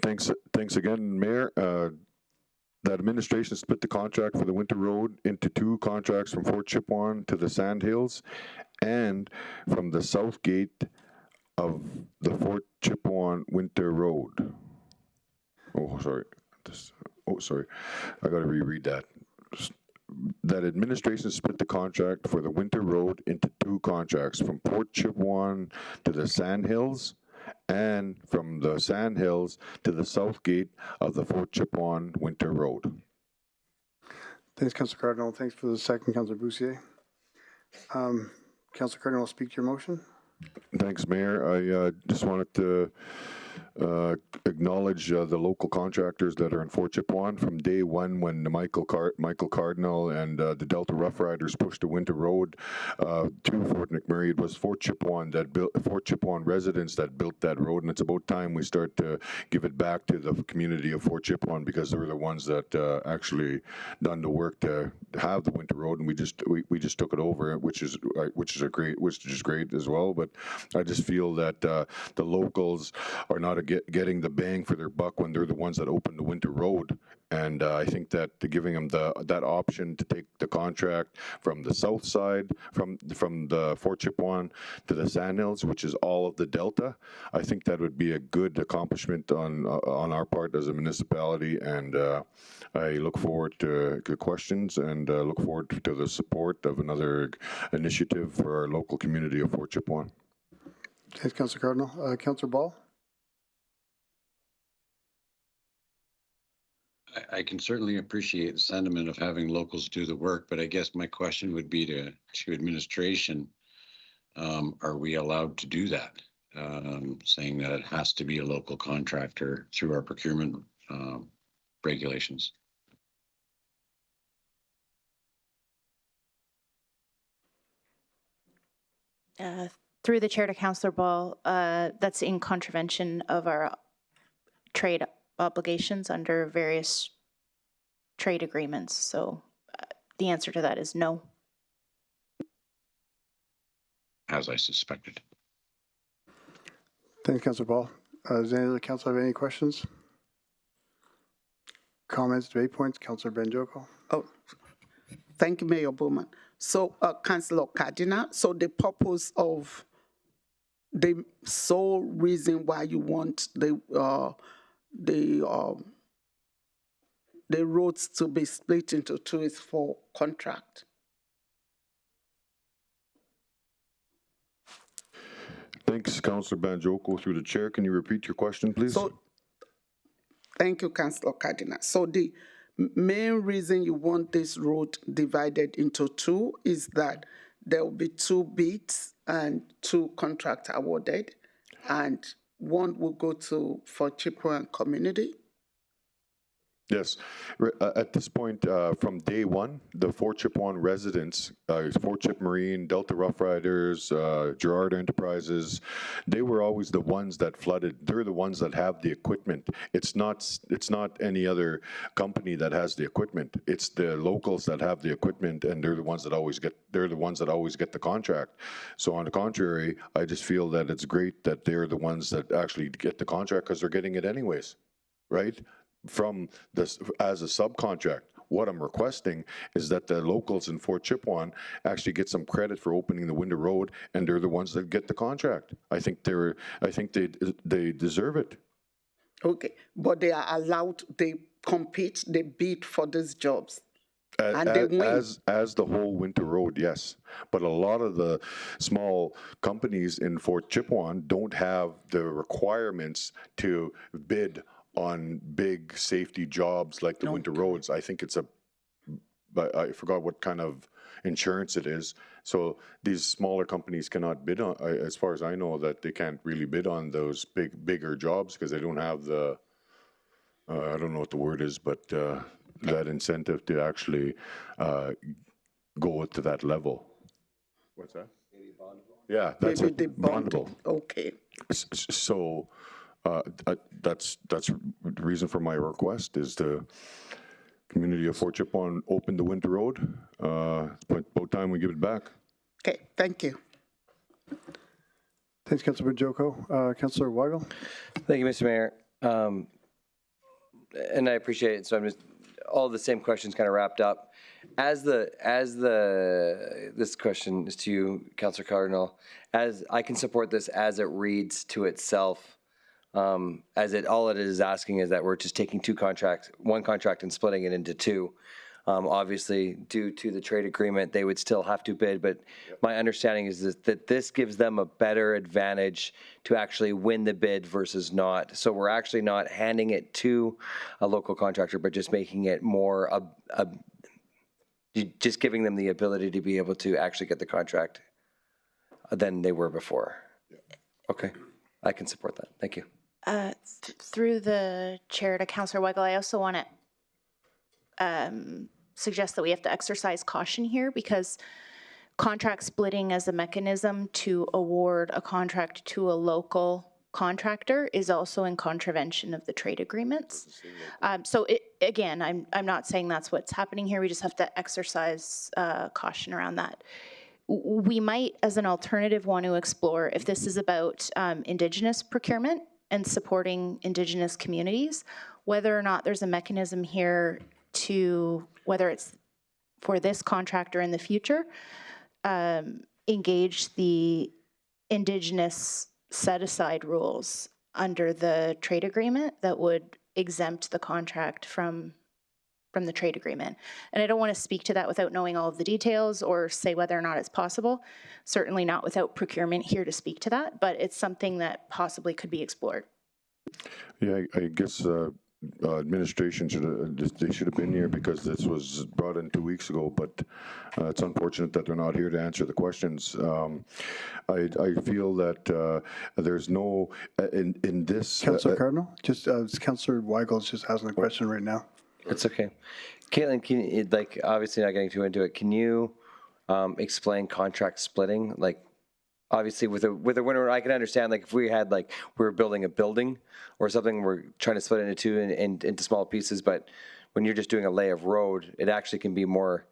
Thanks again, Mayor. The administration split the contract for the Winter Road into two contracts from Fort Chipewyan to the Sandhills and from the south gate of the Fort Chipewyan Winter Road. Oh, sorry. Sorry. I got to reread that. That administration split the contract for the Winter Road into two contracts from Fort Chipewyan to the Sandhills and from the Sandhills to the south gate of the Fort Chipewyan Winter Road. Thanks, Councillor Cardinal. Thanks for the second, Councillor Boussier. Councillor Cardinal will speak to your motion. Thanks, Mayor. I just wanted to acknowledge the local contractors that are in Fort Chipewyan from day one when Michael Cardinal and the Delta Rough Riders pushed the Winter Road to Fort McMurray. It was Fort Chipewyan residents that built that road, and it's about time we start to give it back to the community of Fort Chipewyan, because they were the ones that actually done the work to have the Winter Road, and we just took it over, which is great as well. But I just feel that the locals are not getting the bang for their buck when they're the ones that opened the Winter Road. And I think that giving them that option to take the contract from the south side, from the Fort Chipewyan to the Sandhills, which is all of the Delta, I think that would be a good accomplishment on our part as a municipality. And I look forward to good questions and look forward to the support of another initiative for our local community of Fort Chipewyan. Thanks, Councillor Cardinal. Councillor Ball? I can certainly appreciate the sentiment of having locals do the work, but I guess my question would be to administration. Are we allowed to do that? Saying that it has to be a local contractor through our procurement regulations. Through the chair to Councillor Ball, that's in contravention of our trade obligations under various trade agreements. So the answer to that is no. As I suspected. Thanks, Councillor Ball. Does any other council have any questions? Comments, debate points? Councillor Benjoko. Oh, thank you, Mayor Bowman. So, Councillor Cardinal, so the purpose of the sole reason why you want the roads to be split into two is for contract. Thanks, Councillor Banjoko. Through the chair, can you repeat your question, please? So, thank you, Councillor Cardinal. So the main reason you want this road divided into two is that there will be two bids and two contracts awarded, and one will go to for Chipewyan community Yes. At this point, from day one, the Fort Chipewyan residents, Fort Chip Marine, Delta Rough Riders, Gerard Enterprises, they were always the ones that flooded. They're the ones that have the equipment. It's not any other company that has the equipment. It's the locals that have the equipment, and they're the ones that always get the contract. So on the contrary, I just feel that it's great that they're the ones that actually get the contract because they're getting it anyways, right? From this as a subcontract. What I'm requesting is that the locals in Fort Chipewyan actually get some credit for opening the winter road, and they're the ones that get the contract. I think they deserve it. Okay, but they are allowed, they compete, they bid for these jobs. And they win. As the whole winter road, yes. But a lot of the small companies in Fort Chipewyan don't have the requirements to bid on big safety jobs like the winter roads. I think but I forgot what kind of insurance it is. So these smaller companies cannot bid on, as far as I know, that they can't really bid on those bigger jobs because they don't have the, I don't know what the word is, but that incentive to actually go to that level. What's that? Maybe bondable. Yeah, that's Maybe it, bondable. Okay. So that's the reason for my request is the community of Fort Chipewyan open the winter road. About time we give it back. Okay, thank you. Thanks, Councilor Joko. Councilor Weigel. Thank you, Mr. Mayor. And I appreciate it. So I'm just, all the same questions kind of wrapped up. This question is to you, Councilor Cardinal. As I can support this as it reads to itself. All it is asking is that we're just taking one contract and splitting it into two. Obviously, due to the trade agreement, they would still have to bid, but my understanding is that this gives them a better advantage to actually win the bid versus not. So we're actually not handing it to a local contractor, but just making it more, just giving them the ability to be able to actually get the contract than they were before. Okay, I can support that. Thank you. Through the chair to Councillor Weigel, I also want to suggest that we have to exercise caution here because contract splitting as a mechanism to award a contract to a local contractor is also in contravention of the trade agreements. Again, I'm not saying that's what's happening here. We just have to exercise caution around that. We might, as an alternative, want to explore if this is about Indigenous procurement and supporting Indigenous communities, whether or not there's a mechanism here to, whether it's for this contractor in the future, engage the Indigenous set-aside rules under the trade agreement that would exempt the contract from the trade agreement. And I don't want to speak to that without knowing all of the details or say whether or not it's possible. Certainly not without procurement here to speak to that, but it's something that possibly could be explored. Yeah, I guess administration should have been here because this was brought in 2 weeks ago, but it's unfortunate that they're not here to answer the questions. I feel that there's no, in this... Councilor Cardinal, just Councilor Weigel's just asking a question right now. It's okay. Caitlin, can you, like, obviously not getting too into it, can you explain contract splitting? Like, obviously with a winter, I can understand, like, if we had, like, we were building a building or something, we're trying to split it into two and into small pieces, but when you're just doing a lay of road, it actually can be more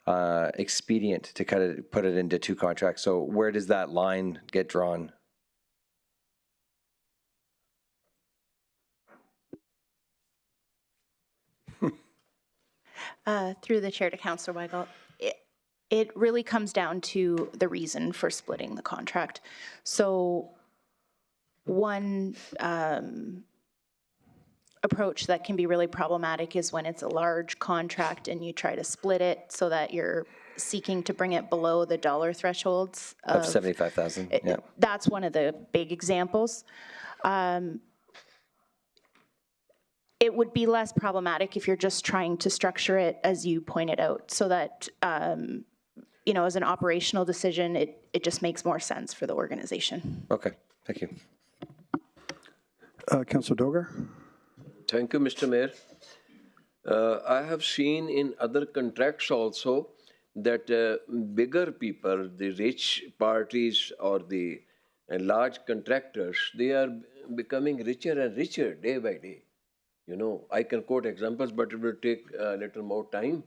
expedient to kind of put it into two contracts. So where does that line get drawn? Through the chair to Councillor Weigel, it really comes down to the reason for splitting the contract. So one approach that can be really problematic is when it's a large contract and you try to split it so that you're seeking to bring it below the dollar thresholds of 75,000. Yeah, that's one of the big examples. It would be less problematic if you're just trying to structure it as you pointed out, so that you know, as an operational decision, it just makes more sense for the organization. Okay, thank you. Councilor Dogar. Thank you, Mr. Mayor. I have seen in other contracts also that bigger people, the rich parties or the large contractors, they are becoming richer and richer day by day. You know, I can quote examples, but it will take a little more time.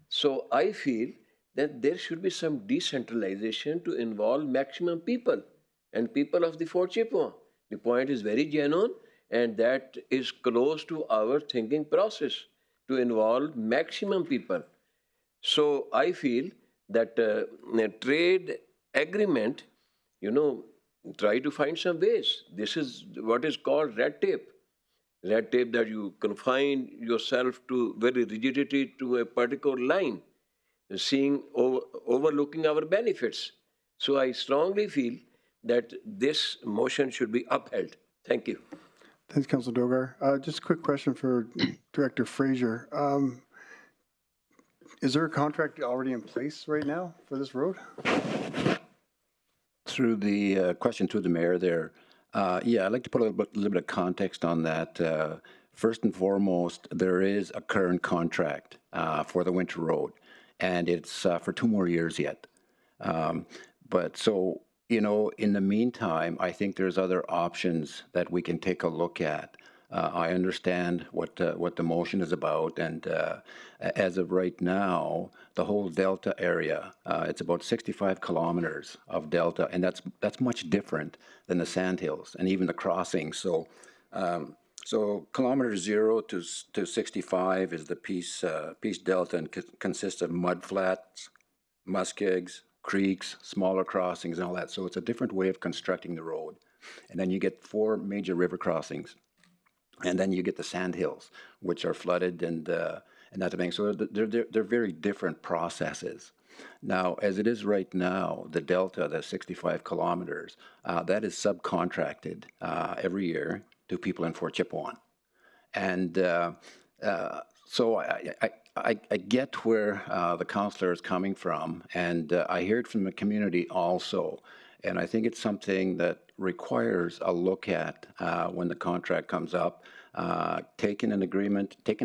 So I feel that there should be some decentralization to involve maximum people and people of the Fort Chipewyan. The point is very genuine, and that is close to our thinking process to involve maximum people. So I feel that a trade agreement, you know, try to find some ways. This is what is called red tape. Red tape that you confine yourself to very rigidity to a particular line, overlooking our benefits. So I strongly feel that this motion should be upheld. Thank you. Thanks, Councilor Dogar. Just a quick question for Director Fraser. Is there a contract already in place right now for this road? Through the question through the mayor there, yeah, I'd like to put a little bit of context on that. First and foremost, there is a current contract for the winter road, and it's for 2 more years yet. But so, you know, in the meantime, I think there's other options that we can take a look at. I understand what the motion is about, and as of right now, the whole Delta area, it's about 65 kilometers of Delta, and that's much different than the Sandhills and even the crossings. So, so kilometer 0 to 65 is the Peace Delta, and consists of mud flats, muskegs, creeks, smaller crossings, and all that. So it's a different way of constructing the road. And then you get 4 major river crossings. And then you get the sandhills, which are flooded and that type of thing. So they're very different processes. Now, as it is right now, the Delta, the 65 kilometers, that is subcontracted every year to people in Fort Chipewyan. And so I get where the councillor is coming from, and I hear it from the community also. And I think it's something that requires a look at when the contract comes up, taking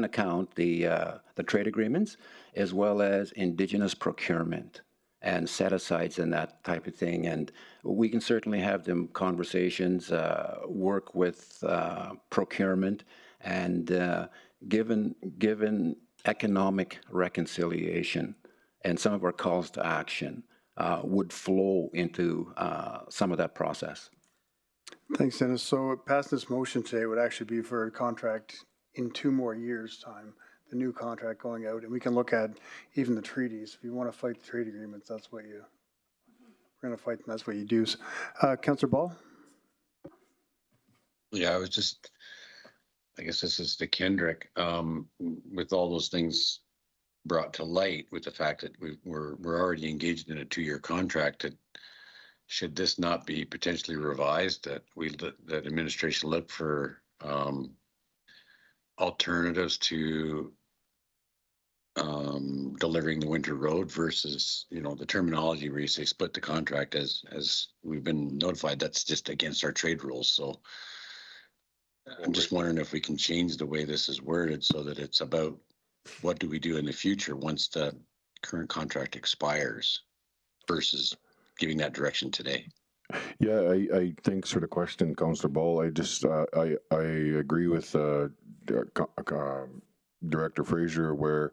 account the trade agreements, as well as Indigenous procurement and set-asides and that type of thing. And we can certainly have them conversations, work with procurement, and given economic reconciliation and some of our calls to action, would flow into some of that process. Thanks, Dennis. So passing this motion today would actually be for a contract in 2 more years' time, the new contract going out, and we can look at even the treaties. If you want to fight the trade agreements, that's what we're going to fight them, that's what you do. Councillor Ball? Yeah, I guess this is to Kendrick, with all those things brought to light, with the fact that we're already engaged in a 2-year contract, should this not be potentially revised, that administration look for alternatives to delivering the winter road versus, you know, the terminology where you say split the contract, as we've been notified, that's just against our trade rules. So I'm just wondering if we can change the way this is worded so that it's about what do we do in the future once the current contract expires versus giving that direction today. Yeah, I thanks for the question, Councillor Ball. I just I agree with Director Fraser, where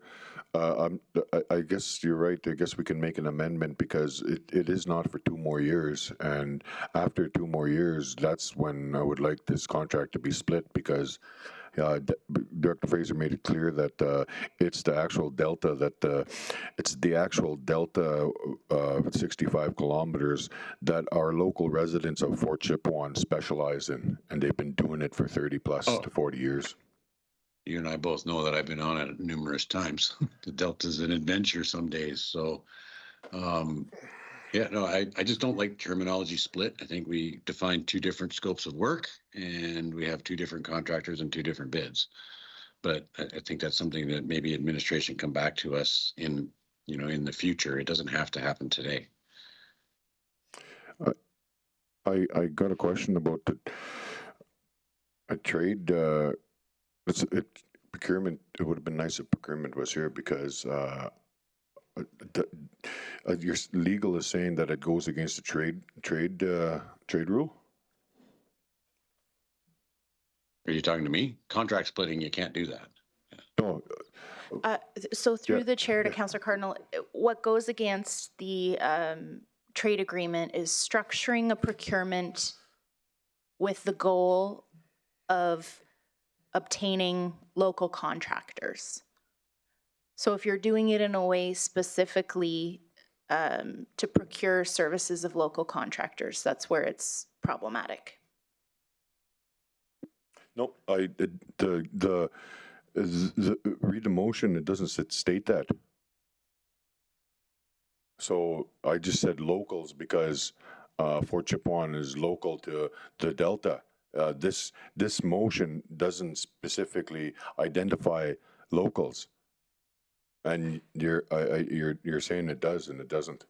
I guess you're right. I guess we can make an amendment because it is not for 2 more years, and after 2 more years, that's when I would like this contract to be split, because Director Fraser made it clear that it's the actual delta it's the actual delta 65 kilometers that our local residents of Fort Chipewyan specialize in, and they've been doing it for 30 plus to 40 years. You and I both know that I've been on it numerous times. The Delta's an adventure some days. So, yeah, no, I just don't like terminology split. I think we define 2 different scopes of work, and we have 2 different contractors and 2 different bids. But I think that's something that maybe administration come back to us in, you know, in the future. It doesn't have to happen today. I got a question about a trade. procurement, it would have been nice if procurement was here because your legal is saying that it goes against the trade rule. Are you talking to me? Contract splitting, you can't do that. No. So through Yeah. the chair to Councillor Cardinal, what goes against the trade agreement is structuring a procurement with the goal of obtaining local contractors. So if you're doing it in a way specifically to procure services of local contractors, that's where it's problematic. No, read the motion. It doesn't state that. So I just said locals because Fort Chipewyan is local to the Delta. This motion doesn't specifically identify locals, and you're saying it does, and it doesn't.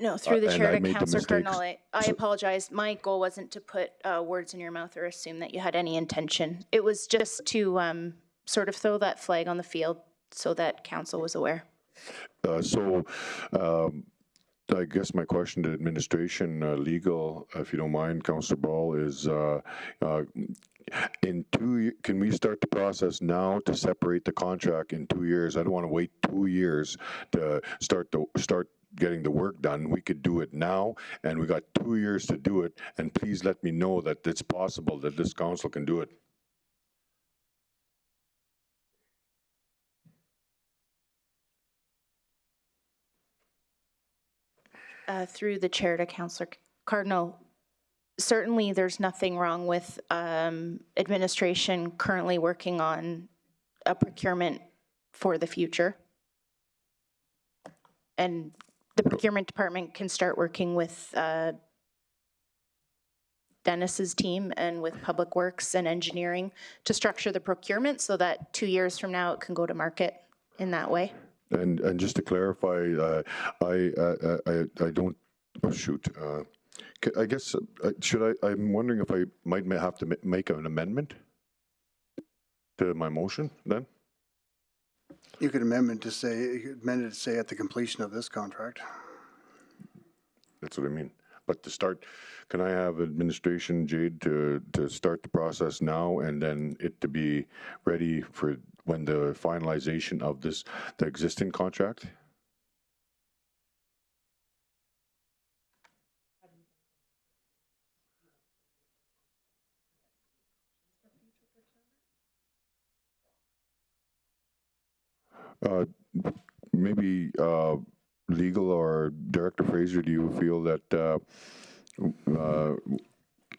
No, through the chair to made the Councillor mistakes. Cardinal, I apologize. My goal wasn't to put words in your mouth or assume that you had any intention. It was just to sort of throw that flag on the field so that council was aware. I guess my question to administration, legal, if you don't mind, Councillor Ball, is can we start the process now to separate the contract in 2 years? I don't want to wait 2 years to start getting the work done. We could do it now, and we got 2 years to do it. And please let me know that it's possible that this council can do it. Through the chair to Councillor Cardinal, certainly there's nothing wrong with administration currently working on a procurement for the future. And the procurement department can start working with Dennis's team and with Public Works and engineering to structure the procurement so that 2 years from now it can go to market in that way. And just to clarify, I don't. Oh shoot. I guess I'm wondering if I might have to make an amendment to my motion then. You could amend it to say at the completion of this contract. That's what I mean. But to start, can I have administration, Jade, to start the process now and then it to be ready for when the finalization of the existing contract? Maybe legal or Director Fraser, do you feel that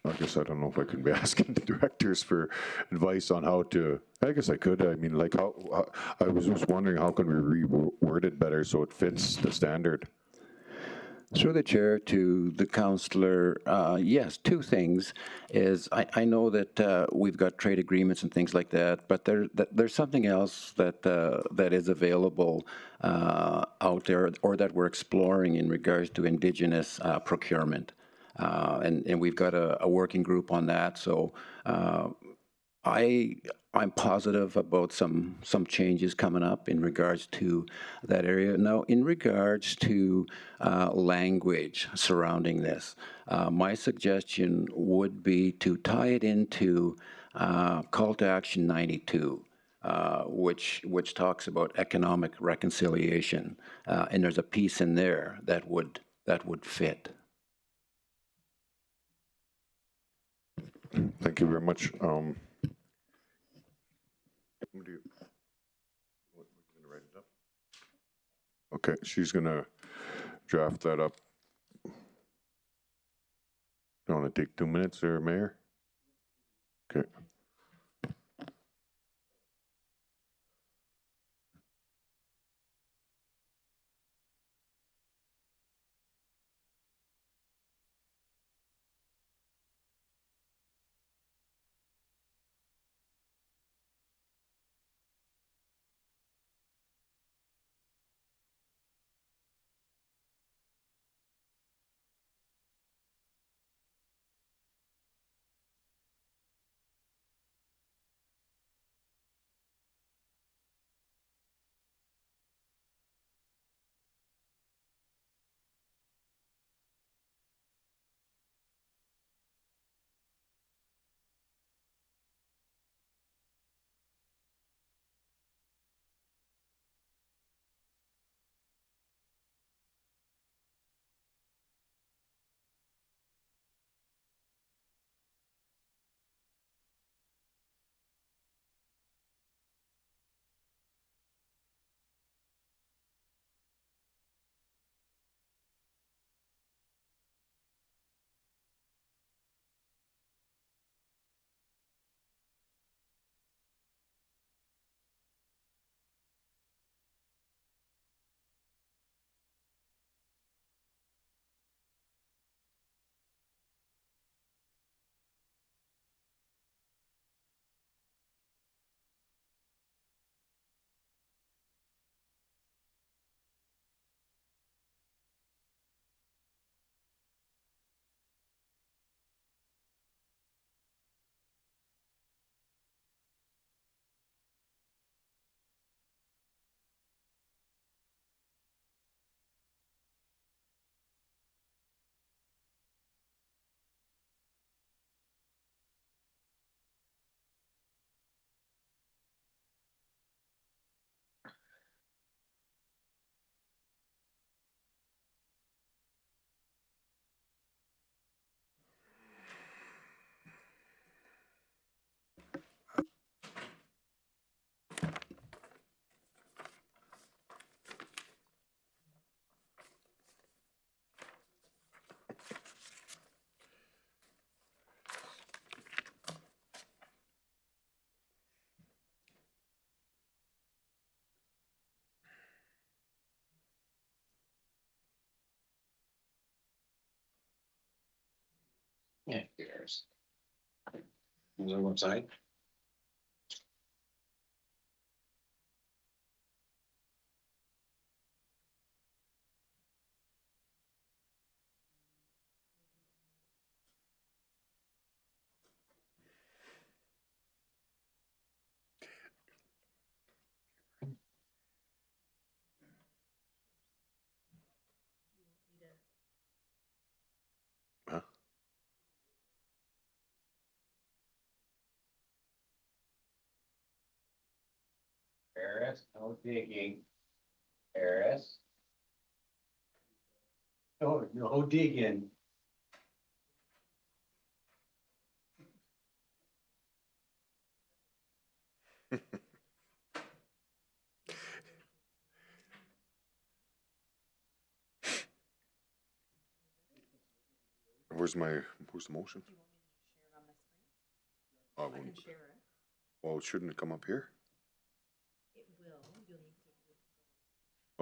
I guess I don't know if I could be asking the directors for advice on how to, I guess I could. I mean, like how I was just wondering how can we reword it better so it fits the standard? Through the chair to the councillor, yes, two things is I know that we've got trade agreements and things like that, but there's something else that is available out there or that we're exploring in regards to Indigenous procurement. And we've got a working group on that. So I'm positive about some changes coming up in regards to that area. Now, in regards to language surrounding this, my suggestion would be to tie it into Call to Action 92. Which talks about economic reconciliation, and there's a piece in there that would fit. Thank you very much. Okay, she's gonna draft that up. You want to take 2 minutes there, Mayor? Okay. Yeah. Is there one side? Huh? Paris, no digging. Paris. No, no digging. Where's the motion? I can share it. Well, shouldn't it come up here? It will.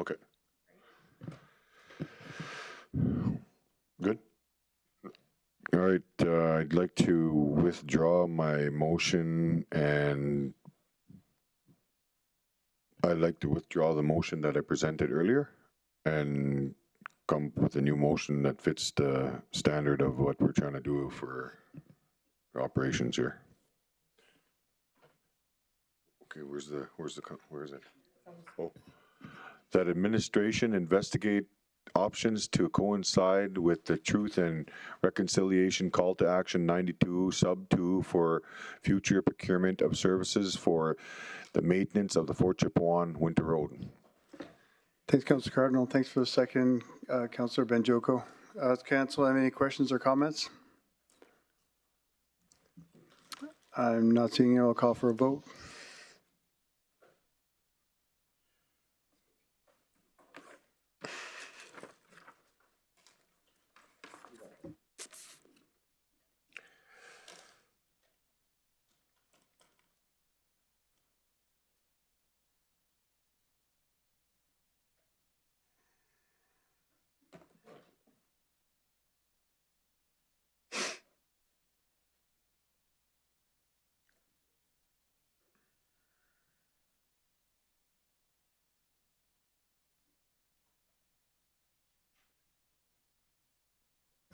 Okay. Good. All right, I'd like to withdraw my motion, and I'd like to withdraw the motion that I presented earlier and come up with a new motion that fits the standard of what we're trying to do for operations here. Okay, where is it? Oh, that administration investigate options to coincide with the Truth and Reconciliation Call to Action 92 Sub 2 for future procurement of services for the maintenance of the Fort Chipewyan Winter Road. Thanks, Councilor Cardinal. Thanks for the second, Councilor Benjoko. Does council have any questions or comments? I'm not seeing it. I'll call for a vote.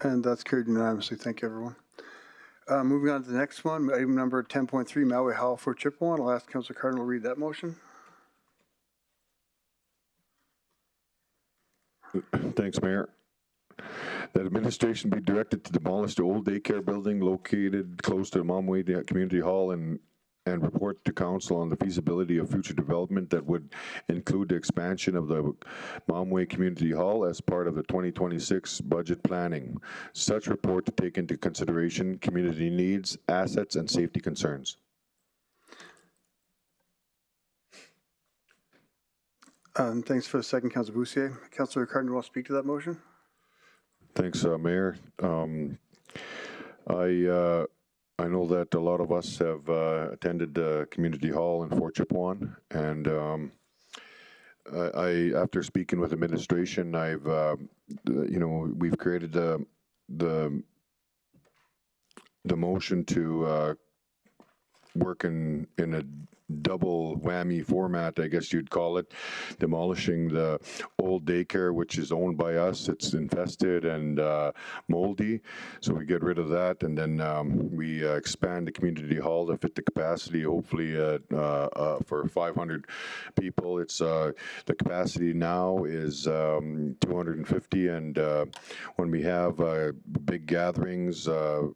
And that's carried unanimously. Thank you, everyone. Moving on to the next one, item number 10.3, Maui Hall for Chipewyan. I'll ask Councilor Cardinal to read that motion. Thanks, Mayor. That administration be directed to demolish the old daycare building located close to Mamwe Community Hall and report to council on the feasibility of future development that would include the expansion of the Mamwe Community Hall as part of the 2026 budget planning. Such report to take into consideration community needs, assets, and safety concerns. Thanks for the second, Councilor Boussier. Councilor Cardinal, want to speak to that motion? Thanks, Mayor. I know that a lot of us have attended the community hall in Fort Chipewyan, and after speaking with administration, we've created the motion to work in a double whammy format, I guess you'd call it, demolishing the old daycare, which is owned by us. It's infested and moldy, so we get rid of that, and then we expand the community hall to fit the capacity, hopefully for 500 people. It's the capacity now is 250, and when we have big gatherings,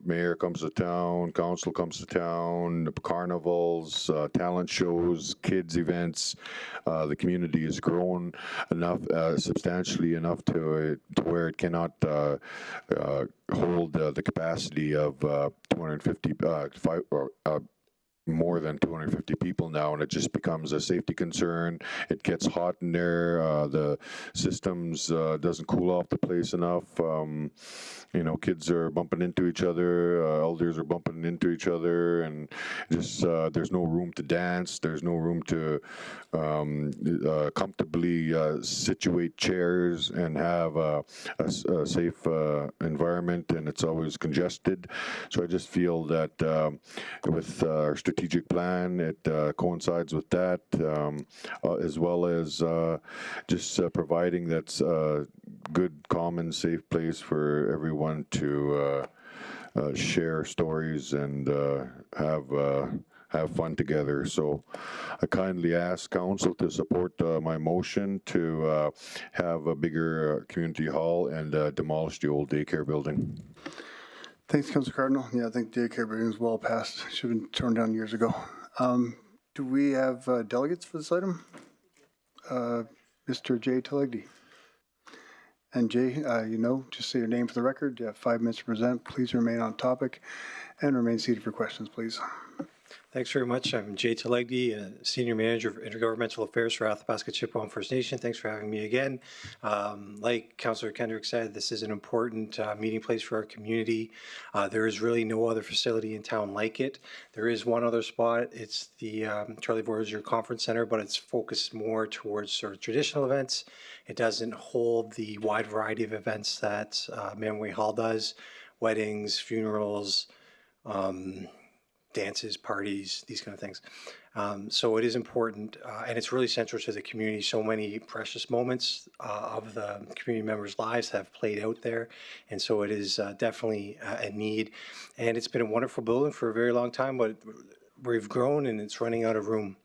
mayor comes to town, council comes to town, carnivals, talent shows, kids events. The community has grown enough, substantially enough to where it cannot hold the capacity of 250, more than 250 people now, and it just becomes a safety concern. It gets hot in there. The systems doesn't cool off the place enough. You know, kids are bumping into each other, elders are bumping into each other, and just there's no room to dance. There's no room to comfortably situate chairs and have a safe environment, and it's always congested. So I just feel that with our strategic plan, it coincides with that, as well as just providing that's a good, common, safe place for everyone to share stories and have fun together. So I kindly ask council to support my motion to have a bigger community hall and demolish the old daycare building. Thanks, Councilor Cardinal. Yeah, I think daycare building is well past, should have been torn down years ago. Do we have delegates for this item? Mr. Jay Telegdi. And Jay, you know, just say your name for the record. You have 5 minutes to present. Please remain on topic and remain seated for questions, please. Thanks very much. I'm Jay Telegdi, Senior Manager of Intergovernmental Affairs for Athabasca Chipewyan First Nation. Thanks for having me again. Like Councillor Kendrick said, this is an important meeting place for our community. There is really no other facility in town like it. There is one other spot. It's the Charlie Voyager Conference Center, but it's focused more towards sort of traditional events. It doesn't hold the wide variety of events that Manway Hall does: weddings, funerals, dances, parties, these kind of things. So it is important, and it's really central to the community. So many precious moments of the community members' lives have played out there, and so it is definitely a need. And it's been a wonderful building for a very long time, but we've grown and it's running out of room.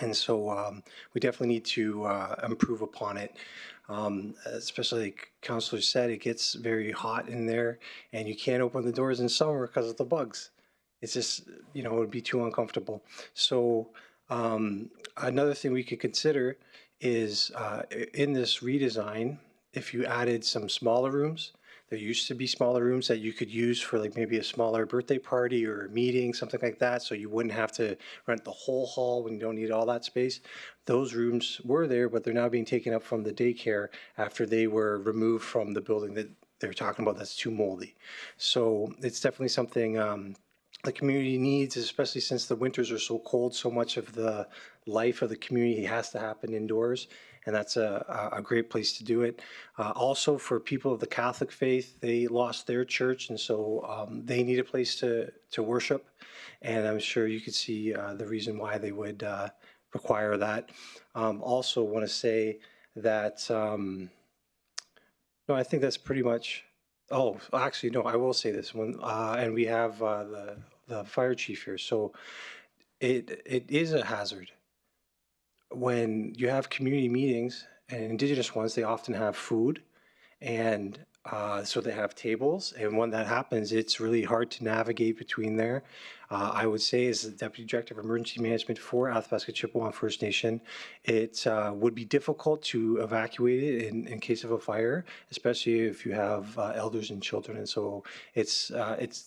And so we definitely need to improve upon it. Especially like Councillor said, it gets very hot in there, and you can't open the doors in summer because of the bugs. It's just, you know, it would be too uncomfortable. So another thing we could consider is in this redesign, if you added some smaller rooms. There used to be smaller rooms that you could use for like maybe a smaller birthday party or a meeting, something like that, so you wouldn't have to rent the whole hall when you don't need all that space. Those rooms were there, but they're now being taken up from the daycare after they were removed from the building that they're talking about that's too moldy. So it's definitely something the community needs, especially since the winters are so cold. So much of the life of the community has to happen indoors, and that's a great place to do it. Also, for people of the Catholic faith, they lost their church, and so they need a place to worship, and I'm sure you could see the reason why they would require that. Also want to say that, no, I think that's pretty much. Oh, actually, no, I will say this one, and we have the fire chief here. So it is a hazard. When you have community meetings, and Indigenous ones, they often have food, and so they have tables, and when that happens, it's really hard to navigate between there. I would say, as the Deputy Director of Emergency Management for Athabasca Chipewyan First Nation, it would be difficult to evacuate it in case of a fire, especially if you have elders and children. And so it's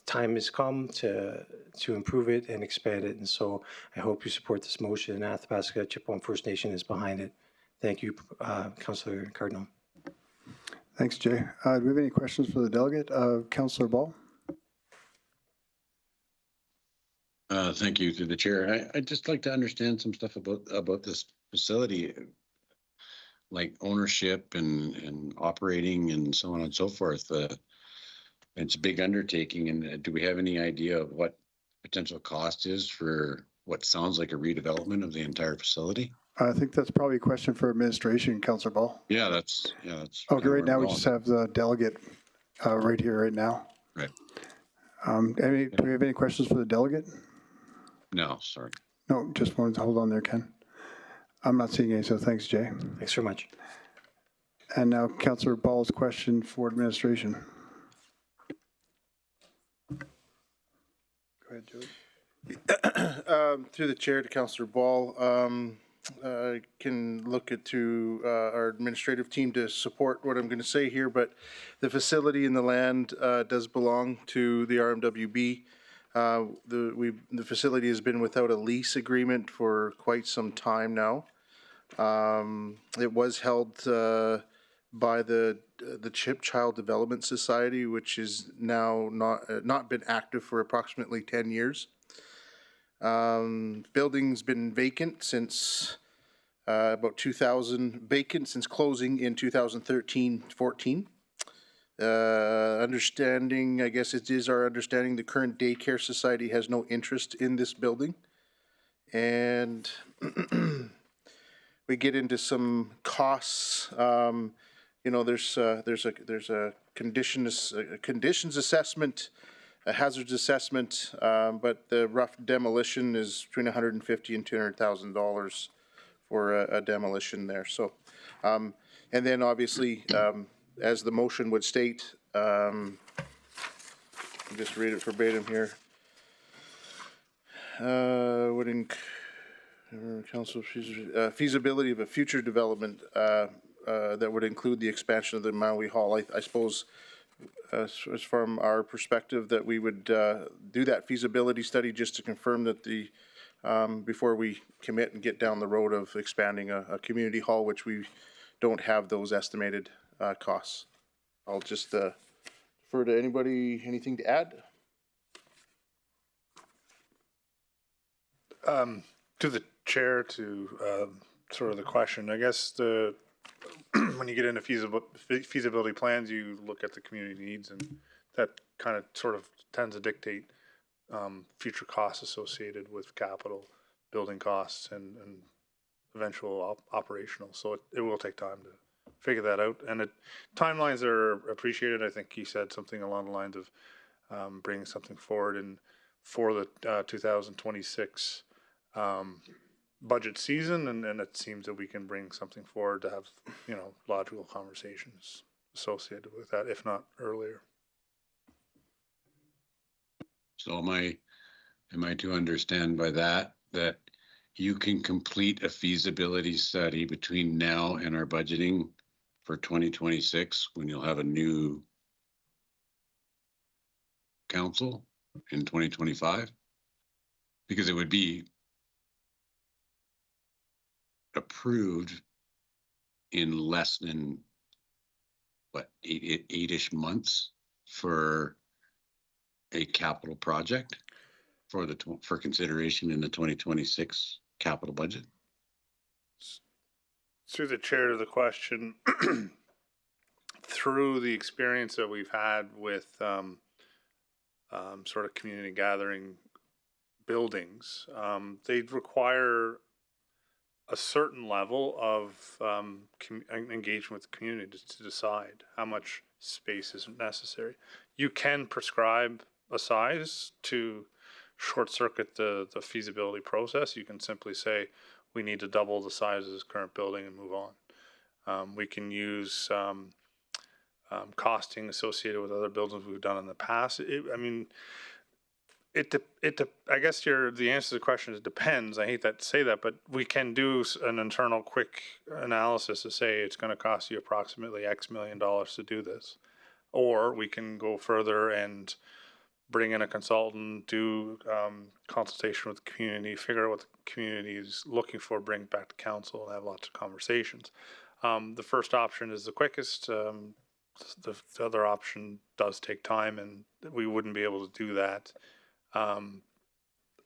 time has come to improve it and expand it. And so I hope you support this motion, and Athabasca Chipewyan First Nation is behind it. Thank you, Councillor Cardinal. Thanks, Jay. Do we have any questions for the delegate? Councillor Ball? Thank you, through the chair. I'd just like to understand some stuff about this facility, like ownership and operating and so on and so forth. It's a big undertaking, and do we have any idea of what potential cost is for what sounds like a redevelopment of the entire facility? I think that's probably a question for administration, Councillor Ball. Yeah, that's. Okay, right now we just have the delegate right here, right now. Right. Do we have any questions for the delegate? No, sorry. No, just wanted to hold on there, Ken. I'm not seeing any, so thanks, Jay. Thanks very much. And now Councillor Ball's question for administration. Go ahead, Joey. Through the chair to Councillor Ball, can look to our administrative team to support what I'm going to say here, but the facility and the land does belong to the RMWB. The facility has been without a lease agreement for quite some time now. It was held by the Child Development Society, which is now not been active for approximately 10 years. Building's been vacant since about 2000, vacant since closing in 2013-14. Understanding, I guess it is our understanding, the current daycare society has no interest in this building. And we get into some costs. You know, there's a conditions assessment, a hazards assessment, but the rough demolition is between $150,000 and $200,000 for a demolition there. So, and then obviously, as the motion would state, I'll just read it verbatim here. Council feasibility of a future development that would include the expansion of the Maui Hall. I suppose, as from our perspective, that we would do that feasibility study just to confirm that the before we commit and get down the road of expanding a community hall, which we don't have those estimated costs. I'll just defer to anybody. Anything to add? To the chair, to sort of the question, I guess when you get into feasibility plans, you look at the community needs, and that kind of sort of tends to dictate future costs associated with capital, building costs, and eventual operational. So it will take time to figure that out. And timelines are appreciated. I think he said something along the lines of bringing something forward for the 2026 budget season, and it seems that we can bring something forward to have, you know, logical conversations associated with that, if not earlier. So am I to understand by that you can complete a feasibility study between now and our budgeting for 2026 when you'll have a new council in 2025? Because it would be approved in less than what, eight-ish months for a capital project for consideration in the 2026 capital budget. Through the chair to the question, through the experience that we've had with sort of community gathering buildings, they require a certain level of engagement with the community to decide how much space is necessary. You can prescribe a size to short circuit the feasibility process. You can simply say, we need to double the size of this current building and move on. We can use costing associated with other buildings we've done in the past. I guess the answer to the question is it depends. I hate to say that, but we can do an internal quick analysis to say it's going to cost you approximately X million dollars to do this. Or we can go further and bring in a consultant, do consultation with the community, figure out what the community is looking for, bring it back to council, and have lots of conversations. The first option is the quickest. The other option does take time, and we wouldn't be able to do that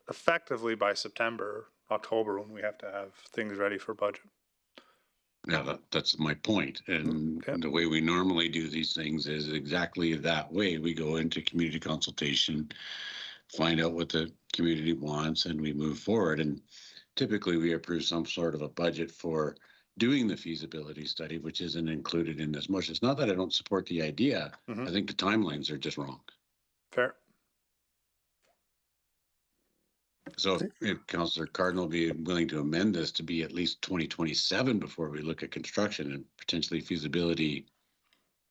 effectively by September, October, when we have to have things ready for budget. Yeah, that's my point. And the way we normally do these things is exactly that way. We go into community consultation, find out what the community wants, and we move forward. And typically we approve some sort of a budget for doing the feasibility study, which isn't included in this motion. It's not that I don't support the idea. I think the timelines are just wrong. Fair. So if Councillor Cardinal be willing to amend this to be at least 2027 before we look at construction, and potentially feasibility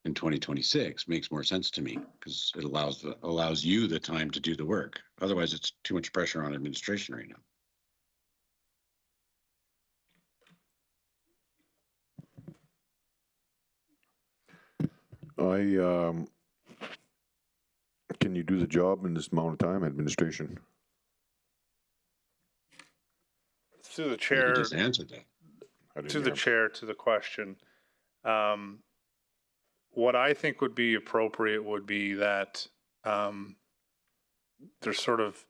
in 2026 makes more sense to me, because it allows you the time to do the work. Otherwise, it's too much pressure on administration right now. Can you do the job in this amount of time, administration? Through the You chair, just answered that. to the chair, to the question. What I think would be appropriate would be that there's sort of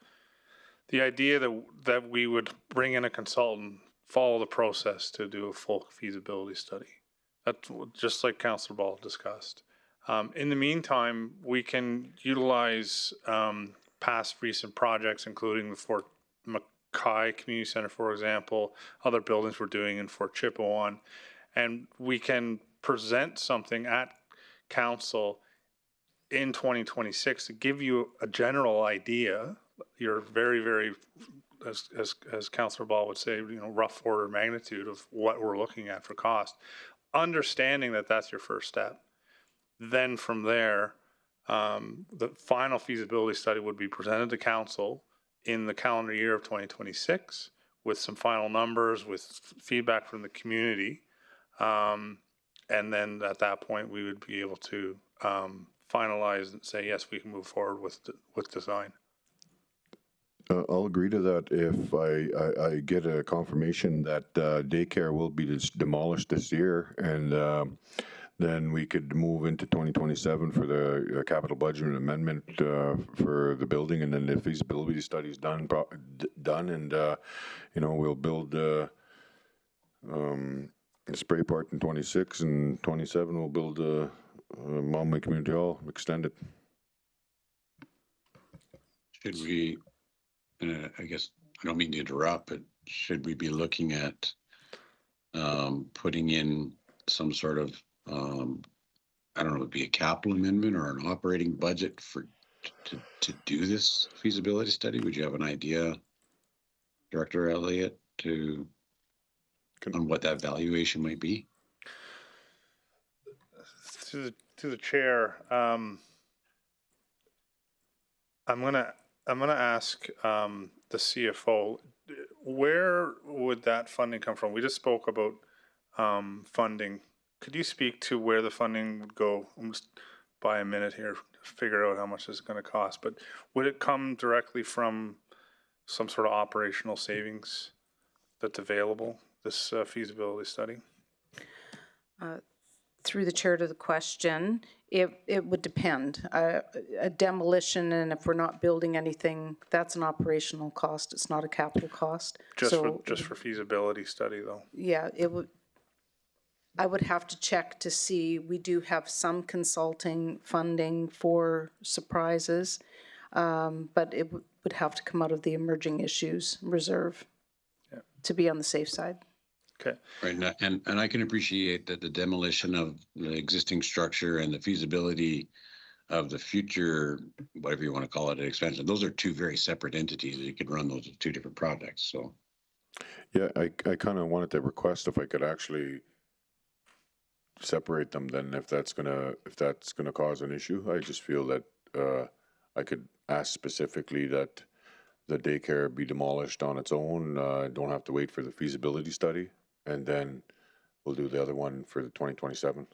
the idea that we would bring in a consultant, follow the process to do a full feasibility study. That's just like Councillor Ball discussed. In the meantime, we can utilize past recent projects, including the Fort McKay Community Center, for example, other buildings we're doing in Fort Chipewyan, and we can present something at council in 2026 to give you a general idea. You're very, very, as Councillor Ball would say, rough order of magnitude of what we're looking at for cost, understanding that that's your first step. Then from there, the final feasibility study would be presented to council in the calendar year of 2026 with some final numbers, with feedback from the community. And then at that point, we would be able to finalize and say, yes, we can move forward with design. I'll agree to that if I get a confirmation that daycare will be demolished this year, and then we could move into 2027 for the capital budget amendment for the building, and then the feasibility study is done, and we'll build a spray park in 26, and 27 we'll build a Maumee Community Hall extended. Should we, I guess, I don't mean to interrupt, but should we be looking at putting in some sort of, I don't know, would be a capital amendment or an operating budget to do this feasibility study? Would you have an idea, Director Elliott, on what that valuation might be? To the chair, I'm gonna ask the CFO, where would that funding come from? We just spoke about funding. Could you speak to where the funding would go? I'm just buy a minute here to figure out how much it's going to cost. But would it come directly from some sort of operational savings that's available, this feasibility study? Through the chair to the question, it would depend. A demolition, and if we're not building anything, that's an operational cost. It's not a capital cost. Just for feasibility study, though. Yeah, it would. I would have to check to see. We do have some consulting funding for surprises, but it would have to come out of the emerging issues reserve to be on the safe side. Okay. Right, and I can appreciate that the demolition of the existing structure and the feasibility of the future, whatever you want to call it, expansion, those are two very separate entities. You could run those as two different projects. So, yeah, I kind of wanted to request if I could actually separate them. Then, if that's gonna cause an issue, I just feel that I could ask specifically that the daycare be demolished on its own. Don't have to wait for the feasibility study. And then we'll do the other one for the 2027.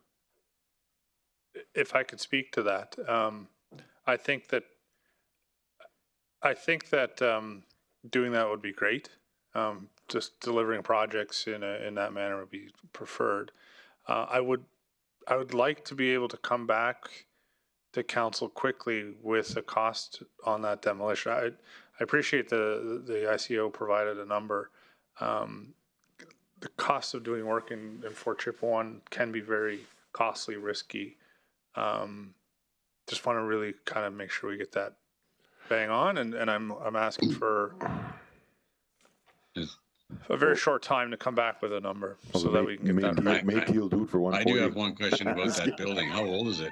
If I could speak to that, I think that doing that would be great. Just delivering projects in that manner would be preferred. I would like to be able to come back to council quickly with a cost on that demolition. I appreciate the ICO provided a number. The cost of doing work in Fort Chipewyan can be very costly, risky. Just want to really kind of make sure we get that bang on, and I'm asking for a very short time to come back with a number so that we can get that. Maybe do it for 140. I do have one question about that building. How old is it?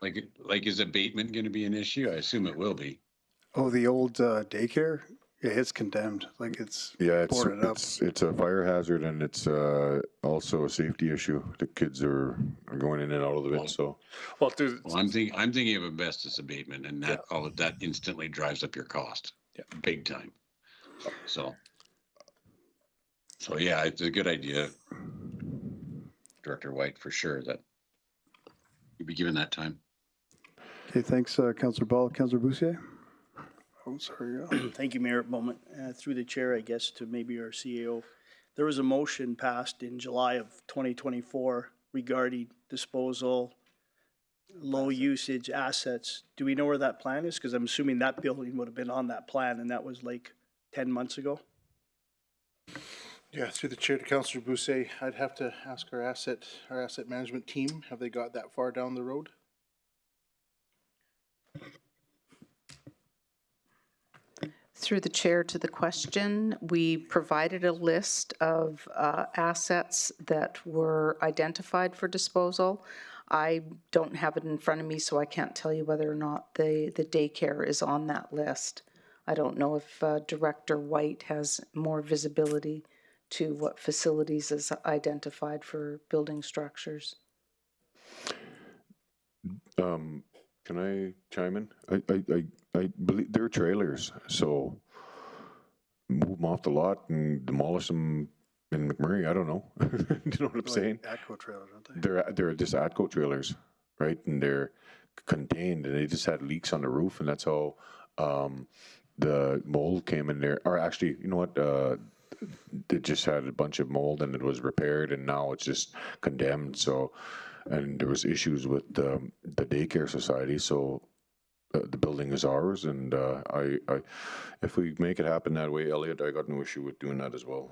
Like is abatement going to be an issue? I assume it will be. Oh, the old daycare? Yeah, it's condemned. Like it's boarded up. It's a fire hazard, and it's also a safety issue. The kids are going in and out of it. So, I'm thinking of asbestos abatement, and that all of that instantly drives up your cost, big time. So yeah, it's a good idea, Director White, for sure that you'd be given that time. Okay, thanks, Councillor Ball. Councillor Boussier? Oh, sorry. Thank you, Mayor. Moment. Through the chair, I guess, to maybe our CAO. There was a motion passed in July of 2024 regarding disposal, low usage assets. Do we know where that plan is? Because I'm assuming that building would have been on that plan, and that was like 10 months ago. Yeah, through the chair to Councillor Bousset, I'd have to ask our asset management team, have they got that far down the road? Through the chair to the question, we provided a list of assets that were identified for disposal. I don't have it in front of me, so I can't tell you whether or not the daycare is on that list. I don't know if Director White has more visibility to what facilities is identified for building structures. Can I chime in? I believe they're trailers, so move them off the lot and demolish them in McMurray. I don't know. Do you know what I'm saying? ATCO trailers, aren't they? They're just ATCO trailers, right? And they're contained, and they just had leaks on the roof, and that's how the mold came in there. Or actually, you know what? They just had a bunch of mold, and it was repaired, and now it's just condemned. So, and there was issues with the daycare society. So the building is ours, and if we make it happen that way, Elliot, I got no issue with doing that as well.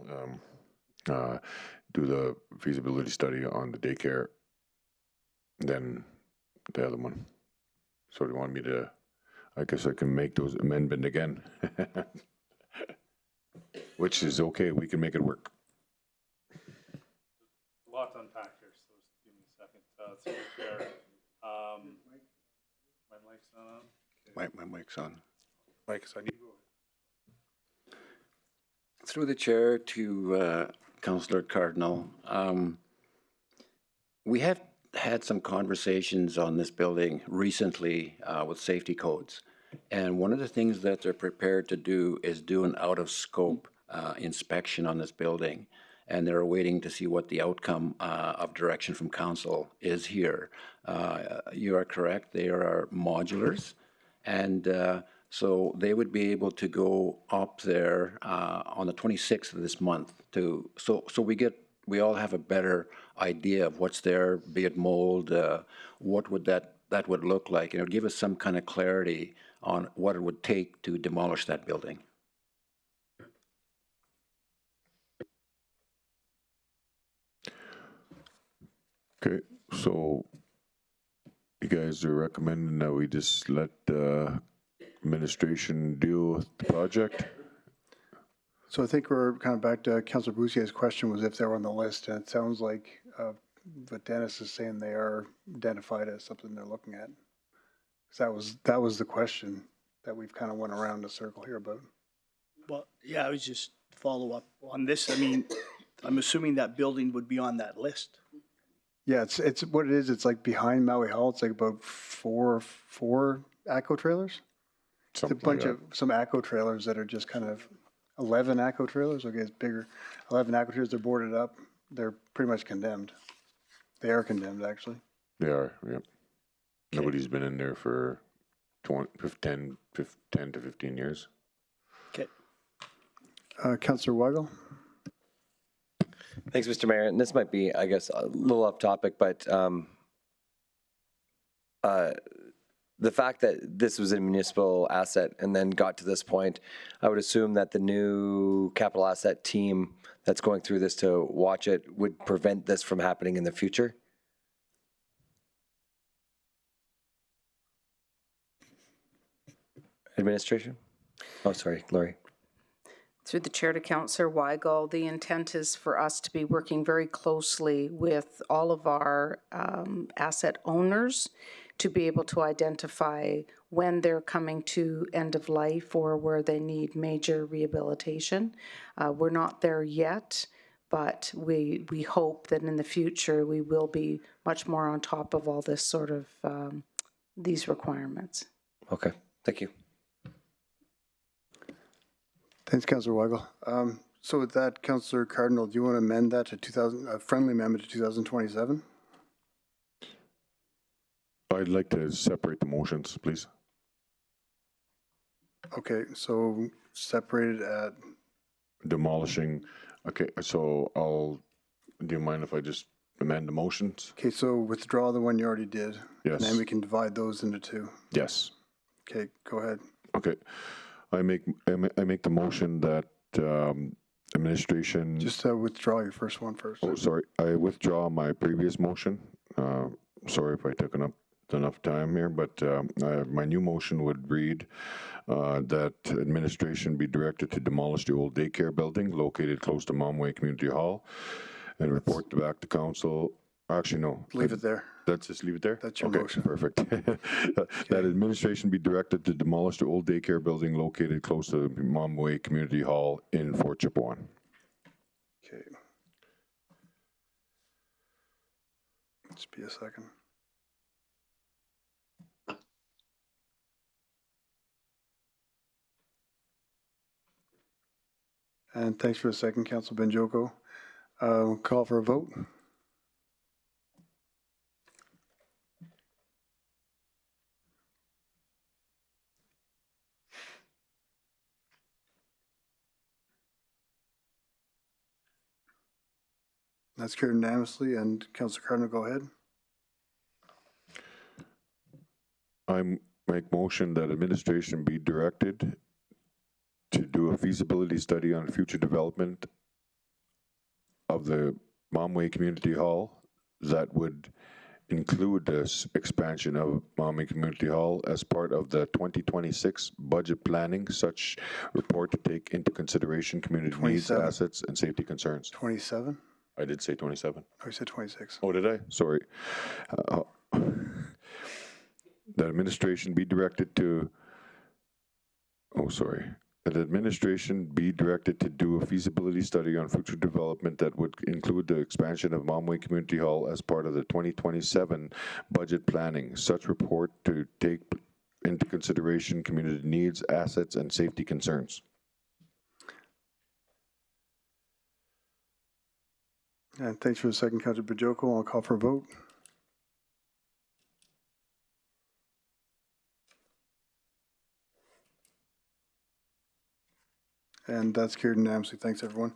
Do the feasibility study on the daycare, then the other one. So do you want me to? I guess I can make those amendment again, which is okay. We can make it work. A lot to unpack here, so just give me a second. Through the chair. My mic's not on. My mic's on. Mike's on. Through the chair to Councillor Cardinal, we have had some conversations on this building recently with safety codes. And one of the things that they're prepared to do is do an out-of-scope inspection on this building. And they're waiting to see what the outcome of direction from council is here. You are correct. They are modulars. And so they would be able to go up there on the 26th of this month to, so we all have a better idea of what's there, be it mold, what would that would look like. And it would give us some kind of clarity on what it would take to demolish that building. Okay, so you guys are recommending that we just let administration deal with the project? So I think we're kind of back to Councillor Boussier's question was if they were on the list, and it sounds like what Dennis is saying they are identified as something they're looking at. So that was the question that we've kind of went around the circle here about. Well, yeah, I was just follow up on this. I mean, I'm assuming that building would be on that list. Yeah, it's what it is. It's like behind Maui Hall. It's like about four ATCO trailers. Something it's a bunch like of some ATCO trailers that are just kind of 11 ATCO trailers. Okay, it's bigger. 11 ATCO trailers. They're boarded up. They're pretty much condemned. They are condemned, actually. They are. Yep. Okay. Nobody's been in there for 10 to 15 years. Okay. Councillor Weigel. Thanks, Mr. Mayor. And this might be, I guess, a little off topic, but the fact that this was a municipal asset and then got to this point, I would assume that the new capital asset team that's going through this to watch it would prevent this from happening in the future. Administration? Oh, sorry, Laurie. Through the chair to Councillor Weigel, the intent is for us to be working very closely with all of our asset owners to be able to identify when they're coming to end of life or where they need major rehabilitation. We're not there yet, but we hope that in the future we will be much more on top of all this sort of these requirements. Okay, thank you. Thanks, Councillor Weigel. So with that, Councillor Cardinal, do you want to amend that to a friendly amendment to 2027? I'd like to separate the motions, please. Okay, so separated at, Demolishing, okay, so do you mind if I just amend the motions? okay, so withdraw the one you already did. Yes. And then we can divide those into two. Yes. Okay, go ahead. Okay. I make the motion that administration. Just withdraw your first one first. Oh, sorry. I withdraw my previous motion. Sorry if I took enough time here, but my new motion would read that administration be directed to demolish the old daycare building located close to Momway Community Hall and report back to council. Actually, no. Leave it there. Let's just leave it there? That's your okay, motion. Perfect. That administration be directed to demolish the old daycare building located close to Momway Community Hall in Fort Chipewyan. Okay. Just be a second. And thanks for the second, Council Benjoko. Call for a vote. That's carried unanimously, and Councilor Cardinal, go ahead. I make motion that administration be directed to do a feasibility study on future development of the Momway Community Hall that would include this expansion of Momway Community Hall as part of the 2026 budget planning. Such report to take into consideration community needs, assets, and safety concerns. 27? I did say 27. Oh, you said 26. Oh, did I? Sorry. That administration be directed to, that administration be directed to do a feasibility study on future development that would include the expansion of Momway Community Hall as part of the 2027 budget planning. Such report to take into consideration community needs, assets, and safety concerns. And thanks for the second, Councilor Bajoko. I'll call for a vote. And that's carried unanimously. Thanks, everyone.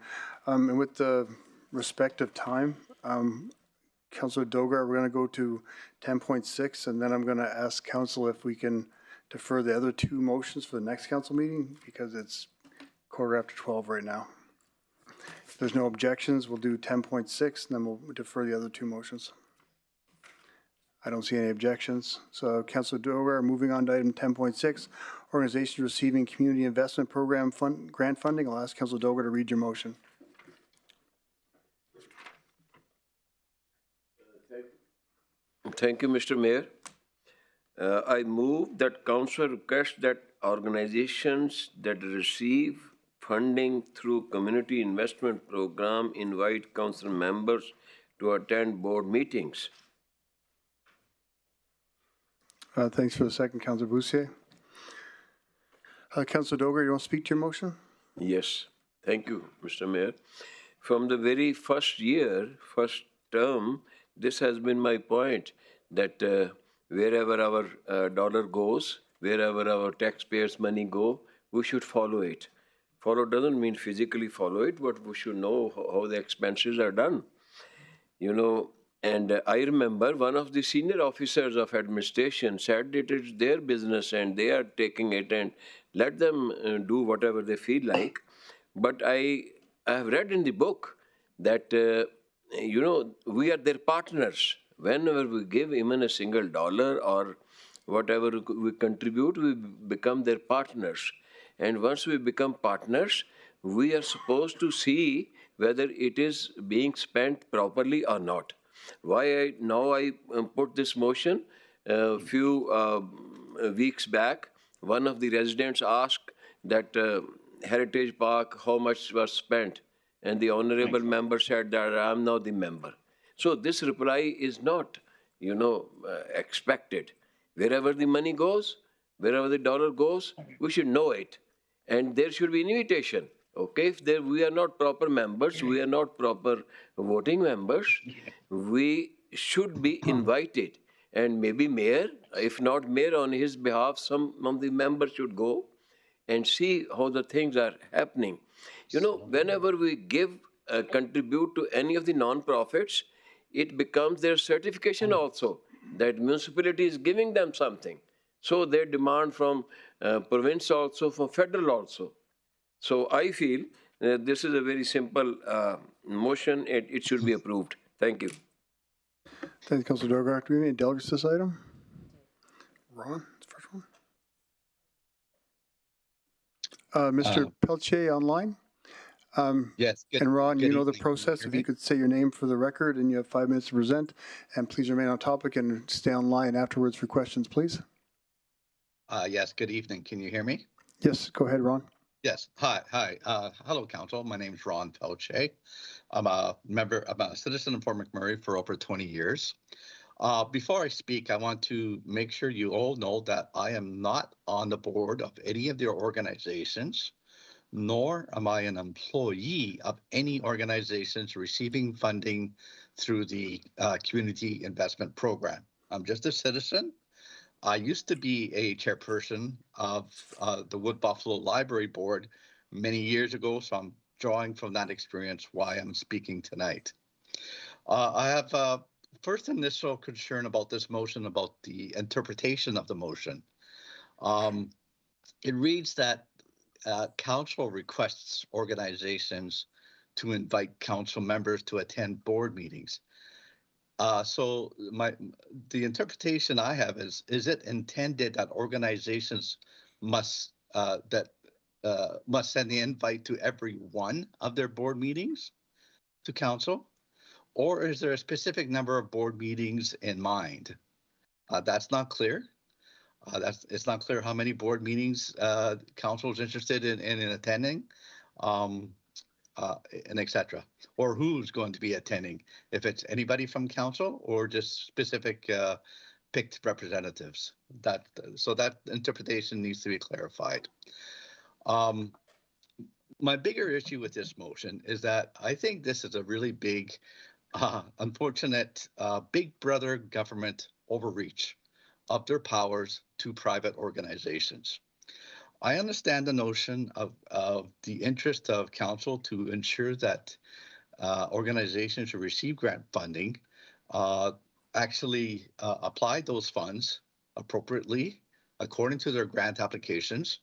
And with the respect of time, Councilor Dogar, we're going to go to 10.6, and then I'm going to ask Council if we can defer the other two motions for the next Council meeting, because it's 12:15 right now. If there's no objections, we'll do 10.6, and then we'll defer the other two motions. I don't see any objections. So Councilor Dogar, moving on to item 10.6, organizations receiving community investment program grant funding. I'll ask Councilor Dogar to read your motion. Thank you, Mr. Mayor. I move that council request that organizations that receive funding through community investment program invite council members to attend board meetings. Thanks for the second, Councilor Boussier. Councilor Dogar, you want to speak to your motion? Yes, thank you, Mr. Mayor. From the very first term, this has been my point, that wherever our dollar goes, wherever our taxpayers' money go, we should follow it. Follow doesn't mean physically follow it, but we should know how the expenses are done. You know, and I remember one of the senior officers of administration said it is their business and they are taking it and let them do whatever they feel like. But I have read in the book that, you know, we are their partners. Whenever we give even a single dollar or whatever we contribute, we become their partners. And once we become partners, we are supposed to see whether it is being spent properly or not. Why I put this motion? A few weeks back, one of the residents asked that Heritage Park, how much was spent? And the honorable member said that I am now the member. So this reply is not, you know, expected. Wherever the money goes, wherever the dollar goes, we should know it. And there should be an invitation. Okay, if we are not proper members, we are not proper voting members, we should be invited. and maybe mayor, if not mayor on his behalf, some of the members should go and see how the things are happening. You know, whenever we give, contribute to any of the non-profits, it becomes their certification also that municipality is giving them something. So they demand from province also, from federal also. So I feel this is a very simple motion. It should be approved. Thank you. Thank you, Councilor Dorgar. Do we have any delegates to this item? Ron, the first one. Mr. Pelche online? Yes. And Ron, you know the evening. process. If you could say your name for the record and you have 5 minutes to present, and please remain on topic and stay online afterwards for questions, please. Yes, good evening. Can you hear me? Yes, go ahead, Ron. Yes. Hi. Hello, Council. My name is Ron Pelche. I'm a citizen of Fort McMurray for over 20 years. Before I speak, I want to make sure you all know that I am not on the board of any of their organizations, nor am I an employee of any organizations receiving funding through the Community Investment Program. I'm just a citizen. I used to be a chairperson of the Wood Buffalo Library Board many years ago, so I'm drawing from that experience why I'm speaking tonight. I have first initial concern about this motion, about the interpretation of the motion. It reads that council requests organizations to invite council members to attend board meetings. So the interpretation I have is it intended that organizations must send the invite to every one of their board meetings to council, or is there a specific number of board meetings in mind? That's not clear. It's not clear how many board meetings council is interested in attending. And et cetera, or who's going to be attending, if it's anybody from council or just specific picked representatives. So that interpretation needs to be clarified. My bigger issue with this motion is that I think this is a really big, unfortunate, big brother government overreach of their powers to private organizations. I understand the notion of the interest of council to ensure that organizations who receive grant funding actually apply those funds appropriately according to their grant applications,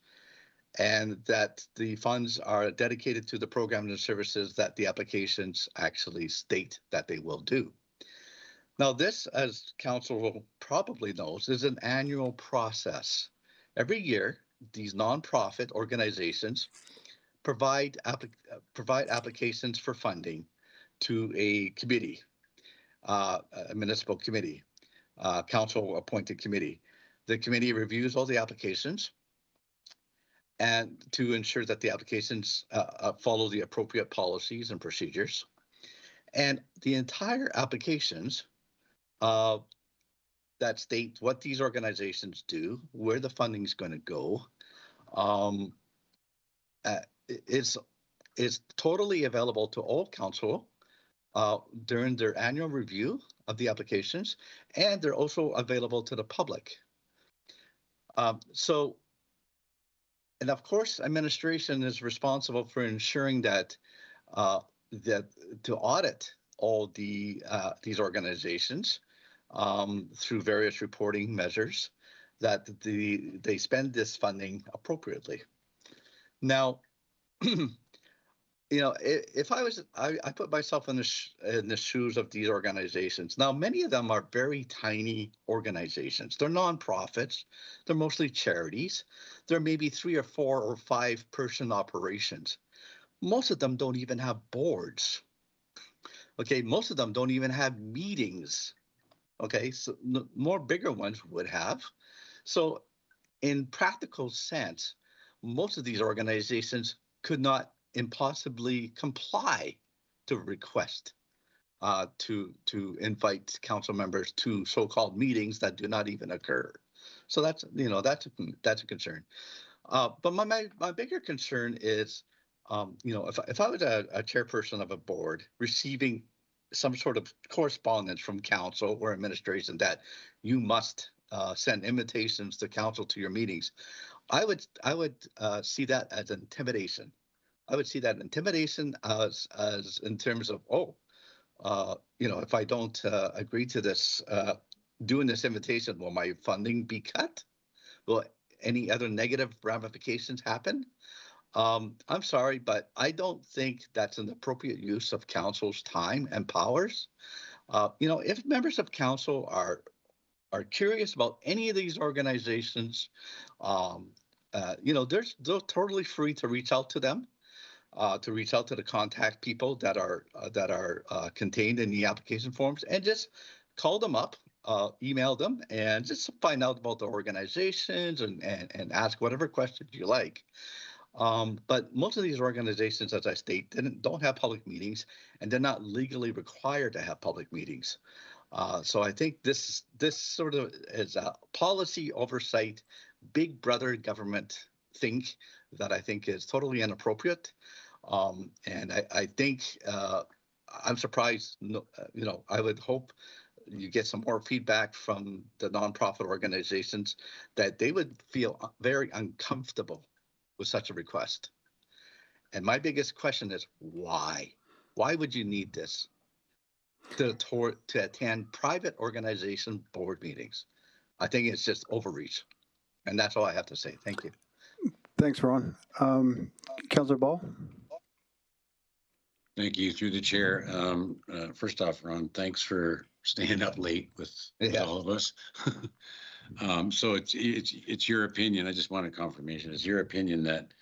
and that the funds are dedicated to the programs and services that the applications actually state that they will do. Now, this, as council probably knows, is an annual process. Every year, these nonprofit organizations provide applications for funding to a committee, a municipal committee, council-appointed committee. The committee reviews all the applications and to ensure that the applications follow the appropriate policies and procedures. And the entire applications that state what these organizations do, where the funding is going to go, is totally available to all council during their annual review of the applications, and they're also available to the public. And of course, administration is responsible for ensuring that to audit all these organizations through various reporting measures, that they spend this funding appropriately. Now, if I put myself in the shoes of these organizations. Now, many of them are very tiny organizations. They're nonprofits. They're mostly charities. They're maybe 3 or 4 or 5 person operations. Most of them don't even have boards. Okay, most of them don't even have meetings. Okay, so more bigger ones would have. So in practical sense, most of these organizations could not impossibly comply to request to invite council members to so-called meetings that do not even occur. So that's a concern. But my bigger concern is, if I was a chairperson of a board receiving some sort of correspondence from council or administration that you must send invitations to council to your meetings. I would see that as intimidation. I would see that intimidation as in terms of, if I don't agree to this, doing this invitation, will my funding be cut? Will any other negative ramifications happen? I'm sorry, but I don't think that's an appropriate use of council's time and powers. If members of council are curious about any of these organizations, they're totally free to reach out to them, to reach out to the contact people that are contained in the application forms, and just call them up, email them, and just find out about the organizations and ask whatever questions you like. But most of these organizations, as I state, don't have public meetings, and they're not legally required to have public meetings. So I think this sort of is a policy oversight, big brother government thing that I think is totally inappropriate. And I think I'm surprised. I would hope you get some more feedback from the nonprofit organizations that they would feel very uncomfortable with such a request. And my biggest question is why? Why would you need this to attend private organization board meetings? I think it's just overreach. And that's all I have to say. Thank you. Thanks, Ron. Councillor Ball? Thank you, through the chair. First off, Ron, thanks for staying up late with all of us. So it's your opinion. I just want a confirmation. It's your opinion that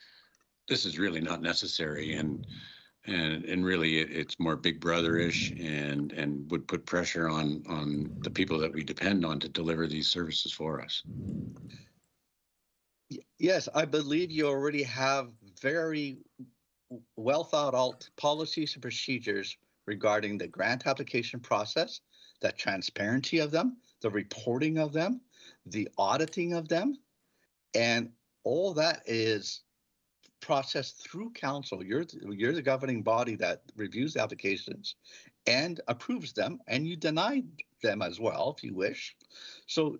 this is really not necessary, and really it's more big brother-ish and would put pressure on the people that we depend on to deliver these services for us. Yes, I believe you already have very well thought out policies and procedures regarding the grant application process, the transparency of them, the reporting of them, the auditing of them, and all that is processed through council. You're the governing body that reviews the applications and approves them, and you deny them as well if you wish. So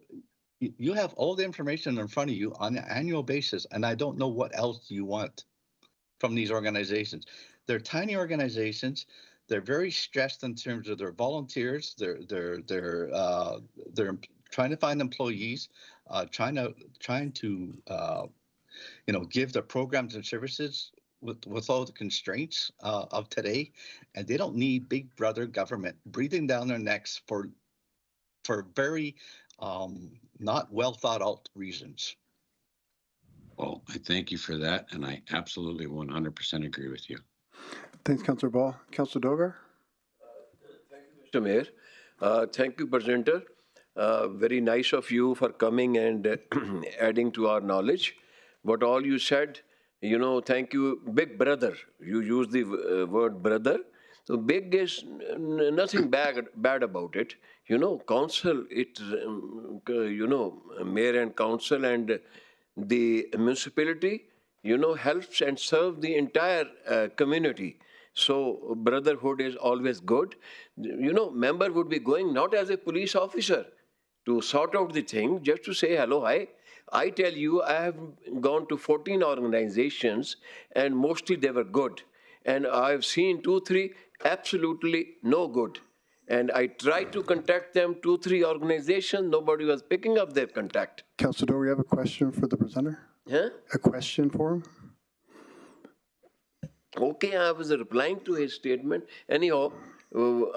you have all the information in front of you on an annual basis, and I don't know what else you want from these organizations. They're tiny organizations. They're very stressed in terms of their volunteers. They're trying to find employees, trying to give their programs and services with all the constraints of today, and they don't need big brother government breathing down their necks for very not well thought out reasons. Well, I thank you for that, and I absolutely 100% agree with you. Thanks, Councillor Ball. Councillor Dogar? Mr. Mayor, thank you, presenter. Very nice of you for coming and adding to our knowledge. What all you said, thank you, big brother. You use the word brother. So big is nothing bad about it. Council, mayor and council and the municipality, helps and serves the entire community. So brotherhood is always good. Member would be going not as a police officer to sort out the thing, just to say hello, hi. I tell you, I have gone to 14 organizations and mostly they were good. And I've seen 2-3 absolutely no good. And I tried to contact them, 2-3 organizations, nobody was picking up their contact. Councillor Dogar, you have a question for the presenter? Huh? A question for him? Okay, I was replying to his statement. Anyhow,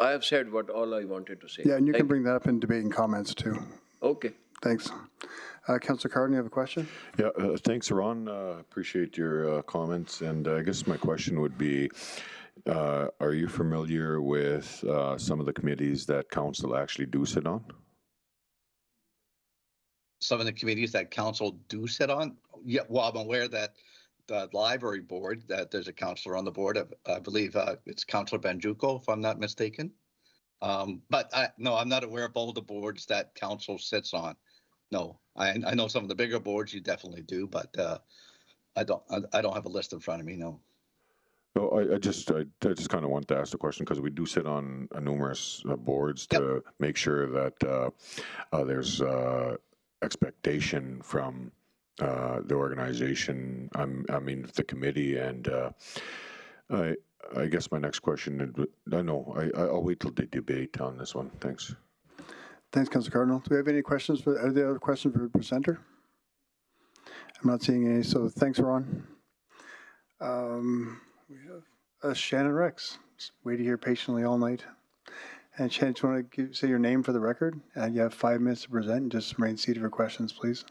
I have said what all I wanted to say. Yeah, and you can bring that up in debate and comments too. Okay. Thanks. Councillor Cardin, you have a question? Yeah, thanks, Ron. Appreciate your comments. And I guess my question would be, are you familiar with some of the committees that council actually do sit on? Some of the committees that council do sit on? Yeah, well, I'm aware that the library board, that there's a councillor on the board. I believe it's Councillor Banjuco, if I'm not mistaken. But no, I'm not aware of all the boards that council sits on. No, I know some of the bigger boards you definitely do, but I don't have a list in front of me, no. Well, I just kind of want to ask the question because we do sit on numerous boards to make sure that there's expectation from the organization. I mean, the committee, and I guess my next question. I'll wait till the debate on this one. Thanks. Thanks, Councilor Cardinal. Do we have any questions? Are there other questions for the presenter? I'm not seeing any, so thanks, Ron. We have Shannon Rex, just waiting here patiently all night. And Shannon, do you want to say your name for the record? And you have 5 minutes to present, and just remain seated for questions, please.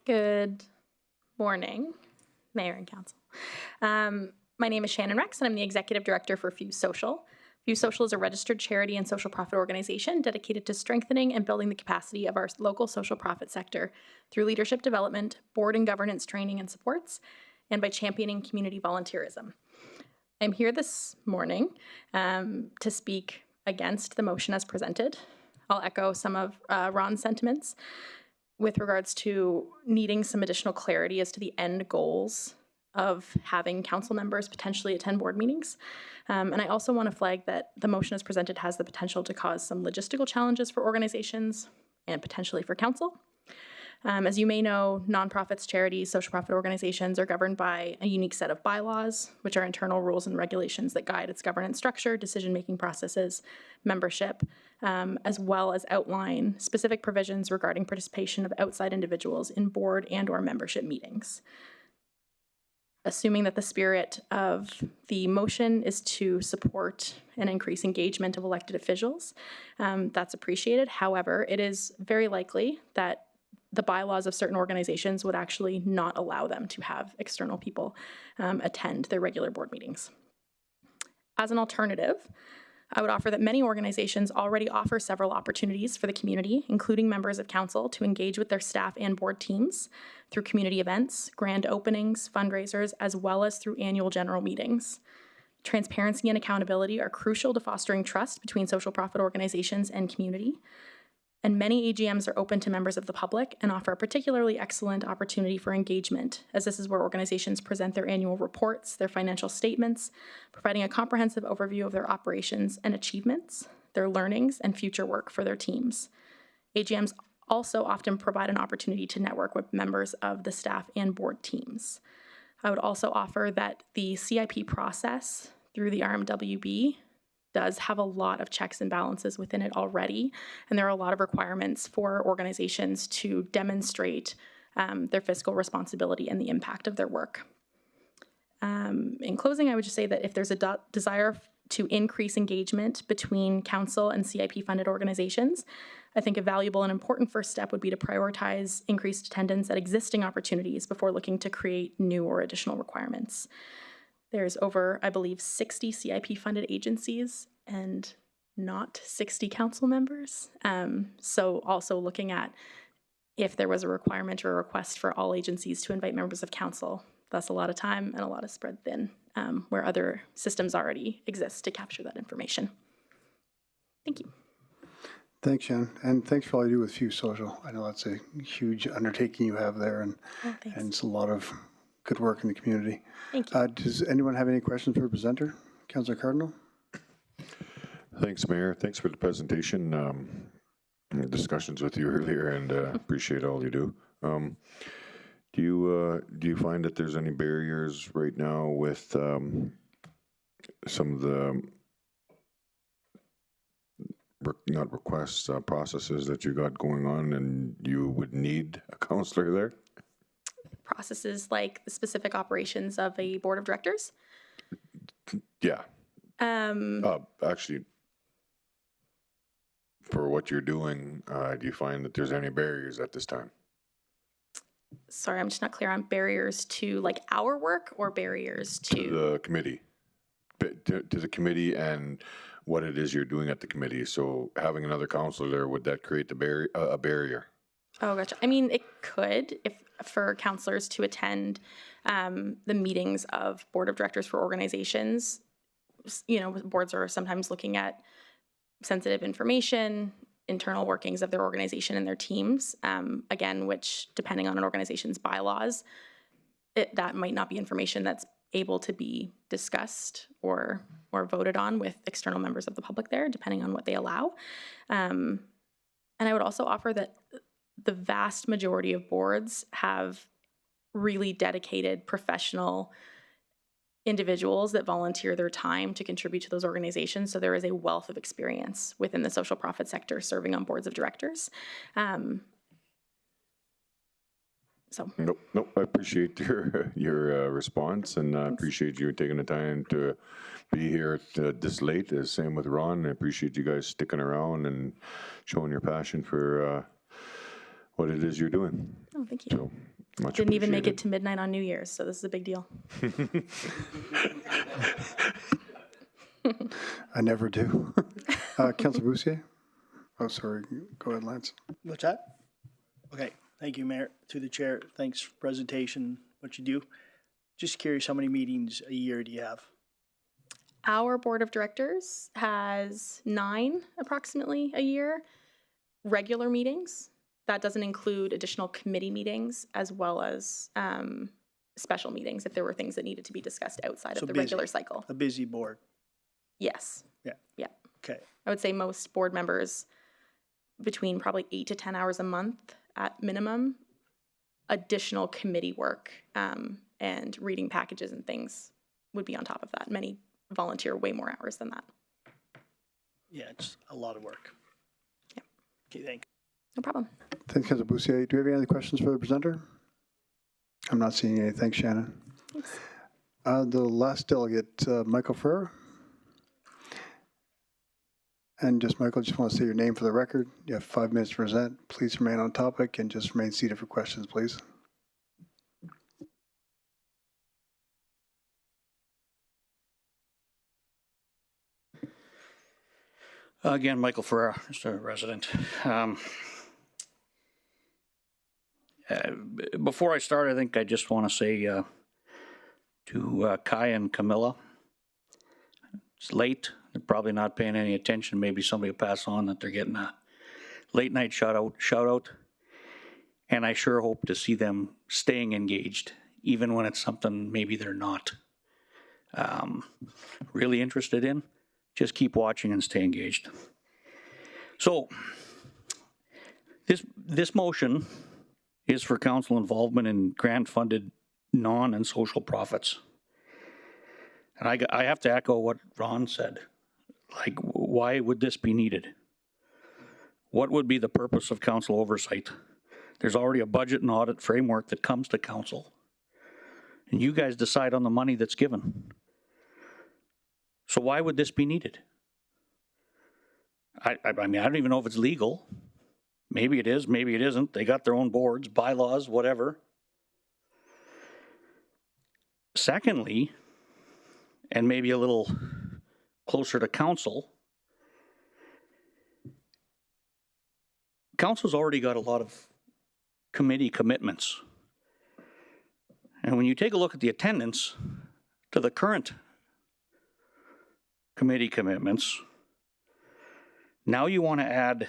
Good morning, Mayor and Council. My name is Shannon Rex, and I'm the Executive Director for Fuse Social. Fuse Social is a registered charity and social profit organization dedicated to strengthening and building the capacity of our local social profit sector through leadership development, board and governance training and supports, and by championing community volunteerism. I'm here this morning to speak against the motion as presented. I'll echo some of Ron's sentiments with regards to needing some additional clarity as to the end goals of having council members potentially attend board meetings. And I also want to flag that the motion as presented has the potential to cause some logistical challenges for organizations and potentially for council. As you may know, nonprofits, charities, social profit organizations are governed by a unique set of bylaws, which are internal rules and regulations that guide its governance structure, decision-making processes, membership, as well as outline specific provisions regarding participation of outside individuals in board and/or membership meetings. Assuming that the spirit of the motion is to support and increase engagement of elected officials, that's appreciated. However, it is very likely that the bylaws of certain organizations would actually not allow them to have external people attend their regular board meetings. As an alternative, I would offer that many organizations already offer several opportunities for the community, including members of council, to engage with their staff and board teams through community events, grand openings, fundraisers, as well as through annual general meetings. Transparency and accountability are crucial to fostering trust between social profit organizations and community. And many AGMs are open to members of the public and offer a particularly excellent opportunity for engagement, as this is where organizations present their annual reports, their financial statements, providing a comprehensive overview of their operations and achievements, their learnings, and future work for their teams. AGMs also often provide an opportunity to network with members of the staff and board teams. I would also offer that the CIP process through the RMWB does have a lot of checks and balances within it already, and there are a lot of requirements for organizations to demonstrate their fiscal responsibility and the impact of their work. In closing, I would just say that if there's a desire to increase engagement between council and CIP-funded organizations, I think a valuable and important first step would be to prioritize increased attendance at existing opportunities before looking to create new or additional requirements. There's over, I believe, 60 CIP-funded agencies and not 60 council members. So also looking at if there was a requirement or a request for all agencies to invite members of council, that's a lot of time and a lot of spread thin, where other systems already exist to capture that information. Thank you. Thanks, Shannon, and thanks for all you do with Fuse Social. I know that's a huge undertaking you have there, and it's a lot of good work in the community. Thank you. Does anyone have any questions for the presenter? Councillor Cardinal? Thanks, Mayor. Thanks for the presentation. Discussions with you earlier, and appreciate all you do. Do you find that there's any barriers right now with some of the not requests, processes that you got going on, and you would need a counselor there? Processes like the specific operations of a board of directors? Yeah. Actually, for what you're doing, do you find that there's any barriers at this time? Sorry, I'm just not clear on barriers to like our work or barriers to the committee, to the committee and what it is you're doing at the committee. So having another counselor there, would that create a barrier? Oh, gotcha. I mean, it could, if for counselors to attend the meetings of board of directors for organizations. You know, boards are sometimes looking at sensitive information, internal workings of their organization and their teams, again, which depending on an organization's bylaws, that might not be information that's able to be discussed or voted on with external members of the public there, depending on what they allow. And I would also offer that the vast majority of boards have really dedicated professional individuals that volunteer their time to contribute to those organizations. So there is a wealth of experience within the social profit sector serving on boards of directors. Nope. I appreciate your response, and I appreciate you taking the time to be here this late. Same with Ron. I appreciate you guys sticking around and showing your passion for what it is you're doing. Oh, thank you. So much Didn't even make it appreciated. to midnight on New Year's, so this is a big deal. I never do. Councilor Boussier? Oh, sorry. Go ahead, Lance. What's that? Okay, thank you, Mayor. Through the chair, thanks for presentation, what you do. Just curious, how many meetings a year do you have? Our board of directors has 9 approximately a year, regular meetings. That doesn't include additional committee meetings as well as special meetings if there were things that needed to be discussed outside of the regular cycle. A busy board. Yes. Yeah. Yeah. Okay. I would say most board members between probably 8 to 10 hours a month at minimum, additional committee work and reading packages and things would be on top of that. Many volunteer way more hours than that. Yeah, it's a lot of work. Yeah. Okay, thank you. No problem. Thanks, Councilor Boussier. Do we have any other questions for the presenter? I'm not seeing any. Thanks, Shannon. Thanks. The last delegate, Michael Ferrer. And just, Michael, just want to say your name for the record. You have 5 minutes to present. Please remain on topic and just remain seated for questions, please. Again, Michael Ferrer, just a resident. Before I start, I think I just want to say to Kai and Camilla, it's late. They're probably not paying any attention. Maybe somebody will pass on that they're getting a late night shout out. And I sure hope to see them staying engaged, even when it's something maybe they're not really interested in. Just keep watching and stay engaged. So this motion is for council involvement in grant-funded non- and social profits. And I have to echo what Ron said. Like, why would this be needed? What would be the purpose of council oversight? There's already a budget and audit framework that comes to council. And you guys decide on the money that's given. So why would this be needed? I mean, I don't even know if it's legal. Maybe it is, maybe it isn't. They got their own boards, bylaws, whatever. Secondly, and maybe a little closer to council, council's already got a lot of committee commitments. And when you take a look at the attendance to the current committee commitments, now you want to add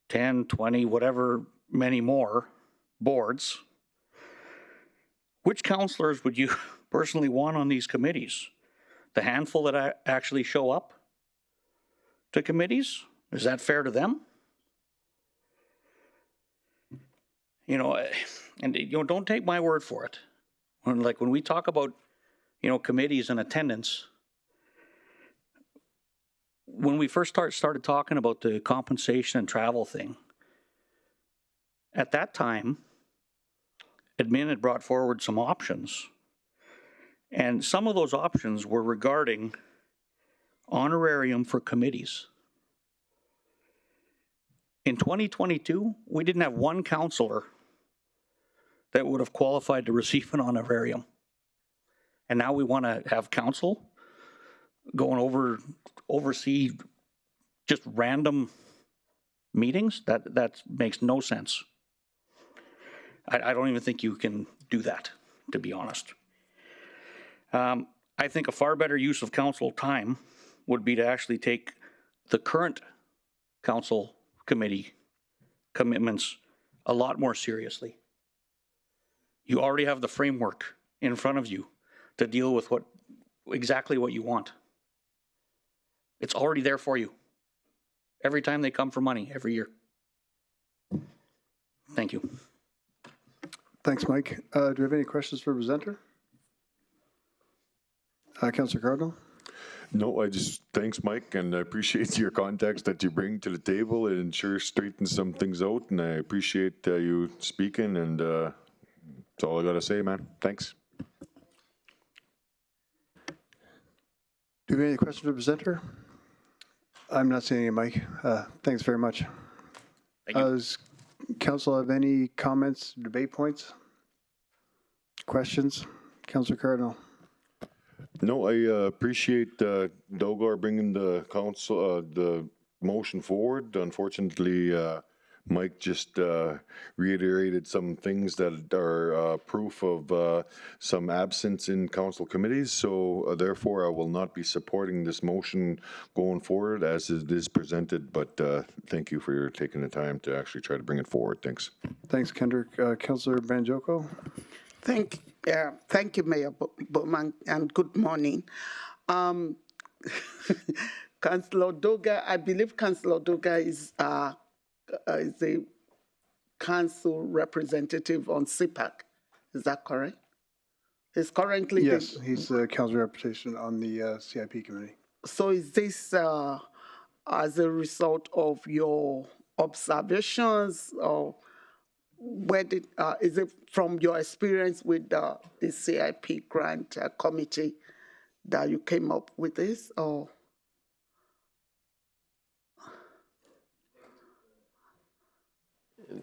10, 20, whatever, many more boards. Which councillors would you personally want on these committees? The handful that actually show up to committees? Is that fair to them? You know, and you know, don't take my word for it. When we talk about, you know, committees and attendance, when we first started talking about the compensation and travel thing, at that time, admin had brought forward some options. And some of those options were regarding honorarium for committees. In 2022, we didn't have one councillor that would have qualified to receive an honorarium. And now we want to have council going oversee just random meetings? That makes no sense. I don't even think you can do that, to be honest. I think a far better use of council time would be to actually take the current council committee commitments a lot more seriously. You already have the framework in front of you to deal with exactly what you want. It's already there for you. Every time they come for money, every year. Thank you. Thanks, Mike. Do we have any questions for the presenter? Councillor Cardinal? No, thanks, Mike, and I appreciate your context that you bring to the table. It sure straightens some things out, and I appreciate you speaking, and that's all I got to say, man. Thanks. Do we have any questions for the presenter? I'm not seeing any, Mike. Thanks very much. Thank you. Does council have any comments, debate points, questions? Councillor Cardinal. No, I appreciate Dogar bringing the council, the motion forward. Unfortunately, Mike just reiterated some things that are proof of some absence in council committees. So therefore, I will not be supporting this motion going forward as it is presented. But thank you for taking the time to actually try to bring it forward. Thanks. Thanks, Kendrick. Councillor Banjoko. Thank you, Mayor Bowman, and good morning. Councillor Doga, I believe Councillor Doga is a council representative on CPAC. Is that correct? He's currently... Yes, he's the council representation on the CIP committee. So is this as a result of your observations, or is it from your experience with the CIP grant committee that you came up with this, or?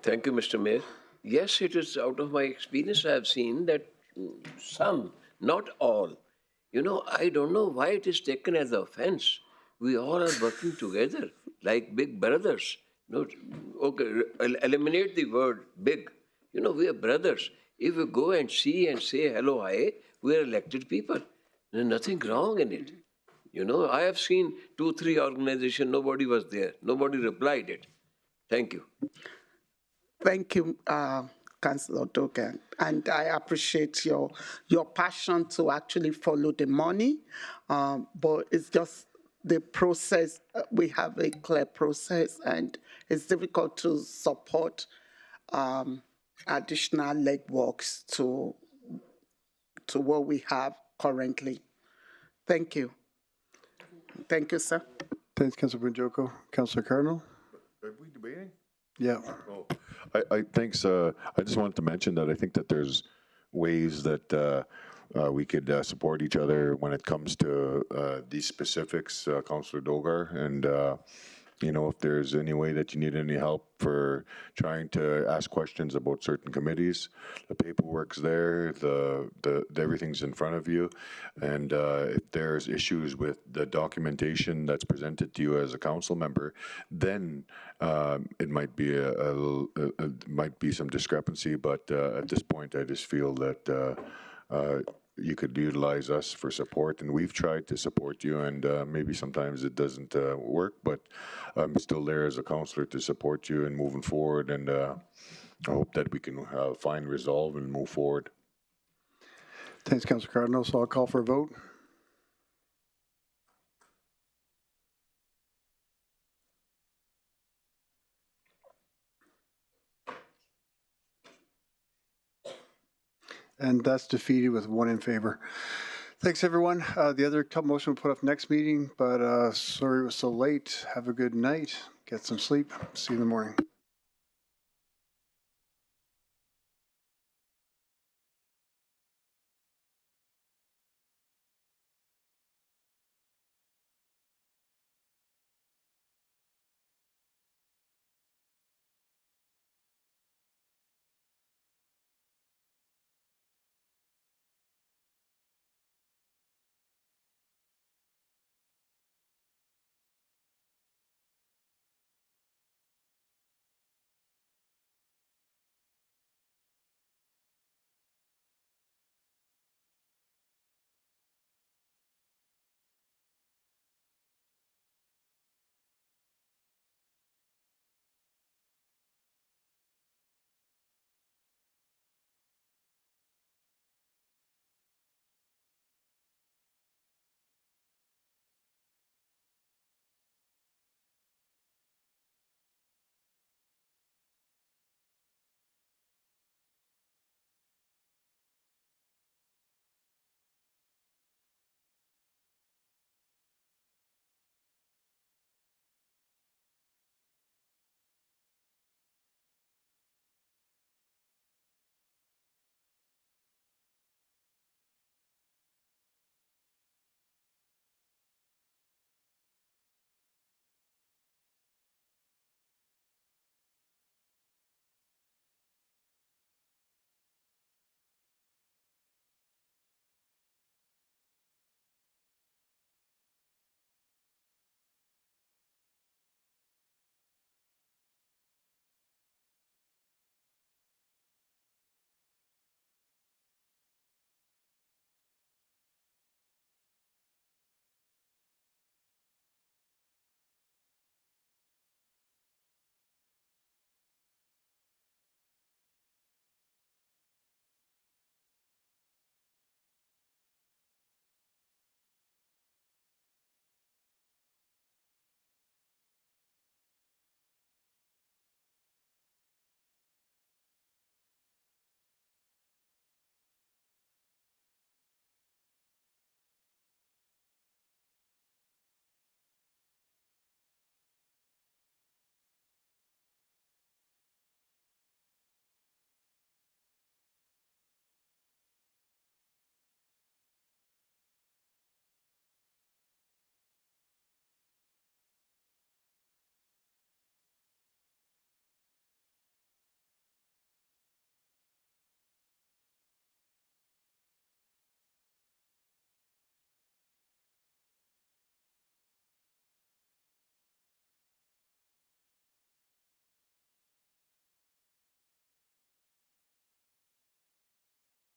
Thank you, Mr. Mayor. Yes, it is out of my experience. I have seen that some, not all. I don't know why it is taken as offense. We all are working together like big brothers. Okay, eliminate the word big. We are brothers. If we go and see and say hello, hi, we are elected people. There's nothing wrong in it. I have seen 2-3 organizations, nobody was there. Nobody replied it. Thank you. Thank you, Councillor Dogan. And I appreciate your passion to actually follow the money. But it's just the process. We have a clear process, and it's difficult to support additional legworks to what we have currently. Thank you. Thank you, sir. Thanks, Councillor Banjoko. Councillor Cardinal? Are we debating? Yeah. Oh, thanks. I just wanted to mention that I think that there's ways that we could support each other when it comes to these specifics, Councillor Dogar, and if there's any way that you need any help for trying to ask questions about certain committees, the paperwork's there, everything's in front of you, and if there's issues with the documentation that's presented to you as a council member, then it might be might be some discrepancy. But at this point, I just feel that you could utilize us for support, and we've tried to support you, and maybe sometimes it doesn't work, but I'm still there as a councillor to support you in moving forward, and I hope that we can find resolve and move forward. Thanks, Councillor Cardinal. So I'll call for a vote. And that's defeated with 1 in favor. Thanks, everyone. The other motion we'll put up next meeting, but sorry it was so late. Have a good night. Get some sleep. See you in the morning.